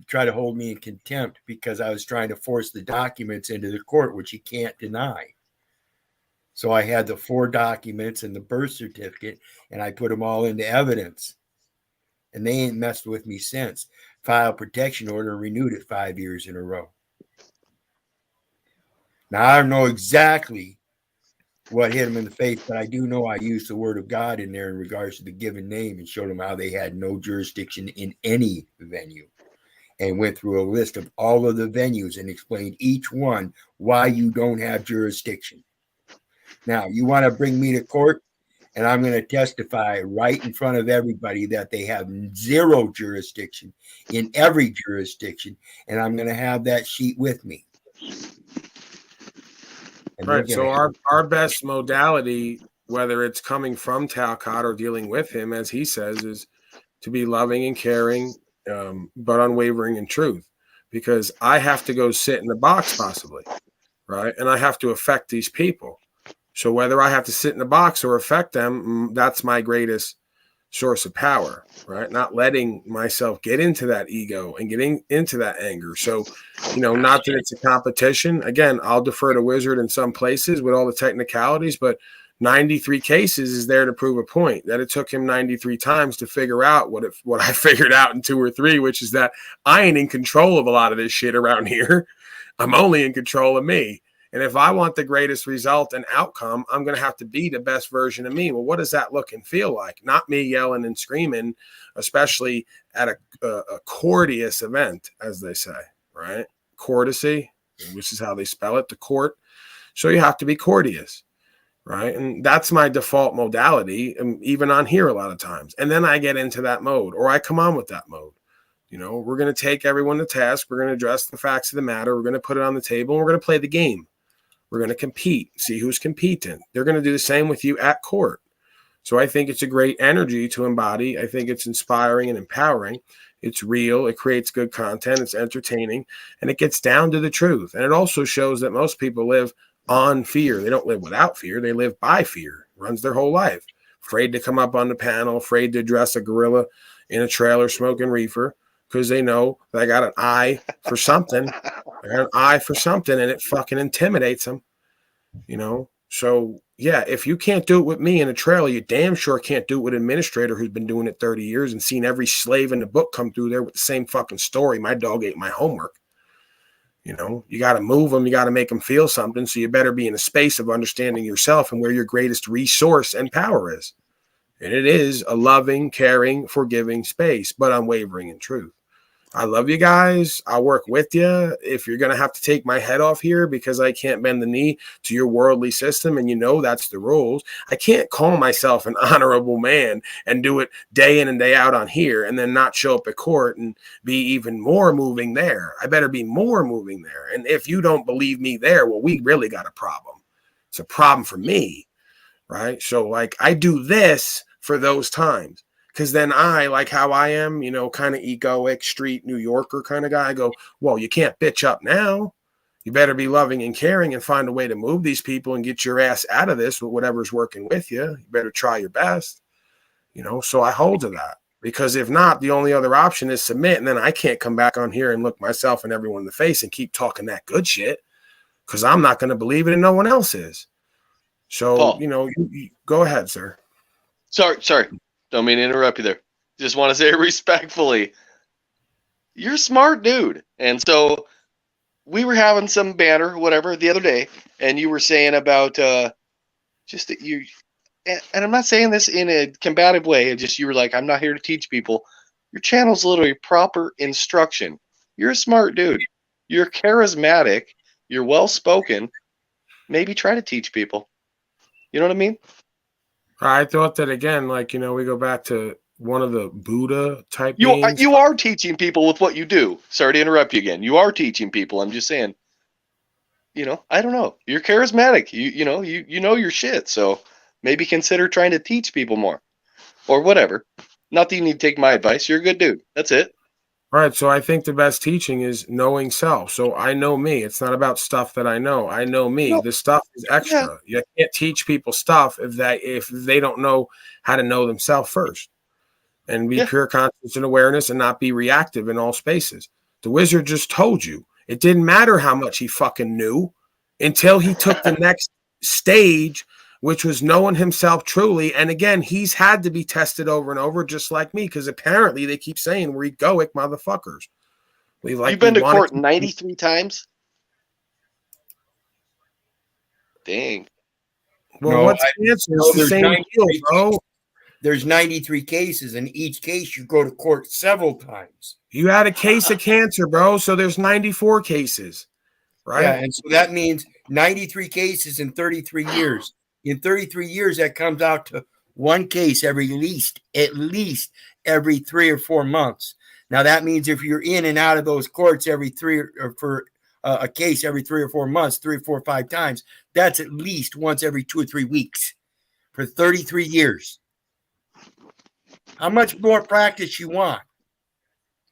try to hold me in contempt because I was trying to force the documents into the court, which he can't deny. So I had the 4 documents and the birth certificate, and I put them all into evidence. And they ain't messed with me since. Filed protection order and renewed it 5 years in a row. Now, I don't know exactly what hit them in the face, but I do know I used the word of God in there in regards to the given name and showed them how they had no jurisdiction in any venue, and went through a list of all of the venues and explained each one why you don't have jurisdiction. Now, you want to bring me to court, and I'm going to testify right in front of everybody that they have 0 jurisdiction in every jurisdiction, and I'm going to have that sheet with me. And right. So our best modality, whether it's coming from Ta.Cottian or dealing with him, as he says, is to be loving and caring, but unwavering in truth. Because I have to go sit in the box possibly, right? And I have to affect these people. So whether I have to sit in the box or affect them, that's my greatest source of power, right? Not letting myself get into that ego and getting into that anger. So, not that it's a competition. Again, I'll defer to Wizard in some places with all the technicalities, but 93 cases is there to prove a point that it took him 93 times to figure out what I figured out in 2 or 3, which is that I ain't in control of a lot of this shit around here. I'm only in control of me. And if I want the greatest result and outcome, I'm going to have to be the best version of me. Well, what does that look and feel like? Not me yelling and screaming, especially at a courteous event, as they say, right? Courtesy, which is how they spell it, the court. So you have to be courteous, right? And that's my default modality, even on here a lot of times. And then I get into that mode, or I come on with that mode. We're going to take everyone to task. We're going to address the facts of the matter. We're going to put it on the table, and we're going to play the game. We're going to compete, see who's competent. They're going to do the same with you at court. So I think it's a great energy to embody. I think it's inspiring and empowering. It's real. It creates good content. It's entertaining. And it gets down to the truth. And it also shows that most people live on fear. They don't live without fear. They live by fear. It runs their whole life. Afraid to come up on the panel, afraid to address a gorilla in a trailer smoking reefer, because they know that I got an eye for something. I got an eye for something, and it fucking intimidates them, So, yeah, if you can't do it with me in a trailer, you damn sure can't do it with an administrator who's been doing it 30 years and seen every slave in the book come through there with the same fucking story. My dog ate my homework. You got to move them. You got to make them feel something. So you better be in a space of understanding yourself and where your greatest resource and power is. And it is a loving, caring, forgiving space, but unwavering in truth. I love you guys. I'll work with you. If you're going to have to take my head off here because I can't bend the knee to your worldly system, and that's the rules, I can't call myself an honorable man and do it day in and day out on here and then not show up at court and be even more moving there. I better be more moving there. And if you don't believe me there, well, we really got a problem. It's a problem for me, right? So, I do this for those times. Because then I, like how I am, kind of egoic, street New Yorker kind of guy, I go, well, you can't bitch up now. You better be loving and caring and find a way to move these people and get your ass out of this with whatever's working with you. You better try your best, So I hold to that. Because if not, the only other option is submit. And then I can't come back on here and look myself and everyone in the face and keep talking that good shit. Because I'm not going to believe it and no one else is. So, Paul, you go ahead, sir. Sorry. Don't mean to interrupt you there. Just want to say respectfully, you're a smart dude. And so we were having some banter or whatever the other day, and you were saying about just that you, and I'm not saying this in a combative way, you were like, I'm not here to teach people. Your channel's literally proper instruction. You're a smart dude. You're charismatic. You're well-spoken. Maybe try to teach people. You know what I mean? I thought that again, we go back to one of the Buddha type beings. You are teaching people with what you do. Sorry to interrupt you again. You are teaching people. I'm just saying, I don't know. You're charismatic. You know your shit. So maybe consider trying to teach people more, or whatever. Not that you need to take my advice. You're a good dude. That's it. All right, so I think the best teaching is knowing self. So I know me. It's not about stuff that I know. I know me. No. The stuff is extra. You can't teach people stuff if they don't know how to know themselves first, and be pure conscious and awareness, and not be reactive in all spaces. The wizard just told you it didn't matter how much he fucking knew until he took the next stage, which was knowing himself truly. And again, he's had to be tested over and over, just like me, because apparently they keep saying we're egoic motherfuckers. You've been to court 93 times? Dang. Well, what's the answer? It's the same deal, bro. There's 93 cases. In each case, you go to court several times. You had a case of cancer, bro, so there's 94 cases, right? Yeah, and so that means 93 cases in 33 years. In 33 years, that comes out to one case at least every 3 or 4 months. Now, that means if you're in and out of those courts every a case every 3 or 4 months, 3, 4, 5 times, that's at least once every 2 or 3 weeks for 33 years. How much more practice you want?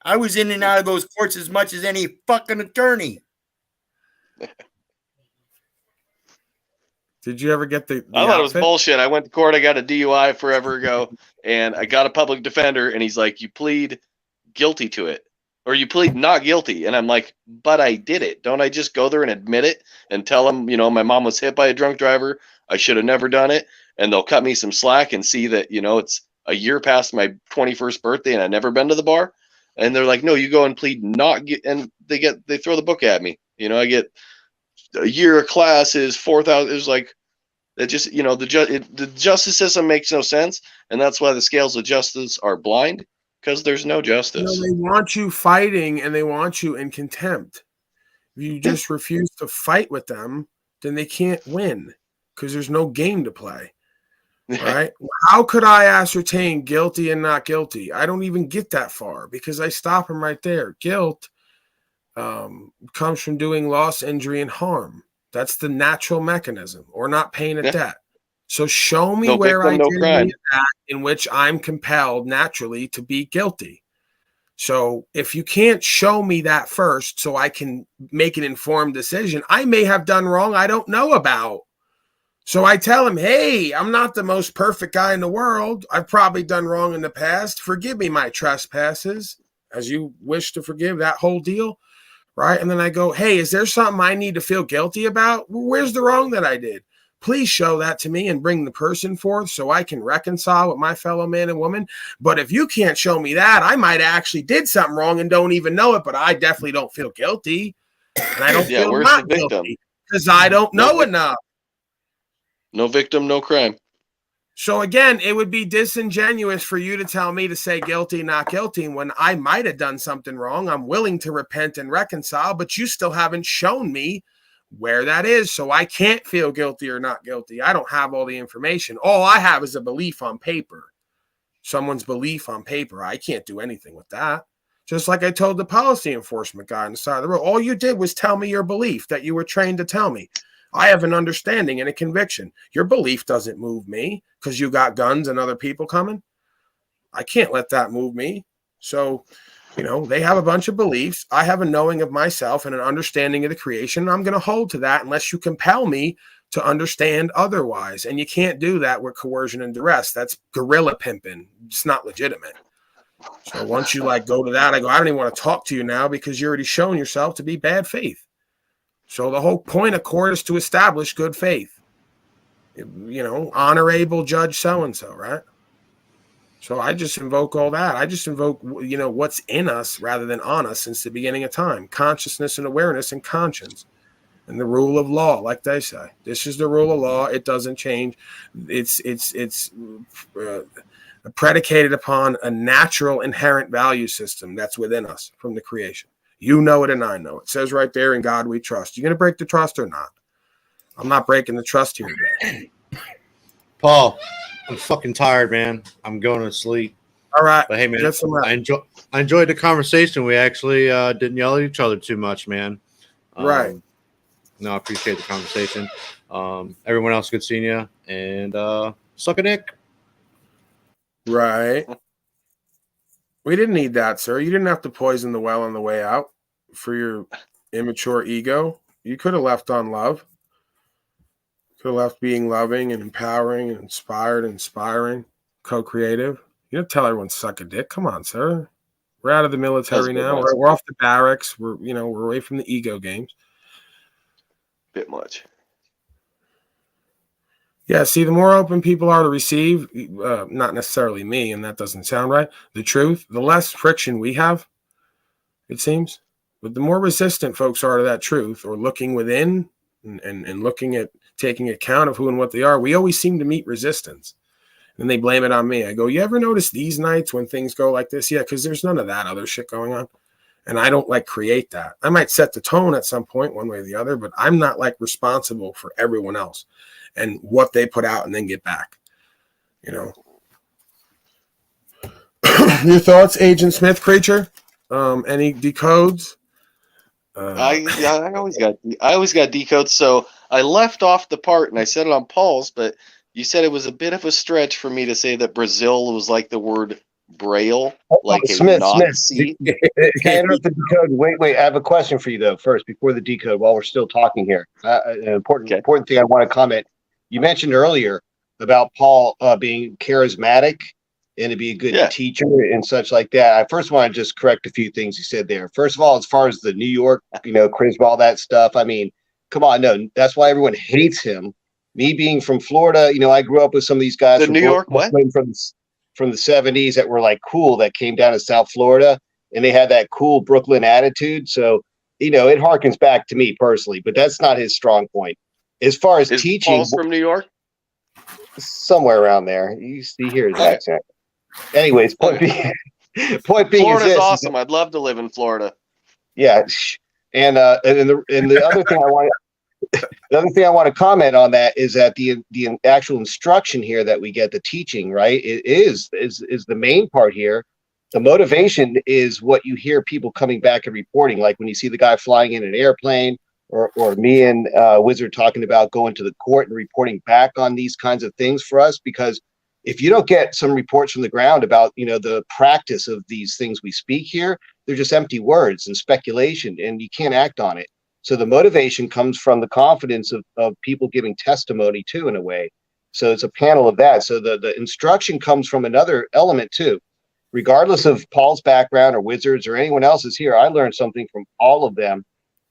I was in and out of those courts as much as any fucking attorney. Did you ever get the I thought it was bullshit. I went to court. I got a DUI forever ago, and I got a public defender, and he's like, you plead guilty to it, or you plead not guilty. And I'm like, but I did it. Don't I just go there and admit it and tell them, my mom was hit by a drunk driver. I should have never done it. And they'll cut me some slack and see that, it's a year past my 21st birthday and I've never been to the bar. And they're like, no, you go and plead not, and they throw the book at me. I get a year of classes, 4,000. It was like, that just, the justice system makes no sense. And that's why the scales of justice are blind, because there's no justice. They want you fighting, and they want you in contempt. If you just refuse to fight with them, then they can't win, because there's no game to play. All right. How could I ascertain guilty and not guilty? I don't even get that far, because I stop them right there. Guilt comes from doing loss, injury, and harm. That's the natural mechanism, or not paying a debt. So show me where I did that in which I'm compelled naturally to be guilty. So if you can't show me that first so I can make an informed decision, I may have done wrong I don't know about. So I tell him, hey, I'm not the most perfect guy in the world. I've probably done wrong in the past. Forgive me my trespasses, as you wish to forgive, that whole deal, right? And then I go, hey, is there something I need to feel guilty about? Where's the wrong that I did? Please show that to me and bring the person forth so I can reconcile with my fellow man and woman. But if you can't show me that, I might actually did something wrong and don't even know it, but I definitely don't feel guilty. And I don't feel not guilty because I don't know enough. No victim, no crime. So again, it would be disingenuous for you to tell me to say guilty, not guilty, when I might have done something wrong. I'm willing to repent and reconcile, but you still haven't shown me where that is. So I can't feel guilty or not guilty. I don't have all the information. All I have is a belief on paper. Someone's belief on paper. I can't do anything with that. Just like I told the policy enforcement guy on the side of the road, all you did was tell me your belief that you were trained to tell me. I have an understanding and a conviction. Your belief doesn't move me because you got guns and other people coming. I can't let that move me. So, they have a bunch of beliefs. I have a knowing of myself and an understanding of the creation. I'm going to hold to that unless you compel me to understand otherwise. And you can't do that with coercion and duress. That's guerrilla pimping. It's not legitimate. So once you go to that, I go, I don't even want to talk to you now because you're already shown yourself to be bad faith. So the whole point of court is to establish good faith. Honorable judge so-and-so, right? So I just invoke all that. I just invoke, what's in us rather than on us since the beginning of time. Consciousness and awareness and conscience. And the rule of law, like they say. This is the rule of law. It doesn't change. It's predicated upon a natural inherent value system that's within us from the creation. You know it and I know it. It says right there, in God we trust. You going to break the trust or not? I'm not breaking the trust here today. Paul, I'm fucking tired, man. I'm going to sleep. All right. But hey, man, I enjoyed the conversation. We actually didn't yell at each other too much, man. Right. No, I appreciate the conversation. Everyone else, good seeing you, and suck a dick. Right. We didn't need that, sir. You didn't have to poison the well on the way out for your immature ego. You could have left on love. Could have left being loving and empowering and inspired and inspiring, co-creative. You don't tell everyone suck a dick. Come on, sir. We're out of the military now. We're off the barracks. We're away from the ego games. Bit much. Yeah, see, the more open people are to receive, not necessarily me, and that doesn't sound right, the truth, the less friction we have, it seems. But the more resistant folks are to that truth, or looking within and looking at taking account of who and what they are, we always seem to meet resistance. And they blame it on me. I go, you ever notice these nights when things go like this? Yeah, because there's none of that other shit going on. And I don't create that. I might set the tone at some point, one way or the other, but I'm not responsible for everyone else and what they put out and then get back. Your thoughts, Agent Smith, creature? Any decodes? I always got decodes. So I left off the part and I said it on Paul's, but you said it was a bit of a stretch for me to say that Brazil was like the word Braille, like a Nazi. Can I interrupt the decode? Wait. I have a question for you though. First, before the decode, while we're still talking here, an important thing I want to comment. You mentioned earlier about Paul being charismatic and to be a good teacher and such like that. I first want to just correct a few things you said there. First of all, as far as the New York, charisma, all that stuff. I mean, come on, no, that's why everyone hates him. Me being from Florida, I grew up with some of these guys from New York, from the 70s that were cool, that came down to South Florida, and they had that cool Brooklyn attitude. So, it harkens back to me personally, but that's not his strong point. As far as teaching, Paul's from New York, somewhere around there. You hear his accent. Anyways, point being, Florida's is this, awesome. I'd love to live in Florida. Yeah, and the other thing I want to comment on that is that the actual instruction here that we get, the teaching, right, it is the main part here. The motivation is what you hear people coming back and reporting, like when you see the guy flying in an airplane, or me and Wizard talking about going to the court and reporting back on these kinds of things for us. Because if you don't get some reports from the ground about the practice of these things we speak here, they're just empty words and speculation, and you can't act on it. So the motivation comes from the confidence of people giving testimony too, in a way. So it's a panel of that. So the instruction comes from another element too. Regardless of Paul's background or Wizard's or anyone else's here, I learned something from all of them.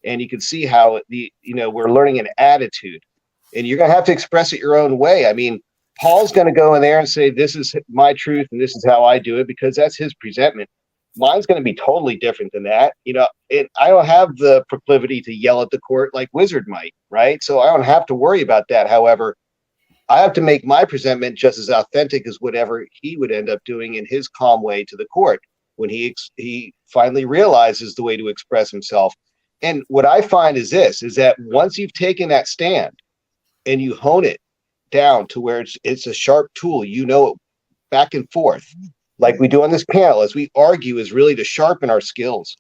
And you can see how we're learning an attitude, and you're going to have to express it your own way. I mean, Paul's going to go in there and say, this is my truth and this is how I do it, because that's his presentment. Mine's going to be totally different than that. I don't have the proclivity to yell at the court like Wizard might, right? So I don't have to worry about that. However, I have to make my presentment just as authentic as whatever he would end up doing in his calm way to the court when he finally realizes the way to express himself. And what I find is that once you've taken that stand and you hone it down to where it's a sharp tool, it back and forth, like we do on this panel, as we argue, is really to sharpen our skills.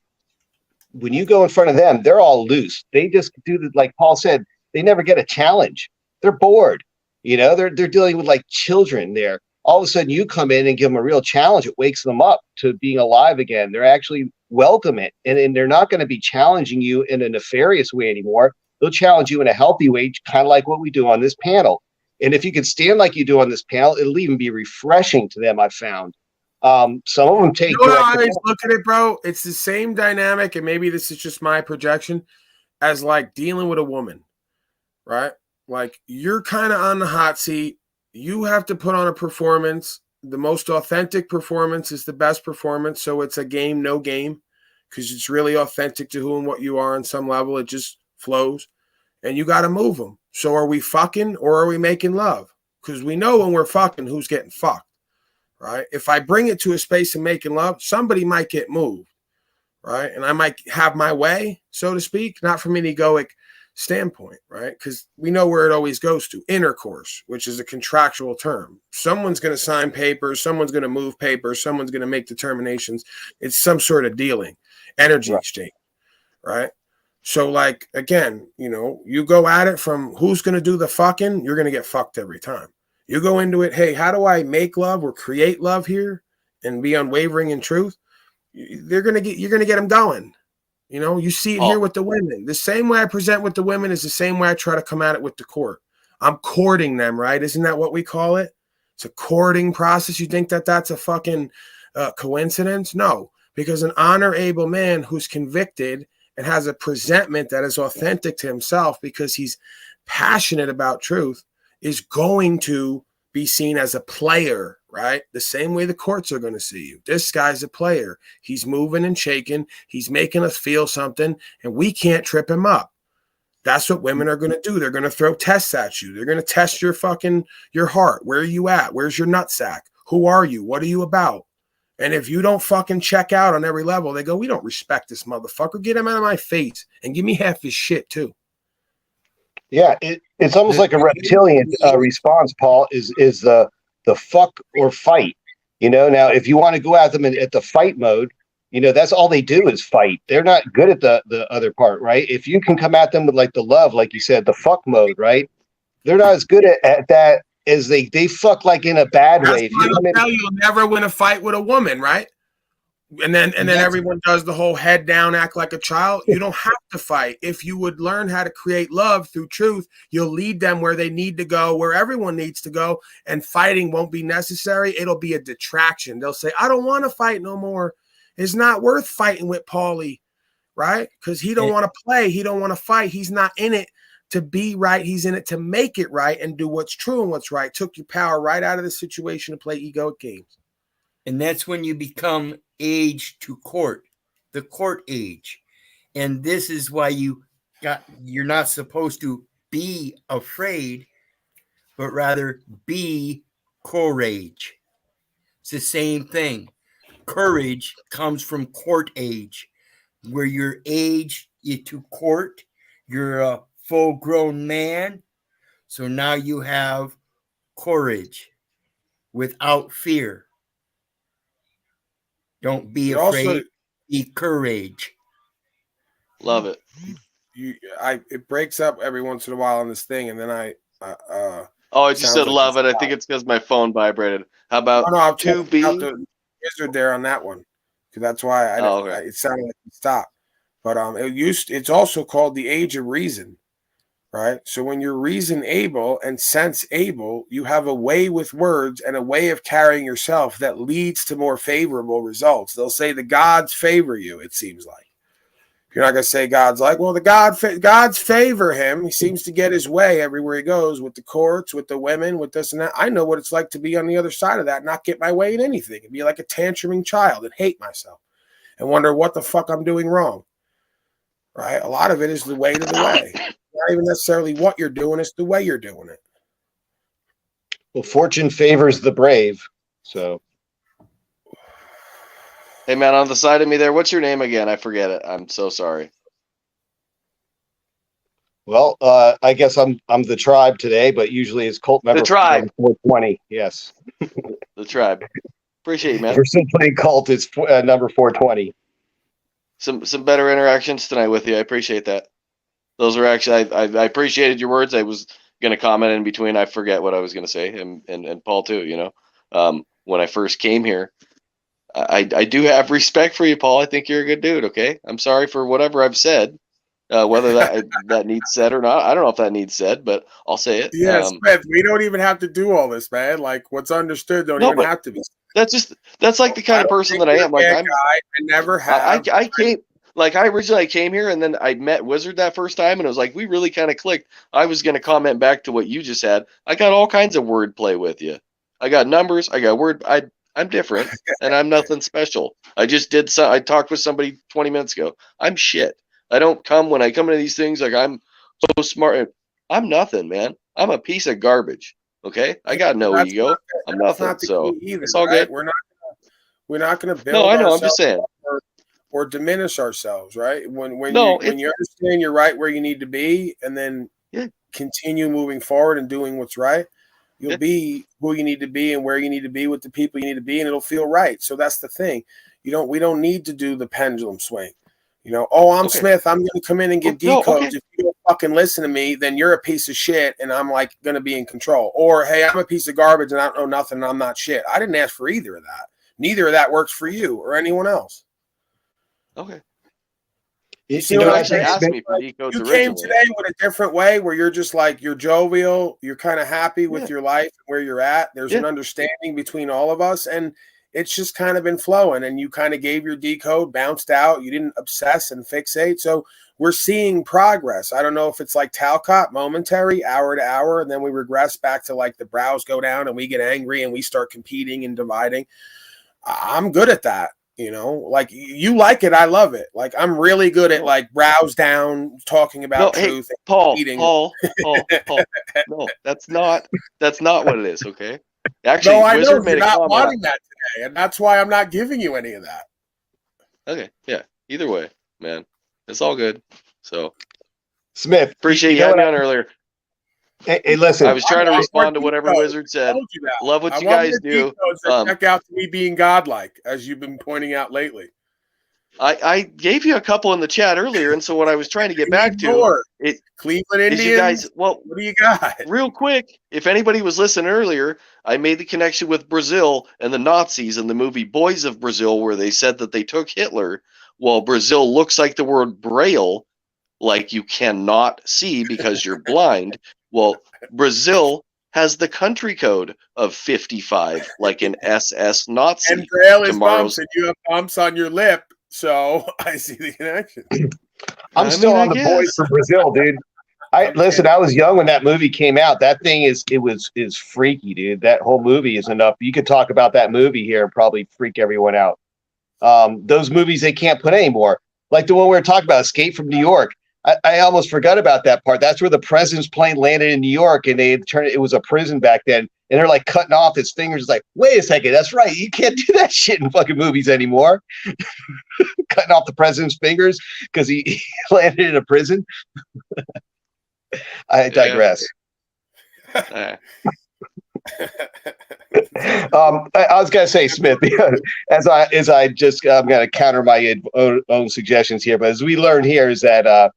When you go in front of them, they're all loose. They just do like Paul said, they never get a challenge. They're bored. They're dealing with children there. All of a sudden you come in and give them a real challenge. It wakes them up to being alive again. They're actually welcome it. And they're not going to be challenging you in a nefarious way anymore. They'll challenge you in a healthy way, kind of like what we do on this panel. And if you can stand like you do on this panel, it'll even be refreshing to them, I've found. Some of them take. I always look at it, bro. It's the same dynamic, and maybe this is just my projection, as dealing with a woman, right? You're kind of on the hot seat. You have to put on a performance. The most authentic performance is the best performance. So it's a game, no game, because it's really authentic to who and what you are on some level. It just flows, and you got to move them. So are we fucking or are we making love? Because we know when we're fucking, who's getting fucked, right? If I bring it to a space of making love, somebody might get moved, right? And I might have my way, so to speak, not from an egoic standpoint, right? Because we know where it always goes to intercourse, which is a contractual term. Someone's going to sign papers, someone's going to move papers, someone's going to make determinations. It's some sort of dealing, energy exchange, right? So, like, again, you go at it from who's going to do the fucking, you're going to get fucked every time. You go into it, hey, how do I make love or create love here and be unwavering in truth? You're going to get them going. You see it here with the women. The same way I present with the women is the same way I try to come at it with the court. I'm courting them, right? Isn't that what we call it? It's a courting process. You think that that's a fucking coincidence? No, because an honor-able man who's convicted and has a presentment that is authentic to himself because he's passionate about truth is going to be seen as a player, right? The same way the courts are going to see you. This guy's a player. He's moving and shaking. He's making us feel something, and we can't trip him up. That's what women are going to do. They're going to throw tests at you. They're going to test your heart. Where are you at? Where's your nutsack? Who are you? What are you about? And if you don't fucking check out on every level, they go, we don't respect this motherfucker. Get him out of my face and give me half his shit too. Yeah, it's almost like a reptilian response, Paul, is the fuck or fight. Now if you want to go at them at the fight mode, that's all they do is fight. They're not good at the other part, right? If you can come at them with like the love, like you said, the fuck mode, right? They're not as good at that as they fuck like in a bad way. You'll never win a fight with a woman, right? And then everyone does the whole head down, act like a child. You don't have to fight. If you would learn how to create love through truth, you'll lead them where they need to go, where everyone needs to go, and fighting won't be necessary. It'll be a detraction. They'll say, I don't want to fight no more. It's not worth fighting with Paulie, right? Because he don't want to play. He don't want to fight. He's not in it to be right. He's in it to make it right and do what's true and what's right. Took your power right out of the situation to play egoic games. And that's when you become age to court, the court age. And this is why you're not supposed to be afraid, but rather be courage. It's the same thing. Courage comes from court age, where you're age to court, you're a full-grown man. So now you have courage without fear. Don't be afraid. Be courage. Love it. It breaks up every once in a while on this thing, and then I just said love it. I think it's because my phone vibrated. How about to be the wizard there on that one? Because that's why it sounded like it stopped. But it's also called the age of reason, right? So when you're reason able and sense able, you have a way with words and a way of carrying yourself that leads to more favorable results. They'll say the gods favor you, it seems like. You're not going to say God's like, well, the gods favor him. He seems to get his way everywhere he goes with the courts, with the women, with this and that. I know what it's like to be on the other side of that, not get my way in anything, and be like a tantruming child and hate myself and wonder what the fuck I'm doing wrong. Right? A lot of it is the way to the way. Not even necessarily what you're doing, it's the way you're doing it. Well, fortune favors the brave. So, hey man, on the side of me there, what's your name again? I forget it. I'm so sorry. Well, I guess I'm the tribe today, but usually it's cult member. The tribe. 420. Yes. The tribe. Appreciate you, man. We're still playing cult. It's number 420. Some better interactions tonight with you. I appreciate that. Those are actually I appreciated your words. I was gonna comment in between. I forget what I was gonna say, and Paul too. When I first came here, I do have respect for you, Paul. I think you're a good dude. Okay, I'm sorry for whatever I've said, whether that needs said or not. I don't know if that needs said, but I'll say it. Yeah, Smith, we don't even have to do all this, man. Like what's understood don't even have to be. That's like the kind of person that I am. Like I never have. I came. Like I originally came here and then I met Wizard that first time and it was like we really kind of clicked. I was going to comment back to what you just had. I got all kinds of wordplay with you. I got numbers. I got word. I'm different and I'm nothing special. I just did some. I talked with somebody 20 minutes ago. I'm shit. I don't come when I come into these things like I'm so smart. I'm nothing, man. I'm a piece of garbage. Okay, I got no ego. I'm nothing. So it's all good. We're not going to build. No, I know. I'm just saying. Or diminish ourselves, right? When you understand you're right where you need to be, and then continue moving forward and doing what's right, you'll be who you need to be and where you need to be with the people you need to be, and it'll feel right. So that's the thing. We don't need to do the pendulum swing. You know, oh, I'm Okay. Smith. I'm going to come in and give No, decodes. okay. If you don't fucking listen to me, then you're a piece of shit, and I'm like going to be in control. Or, hey, I'm a piece of garbage and I don't know nothing and I'm not shit. I didn't ask for either of that. Neither of that works for you or anyone else. Okay. You see You what I'm actually saying? asked me for Like, decodes you came originally. today with a different way where you're just like, you're jovial, you're kind of happy with Yeah. your life, where you're at. There's Yeah. an understanding between all of us, and it's just kind of been flowing. And you kind of gave your decode, bounced out. You didn't obsess and fixate. So we're seeing progress. I don't know if it's like Ta.Cottian, momentary, hour to hour, and then we regress back to like the brows go down and we get angry and we start competing and dividing. I'm good at that. You know, like you like it, I love it. Like I'm really good at like brows down, talking about No, hey, truth, and Paul, eating. Paul. No, that's not what it is. Okay. Actually, No, I know Wizard you're made a not comment. wanting that today, and that's why I'm not giving you any of that. Okay, yeah. Either way, man, it's all good. So, Smith, appreciate you you know having what me on earlier. hey, listen. I was trying to respond to whatever Wizard I said. told you that. Love what I you want guys more do. decodes that check out to me being godlike, as you've been pointing out lately. I gave you a couple in the chat earlier, and so what I was trying to get back to more. it Cleveland is Indians. you guys. Well, what do you got? Real quick, if anybody was listening earlier, I made the connection with Brazil and the Nazis in the movie Boys of Brazil, where they said that they took Hitler. Well, Brazil looks like the word Braille, like you cannot see because you're blind. Well, Brazil has the country code of 55, like an SS Nazi. And Braille is Tomorrow's bumps, and you have bumps on your lip, so I see the connection. I'm still on the boys from Brazil, dude. I was young when that movie came out. That thing is freaky, dude. That whole movie is enough. You could talk about that movie here and probably freak everyone out. Those movies they can't put anymore. Like the one we were talking about, Escape from New York. I almost forgot about that part. That's where the president's plane landed in New York, and they had turned it was a prison back then, and they're like cutting off his fingers. It's like, wait a second, that's right. You can't do that shit in fucking movies anymore. Cutting off the president's fingers because he landed in a prison. I digress. I was gonna say, Smith, as I just I'm gonna counter my own suggestions here, but as we learned here is that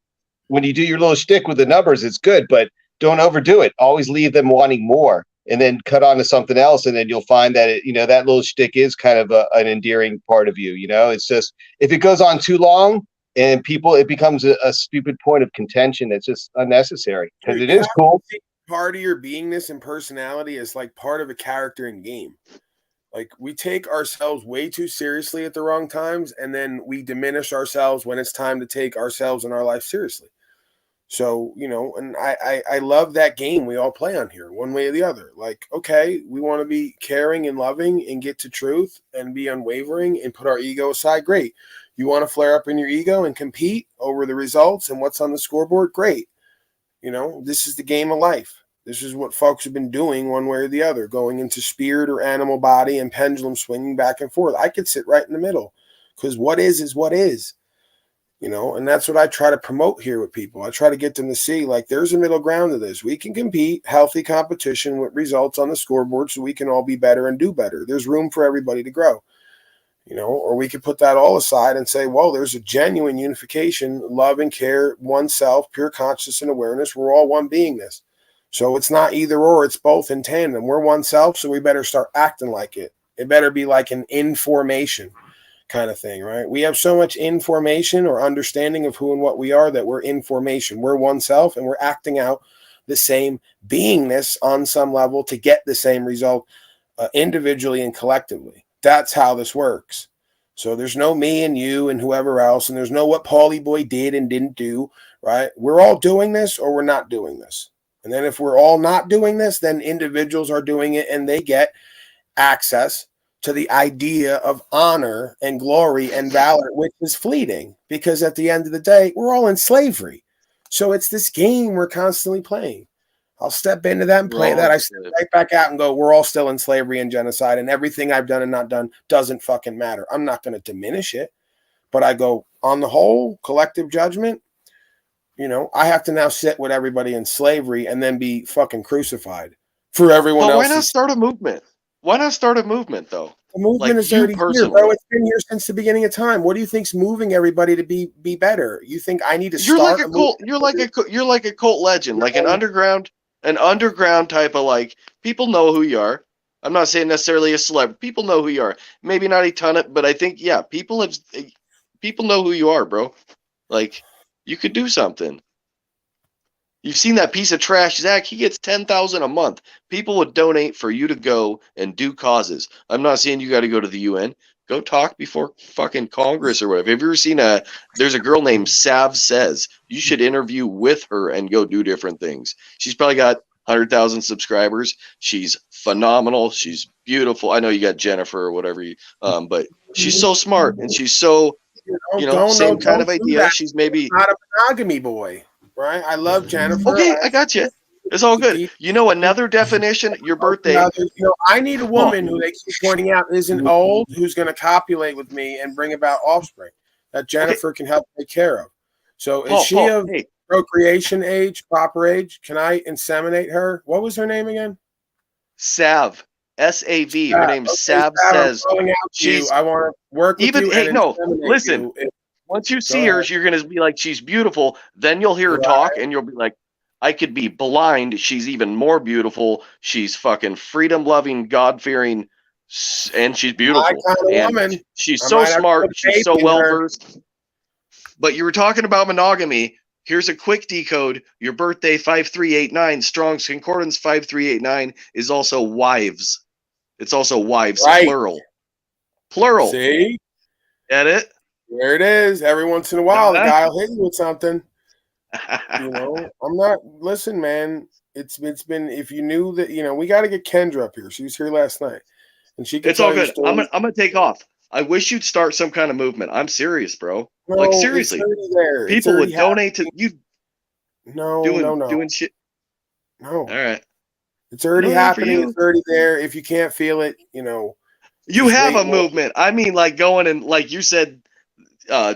when you do your little shtick with the numbers, it's good, but don't overdo it. Always leave them wanting more, and then cut on to something else, and then you'll find that that little shtick is kind of an endearing part of you. You know, it's just if it goes on too long and it becomes a stupid point of contention. It's just unnecessary because it is cool. Part of your beingness and personality is like part of a character in game. Like we take ourselves way too seriously at the wrong times, and then we diminish ourselves when it's time to take ourselves and our life seriously. So, and I love that game we all play on here, one way or the other. Like, okay, we want to be caring and loving and get to truth and be unwavering and put our ego aside. Great. You want to flare up in your ego and compete over the results and what's on the scoreboard? Great. This is the game of life. This is what folks have been doing one way or the other, going into spirit or animal body and pendulum swinging back and forth. I could sit right in the middle because what is what is. And that's what I try to promote here with people. I try to get them to see, like, there's a middle ground to this. We can compete, healthy competition with results on the scoreboard so we can all be better and do better. There's room for everybody to grow, or we could put that all aside and say, well, there's a genuine unification, love and care, oneself, pure consciousness and awareness. We're all one beingness. So it's not either or, it's both in tandem. We're oneself, so we better start acting like it. It better be like an information kind of thing, right? We have so much information or understanding of who and what we are that we're information. We're oneself and we're acting out the same beingness on some level to get the same result individually and collectively. That's how this works. So there's no me and you and whoever else, and there's no what Paulie Boy did and didn't do, right? We're all doing this or we're not doing this. And then if we're all not doing this, then individuals are doing it and they get access to the idea of honor and glory and valor, which is fleeting, because at the end of the day, we're all in slavery. So it's this game we're constantly playing. I'll step into that and play that. I step right back out and go, we're all still in slavery and genocide, and everything I've done and not done doesn't fucking matter. I'm not going to diminish it, but I go, on the whole, collective judgment, I have to now sit with everybody in slavery and then be fucking crucified for everyone else. Why not start a movement? Why not start a movement though? The movement Like is you already here, personally. bro. It's been here since the beginning of time. What do you think's moving everybody to be better? You think I need to You're start like a cult. You're like a cult legend, like an underground type of like people know who you are. I'm not saying necessarily a celeb. People know who you are. Maybe not a ton of, but I think yeah, people know who you are, bro. Like you could do something. You've seen that piece of trash, Zach. He gets 10,000 a month. People would donate for you to go and do causes. I'm not saying you got to go to the UN. Go talk before fucking Congress or whatever. Have you ever seen there's a girl named Sav Says. You should interview with her and go do different things. She's probably got 100,000 subscribers. She's phenomenal. She's beautiful. I know you got Jennifer or whatever, but she's so smart and she's so, same kind of don't do idea. that. She's maybe Not a monogamy boy, right? I love Jennifer. okay. I got you. It's all good. You know another definition. Your birthday. I need a woman who they keep pointing out isn't old, who's going to copulate with me and bring about offspring that Jennifer can help take care of. So is she of procreation age, proper age? Can I inseminate her? What was her name again? Sav. S-A-V. Her name's Sav Says. I want to work with you. Hey, and no, inseminate listen. you. Once you see her, you're gonna be like, she's beautiful. Then you'll hear her talk, and you'll be like, I could be blind. She's even more beautiful. She's fucking freedom-loving, God-fearing, and she's beautiful. My kind of and woman. she's I so might have to smart. put She's faith so in well her. versed. But you were talking about monogamy. Here's a quick decode. Your birthday 5389, Strong's Concordance 5389 is also wives. It's also wives, plural. Plural. See? Get it? There it is. Every once in a while, the guy will hit you with something. I'm not. Listen, man. It's been. If you knew that, we got to get Kendra up here. She was here last night, and she can It's all tell you good. stories. I'm gonna take off. I wish you'd start some kind of movement. I'm serious, bro. No, Like it's seriously, already there. It's people would already donate to you. No, doing shit. No. All right. It's already No, for happening. you. It's already there. If you can't feel it, You just have wait a movement. I mean, like going and like you said,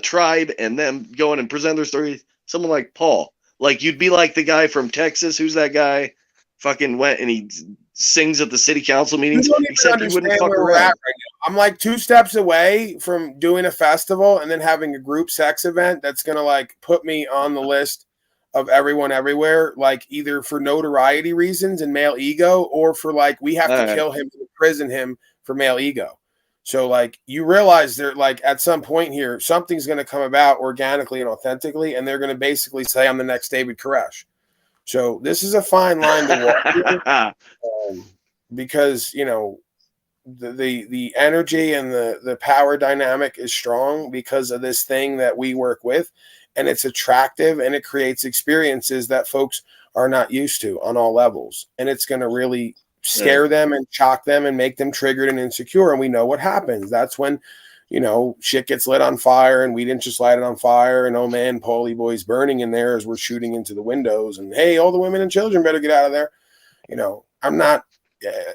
tribe, and them going and present their stories. Someone like Paul, like you'd be like the guy from Texas. Who's that guy? Fucking went and he sings at the city council You meetings. don't even Except he wouldn't understand fuck where we're at around. right now. I'm like 2 steps away from doing a festival and then having a group sex event that's gonna like put me on the list of everyone everywhere, like either for notoriety reasons and male ego, or for like we have to kill him and imprison him for male ego. So like you realize they're like at some point here, something's gonna come about organically and authentically, and they're gonna basically say I'm the next David Koresh. So this is a fine line to walk because the energy and the power dynamic is strong because of this thing that we work with, and it's attractive and it creates experiences that folks are not used to on all levels, and it's going to really scare them and shock them and make them triggered and insecure. And we know what happens. That's when shit gets lit on fire, and we didn't just light it on fire. And oh man, Paulie boy's burning in there as we're shooting into the windows. And hey, all the women and children better get out of there. I'm not.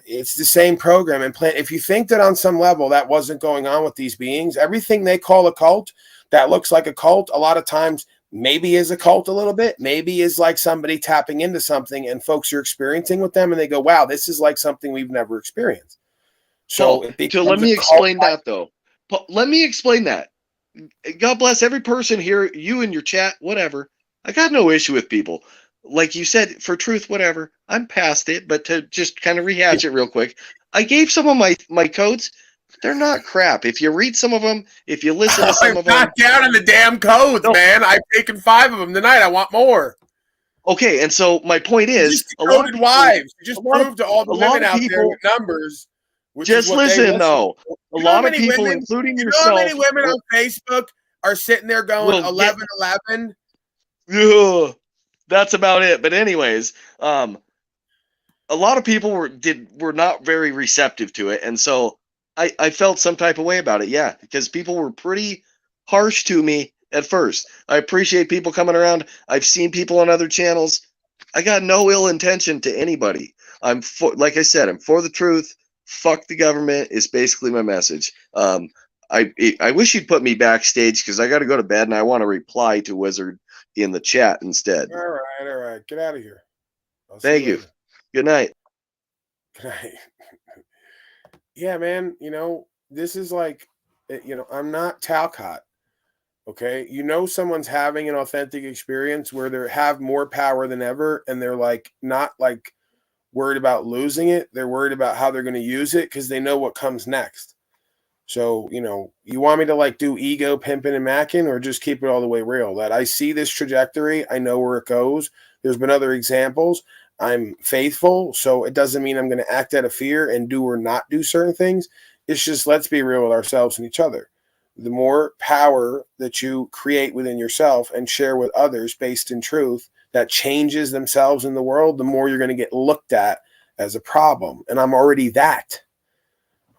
It's the same program and plan. If you think that on some level that wasn't going on with these beings, everything they call a cult that looks like a cult, a lot of times maybe is a cult a little bit, maybe is like somebody tapping into something and folks are experiencing with them and they go, wow, this is like something we've never experienced. So, so let me explain that though. Let me explain that. God bless every person here, you in your chat, whatever. I got no issue with people. Like you said, for truth, whatever. I'm past it, but to just kind of rehash it real quick, I gave some of my codes. They're not crap. If you read some of them, if you listen to some of them. I'm not down in the damn codes, man. I've taken 5 of them tonight. I want more. Okay, and so my point is, a lot of wives. You just proved to all the women out there with numbers. Just listen, though. A lot of people, including yourself. You know how many women on Facebook are sitting there going 11-11? Yeah, that's about it. But anyways, a lot of people were not very receptive to it, and so I felt some type of way about it. Yeah, because people were pretty harsh to me at first. I appreciate people coming around. I've seen people on other channels. I got no ill intention to anybody. Like I said, I'm for the truth. Fuck the government is basically my message. I wish you'd put me backstage because I got to go to bed and I want to reply to Wizard in the chat instead. All right. Get out of here. Thank you. Good night. Good night. yeah, man, this is like, I'm not Ta.Cottian. Okay. Someone's having an authentic experience where they have more power than ever. And they're like, not like worried about losing it. They're worried about how they're going to use it because they know what comes next. So, you want me to like do ego pimping and macking or just keep it all the way real? That I see this trajectory. I know where it goes. There's been other examples. I'm faithful. So it doesn't mean I'm going to act out of fear and do or not do certain things. It's just, let's be real with ourselves and each other. The more power that you create within yourself and share with others based in truth that changes themselves in the world, the more you're going to get looked at as a problem. And I'm already that.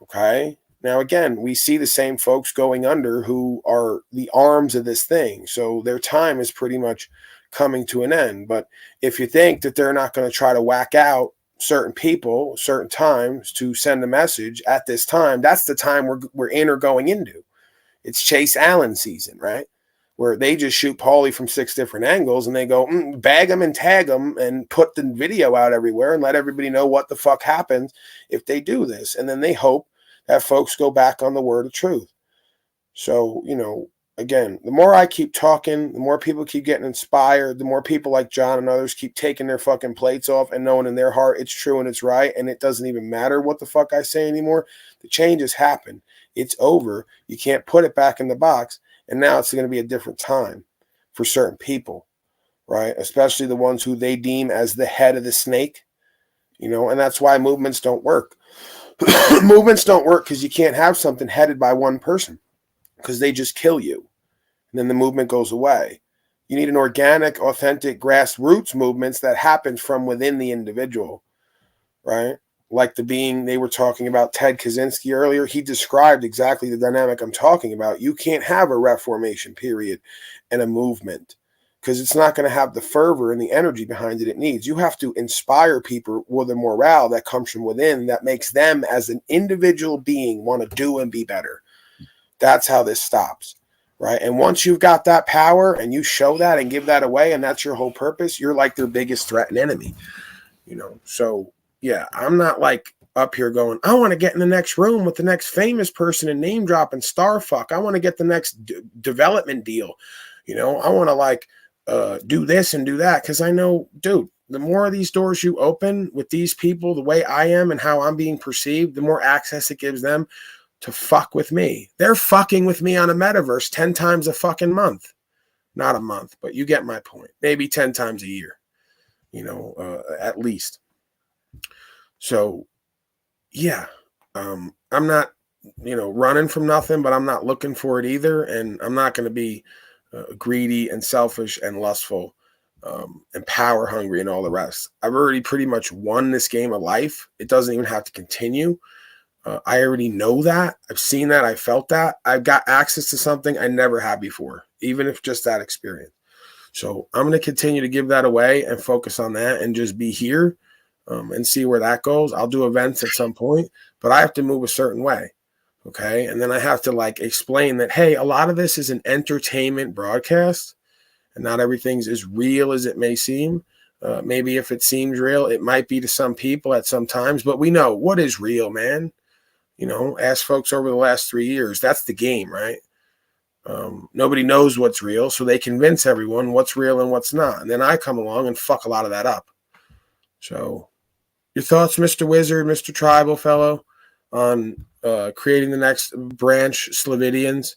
Okay. Now, again, we see the same folks going under who are the arms of this thing. So their time is pretty much coming to an end. But if you think that they're not going to try to whack out certain people, certain times to send a message at this time, that's the time we're in or going into. It's Chase Allen season, right? Where they just shoot Paulie from 6 different angles and they go, bag them and tag them and put the video out everywhere and let everybody know what the fuck happens if they do this. And then they hope that folks go back on the word of truth. So, again, the more I keep talking, the more people keep getting inspired, the more people like John and others keep taking their fucking plates off and knowing in their heart it's true and it's right. And it doesn't even matter what the fuck I say anymore. The change has happened. It's over. You can't put it back in the box. And now it's going to be a different time for certain people, right? Especially the ones who they deem as the head of the snake, and that's why movements don't work. Movements don't work because you can't have something headed by one person because they just kill you. And then the movement goes away. You need an organic, authentic grassroots movements that happens from within the individual, right? Like the being they were talking about, Ted Kaczynski earlier, he described exactly the dynamic I'm talking about. You can't have a reformation period and a movement because it's not going to have the fervor and the energy behind it needs. You have to inspire people with a morale that comes from within that makes them as an individual being want to do and be better. That's how this stops, right? And once you've got that power and you show that and give that away and that's your whole purpose, you're like their biggest threat and enemy, So yeah, I'm not like up here going, I want to get in the next room with the next famous person and name drop and star fuck. I want to get the next development deal. I want to like do this and do that because I know, dude, the more of these doors you open with these people, the way I am and how I'm being perceived, the more access it gives them to fuck with me. They're fucking with me on a metaverse 10 times a fucking month. Not a month, but you get my point. Maybe 10 times a year, at least. So, yeah, I'm not, running from nothing, but I'm not looking for it either. And I'm not going to be greedy and selfish and lustful and power hungry and all the rest. I've already pretty much won this game of life. It doesn't even have to continue. I already know that. I've seen that. I felt that. I've got access to something I never had before, even if just that experience. So I'm going to continue to give that away and focus on that and just be here and see where that goes. I'll do events at some point, but I have to move a certain way. Okay. And then I have to like explain that, hey, a lot of this is an entertainment broadcast and not everything's as real as it may seem. Maybe if it seems real, it might be to some people at some times, but we know what is real, man. Ask folks over the last 3 years. That's the game, right? Nobody knows what's real, so they convince everyone what's real and what's not. And then I come along and fuck a lot of that up. So your thoughts, Mr. Wizard, Mr. Tribal Fellow, on creating the next branch, Slavidians,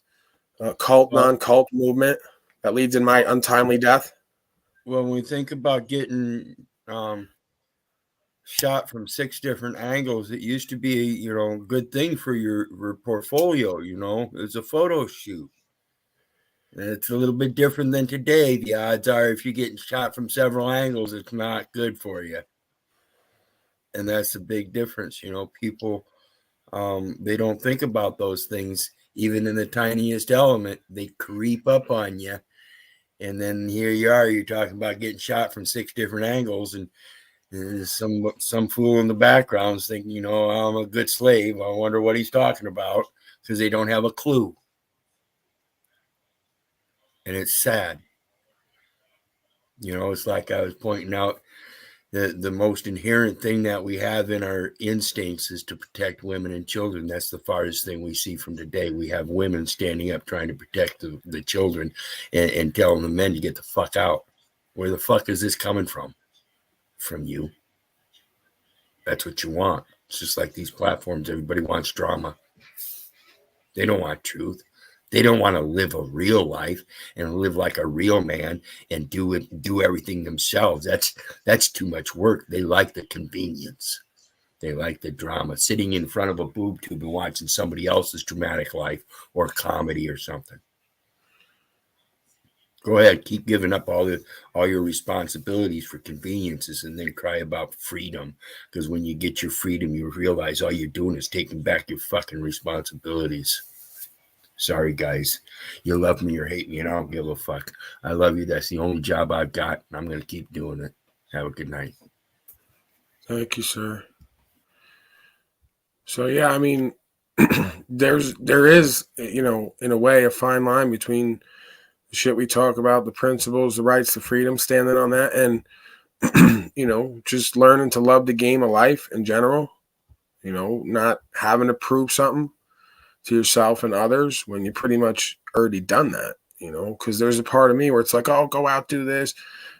cult, non-cult movement that leads in my untimely death? Well, when we think about getting shot from 6 different angles, it used to be, a good thing for your portfolio, it's a photo shoot. And it's a little bit different than today. The odds are if you're getting shot from several angles, it's not good for you. And that's a big difference. People, they don't think about those things. Even in the tiniest element, they creep up on you. And then here you are, you're talking about getting shot from 6 different angles. And some fool in the background is thinking, I'm a good slave. I wonder what he's talking about because they don't have a clue. And it's sad. It's like I was pointing out The most inherent thing that we have in our instincts is to protect women and children. That's the farthest thing we see from today. We have women standing up trying to protect the children and telling the men to get the fuck out. Where the fuck is this coming from? From you. That's what you want. It's just like these platforms. Everybody wants drama. They don't want truth. They don't want to live a real life and live like a real man and do everything themselves. That's too much work. They like the convenience. They like the drama, sitting in front of a boob tube and watching somebody else's dramatic life or comedy or something. Go ahead, keep giving up all your responsibilities for conveniences and then cry about freedom. Because when you get your freedom, you realize all you're doing is taking back your fucking responsibilities. Sorry, guys. You love me or hate me, and I don't give a fuck. I love you. That's the only job I've got, and I'm going to keep doing it. Have a good night. Thank you, sir. So, yeah, I mean, there is, in a way, a fine line between the shit we talk about, the principles, the rights, the freedom, standing on that, and, just learning to love the game of life in general, not having to prove something to yourself and others when you pretty much already done that, because there's a part of me where it's like, oh, go out, do this,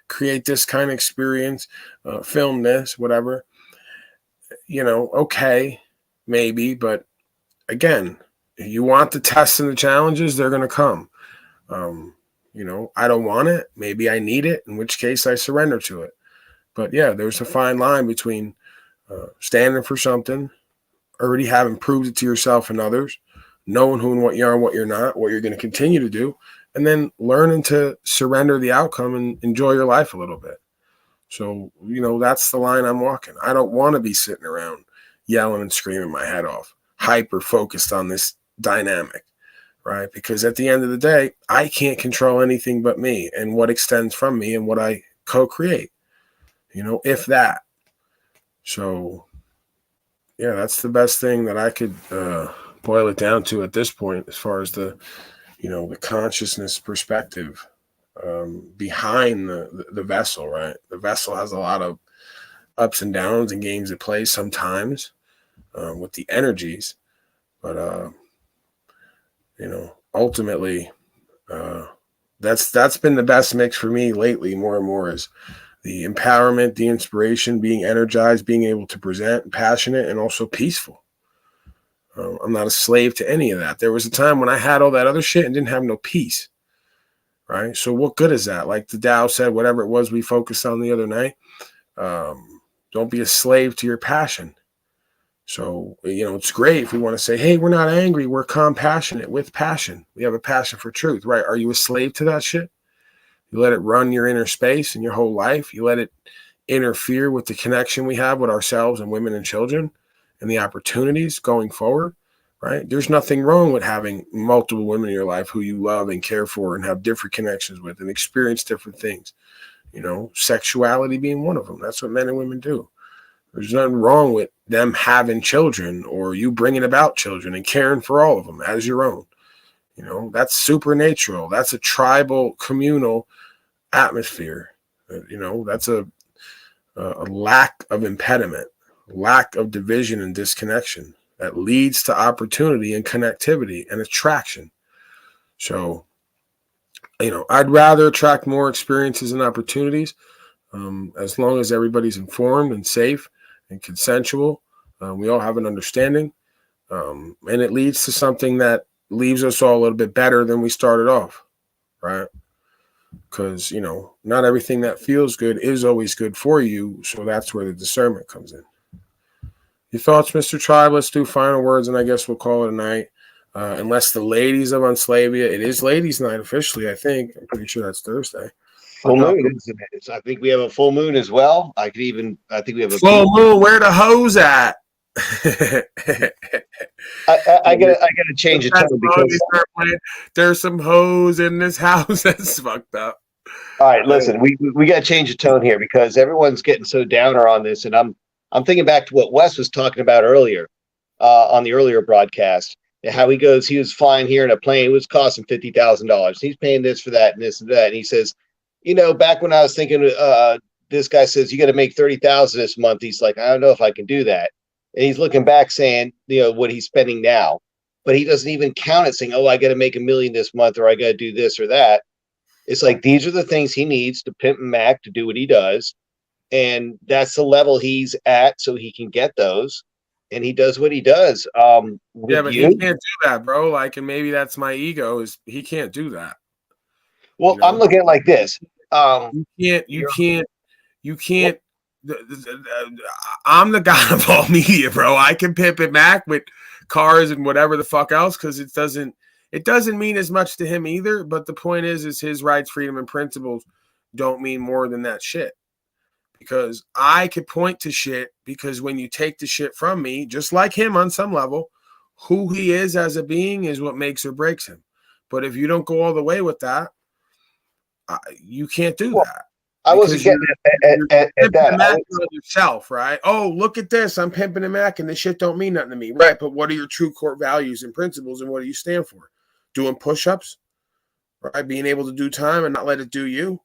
create this kind of experience, film this, whatever, okay, maybe, but again, you want the tests and the challenges, they're going to come. I don't want it. Maybe I need it, in which case I surrender to it. But yeah, there's a fine line between standing for something, already having proved it to yourself and others, knowing who and what you are and what you're not, what you're going to continue to do, and then learning to surrender the outcome and enjoy your life a little bit. So, that's the line I'm walking. I don't want to be sitting around yelling and screaming my head off, hyper focused on this dynamic, right? Because at the end of the day, I can't control anything but me and what extends from me and what I co-create, if that. So, yeah, that's the best thing that I could boil it down to at this point, as far as the consciousness perspective behind the vessel, right? The vessel has a lot of ups and downs and games it plays sometimes with the energies, but ultimately that's been the best mix for me lately, more and more, is the empowerment, the inspiration, being energized, being able to present, passionate, and also peaceful. I'm not a slave to any of that. There was a time when I had all that other shit and didn't have no peace, right? So what good is that? Like the Tao said, whatever it was we focused on the other night, don't be a slave to your passion. So, it's great if we want to say, hey, we're not angry, we're compassionate with passion. We have a passion for truth, right? Are you a slave to that shit? You let it run your inner space and your whole life. You let it interfere with the connection we have with ourselves and women and children and the opportunities going forward, right? There's nothing wrong with having multiple women in your life who you love and care for and have different connections with and experience different things, sexuality being one of them. That's what men and women do. There's nothing wrong with them having children or you bringing about children and caring for all of them as your own. That's supernatural. That's a tribal, communal atmosphere. That's a lack of impediment, lack of division and disconnection that leads to opportunity and connectivity and attraction. So, I'd rather attract more experiences and opportunities as long as everybody's informed and safe and consensual. We all have an understanding, and it leads to something that leaves us all a little bit better than we started off, right? Because, not everything that feels good is always good for you. So that's where the discernment comes in. Your thoughts, Mr. Tribe? Let's do final words, and I guess we'll call it a night. Unless the ladies of Unslavia, it is ladies' night officially, I think. I'm pretty sure that's Thursday. Full moon, isn't it? I think we have a full moon as well. I think we have a full moon. Where the hose at? I gotta change the tone because there's some hoes in this house. That's fucked up. All right, listen, we gotta change the tone here because everyone's getting so downer on this, and I'm thinking back to what Wes was talking about earlier on the earlier broadcast. How he was flying here in a plane, it was costing $50,000. He's paying this for that and this and that, and he says, back when I was thinking this guy says, you got to make 30,000 this month. He's like, I don't know if I can do that. And he's looking back saying, what he's spending now, but he doesn't even count it saying, oh, I got to make $1 million this month, or I got to do this or that. It's like, these are the things he needs to pimp and Mac to do what he does. And that's the level he's at, so he can get those. And he does what he does. Yeah, but he can't do that, bro. Like, and maybe that's my ego, is he can't do that. Well, I'm looking at it like this. You can't. I'm the god of all media, bro. I can pimp it Mac with cars and whatever the fuck else, because it doesn't mean as much to him either. But the point is his rights, freedom, and principles don't mean more than that shit. Because I could point to shit, because when you take the shit from me, just like him on some level, who he is as a being is what makes or breaks him. But if you don't go all the way with that, you can't do that. I wasn't getting at that. Yourself, right? Oh, look at this. I'm pimping a Mac and this shit don't mean nothing to me. Right. But what are your true core values and principles, and what do you stand for? Doing push-ups, right? Being able to do time and not let it do you.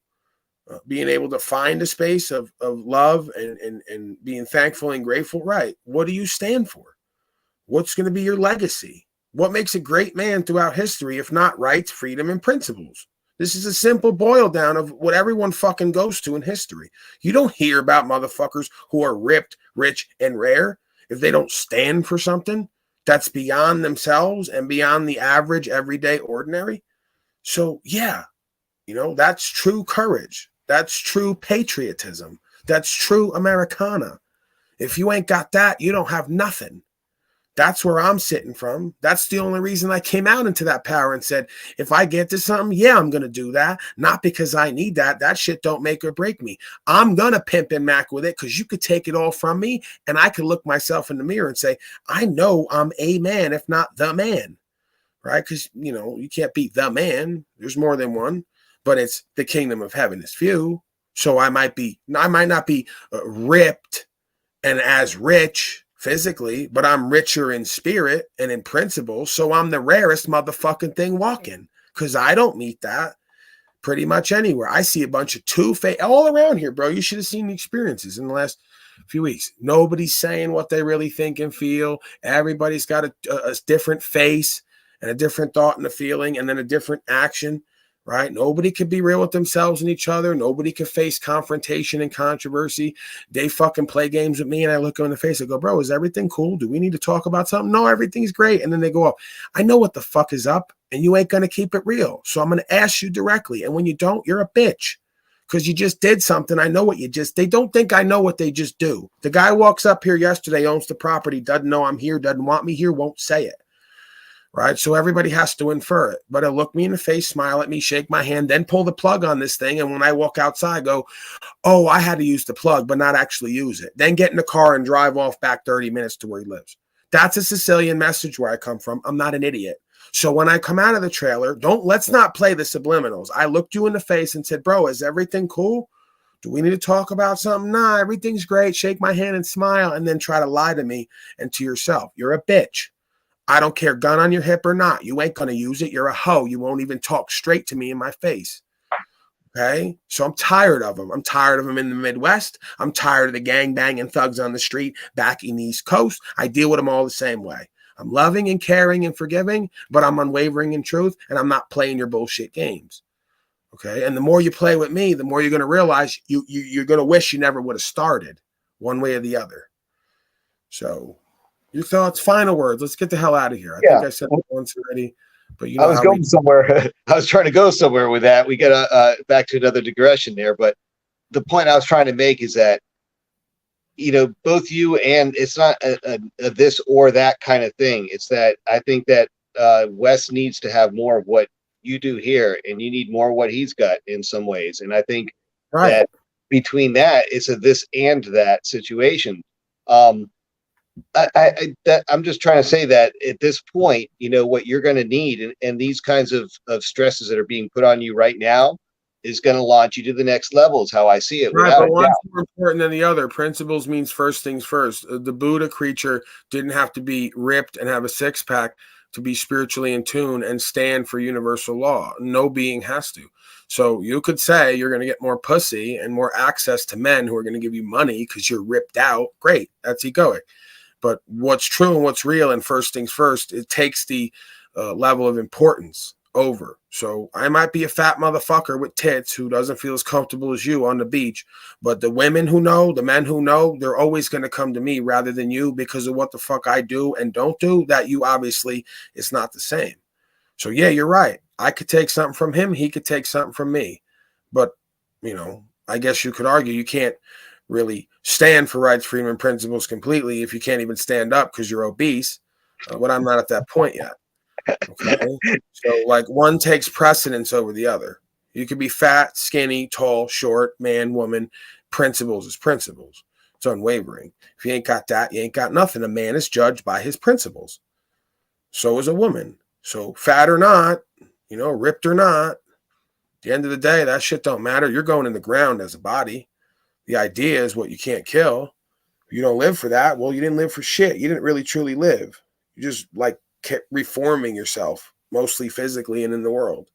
Being able to find a space of love and being thankful and grateful. Right. What do you stand for? What's going to be your legacy? What makes a great man throughout history, if not rights, freedom, and principles? This is a simple boil down of what everyone fucking goes to in history. You don't hear about motherfuckers who are ripped, rich, and rare if they don't stand for something that's beyond themselves and beyond the average, everyday, ordinary. So, yeah, that's true courage. That's true patriotism. That's true Americana. If you ain't got that, you don't have nothing. That's where I'm sitting from. That's the only reason I came out into that power and said, if I get to something, yeah, I'm going to do that. Not because I need that. That shit don't make or break me. I'm going to pimp and Mac with it, because you could take it all from me and I could look myself in the mirror and say, I know I'm a man, if not the man, right? Because, you can't beat the man. There's more than one. But it's the kingdom of heaven is few. So I might not be ripped and as rich physically, but I'm richer in spirit and in principle. So I'm the rarest motherfucking thing walking, because I don't meet that pretty much anywhere. I see a bunch of two-faced all around here, bro. You should have seen the experiences in the last few weeks. Nobody's saying what they really think and feel. Everybody's got a different face and a different thought and a feeling, and then a different action. Right? Nobody could be real with themselves and each other. Nobody could face confrontation and controversy. They fucking play games with me, and I look them in the face and go, bro, is everything cool? Do we need to talk about something? No, everything's great. And then they go up. I know what the fuck is up, and you ain't going to keep it real. So I'm going to ask you directly. And when you don't, you're a bitch, because you just did something. I know what they don't think I know what they just do. The guy walks up here yesterday, owns the property, doesn't know I'm here, doesn't want me here, won't say it. Right. So everybody has to infer it, but he'll look me in the face, smile at me, shake my hand, then pull the plug on this thing. And when I walk outside, go, oh, I had to use the plug, but not actually use it. Then get in the car and drive off back 30 minutes to where he lives. That's a Sicilian message where I come from. I'm not an idiot. So when I come out of the trailer, let's not play the subliminals. I looked you in the face and said, bro, is everything cool? Do we need to talk about something? Nah, everything's great. Shake my hand and smile, and then try to lie to me and to yourself. You're a bitch. I don't care, gun on your hip or not. You ain't going to use it. You're a hoe. You won't even talk straight to me in my face. Okay? So I'm tired of them. I'm tired of them in the Midwest. I'm tired of the gangbanging thugs on the street back in the East Coast. I deal with them all the same way. I'm loving and caring and forgiving, but I'm unwavering in truth, and I'm not playing your bullshit games. Okay? And the more you play with me, the more you're going to realize you're going to wish you never would have started, one way or the other. So... your thoughts, final words. Let's get the hell out of here. I think I said it once already, but I was going somewhere. I was trying to go somewhere with that. We got back to another digression there, but the point I was trying to make is that, both you and it's not a this or that kind of thing. It's that I think that Wes needs to have more of what you do here, and you need more of what he's got in some ways. And I think that between that, it's a this and that situation. I'm just trying to say that at this point, what you're going to need, and these kinds of stresses that are being put on you right now is going to launch you to the next level, is how I see it. Right, but one's more important than the other. Principles means first things first. The Buddha creature didn't have to be ripped and have a six-pack to be spiritually in tune and stand for universal law. No being has to. So you could say you're going to get more pussy and more access to men who are going to give you money because you're ripped out. Great. That's egoic. But what's true and what's real, and first things first, it takes the level of importance over. So I might be a fat motherfucker with tits who doesn't feel as comfortable as you on the beach, but the women who know, the men who know, they're always going to come to me rather than you because of what the fuck I do and don't do. That you obviously is not the same. So yeah, you're right. I could take something from him. He could take something from me. But, I guess you could argue you can't really stand for rights, freedom, and principles completely if you can't even stand up because you're obese. But I'm not at that point yet. Okay. So like one takes precedence over the other. You could be fat, skinny, tall, short, man, woman. Principles is principles. It's unwavering. If you ain't got that, you ain't got nothing. A man is judged by his principles. So is a woman. So fat or not, ripped or not, at the end of the day, that shit don't matter. You're going in the ground as a body. The idea is what you can't kill. If you don't live for that, well, you didn't live for shit. You didn't really truly live. You just kept reforming yourself, mostly physically and in the world.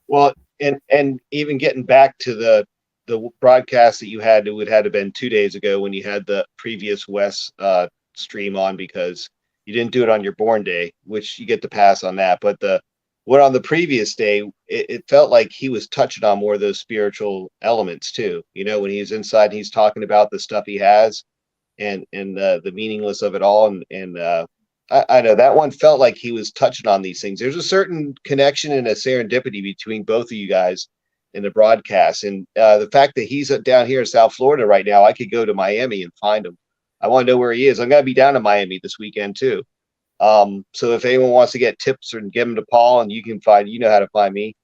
Well, and even getting back to the broadcast that you had, it would have been 2 days ago when you had the previous Wes stream on, because you didn't do it on your born day, which you get to pass on that. But what on the previous day, it felt like he was touching on more of those spiritual elements too. When he's inside, he's talking about the stuff he has and the meaningless of it all. And I know that one felt like he was touching on these things. There's a certain connection and a serendipity between both of you guys in the broadcast. And the fact that he's down here in South Florida right now, I could go to Miami and find him. I want to know where he is. I'm going to be down in Miami this weekend too. So if anyone wants to get tips or give them to Paul, and you know how to find me,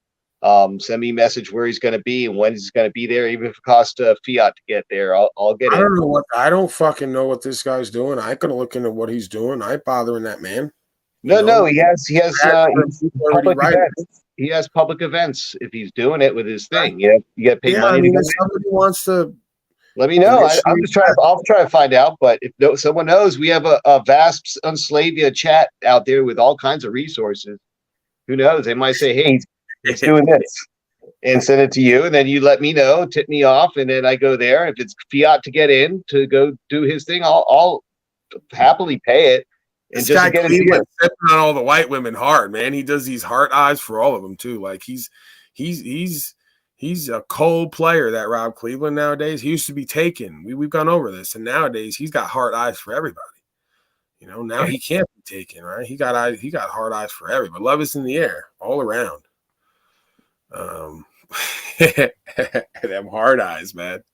send me a message where he's going to be and when he's going to be there. Even if it costs a fiat to get there, I'll get it. I don't fucking know what this guy's doing. I could look into what he's doing. I ain't bothering that man. No, he has public events. He has public events if he's doing it with his thing. You got to pay money to go. If somebody wants to, let me know. I'll try to find out. But if someone knows, we have a vast Unslavia chat out there with all kinds of resources. Who knows? They might say, "Hey, he's doing this," and send it to you, and then you let me know, tip me off, and then I go there. If it's fiat to get in to go do his thing, I'll happily pay it. And this just guy to get Cleveland sipping on all the white women hard, man. He does these heart eyes for all of them too. Like he's a cold player, that Rob Cleveland nowadays. He used to be taken. We've gone over this, and nowadays he's got heart eyes for everybody. Now he can't be taken, right? He got hard eyes for everybody. Love is in the air all around. Them hard eyes, man.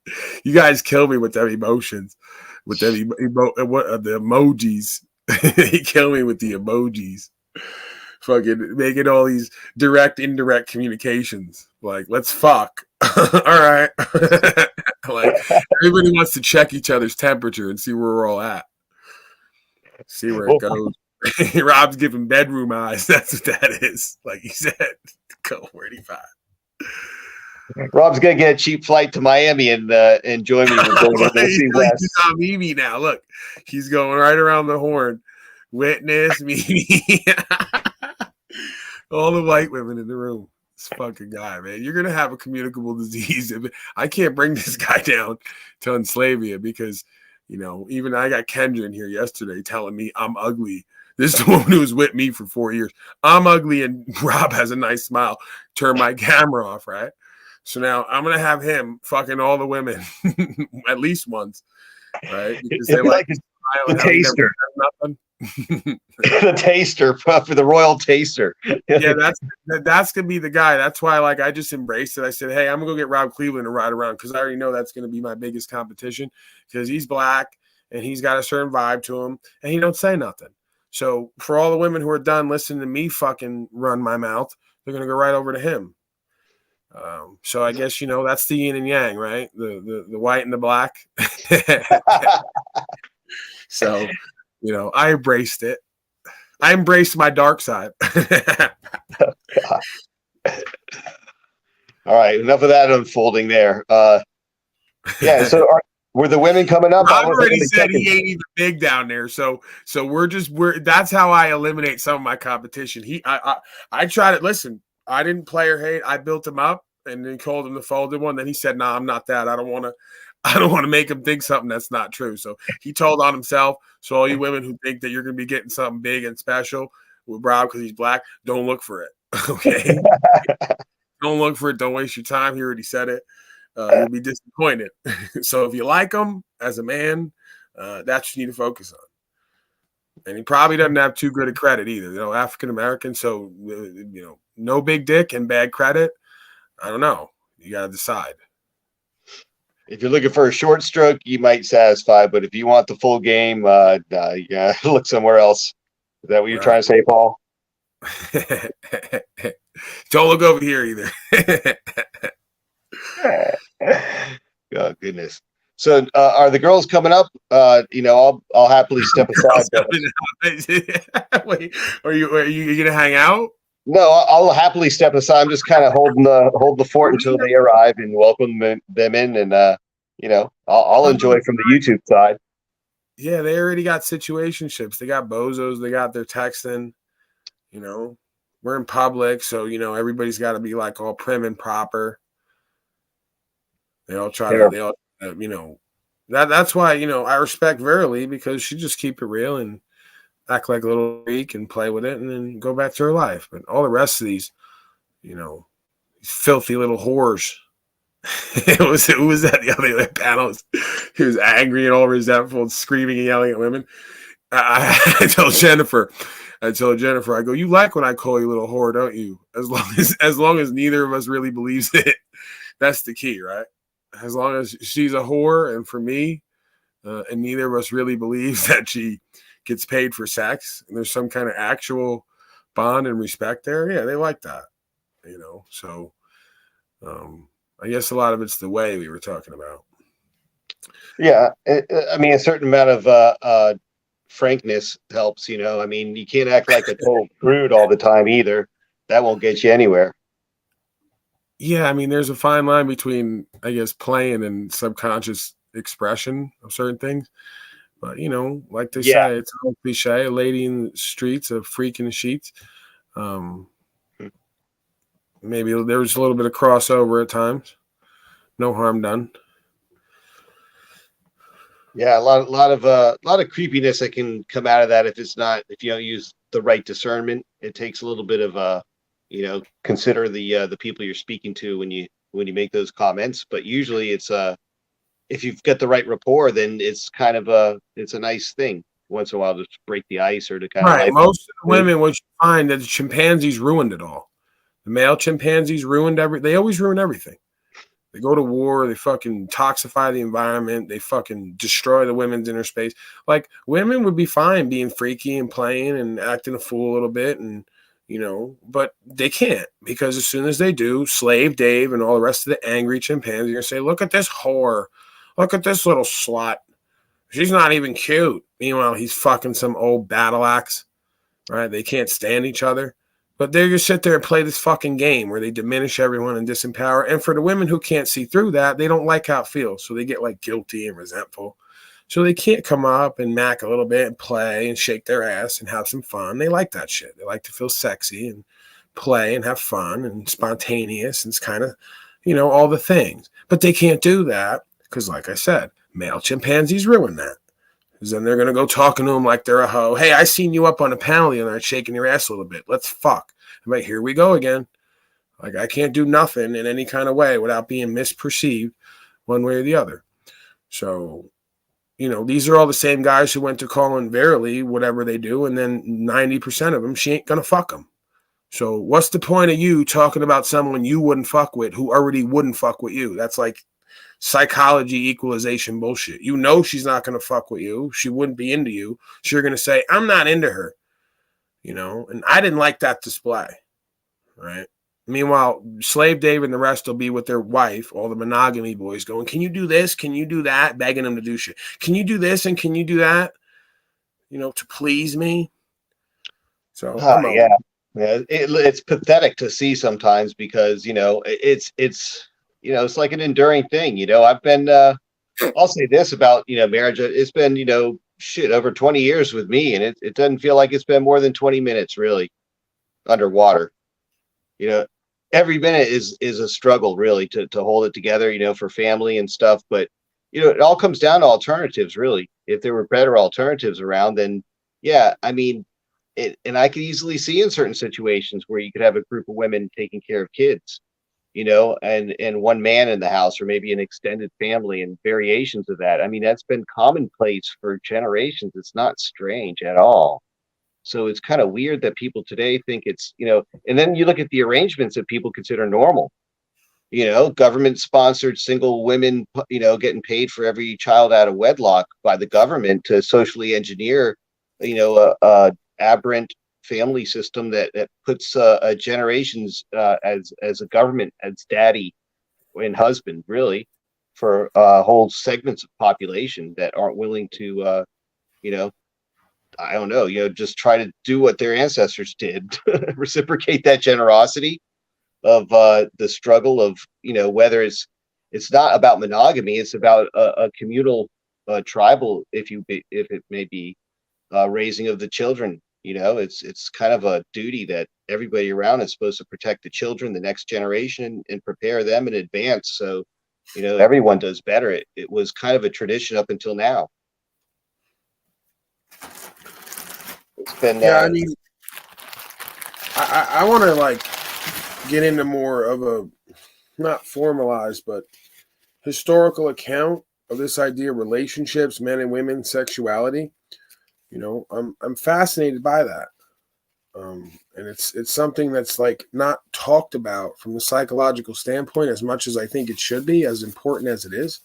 You guys kill me with them emotions, with them the emojis. He kill me with the emojis. Fucking making all these direct, indirect communications. Like, let's fuck. All right. Like, everybody wants to check each other's temperature and see where we're all at. See where it goes. Rob's giving bedroom eyes. That's what that is. Like he said, go 45. Rob's gonna get a cheap flight to Miami and join me. He's on Mimi now. Look, he's going right around the horn. Witness Mimi. All the white women in the room. This fucking guy, man. You're gonna have a communicable disease. I can't bring this guy down to Unslavia because, even I got Kendra in here yesterday telling me I'm ugly. This is the woman who was with me for 4 years. I'm ugly and Rob has a nice smile. Turn my camera off, right? So now I'm going to have him fucking all the women at least once, right? Because they like the taster. The taster for the royal taster. Yeah, that's gonna be the guy. That's why, I just embraced it. I said, "Hey, I'm gonna go get Rob Cleveland to ride around," because I already know that's gonna be my biggest competition. Because he's black and he's got a certain vibe to him, and he don't say nothing. So for all the women who are done listening to me fucking run my mouth, they're gonna go right over to him. So I guess that's the yin and yang, right? The white and the black. So. I embraced it. I embraced my dark side. All right, enough of that unfolding there. Yeah. So, Were the women coming up? Rob already said he ain't even big down there, so we're that's how I eliminate some of my competition. I tried it. Listen, I didn't play or hate. I built him up and then called him the folded one. Then he said, "Nah, I'm not that. I don't want to make him think something that's not true." So he told on himself. So all you women who think that you're going to be getting something big and special with Rob because he's black, don't look for it. Okay, don't look for it. Don't waste your time. He already said it. You'll be disappointed. So if you like him as a man, that's what you need to focus on. And he probably doesn't have too good a credit either. You know, African American, so no big dick and bad credit. I don't know. You got to decide. If you're looking for a short stroke, you might satisfy. But if you want the full game, yeah, look somewhere else. Is that what you're trying to say, Paul? Don't look over here either. Oh goodness. So are the girls coming up? I'll happily step aside. Wait, are you gonna hang out? No, I'll happily step aside. I'm just kind of holding the fort until they arrive and welcome them in, and I'll enjoy from the YouTube side. Yeah, they already got situationships. They got bozos. They got their texting. We're in public, so everybody's got to be like all prim and proper. They all try to, that's why, I respect Verily, because she just keep it real and act like a little freak and play with it and then go back to her life. But all the rest of these, these filthy little whores. Who was that the other panels? He was angry and all resentful and screaming and yelling at women. I told Jennifer, I go, you like when I call you little whore, don't you? As long as neither of us really believes it. That's the key, right? As long as she's a whore, and for me, and neither of us really believes that she gets paid for sex, and there's some kind of actual bond and respect there. Yeah, they like that, So, I guess a lot of it's the way we were talking about. Yeah, I mean, a certain amount of frankness helps. I mean, you can't act like a total prude all the time either. That won't get you anywhere. Yeah, I mean, there's a fine line between, I guess, playing and subconscious expression of certain things. But, like they say, it's a cliche, a lady in the streets, a freak in the sheets. Maybe there was a little bit of crossover at times. No harm done. Yeah, a lot of creepiness that can come out of that if you don't use the right discernment. It takes a little bit of consider the people you're speaking to when you make those comments. But usually it's if you've got the right rapport, then it's kind of it's a nice thing once in a while to break the ice or to kind of most of the women, what you find that the chimpanzees ruined it all. The male chimpanzees ruined they always ruin everything. They go to war, they fucking toxify the environment, they fucking destroy the women's inner space. Like, women would be fine being freaky and playing and acting a fool a little bit, and but they can't, because as soon as they do, Slave Dave and all the rest of the angry chimpanzees are gonna say, look at this whore, look at this little slut, she's not even cute. Meanwhile, he's fucking some old battle axe, right? They can't stand each other, but they just sit there and play this fucking game where they diminish everyone and disempower. And for the women who can't see through that, they don't like how it feels, so they get like guilty and resentful. So they can't come up and mac a little bit and play and shake their ass and have some fun. They like that shit. They like to feel sexy and play and have fun and spontaneous, and it's kind of, all the things. But they can't do that because, like I said, male chimpanzees ruin that. Because then they're going to go talking to them like they're a hoe. Hey, I seen you up on a panel the other night shaking your ass a little bit. Let's fuck. I'm like, here we go again. Like, I can't do nothing in any kind of way without being misperceived one way or the other. So, these are all the same guys who went to calling Verily whatever they do, and then 90% of them, she ain't going to fuck them. So what's the point of you talking about someone you wouldn't fuck with who already wouldn't fuck with you? That's like psychology equalization bullshit. She's not going to fuck with you. She wouldn't be into you. So you're going to say, I'm not into her. And I didn't like that display, right? Meanwhile, Slave Dave and the rest will be with their wife, all the monogamy boys, going, can you do this? Can you do that? Begging them to do shit. Can you do this and can you do that? To please me. So it's pathetic to see sometimes, because it's like an enduring thing. I've been I'll say this about, marriage. It's been, shit, over 20 years with me, and it doesn't feel like it's been more than 20 minutes really underwater. Every minute is a struggle really to hold it together, for family and stuff. But it all comes down to alternatives, really. If there were better alternatives around, then yeah, I mean, and I could easily see in certain situations where you could have a group of women taking care of kids, and one man in the house, or maybe an extended family and variations of that. I mean, that's been commonplace for generations. It's not strange at all. So it's kind of weird that people today think it's, and then you look at the arrangements that people consider normal, government sponsored single women, getting paid for every child out of wedlock by the government to socially engineer, a aberrant family system that puts generations as a government, as daddy and husband, really, for whole segments of population that aren't willing to, I don't know, just try to do what their ancestors did, reciprocate that generosity of the struggle of, whether it's not about monogamy, it's about a communal, tribal, if it may be, raising of the children. It's kind of a duty that everybody around is supposed to protect the children, the next generation, and prepare them in advance. So, everyone does better. It was kind of a tradition up until now. It's been. Yeah, I mean, I want to get into more of a not formalized but historical account of this idea of relationships, men and women, sexuality. I'm fascinated by that, and it's something that's not talked about from the psychological standpoint as much as I think it should be, as important as it is,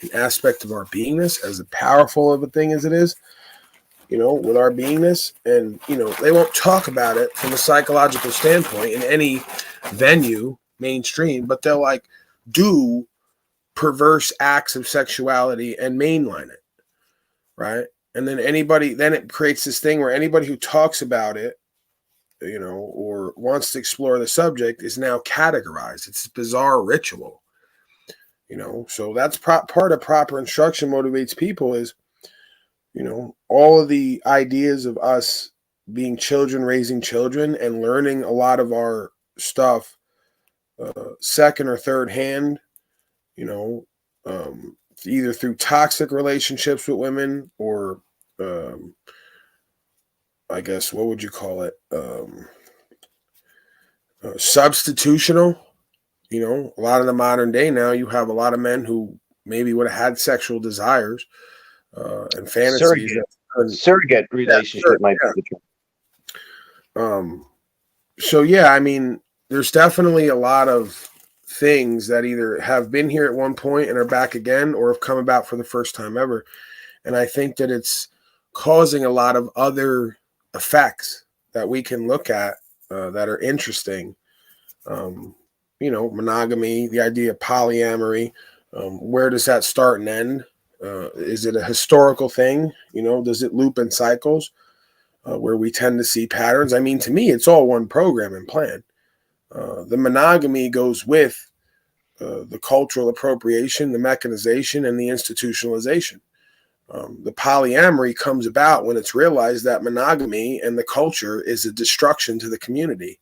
an aspect of our beingness, as powerful of a thing as it is. With our beingness, and they won't talk about it from a psychological standpoint in any venue, mainstream, but they'll do perverse acts of sexuality and mainline it, right? And then it creates this thing where anybody who talks about it, or wants to explore the subject, is now categorized. It's a bizarre ritual, so that's part of proper instruction motivates people is, all of the ideas of us being children, raising children, and learning a lot of our stuff second or third hand, either through toxic relationships with women or, I guess, what would you call it? Substitutional. A lot of the modern day now, you have a lot of men who maybe would have had sexual desires and fantasies. Surrogate relationship might be the term. So yeah, I mean, there's definitely a lot of things that either have been here at one point and are back again, or have come about for the first time ever. And I think that it's causing a lot of other effects that we can look at that are interesting. Monogamy, the idea of polyamory, where does that start and end? Is it a historical thing? Does it loop in cycles where we tend to see patterns? I mean, to me, it's all one program and plan. The monogamy goes with the cultural appropriation, the mechanization, and the institutionalization. The polyamory comes about when it's realized that monogamy and the culture is a destruction to the community.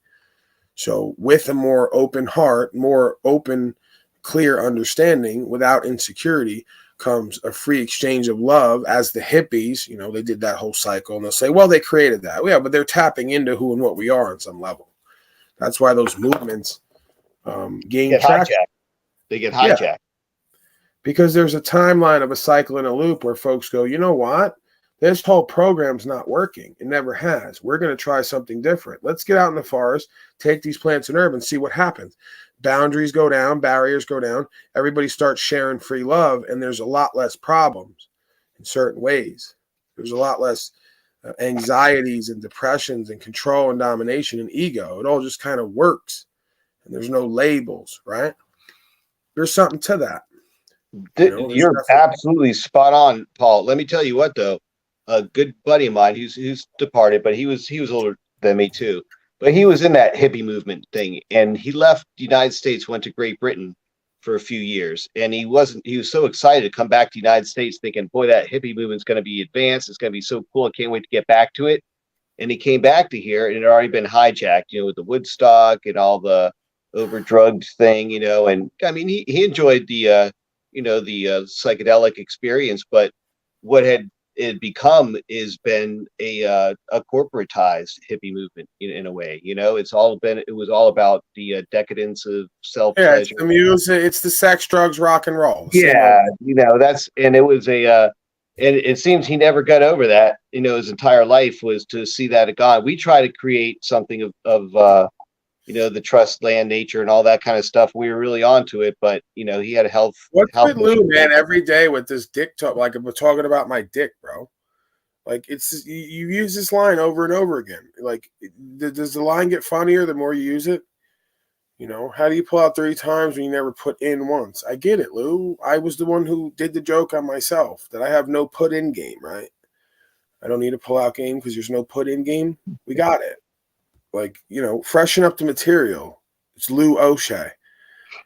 So with a more open heart, more open, clear understanding without insecurity, comes a free exchange of love. As the hippies, they did that whole cycle, and they'll say, well, they created that. Yeah, but they're tapping into who and what we are on some level. That's why those movements gain traction. They get hijacked. Yeah. Because there's a timeline of a cycle in a loop where folks go, you know what? This whole program's not working. It never has. We're going to try something different. Let's get out in the forest, take these plants and herbs, and see what happens. Boundaries go down, barriers go down, everybody starts sharing free love, and there's a lot less problems in certain ways. There's a lot less anxieties and depressions and control and domination and ego. It all just kind of works, and there's no labels, right? There's something to that. You're absolutely spot on, Paul. Let me tell you what, though. A good buddy of mine who's departed, but he was older than me too. But he was in that hippie movement thing, and he left the United States, went to Great Britain for a few years, and he was so excited to come back to the United States, thinking, boy, that hippie movement's going to be advanced. It's going to be so cool. I can't wait to get back to it. And he came back to here, and it had already been hijacked, with the Woodstock and all the overdrugged thing, and I mean, he enjoyed the psychedelic experience, but what had it become is been a corporatized hippie movement in a way. It was all about the decadence of self Yeah, pleasure. it's the music, it's the sex, drugs, rock and roll. Yeah, and it was and it seems he never got over that. His entire life was to see that of God. We try to create something of the trust, land, nature, and all that kind of stuff. We were really onto it, but he had a health. What's with Lou, issue. man? Every day with this dick talk, like we're talking about my dick, bro. Like it's you use this line over and over again. Like, does the line get funnier the more you use it? How do you pull out 3 times when you never put in once? I get it, Lou. I was the one who did the joke on myself that I have no put in game, right? I don't need a pull out game because there's no put in game. We got it. Like, freshen up the material. It's Lou O'Shea.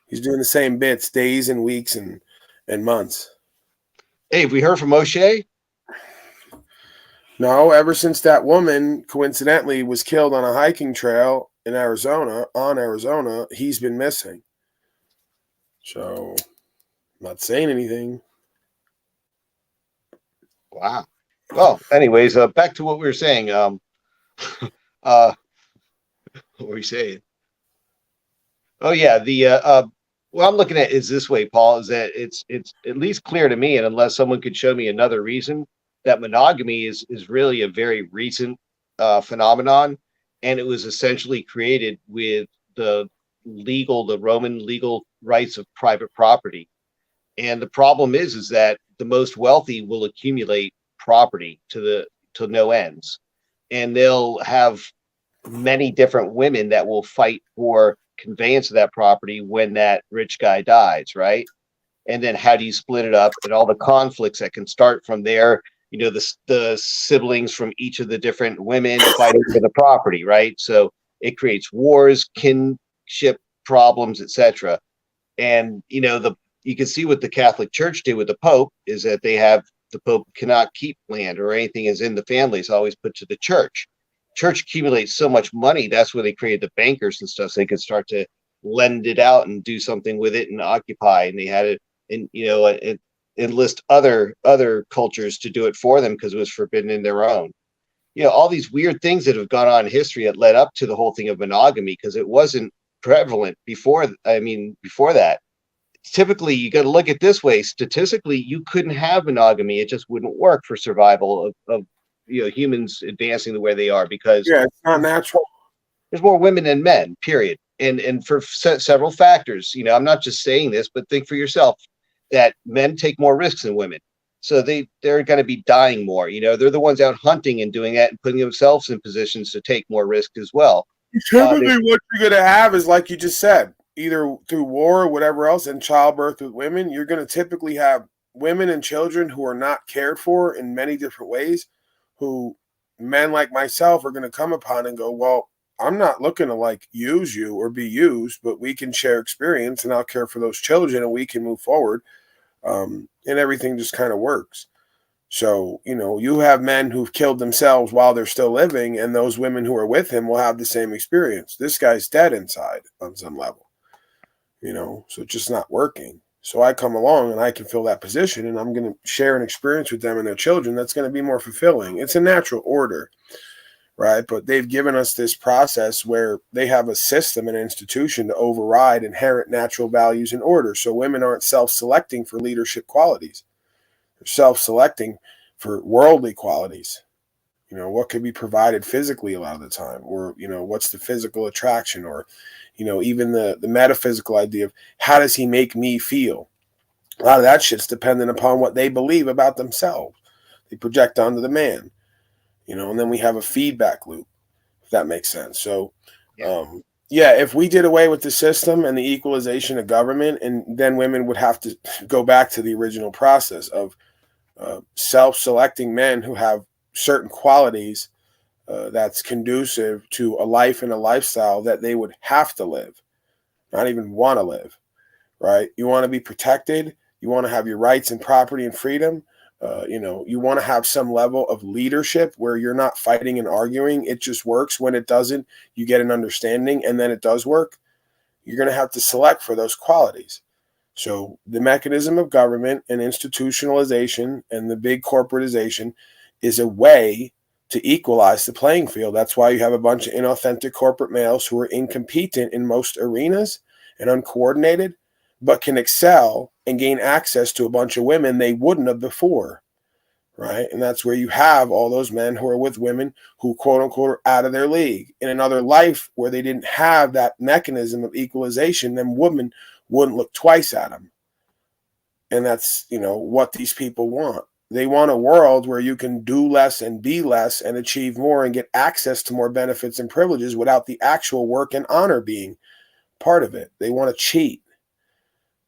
He's doing the same bits days and weeks and months. Hey, have we heard from O'Shea? No, ever since that woman coincidentally was killed on a hiking trail in Arizona, he's been missing. So, I'm not saying anything. Wow. Well, anyways, back to what we were saying. What were we saying? Oh yeah, what I'm looking at is this way, Paul, is that it's at least clear to me, and unless someone could show me another reason, that monogamy is really a very recent phenomenon, and it was essentially created with the Roman legal rights of private property. And the problem is that the most wealthy will accumulate property to no ends, and they'll have many different women that will fight for conveyance of that property when that rich guy dies, right? And then how do you split it up, and all the conflicts that can start from there? The siblings from each of the different women fighting for the property, right? So it creates wars, kinship problems, etc. And you can see what the Catholic Church did with the Pope is that the Pope cannot keep land, or anything is in the family is always put to the church. Church accumulates so much money. That's where they created the bankers and stuff, so they could start to lend it out and do something with it and occupy. And they had it, and enlist other cultures to do it for them because it was forbidden in their own. All these weird things that have gone on in history that led up to the whole thing of monogamy, because it wasn't prevalent before. Before that, typically you got to look at this way. Statistically, you couldn't have monogamy; it just wouldn't work for survival of humans advancing the way they are, because it's not natural. There's more women than men, period. And for several factors. I'm not just saying this, but think for yourself that men take more risks than women. So they're going to be dying more. They're the ones out hunting and doing that and putting themselves in positions to take more risk as well. Typically, what you're going to have is, like you just said, either through war or whatever else, and childbirth with women, you're going to typically have women and children who are not cared for in many different ways, who men like myself are going to come upon and go, well, I'm not looking to use you or be used, but we can share experience, and I'll care for those children, and we can move forward. And everything just kind of works. So, you have men who've killed themselves while they're still living, and those women who are with him will have the same experience. This guy's dead inside on some level, so it's just not working. So I come along and I can fill that position, and I'm going to share an experience with them and their children that's going to be more fulfilling. It's a natural order, right? But they've given us this process where they have a system and an institution to override inherent natural values and order. So women aren't self-selecting for leadership qualities. They're self-selecting for worldly qualities. What can be provided physically a lot of the time, or, what's the physical attraction, or, even the metaphysical idea of how does he make me feel? A lot of that shit's dependent upon what they believe about themselves. They project onto the man, and then we have a feedback loop, if that makes sense. So, if we did away with the system and the equalization of government, and then women would have to go back to the original process of self-selecting men who have certain qualities that's conducive to a life and a lifestyle that they would have to live, not even want to live, right? You want to be protected. You want to have your rights and property and freedom. You want to have some level of leadership where you're not fighting and arguing. It just works. When it doesn't, you get an understanding, and then it does work. You're going to have to select for those qualities. So the mechanism of government and institutionalization and the big corporatization is a way to equalize the playing field. That's why you have a bunch of inauthentic corporate males who are incompetent in most arenas and uncoordinated, but can excel and gain access to a bunch of women they wouldn't have before, right? And that's where you have all those men who are with women who, quote unquote, are out of their league. In another life where they didn't have that mechanism of equalization, then women wouldn't look twice at them. And that's, what these people want. They want a world where you can do less and be less and achieve more and get access to more benefits and privileges without the actual work and honor being part of it. They want to cheat,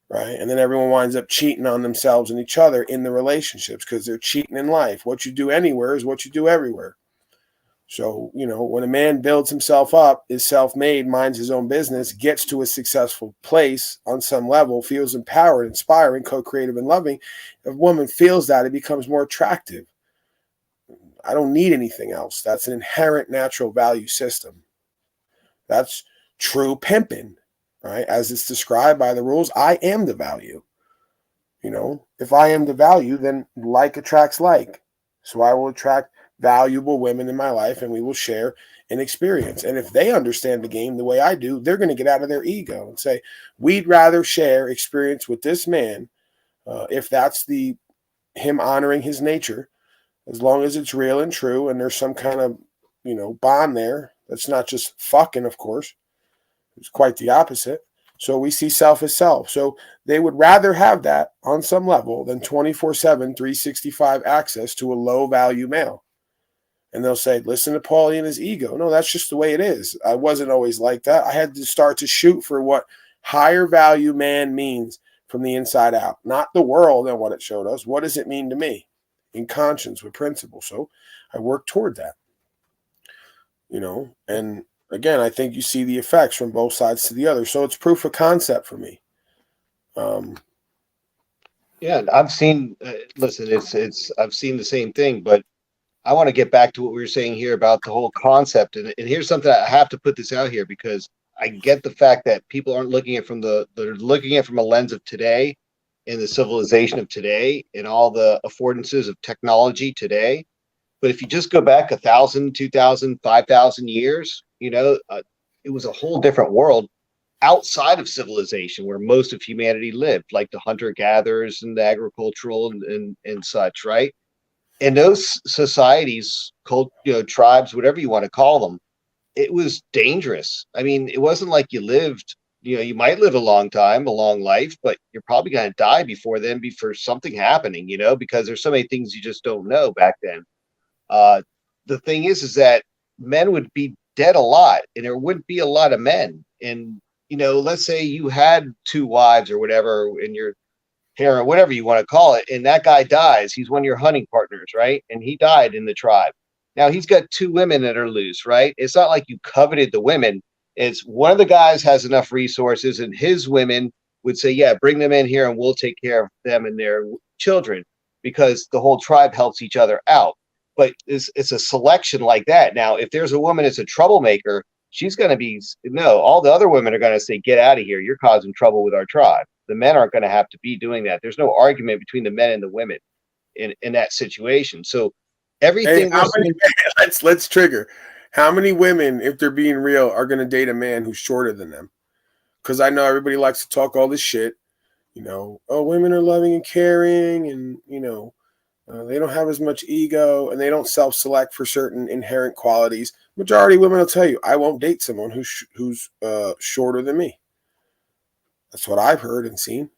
right? And then everyone winds up cheating on themselves and each other in the relationships because they're cheating in life. What you do anywhere is what you do everywhere. So, when a man builds himself up, is self-made, minds his own business, gets to a successful place on some level, feels empowered, inspiring, co-creative, and loving, if a woman feels that, it becomes more attractive. I don't need anything else. That's an inherent natural value system. That's true pimping, right? As it's described by the rules, I am the value. If I am the value, then like attracts like. So I will attract valuable women in my life, and we will share an experience. And if they understand the game the way I do, they're going to get out of their ego and say, we'd rather share experience with this man, if that's him honoring his nature, as long as it's real and true and there's some kind of bond there. That's not just fucking, of course. It's quite the opposite. So we see self as self. So they would rather have that on some level than 24/7, 365 access to a low value male. And they'll say, listen to Paulie and his ego. No, that's just the way it is. I wasn't always like that. I had to start to shoot for what higher value man means from the inside out, not the world and what it showed us. What does it mean to me in conscience with principle? So I worked toward that, and again, I think you see the effects from both sides to the other. So it's proof of concept for me. Yeah, I've seen, listen, I've seen the same thing, but I want to get back to what we were saying here about the whole concept. And here's something I have to put this out here because I get the fact that people aren't looking at they're looking at from a lens of today and the civilization of today and all the affordances of technology today. But if you just go back 1,000, 2,000, 5,000 years, it was a whole different world outside of civilization where most of humanity lived, like the hunter-gatherers and the agricultural and such, right? And those societies, tribes, whatever you want to call them, it was dangerous. I mean, it wasn't like you lived, you might live a long time, a long life, but you're probably going to die before then, before something happening, because there's so many things you just don't know back then. The thing is that men would be dead a lot and there wouldn't be a lot of men. And, let's say you had 2 wives or whatever in your or whatever you want to call it, and that guy dies. He's one of your hunting partners, right? And he died in the tribe. Now he's got 2 women that are loose, right? It's not like you coveted the women. It's one of the guys has enough resources, and his women would say, yeah, bring them in here and we'll take care of them and their children, because the whole tribe helps each other out. But it's a selection like that. Now, if there's a woman that's a troublemaker, she's going to be, all the other women are going to say, get out of here. You're causing trouble with our tribe. The men aren't going to have to be doing that. There's no argument between the men and the women in that situation. So everything. Hey, let's trigger. How many women, if they're being real, are going to date a man who's shorter than them? Because I know everybody likes to talk all this shit. Women are loving and caring, and they don't have as much ego, and they don't self-select for certain inherent qualities. Majority of women will tell you, I won't date someone who's shorter than me. That's what I've heard and seen.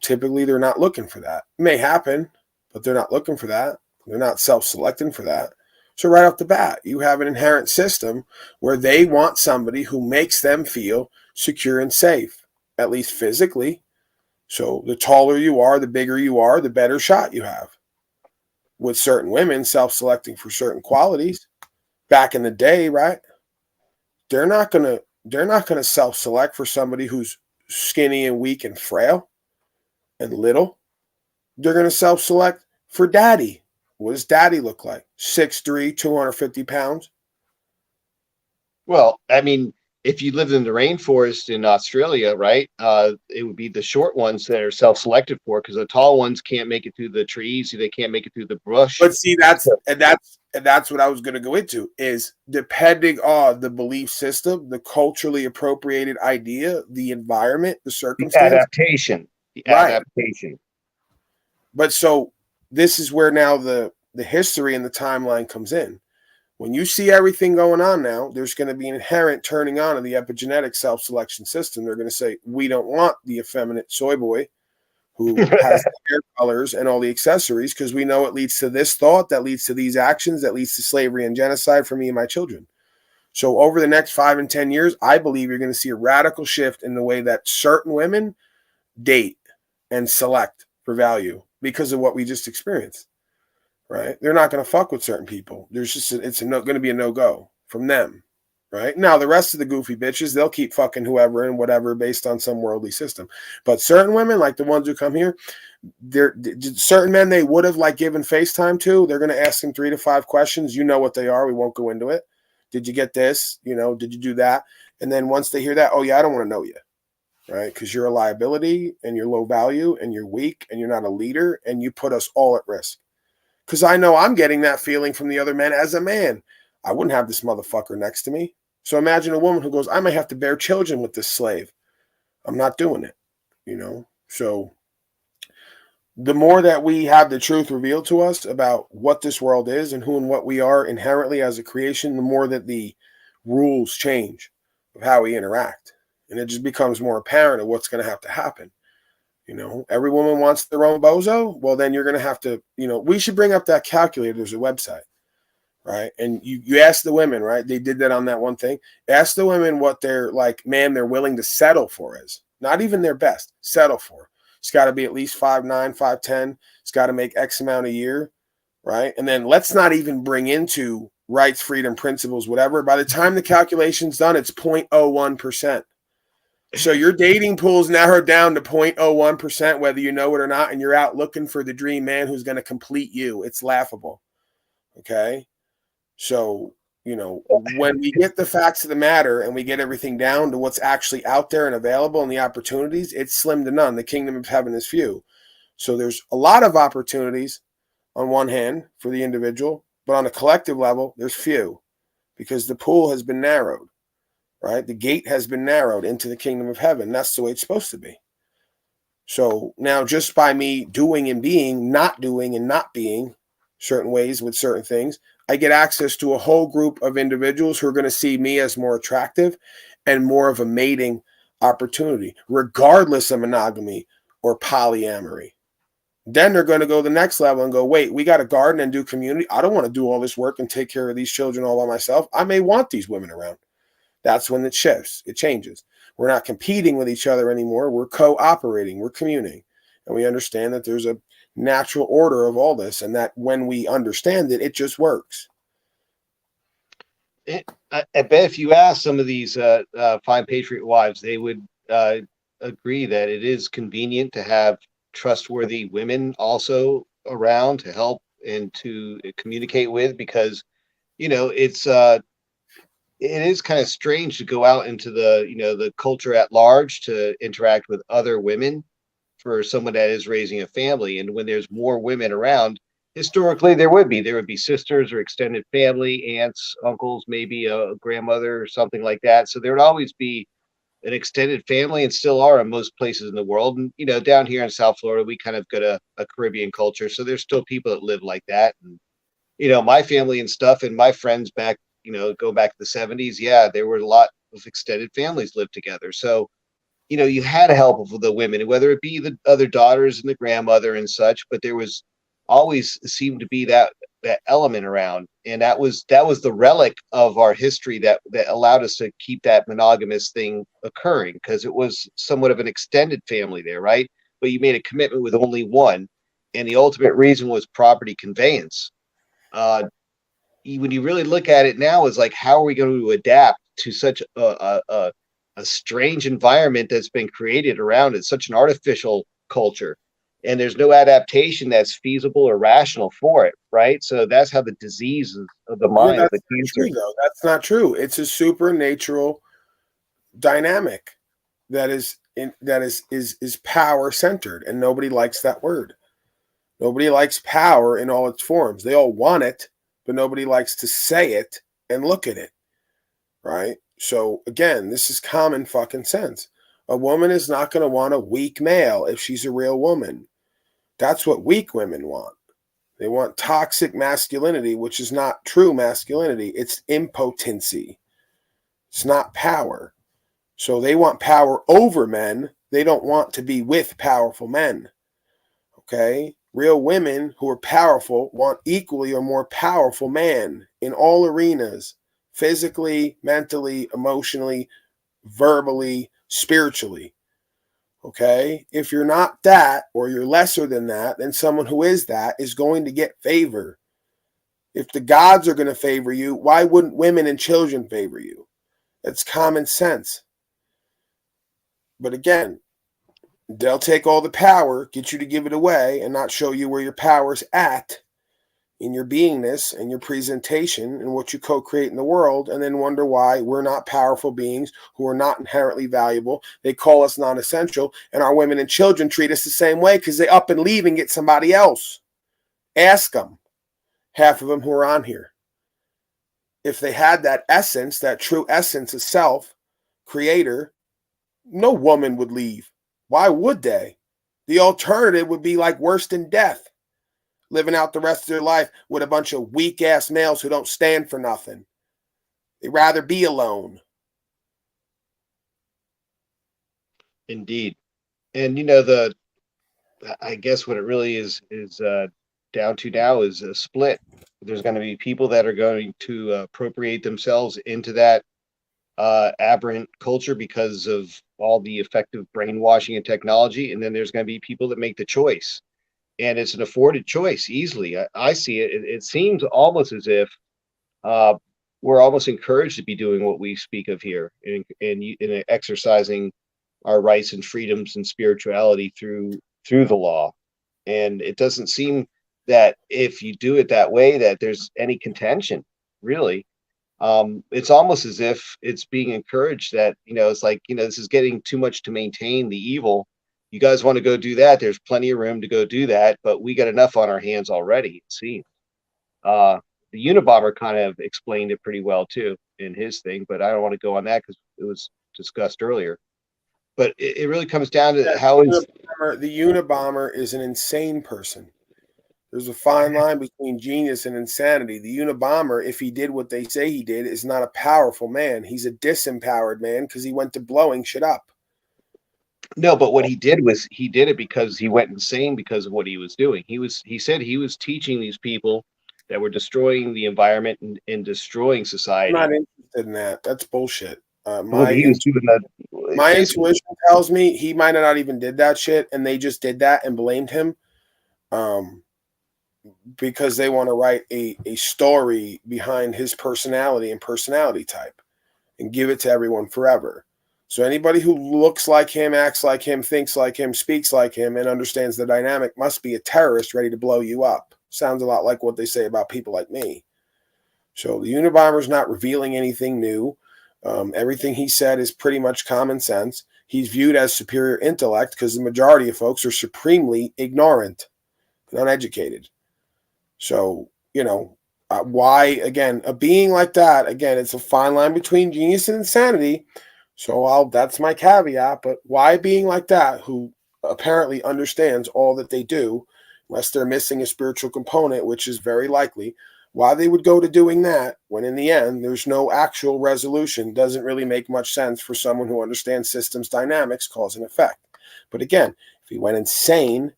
Typically they're not looking for that. It may happen, but they're not looking for that. They're not self-selecting for that. So right off the bat, you have an inherent system where they want somebody who makes them feel secure and safe, at least physically. So the taller you are, the bigger you are, the better shot you have. With certain women self-selecting for certain qualities, back in the day, right? They're not gonna self-select for somebody who's skinny and weak and frail and little, they're going to self-select for daddy. What does daddy look like? 6'3", 250 pounds. Well, I mean, if you lived in the rainforest in Australia, right, it would be the short ones that are self-selected for, because the tall ones can't make it through the trees. They can't make it through the brush. But see, that's what I was going to go into, is depending on the belief system, the culturally appropriated idea, the environment, the circumstance. Adaptation. The adaptation. But so this is where now the history and the timeline comes in. When you see everything going on now, there's going to be an inherent turning on of the epigenetic self-selection system. They're going to say, we don't want the effeminate soy boy who has the hair colors and all the accessories, because we know it leads to this thought, that leads to these actions, that leads to slavery and genocide for me and my children. So over the next 5 and 10 years, I believe you're going to see a radical shift in the way that certain women date and select for value because of what we just experienced. Right? They're not going to fuck with certain people. There's just going to be a no-go from them. Right? Now, the rest of the goofy bitches, they'll keep fucking whoever and whatever based on some worldly system. But certain women, like the ones who come here, certain men they would have like given FaceTime to, they're going to ask them 3 to 5 questions. You know what they are. We won't go into it. Did you get this? You know, did you do that? And then once they hear that, oh yeah, I don't want to know you. Right? Because you're a liability and you're low value and you're weak and you're not a leader and you put us all at risk. Because I know I'm getting that feeling from the other men as a man. I wouldn't have this motherfucker next to me. So imagine a woman who goes, I may have to bear children with this slave. I'm not doing it, you know? So the more that we have the truth revealed to us about what this world is and who and what we are inherently as a creation, the more that the rules change of how we interact. And it just becomes more apparent of what's going to have to happen. You know, every woman wants their own bozo. Well, then you're going to have to, you know, we should bring up that calculator. There's a website, right? And you ask the women, right? They did that on that one thing. Ask the women what they're like, man, they're willing to settle for is. Not even their best, settle for. It's got to be at least 5'9", 5'10". It's got to make X amount a year, right? And then let's not even bring into rights, freedom, principles, whatever. By the time the calculation's done, it's 0.01%. So your dating pool's narrowed down to 0.01%, whether you know it or not, and you're out looking for the dream man who's going to complete you. It's laughable. Okay? So, you know, when we get the facts of the matter and we get everything down to what's actually out there and available and the opportunities, it's slim to none. The kingdom of heaven is few. So there's a lot of opportunities on one hand for the individual, but on a collective level, there's few because the pool has been narrowed. Right? The gate has been narrowed into the kingdom of heaven. That's the way it's supposed to be. So now just by me doing and being, not doing and not being certain ways with certain things, I get access to a whole group of individuals who are going to see me as more attractive and more of a mating opportunity, regardless of monogamy or polyamory. Then they're going to go the next level and go, wait, we got to garden and do community. I don't want to do all this work and take care of these children all by myself. I may want these women around. That's when it shifts. It changes. We're not competing with each other anymore. We're cooperating. We're communing. And we understand that there's a natural order of all this and that when we understand it, it just works. I bet if you ask some of these fine patriot wives, they would agree that it is convenient to have trustworthy women also around to help and to communicate with, because, you know, it is kind of strange to go out into the, you know, the culture at large to interact with other women for someone that is raising a family. And when there's more women around, historically there would be sisters or extended family, aunts, uncles, maybe a grandmother or something like that. So there would always be an extended family, and still are in most places in the world. And, you know, down here in South Florida, we kind of got a Caribbean culture. So there's still people that live like that. And, you know, my family and stuff and my friends back, you know, go back to the 70s. Yeah, there were a lot of extended families lived together. So, you know, you had help of the women, whether it be the other daughters and the grandmother and such, but there was always seemed to be that element around. And that was the relic of our history that allowed us to keep that monogamous thing occurring, because it was somewhat of an extended family there, right? But you made a commitment with only one. And the ultimate reason was property conveyance. When you really look at it now, is like, how are we going to adapt to such a strange environment that's been created around it, such an artificial culture, and there's no adaptation that's feasible or rational for it, right? So that's how the diseases of the Yeah, mind, that's the not cancer. true, though. That's not true. It's a supernatural dynamic that is power centered, and nobody likes that word. Nobody likes power in all its forms. They all want it, but nobody likes to say it and look at it, right? So again, this is common fucking sense. A woman is not going to want a weak male if she's a real woman. That's what weak women want. They want toxic masculinity, which is not true masculinity. It's impotency. It's not power. So they want power over men. They don't want to be with powerful men. Okay? Real women who are powerful want equally or more powerful man in all arenas, physically, mentally, emotionally, verbally, spiritually. Okay? If you're not that, or you're lesser than that, then someone who is that is going to get favor. If the gods are going to favor you, why wouldn't women and children favor you? That's common sense. But again, they'll take all the power, get you to give it away, and not show you where your power's at in your beingness and your presentation and what you co-create in the world, and then wonder why we're not powerful beings who are not inherently valuable. They call us non-essential, and our women and children treat us the same way because they up and leave and get somebody else. Ask them, half of them who are on here. If they had that essence, that true essence of self, creator, no woman would leave. Why would they? The alternative would be like worse than death. Living out the rest of their life with a bunch of weak-ass males who don't stand for nothing. They'd rather be alone. Indeed. And, I guess what it really is down to now is a split. There's going to be people that are going to appropriate themselves into that aberrant culture because of all the effective brainwashing and technology. And then there's going to be people that make the choice. And it's an afforded choice easily. I see it. It seems almost as if we're almost encouraged to be doing what we speak of here in exercising our rights and freedoms and spirituality through the law. And it doesn't seem that if you do it that way, that there's any contention, really. It's almost as if it's being encouraged that, it's like, this is getting too much to maintain the evil. You guys want to go do that? There's plenty of room to go do that, but we got enough on our hands already, it seems. The Unabomber kind of explained it pretty well too in his thing, but I don't want to go on that because it was discussed earlier. But it really comes down to the Unabomber is an insane person. There's a fine line between genius and insanity. The Unabomber, if he did what they say he did, is not a powerful man. He's a disempowered man because he went to blowing shit up. No, but what he did was he did it because he went insane because of what he was doing. He said he was teaching these people that were destroying the environment and destroying society. I'm not interested in that. That's bullshit. My intuition tells me he might have not even did that shit, and they just did that and blamed him, because they want to write a story behind his personality and personality type, and give it to everyone forever. So anybody who looks like him, acts like him, thinks like him, speaks like him, and understands the dynamic must be a terrorist ready to blow you up. Sounds a lot like what they say about people like me. So the Unabomber's not revealing anything new. Everything he said is pretty much common sense. He's viewed as superior intellect because the majority of folks are supremely ignorant and uneducated. So, why, again, a being like that, again, it's a fine line between genius and insanity. So that's my caveat. But why a being like that, who apparently understands all that they do, unless they're missing a spiritual component, which is very likely, why they would go to doing that when in the end there's no actual resolution doesn't really make much sense for someone who understands systems dynamics, cause and effect. But again, if he went insane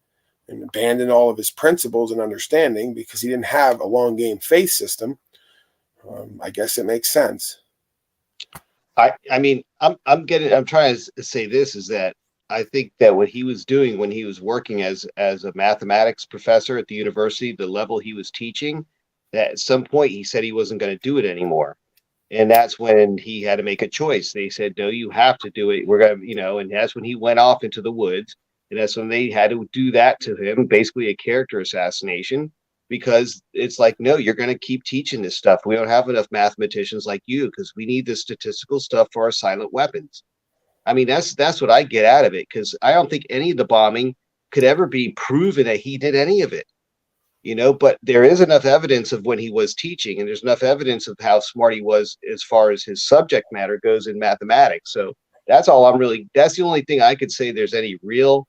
and abandoned all of his principles and understanding because he didn't have a long game faith system, I guess it makes sense. I'm trying to say this is that I think that what he was doing when he was working as a mathematics professor at the university, the level he was teaching, that at some point he said he wasn't going to do it anymore. And that's when he had to make a choice. They said, no, you have to do it. We're going to, and that's when he went off into the woods. And that's when they had to do that to him, basically a character assassination, because it's like, no, you're going to keep teaching this stuff. We don't have enough mathematicians like you because we need the statistical stuff for our silent weapons. I mean, that's what I get out of it, because I don't think any of the bombing could ever be proven that he did any of it. But there is enough evidence of when he was teaching, and there's enough evidence of how smart he was as far as his subject matter goes in mathematics. So that's the only thing I could say there's any real,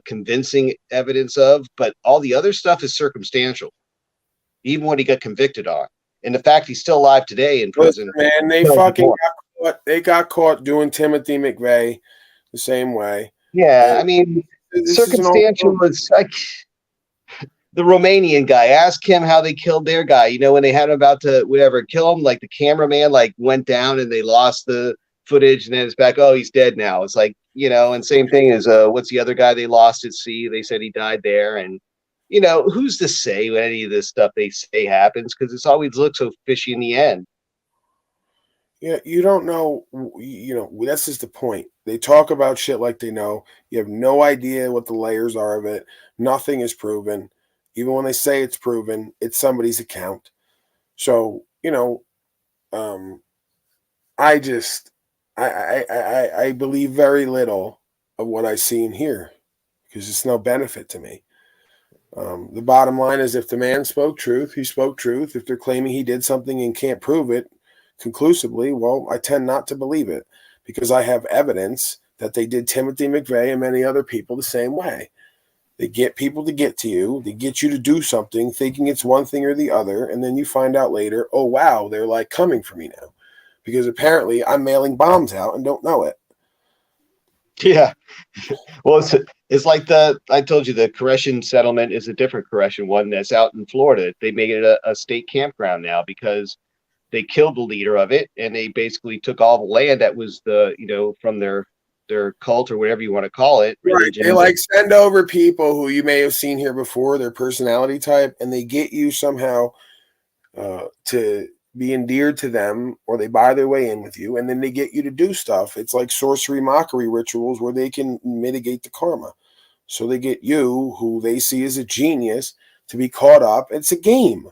convincing evidence of. But all the other stuff is circumstantial, even when he got convicted on. And the fact he's still alive today in prison. Listen, man, they got caught doing Timothy McVeigh the same way. Yeah, I mean, circumstantial is like the Romanian guy. Ask him how they killed their guy. When they had him about to kill him, like the cameraman went down and they lost the footage, and then it's back. Oh, he's dead now. It's like, and same thing as what's the other guy they lost at sea? They said he died there, and who's to say when any of this stuff they say happens, because it's always looks so fishy in the end. Yeah, you don't know. That's just the point. They talk about shit like they know. You have no idea what the layers are of it. Nothing is proven. Even when they say it's proven, it's somebody's account. So, I believe very little of what I see and hear, because it's no benefit to me. The bottom line is, if the man spoke truth, he spoke truth. If they're claiming he did something and can't prove it conclusively, well, I tend not to believe it, because I have evidence that they did Timothy McVeigh and many other people the same way. They get people to get to you. They get you to do something thinking it's one thing or the other. And then you find out later, oh, wow, they're like coming for me now, because apparently I'm mailing bombs out and don't know it. Yeah. Well, it's like I told you, the Korean settlement is a different Korean one that's out in Florida. They make it a state campground now because they killed the leader of it, and they basically took all the land that was from their cult, or whatever you want to call it. Religion. Right. They send over people who you may have seen here before, their personality type, and they get you somehow to be endeared to them, or they buy their way in with you, and then they get you to do stuff. It's like sorcery mockery rituals where they can mitigate the karma. So they get you, who they see as a genius, to be caught up. It's a game.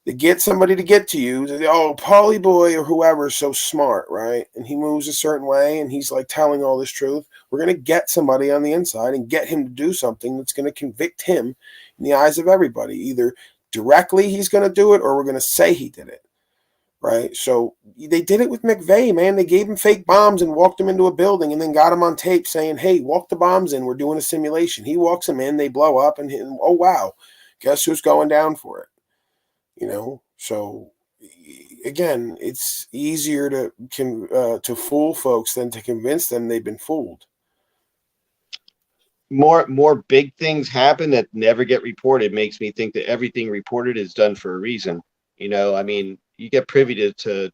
They get somebody to get to you. Oh, Polly Boy or whoever is so smart, right? And he moves a certain way, and he's like telling all this truth. We're going to get somebody on the inside and get him to do something that's going to convict him in the eyes of everybody. Either directly he's going to do it, or we're going to say he did it, right? So they did it with McVeigh, man. They gave him fake bombs and walked him into a building, and then got him on tape saying, hey, walk the bombs in. We're doing a simulation. He walks them in. They blow up, and oh, wow. Guess who's going down for it? So again, it's easier to fool folks than to convince them they've been fooled. More big things happen that never get reported. Makes me think that everything reported is done for a reason. I mean, you get privy to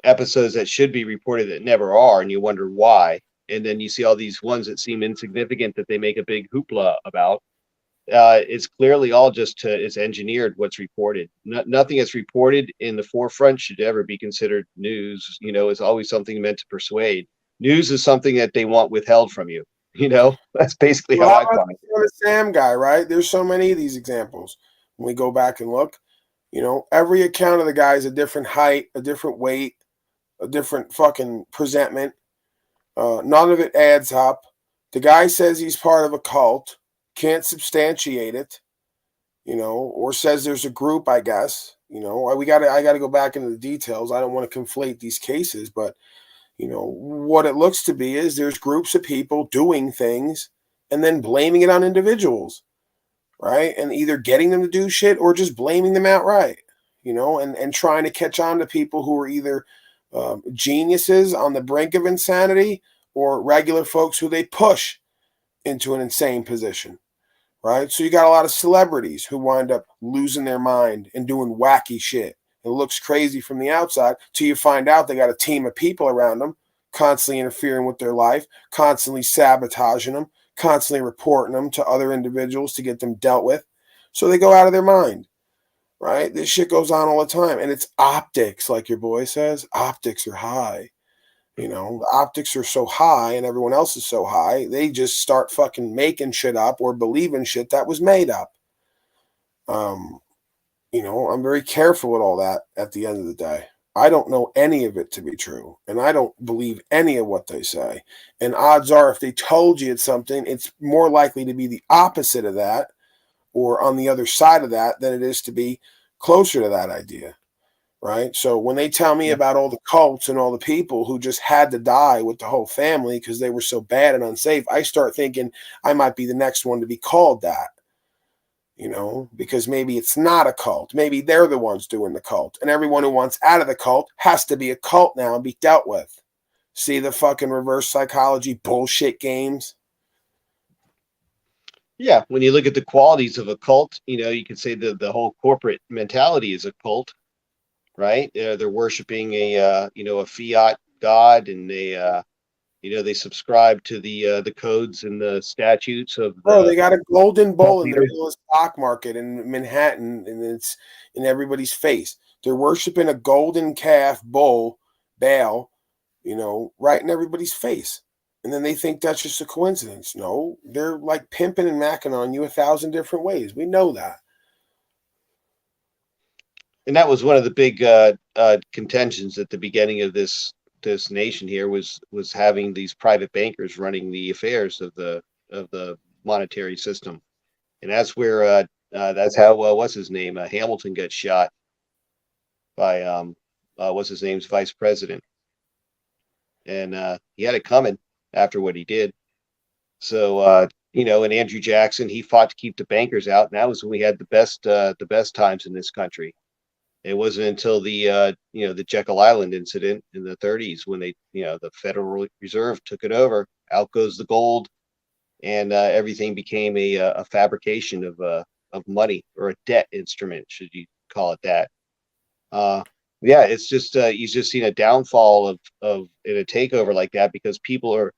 episodes that should be reported that never are, and you wonder why. And then you see all these ones that seem insignificant that they make a big hoopla about. It's clearly all it's engineered what's reported. Nothing that's reported in the forefront should ever be considered news. It's always something meant to persuade. News is something that they want withheld from you. That's basically how I find it. The Sam guy, right? There's so many of these examples. When we go back and look, every account of the guy is a different height, a different weight, a different fucking presentment. None of it adds up. The guy says he's part of a cult. Can't substantiate it, or says there's a group, I guess. I gotta go back into the details. I don't want to conflate these cases, but what it looks to be is there's groups of people doing things and then blaming it on individuals, right? And either getting them to do shit or just blaming them outright, and trying to catch on to people who are either geniuses on the brink of insanity or regular folks who they push into an insane position. Right? So you got a lot of celebrities who wind up losing their mind and doing wacky shit. It looks crazy from the outside till you find out they got a team of people around them constantly interfering with their life, constantly sabotaging them, constantly reporting them to other individuals to get them dealt with. So they go out of their mind. right? This shit goes on all the time, and it's optics, like your boy says. Optics are high. You know, the optics are so high and everyone else is so high, they just start fucking making shit up or believing shit that was made up. You know, I'm very careful with all that at the end of the day. I don't know any of it to be true, and I don't believe any of what they say. And odds are, if they told you it's something, it's more likely to be the opposite of that or on the other side of that than it is to be closer to that idea. Right. So when they tell me about all the cults and all the people who just had to die with the whole family because they were so bad and unsafe, I start thinking I might be the next one to be called that, you know, because maybe it's not a cult. Maybe they're the ones doing the cult, and everyone who wants out of the cult has to be a cult now and be dealt with. See the fucking reverse psychology bullshit games? Yeah, when you look at the qualities of a cult, you know, you could say the whole corporate mentality is a cult, right? They're worshiping a a fiat god, and they subscribe to the codes and the statutes of Bro, the they got a golden cult bull in the leaders. middle of the stock market in Manhattan, and it's in everybody's face. They're worshiping a golden calf bull, Baal, you know, right in everybody's face. And then they think that's just a coincidence. No, they're like pimping and macking on you 1,000 different ways. We know that. And that was one of the big contentions at the beginning of this nation here was having these private bankers running the affairs of the monetary system, and that's where that's how what's his name Hamilton got shot by what's his name's vice president, and he had it coming after what he did. So and Andrew Jackson, he fought to keep the bankers out, and that was when we had the best times in this country. It wasn't until the Jekyll Island incident in the 30s when the Federal Reserve took it over. Out goes the gold, and everything became a fabrication of money, or a debt instrument, should you call it that. Yeah, it's just you've just seen a downfall of in a takeover like that because people are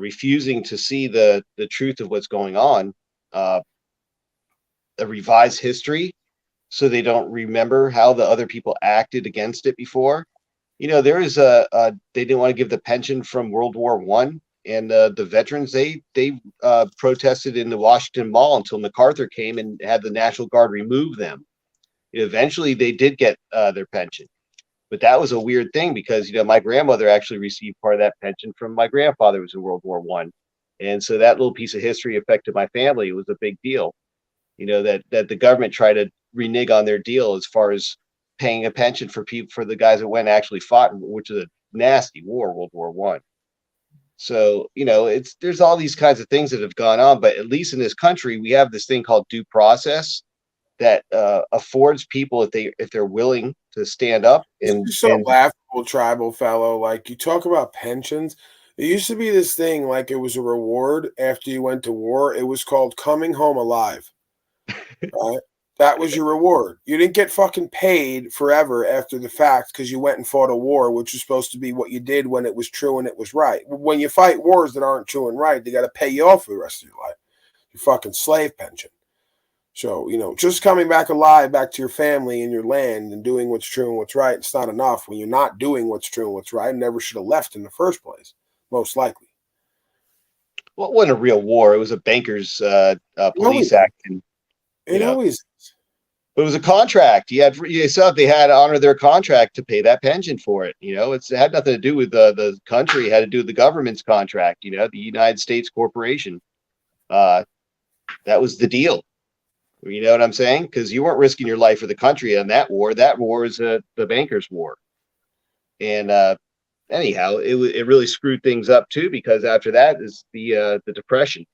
refusing to see the truth of what's going on. A revised history, so they don't remember how the other people acted against it before. You know, there is they didn't want to give the pension from World War One, and the veterans they protested in the Washington Mall until MacArthur came and had the National Guard remove them. Eventually, they did get their pension, but that was a weird thing because my grandmother actually received part of that pension from my grandfather who was in World War One, and so that little piece of history affected my family. It was a big deal. That the government tried to renege on their deal as far as paying a pension for the guys that went and actually fought, which is a nasty war, World War One. So there's all these kinds of things that have gone on, but at least in this country we have this thing called due process that affords people, if they're willing to stand up and It's so laughable, tribal fellow. Like, you talk about pensions. It used to be this thing like it was a reward after you went to war. It was called coming home alive. Right? That was your reward. You didn't get fucking paid forever after the fact because you went and fought a war, which was supposed to be what you did when it was true and it was right. When you fight wars that aren't true and right, they got to pay you off for the rest of your life. Your fucking slave pension. So, just coming back alive, back to your family and your land and doing what's true and what's right, it's not enough when you're not doing what's true and what's right and never should have left in the first place, most likely. Well, it wasn't a real war. It was a bankers police action. It always is. But it was a contract. You saw they had to honor their contract to pay that pension for it. It had nothing to do with the country. It had to do with the government's contract. The United States corporation. That was the deal. You know what I'm saying? Because you weren't risking your life for the country on that war. That war is the bankers' war. And anyhow, it really screwed things up too, because after that is the Depression.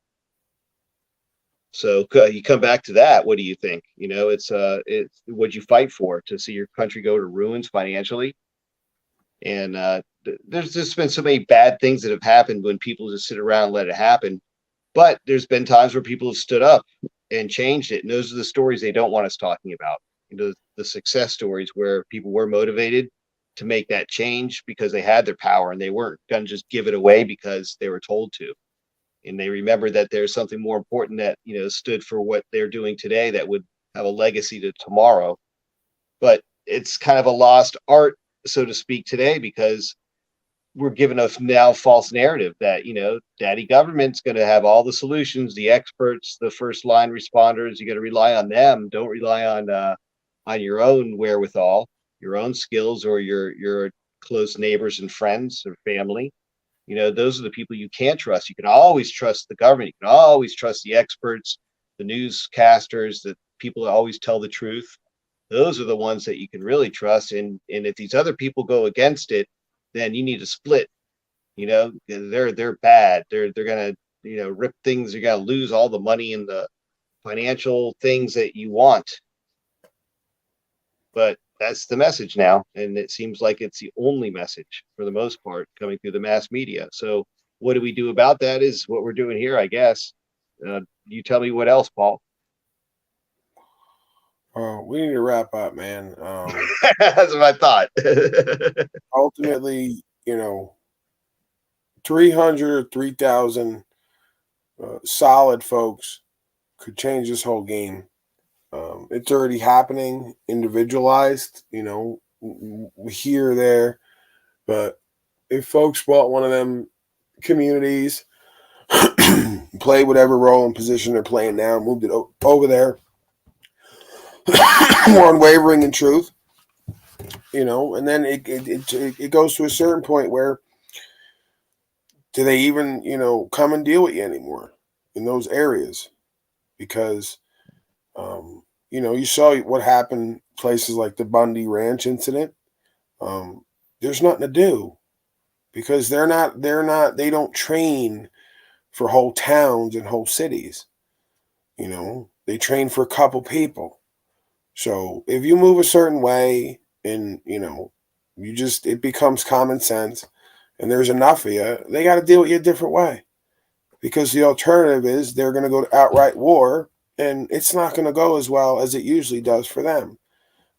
So you come back to that. What do you think? It's what you fight for, to see your country go to ruins financially. And there's just been so many bad things that have happened when people just sit around and let it happen. But there's been times where people have stood up and changed it. And those are the stories they don't want us talking about. The success stories where people were motivated to make that change because they had their power and they weren't going to just give it away because they were told to. And they remember that there's something more important that stood for what they're doing today that would have a legacy to tomorrow. But it's kind of a lost art, so to speak, today, because we're given a now false narrative that, daddy government's going to have all the solutions, the experts, the first line responders. You got to rely on them. Don't rely on your own wherewithal, your own skills, or your close neighbors and friends or family. Those are the people you can't trust. You can always trust the government. You can always trust the experts, the newscasters, the people that always tell the truth. Those are the ones that you can really trust. And if these other people go against it, then you need to split. They're bad. They're gonna rip things. You're gonna lose all the money and the financial things that you want. But that's the message now, and it seems like it's the only message for the most part coming through the mass media. So what do we do about that is what we're doing here, I guess. You tell me what else, Paul. We need to wrap up, man. That's what I thought. Ultimately, 300, 3,000 solid folks could change this whole game. It's already happening, individualized, here or there. But if folks bought one of them communities, play whatever role and position they're playing now, moved it over there, more unwavering in truth, and then it goes to a certain point where do they even, come and deal with you anymore in those areas? Because, you saw what happened places like the Bundy Ranch incident. There's nothing to do because they don't train for whole towns and whole cities. They train for a couple people. So if you move a certain way and, it becomes common sense and there's enough of you, they got to deal with you a different way, because the alternative is they're going to go to outright war, and it's not going to go as well as it usually does for them.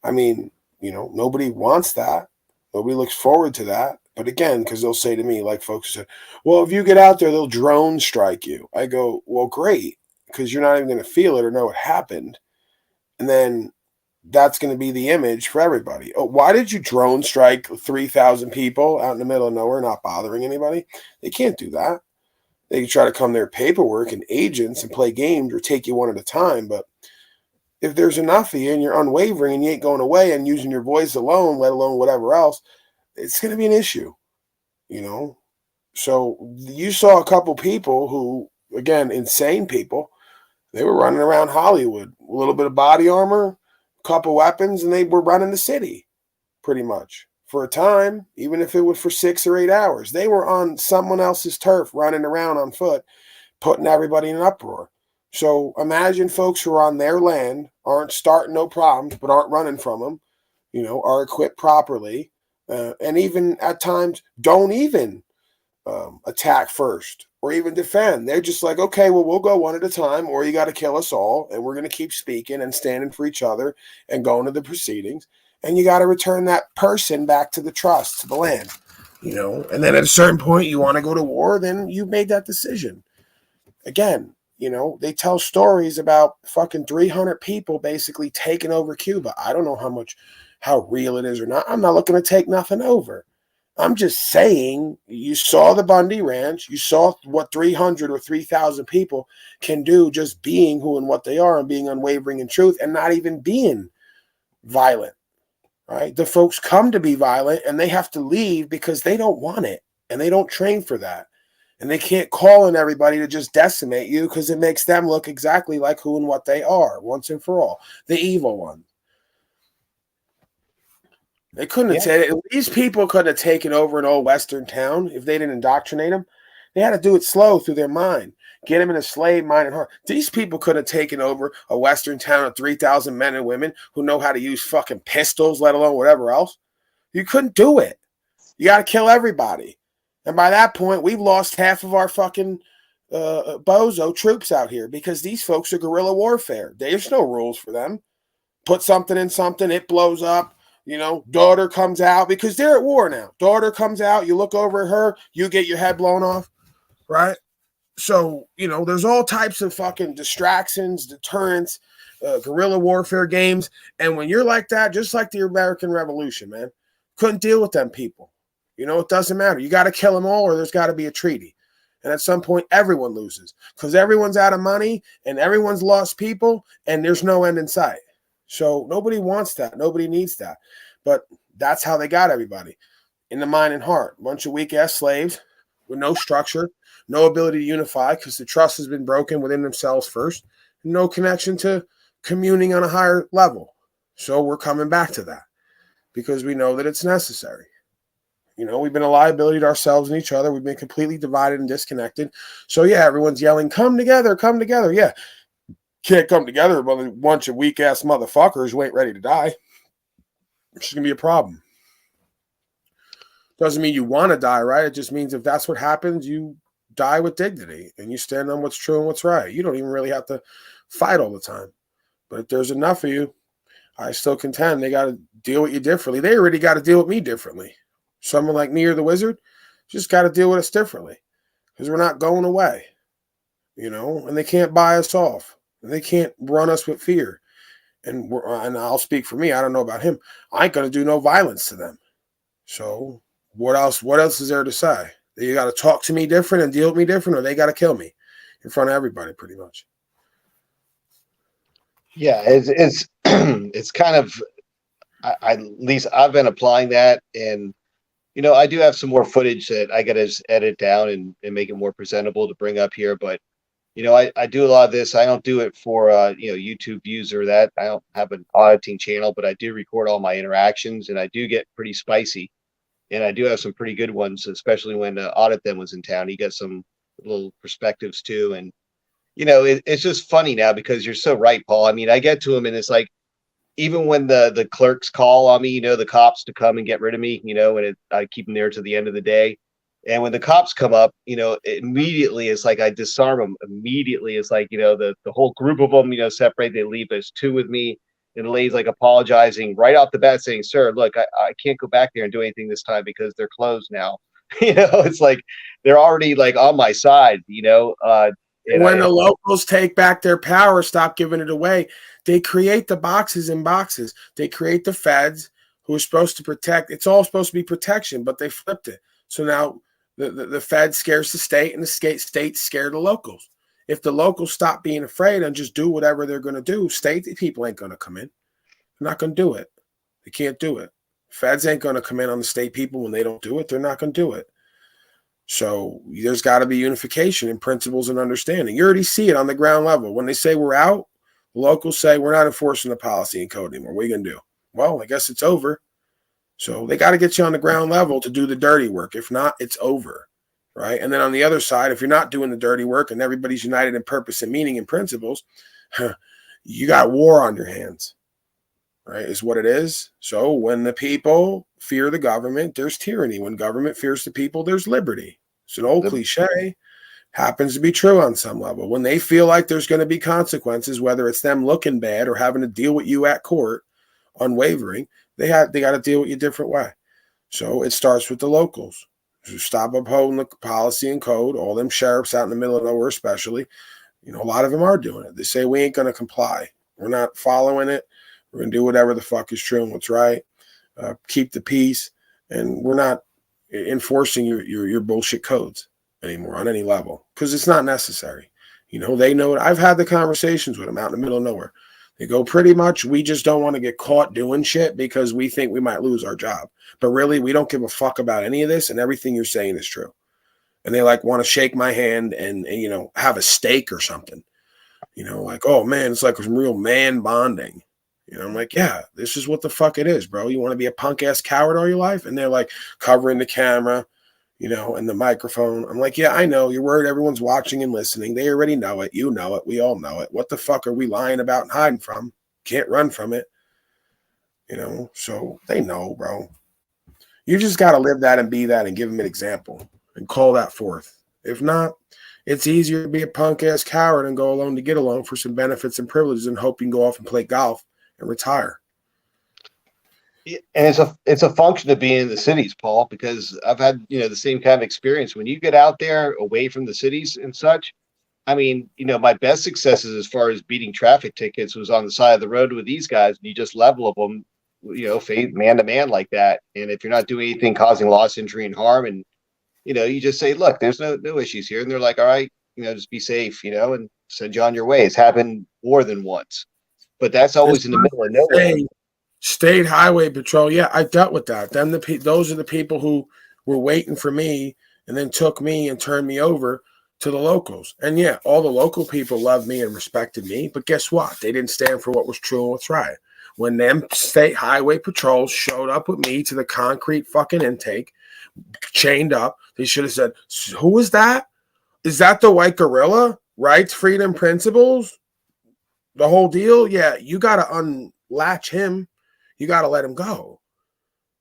I mean, nobody wants that. Nobody looks forward to that. But again, because they'll say to me, like folks say, well, if you get out there, they'll drone strike you. I go, well, great, because you're not even going to feel it or know what happened. And then that's going to be the image for everybody. Oh, why did you drone strike 3,000 people out in the middle of nowhere, not bothering anybody? They can't do that. They can try to come there paperwork and agents and play games or take you one at a time. But if there's enough of you and you're unwavering and you ain't going away and using your voice alone, let alone whatever else, it's going to be an issue, So you saw a couple people who, again, insane people, they were running around Hollywood, a little bit of body armor, a couple weapons, and they were running the city pretty much. For a time, even if it was for 6 or 8 hours, they were on someone else's turf running around on foot, putting everybody in an uproar. So imagine folks who are on their land, aren't starting no problems, but aren't running from them, are equipped properly, and even at times don't even attack first or even defend. They're just like, okay, well, we'll go one at a time, or you got to kill us all, and we're going to keep speaking and standing for each other and going to the proceedings. And you got to return that person back to the trust, to the land, and then at a certain point you want to go to war, then you made that decision. Again, they tell stories about fucking 300 people basically taking over Cuba. I don't know how real it is or not. I'm not looking to take nothing over. I'm just saying, you saw the Bundy Ranch. You saw what 300 or 3,000 people can do just being who and what they are and being unwavering in truth and not even being violent. Right? The folks come to be violent and they have to leave because they don't want it and they don't train for that. And they can't call on everybody to just decimate you because it makes them look exactly like who and what they are once and for all. The evil one. They couldn't have said it. These people could have taken over an old Western town if they didn't indoctrinate them. They had to do it slow through their mind. Get them in a slave mind and heart. These people could have taken over a Western town of 3,000 men and women who know how to use fucking pistols, let alone whatever else. You couldn't do it. You got to kill everybody. And by that point, we've lost half of our fucking bozo troops out here because these folks are guerrilla warfare. There's no rules for them. Put something in something, it blows up. Daughter comes out because they're at war now. Daughter comes out, you look over at her, you get your head blown off, right? So, there's all types of fucking distractions, deterrents, guerrilla warfare games. And when you're like that, just like the American Revolution, man, couldn't deal with them people. You know, it doesn't matter. You got to kill them all, or there's got to be a treaty. And at some point, everyone loses because everyone's out of money and everyone's lost people and there's no end in sight. So nobody wants that. Nobody needs that. But that's how they got everybody in the mind and heart. A bunch of weak-ass slaves with no structure, no ability to unify because the trust has been broken within themselves first, no connection to communing on a higher level. So we're coming back to that because we know that it's necessary. You know, we've been a liability to ourselves and each other. We've been completely divided and disconnected. So, yeah, everyone's yelling, come together, come together. Yeah, can't come together with a bunch of weak-ass motherfuckers who ain't ready to die. It's going to be a problem. Doesn't mean you want to die, right? It just means if that's what happens, you die with dignity and you stand on what's true and what's right. You don't even really have to fight all the time. But if there's enough of you, I still contend they got to deal with you differently. They already got to deal with me differently. Someone like me or the wizard just got to deal with us differently because we're not going away, you know, and they can't buy us off. And they can't run us with fear. And I'll speak for me. I don't know about him. I ain't going to do no violence to them. So what else is there to say? You got to talk to me different and deal with me different, or they got to kill me in front of everybody pretty much. Yeah, it's it's kind of, at least I've been applying that, and you know, I do have some more footage that I got to edit down and make it more presentable to bring up here. But you know, I do a lot of this. I don't do it for you know, YouTube views or that. I don't have an auditing channel, but I do record all my interactions, and I do get pretty spicy. And I do have some pretty good ones, especially when Audit Them was in town. He got some little perspectives too, and you know, it's just funny now because you're so right, Paul. I mean, I get to him, and it's like, even when the clerks call on me, you know, the cops to come and get rid of me, you know, and I keep them there to the end of the day. And when the cops come up, you know, immediately it's like I disarm them. Immediately it's like, you know, the whole group of them, you know, separate. They leave as two with me. And the lady's like apologizing right off the bat, saying, "Sir, look, I can't go back there and do anything this time because they're closed now." You know, it's like they're already like on my side, you know. When the locals take back their power, stop giving it away, they create the boxes in boxes. They create the feds who are supposed to protect. It's all supposed to be protection, but they flipped it. So now the Fed scares the state and the state scare the locals. If the locals stop being afraid and just do whatever they're going to do, state people ain't going to come in. They're not going to do it. They can't do it. Feds ain't going to come in on the state people when they don't do it. They're not going to do it. So there's got to be unification in principles and understanding. You already see it on the ground level. When they say we're out, the locals say we're not enforcing the policy and code anymore. What are you going to do? Well, I guess it's over. So they got to get you on the ground level to do the dirty work. If not, it's over, right? And then on the other side, if you're not doing the dirty work and everybody's united in purpose and meaning and principles, you got war on your hands, right? Is what it is. So when the people fear the government, there's tyranny. When government fears the people, there's liberty. It's an old cliche. Happens to be true on some level. When they feel like there's going to be consequences, whether it's them looking bad or having to deal with you at court, unwavering, they got to deal with you a different way. So it starts with the locals. So stop upholding the policy and code. All them sheriffs out in the middle of nowhere, especially, you know, a lot of them are doing it. They say we ain't going to comply. We're not following it. We're going to do whatever the fuck is true and what's right. Keep the peace, and we're not enforcing your bullshit codes anymore on any level because it's not necessary. You know, they know it. I've had the conversations with them out in the middle of nowhere. They go, pretty much, we just don't want to get caught doing shit because we think we might lose our job. But really, we don't give a fuck about any of this, and everything you're saying is true. And they like want to shake my hand and you know, have a steak or something. You know, like, oh man, it's like some real man bonding. You know, I'm like, yeah, this is what the fuck it is, bro. You want to be a punk ass coward all your life? And they're like covering the camera, you know, and the microphone. I'm like, yeah, I know. You're worried everyone's watching and listening. They already know it. You know it. We all know it. What the fuck are we lying about and hiding from? Can't run from it. You know, so they know, bro. You just got to live that and be that and give them an example and call that forth. If not, it's easier to be a punk ass coward and go alone to get along for some benefits and privileges and hope you can go off and play golf and retire. And it's a function of being in the cities, Paul, because I've had, you know, the same kind of experience. When you get out there away from the cities and such, I mean, my best successes as far as beating traffic tickets was on the side of the road with these guys, and you just level them, man to man like that. And if you're not doing anything causing loss, injury, and harm, and you just say, look, there's no issues here, and they're like, all right, just be safe, and send you on your way. It's happened more than once, but that's always in the middle of nowhere. State Highway Patrol. Yeah, I dealt with that. Those are the people who were waiting for me and then took me and turned me over to the locals. And yeah, all the local people loved me and respected me. But guess what? They didn't stand for what was true and what's right. When them state highway patrols showed up with me to the concrete fucking intake, chained up, they should have said, who is that? Is that the white gorilla? Rights, freedom, principles? The whole deal? Yeah, you got to unlatch him. You got to let him go.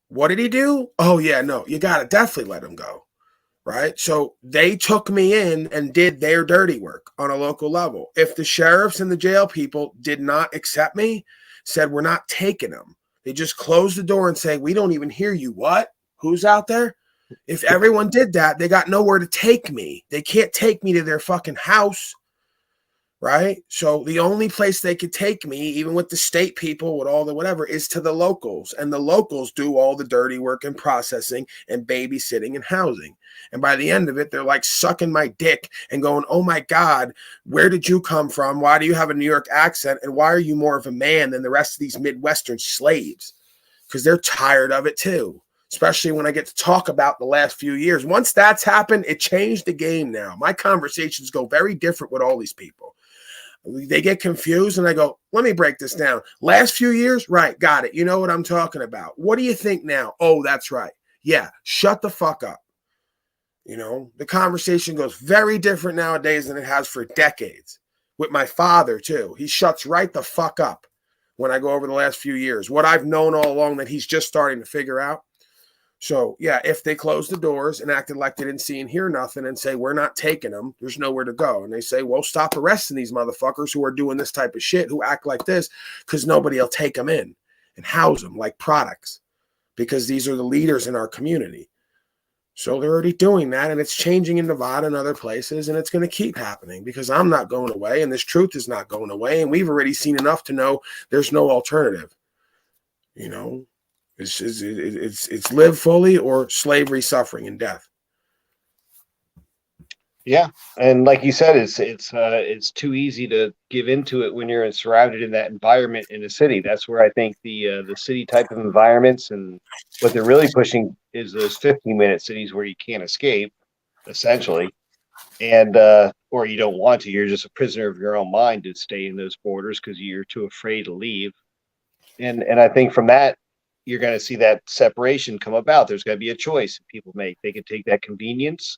What did he do? Oh, yeah, no, you got to definitely let him go. Right? So they took me in and did their dirty work on a local level. If the sheriffs and the jail people did not accept me, said, we're not taking them, they just closed the door and say, we don't even hear you. What? Who's out there? If everyone did that, they got nowhere to take me. They can't take me to their fucking house. Right? So the only place they could take me, even with the state people, with all the whatever, is to the locals. And the locals do all the dirty work and processing and babysitting and housing. And by the end of it, they're like sucking my dick and going, oh my God, where did you come from? Why do you have a New York accent? And why are you more of a man than the rest of these Midwestern slaves? Because they're tired of it too. Especially when I get to talk about the last few years. Once that's happened, it changed the game now. My conversations go very different with all these people. They get confused and I go, let me break this down. Last few years, right, got it. You know what I'm talking about. What do you think now? Oh, that's right. Yeah, shut the fuck up. The conversation goes very different nowadays than it has for decades. With my father, too. He shuts right the fuck up when I go over the last few years. What I've known all along that he's just starting to figure out. So, yeah, if they closed the doors and acted like they didn't see and hear nothing and say, we're not taking them, there's nowhere to go. And they say, well, stop arresting these motherfuckers who are doing this type of shit, who act like this, because nobody will take them in and house them like products, because these are the leaders in our community. So they're already doing that, and it's changing in Nevada and other places, and it's going to keep happening because I'm not going away, and this truth is not going away, and we've already seen enough to know there's no alternative. It's live fully or slavery, suffering, and death. Yeah, and like you said, it's too easy to give into it when you're surrounded in that environment in a city. That's where I think the city type of environments and what they're really pushing is those 15-minute cities where you can't escape, essentially, and or you don't want to. You're just a prisoner of your own mind to stay in those borders because you're too afraid to leave. And I think from that, you're going to see that separation come about. There's going to be a choice people make. They can take that convenience,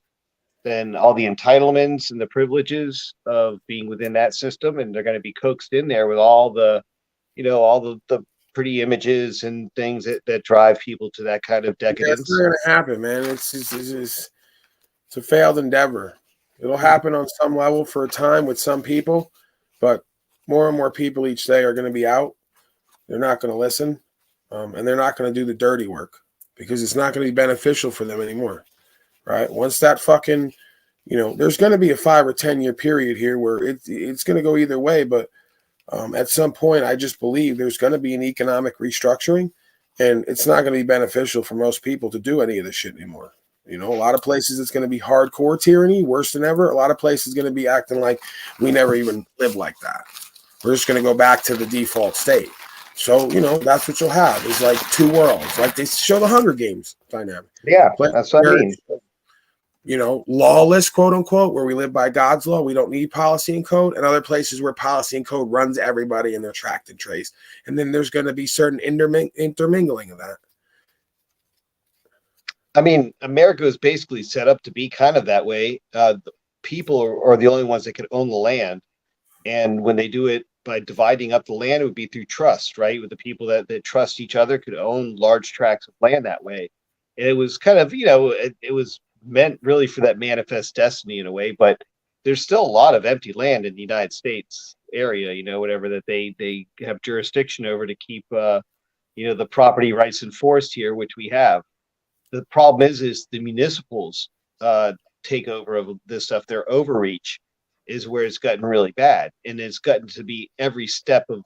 then all the entitlements and the privileges of being within that system, and they're going to be coaxed in there with all the, all the pretty images and things that drive people to that kind of decadence. It's going to happen, man. It's a failed endeavor. It'll happen on some level for a time with some people, but more and more people each day are going to be out. They're not going to listen. And they're not going to do the dirty work because it's not going to be beneficial for them anymore, right? Once that fucking, there's going to be a 5 or 10 year period here where it's going to go either way. But at some point, I just believe there's going to be an economic restructuring, and it's not going to be beneficial for most people to do any of this shit anymore. A lot of places it's going to be hardcore tyranny, worse than ever. A lot of places going to be acting like we never even lived like that. We're just going to go back to the default state. So, that's what you'll have is like two worlds, like they show the Hunger Games dynamic. Yeah, that's what I mean. Lawless, quote unquote, where we live by God's law. We don't need policy and code, and other places where policy and code runs everybody in their tract and trace. And then there's going to be certain intermingling of that. I mean, America is basically set up to be kind of that way. The people are the only ones that can own the land. And when they do it by dividing up the land, it would be through trust, right? With the people that trust each other could own large tracts of land that way. And it was kind of, it was meant really for that manifest destiny in a way, but there's still a lot of empty land in the United States area, whatever that they have jurisdiction over to keep, the property rights enforced here, which we have. The problem is the municipals take over of this stuff, their overreach. is where it's gotten really bad, and it's gotten to be every step of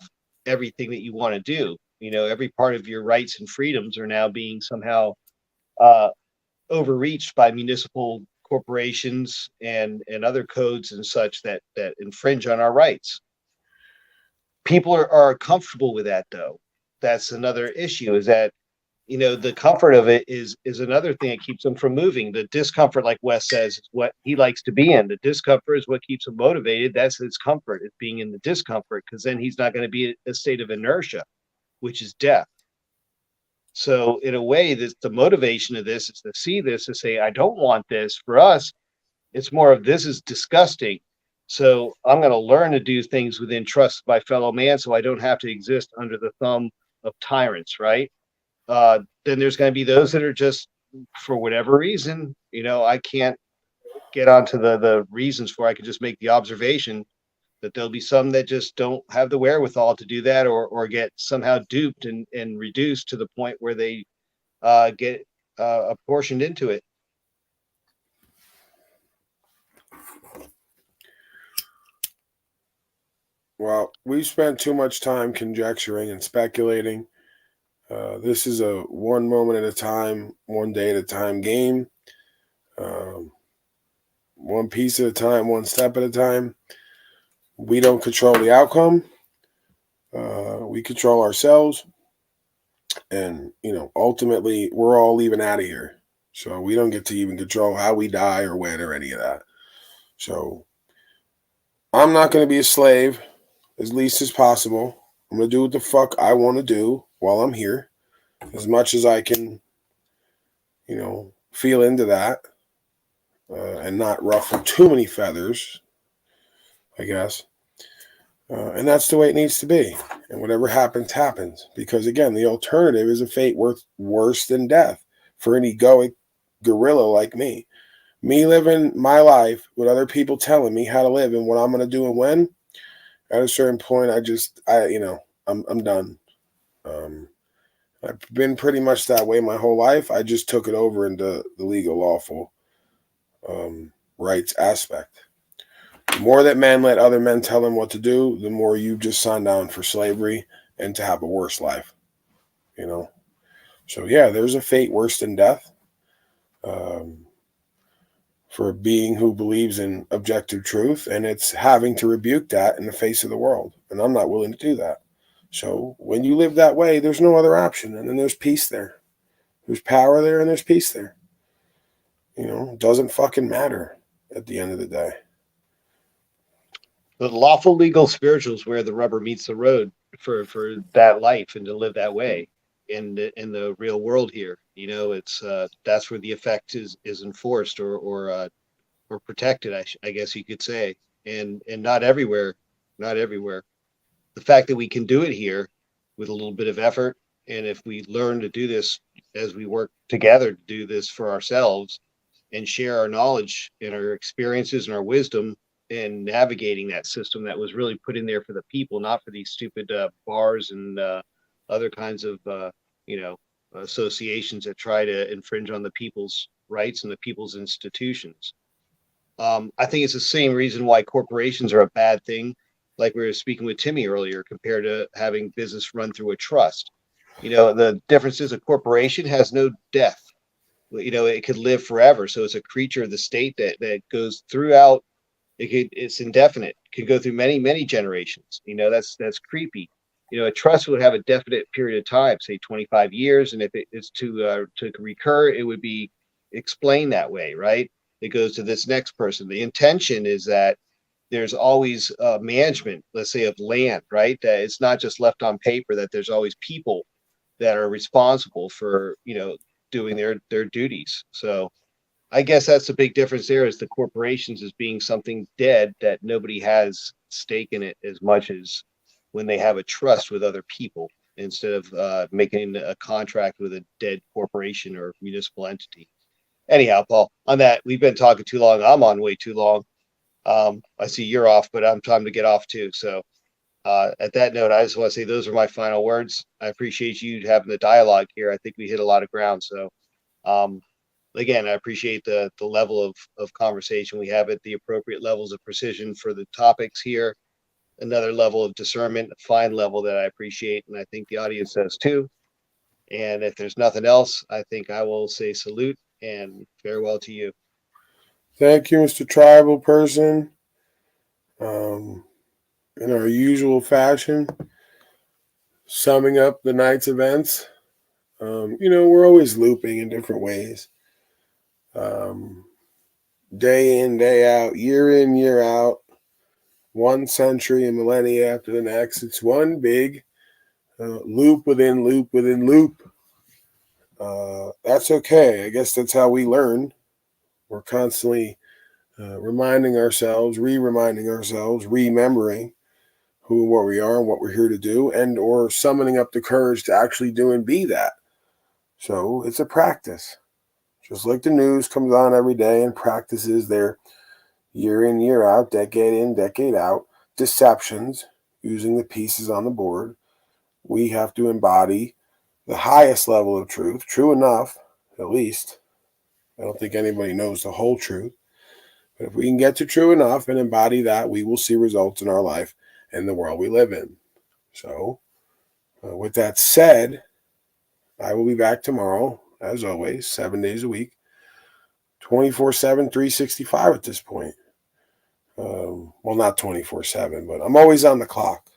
everything that you want to do. Every part of your rights and freedoms are now being somehow overreached by municipal corporations and other codes and such that infringe on our rights. People are comfortable with that, though. That's another issue, is that the comfort of it is another thing that keeps them from moving. The discomfort, like Wes says, is what he likes to be in. The discomfort is what keeps him motivated. That's his comfort, is being in the discomfort, because then he's not going to be in a state of inertia, which is death. So in a way, the motivation of this is to see this, to say, I don't want this. For us, it's more of, this is disgusting. So I'm going to learn to do things within trust of my fellow man, so I don't have to exist under the thumb of tyrants, right? Then there's going to be those that are just, for whatever reason, I can't get onto the reasons for. I can just make the observation that there'll be some that just don't have the wherewithal to do that, or get somehow duped and reduced to the point where they get apportioned into it. Well, we've spent too much time conjecturing and speculating. This is a one moment at a time, one day at a time game. One piece at a time, one step at a time. We don't control the outcome. We control ourselves. And, ultimately, we're all leaving out of here. So we don't get to even control how we die or when or any of that. So I'm not going to be a slave as least as possible. I'm going to do what the fuck I want to do while I'm here, as much as I can, feel into that, and not ruffle too many feathers, I guess. And that's the way it needs to be. And whatever happens, happens. Because, again, the alternative is a fate worse than death for an egoic gorilla like me. Me living my life with other people telling me how to live and what I'm going to do and when, at a certain point, I'm done. I've been pretty much that way my whole life. I just took it over into the legal, lawful rights aspect. The more that men let other men tell them what to do, the more you just sign down for slavery and to have a worse life. So yeah, there's a fate worse than death for a being who believes in objective truth, and it's having to rebuke that in the face of the world. And I'm not willing to do that. So when you live that way, there's no other option. And then there's peace there. There's power there and there's peace there. It doesn't fucking matter at the end of the day. The lawful, legal, spiritual is where the rubber meets the road for that life and to live that way in the real world here. It's that's where the effect is enforced or protected, I guess you could say, and not everywhere. The fact that we can do it here with a little bit of effort, and if we learn to do this as we work together to do this for ourselves and share our knowledge and our experiences and our wisdom in navigating that system that was really put in there for the people, not for these stupid bars and other kinds of associations that try to infringe on the people's rights and the people's institutions. I think it's the same reason why corporations are a bad thing, like we were speaking with Timmy earlier, compared to having business run through a trust. The difference is a corporation has no death. It could live forever. So it's a creature of the state that goes throughout. It's indefinite. It can go through many, many generations. That's creepy. A trust would have a definite period of time, say 25 years. And if it is to recur, it would be explained that way, right? It goes to this next person. The intention is that there's always management, let's say, of land, right? That it's not just left on paper, that there's always people that are responsible for, doing their duties. So I guess that's the big difference there, is the corporations as being something dead that nobody has stake in it as much as when they have a trust with other people instead of making a contract with a dead corporation or municipal entity. Anyhow, Paul, on that, we've been talking too long. I'm on way too long. I see you're off, but I'm time to get off too. So at that note, I just want to say those are my final words. I appreciate you having the dialogue here. I think we hit a lot of ground. So again, I appreciate the level of conversation we have at the appropriate levels of precision for the topics here. Another level of discernment, a fine level that I appreciate, and I think the audience does too. And if there's nothing else, I think I will say salute and farewell to you. Thank you, Mr. Tribal Person. In our usual fashion, summing up the night's events, we're always looping in different ways. Day in, day out, year in, year out, 1 century and millennia after the next. It's one big loop within loop within loop. That's okay. I guess that's how we learn. We're constantly reminding ourselves, reminding ourselves, remembering who and what we are and what we're here to do, and or summoning up the courage to actually do and be that. So it's a practice. Just like the news comes on every day and practices their year in, year out, decade in, decade out, deceptions using the pieces on the board, we have to embody the highest level of truth, true enough, at least. I don't think anybody knows the whole truth. But if we can get to true enough and embody that, we will see results in our life and the world we live in. So, with that said, I will be back tomorrow, as always, 7 days a week, 24/7, 365 at this point. Well, not 24/7, but I'm always on the clock,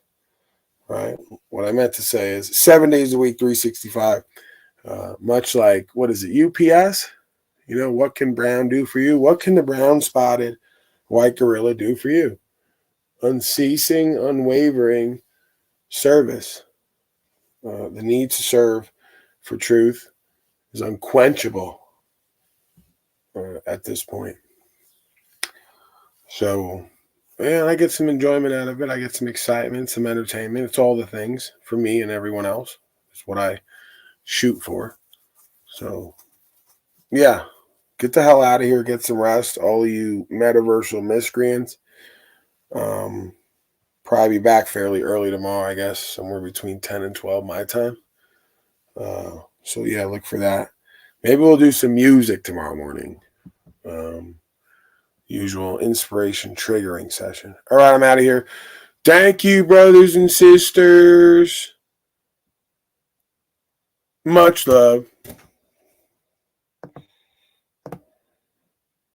right? What I meant to say is 7 days a week, 365, much like, what is it, UPS? What can Brown do for you? What can the brown-spotted white gorilla do for you? Unceasing, unwavering service. The need to serve for truth is unquenchable at this point. So, I get some enjoyment out of it. I get some excitement, some entertainment. It's all the things for me and everyone else. It's what I shoot for. So, yeah, get the hell out of here. Get some rest. All of you metaversal miscreants. Probably be back fairly early tomorrow, I guess, somewhere between 10 and 12 my time. So, yeah, look for that. Maybe we'll do some music tomorrow morning. Usual inspiration triggering session. All right, I'm out of here. Thank you, brothers and sisters. Much love.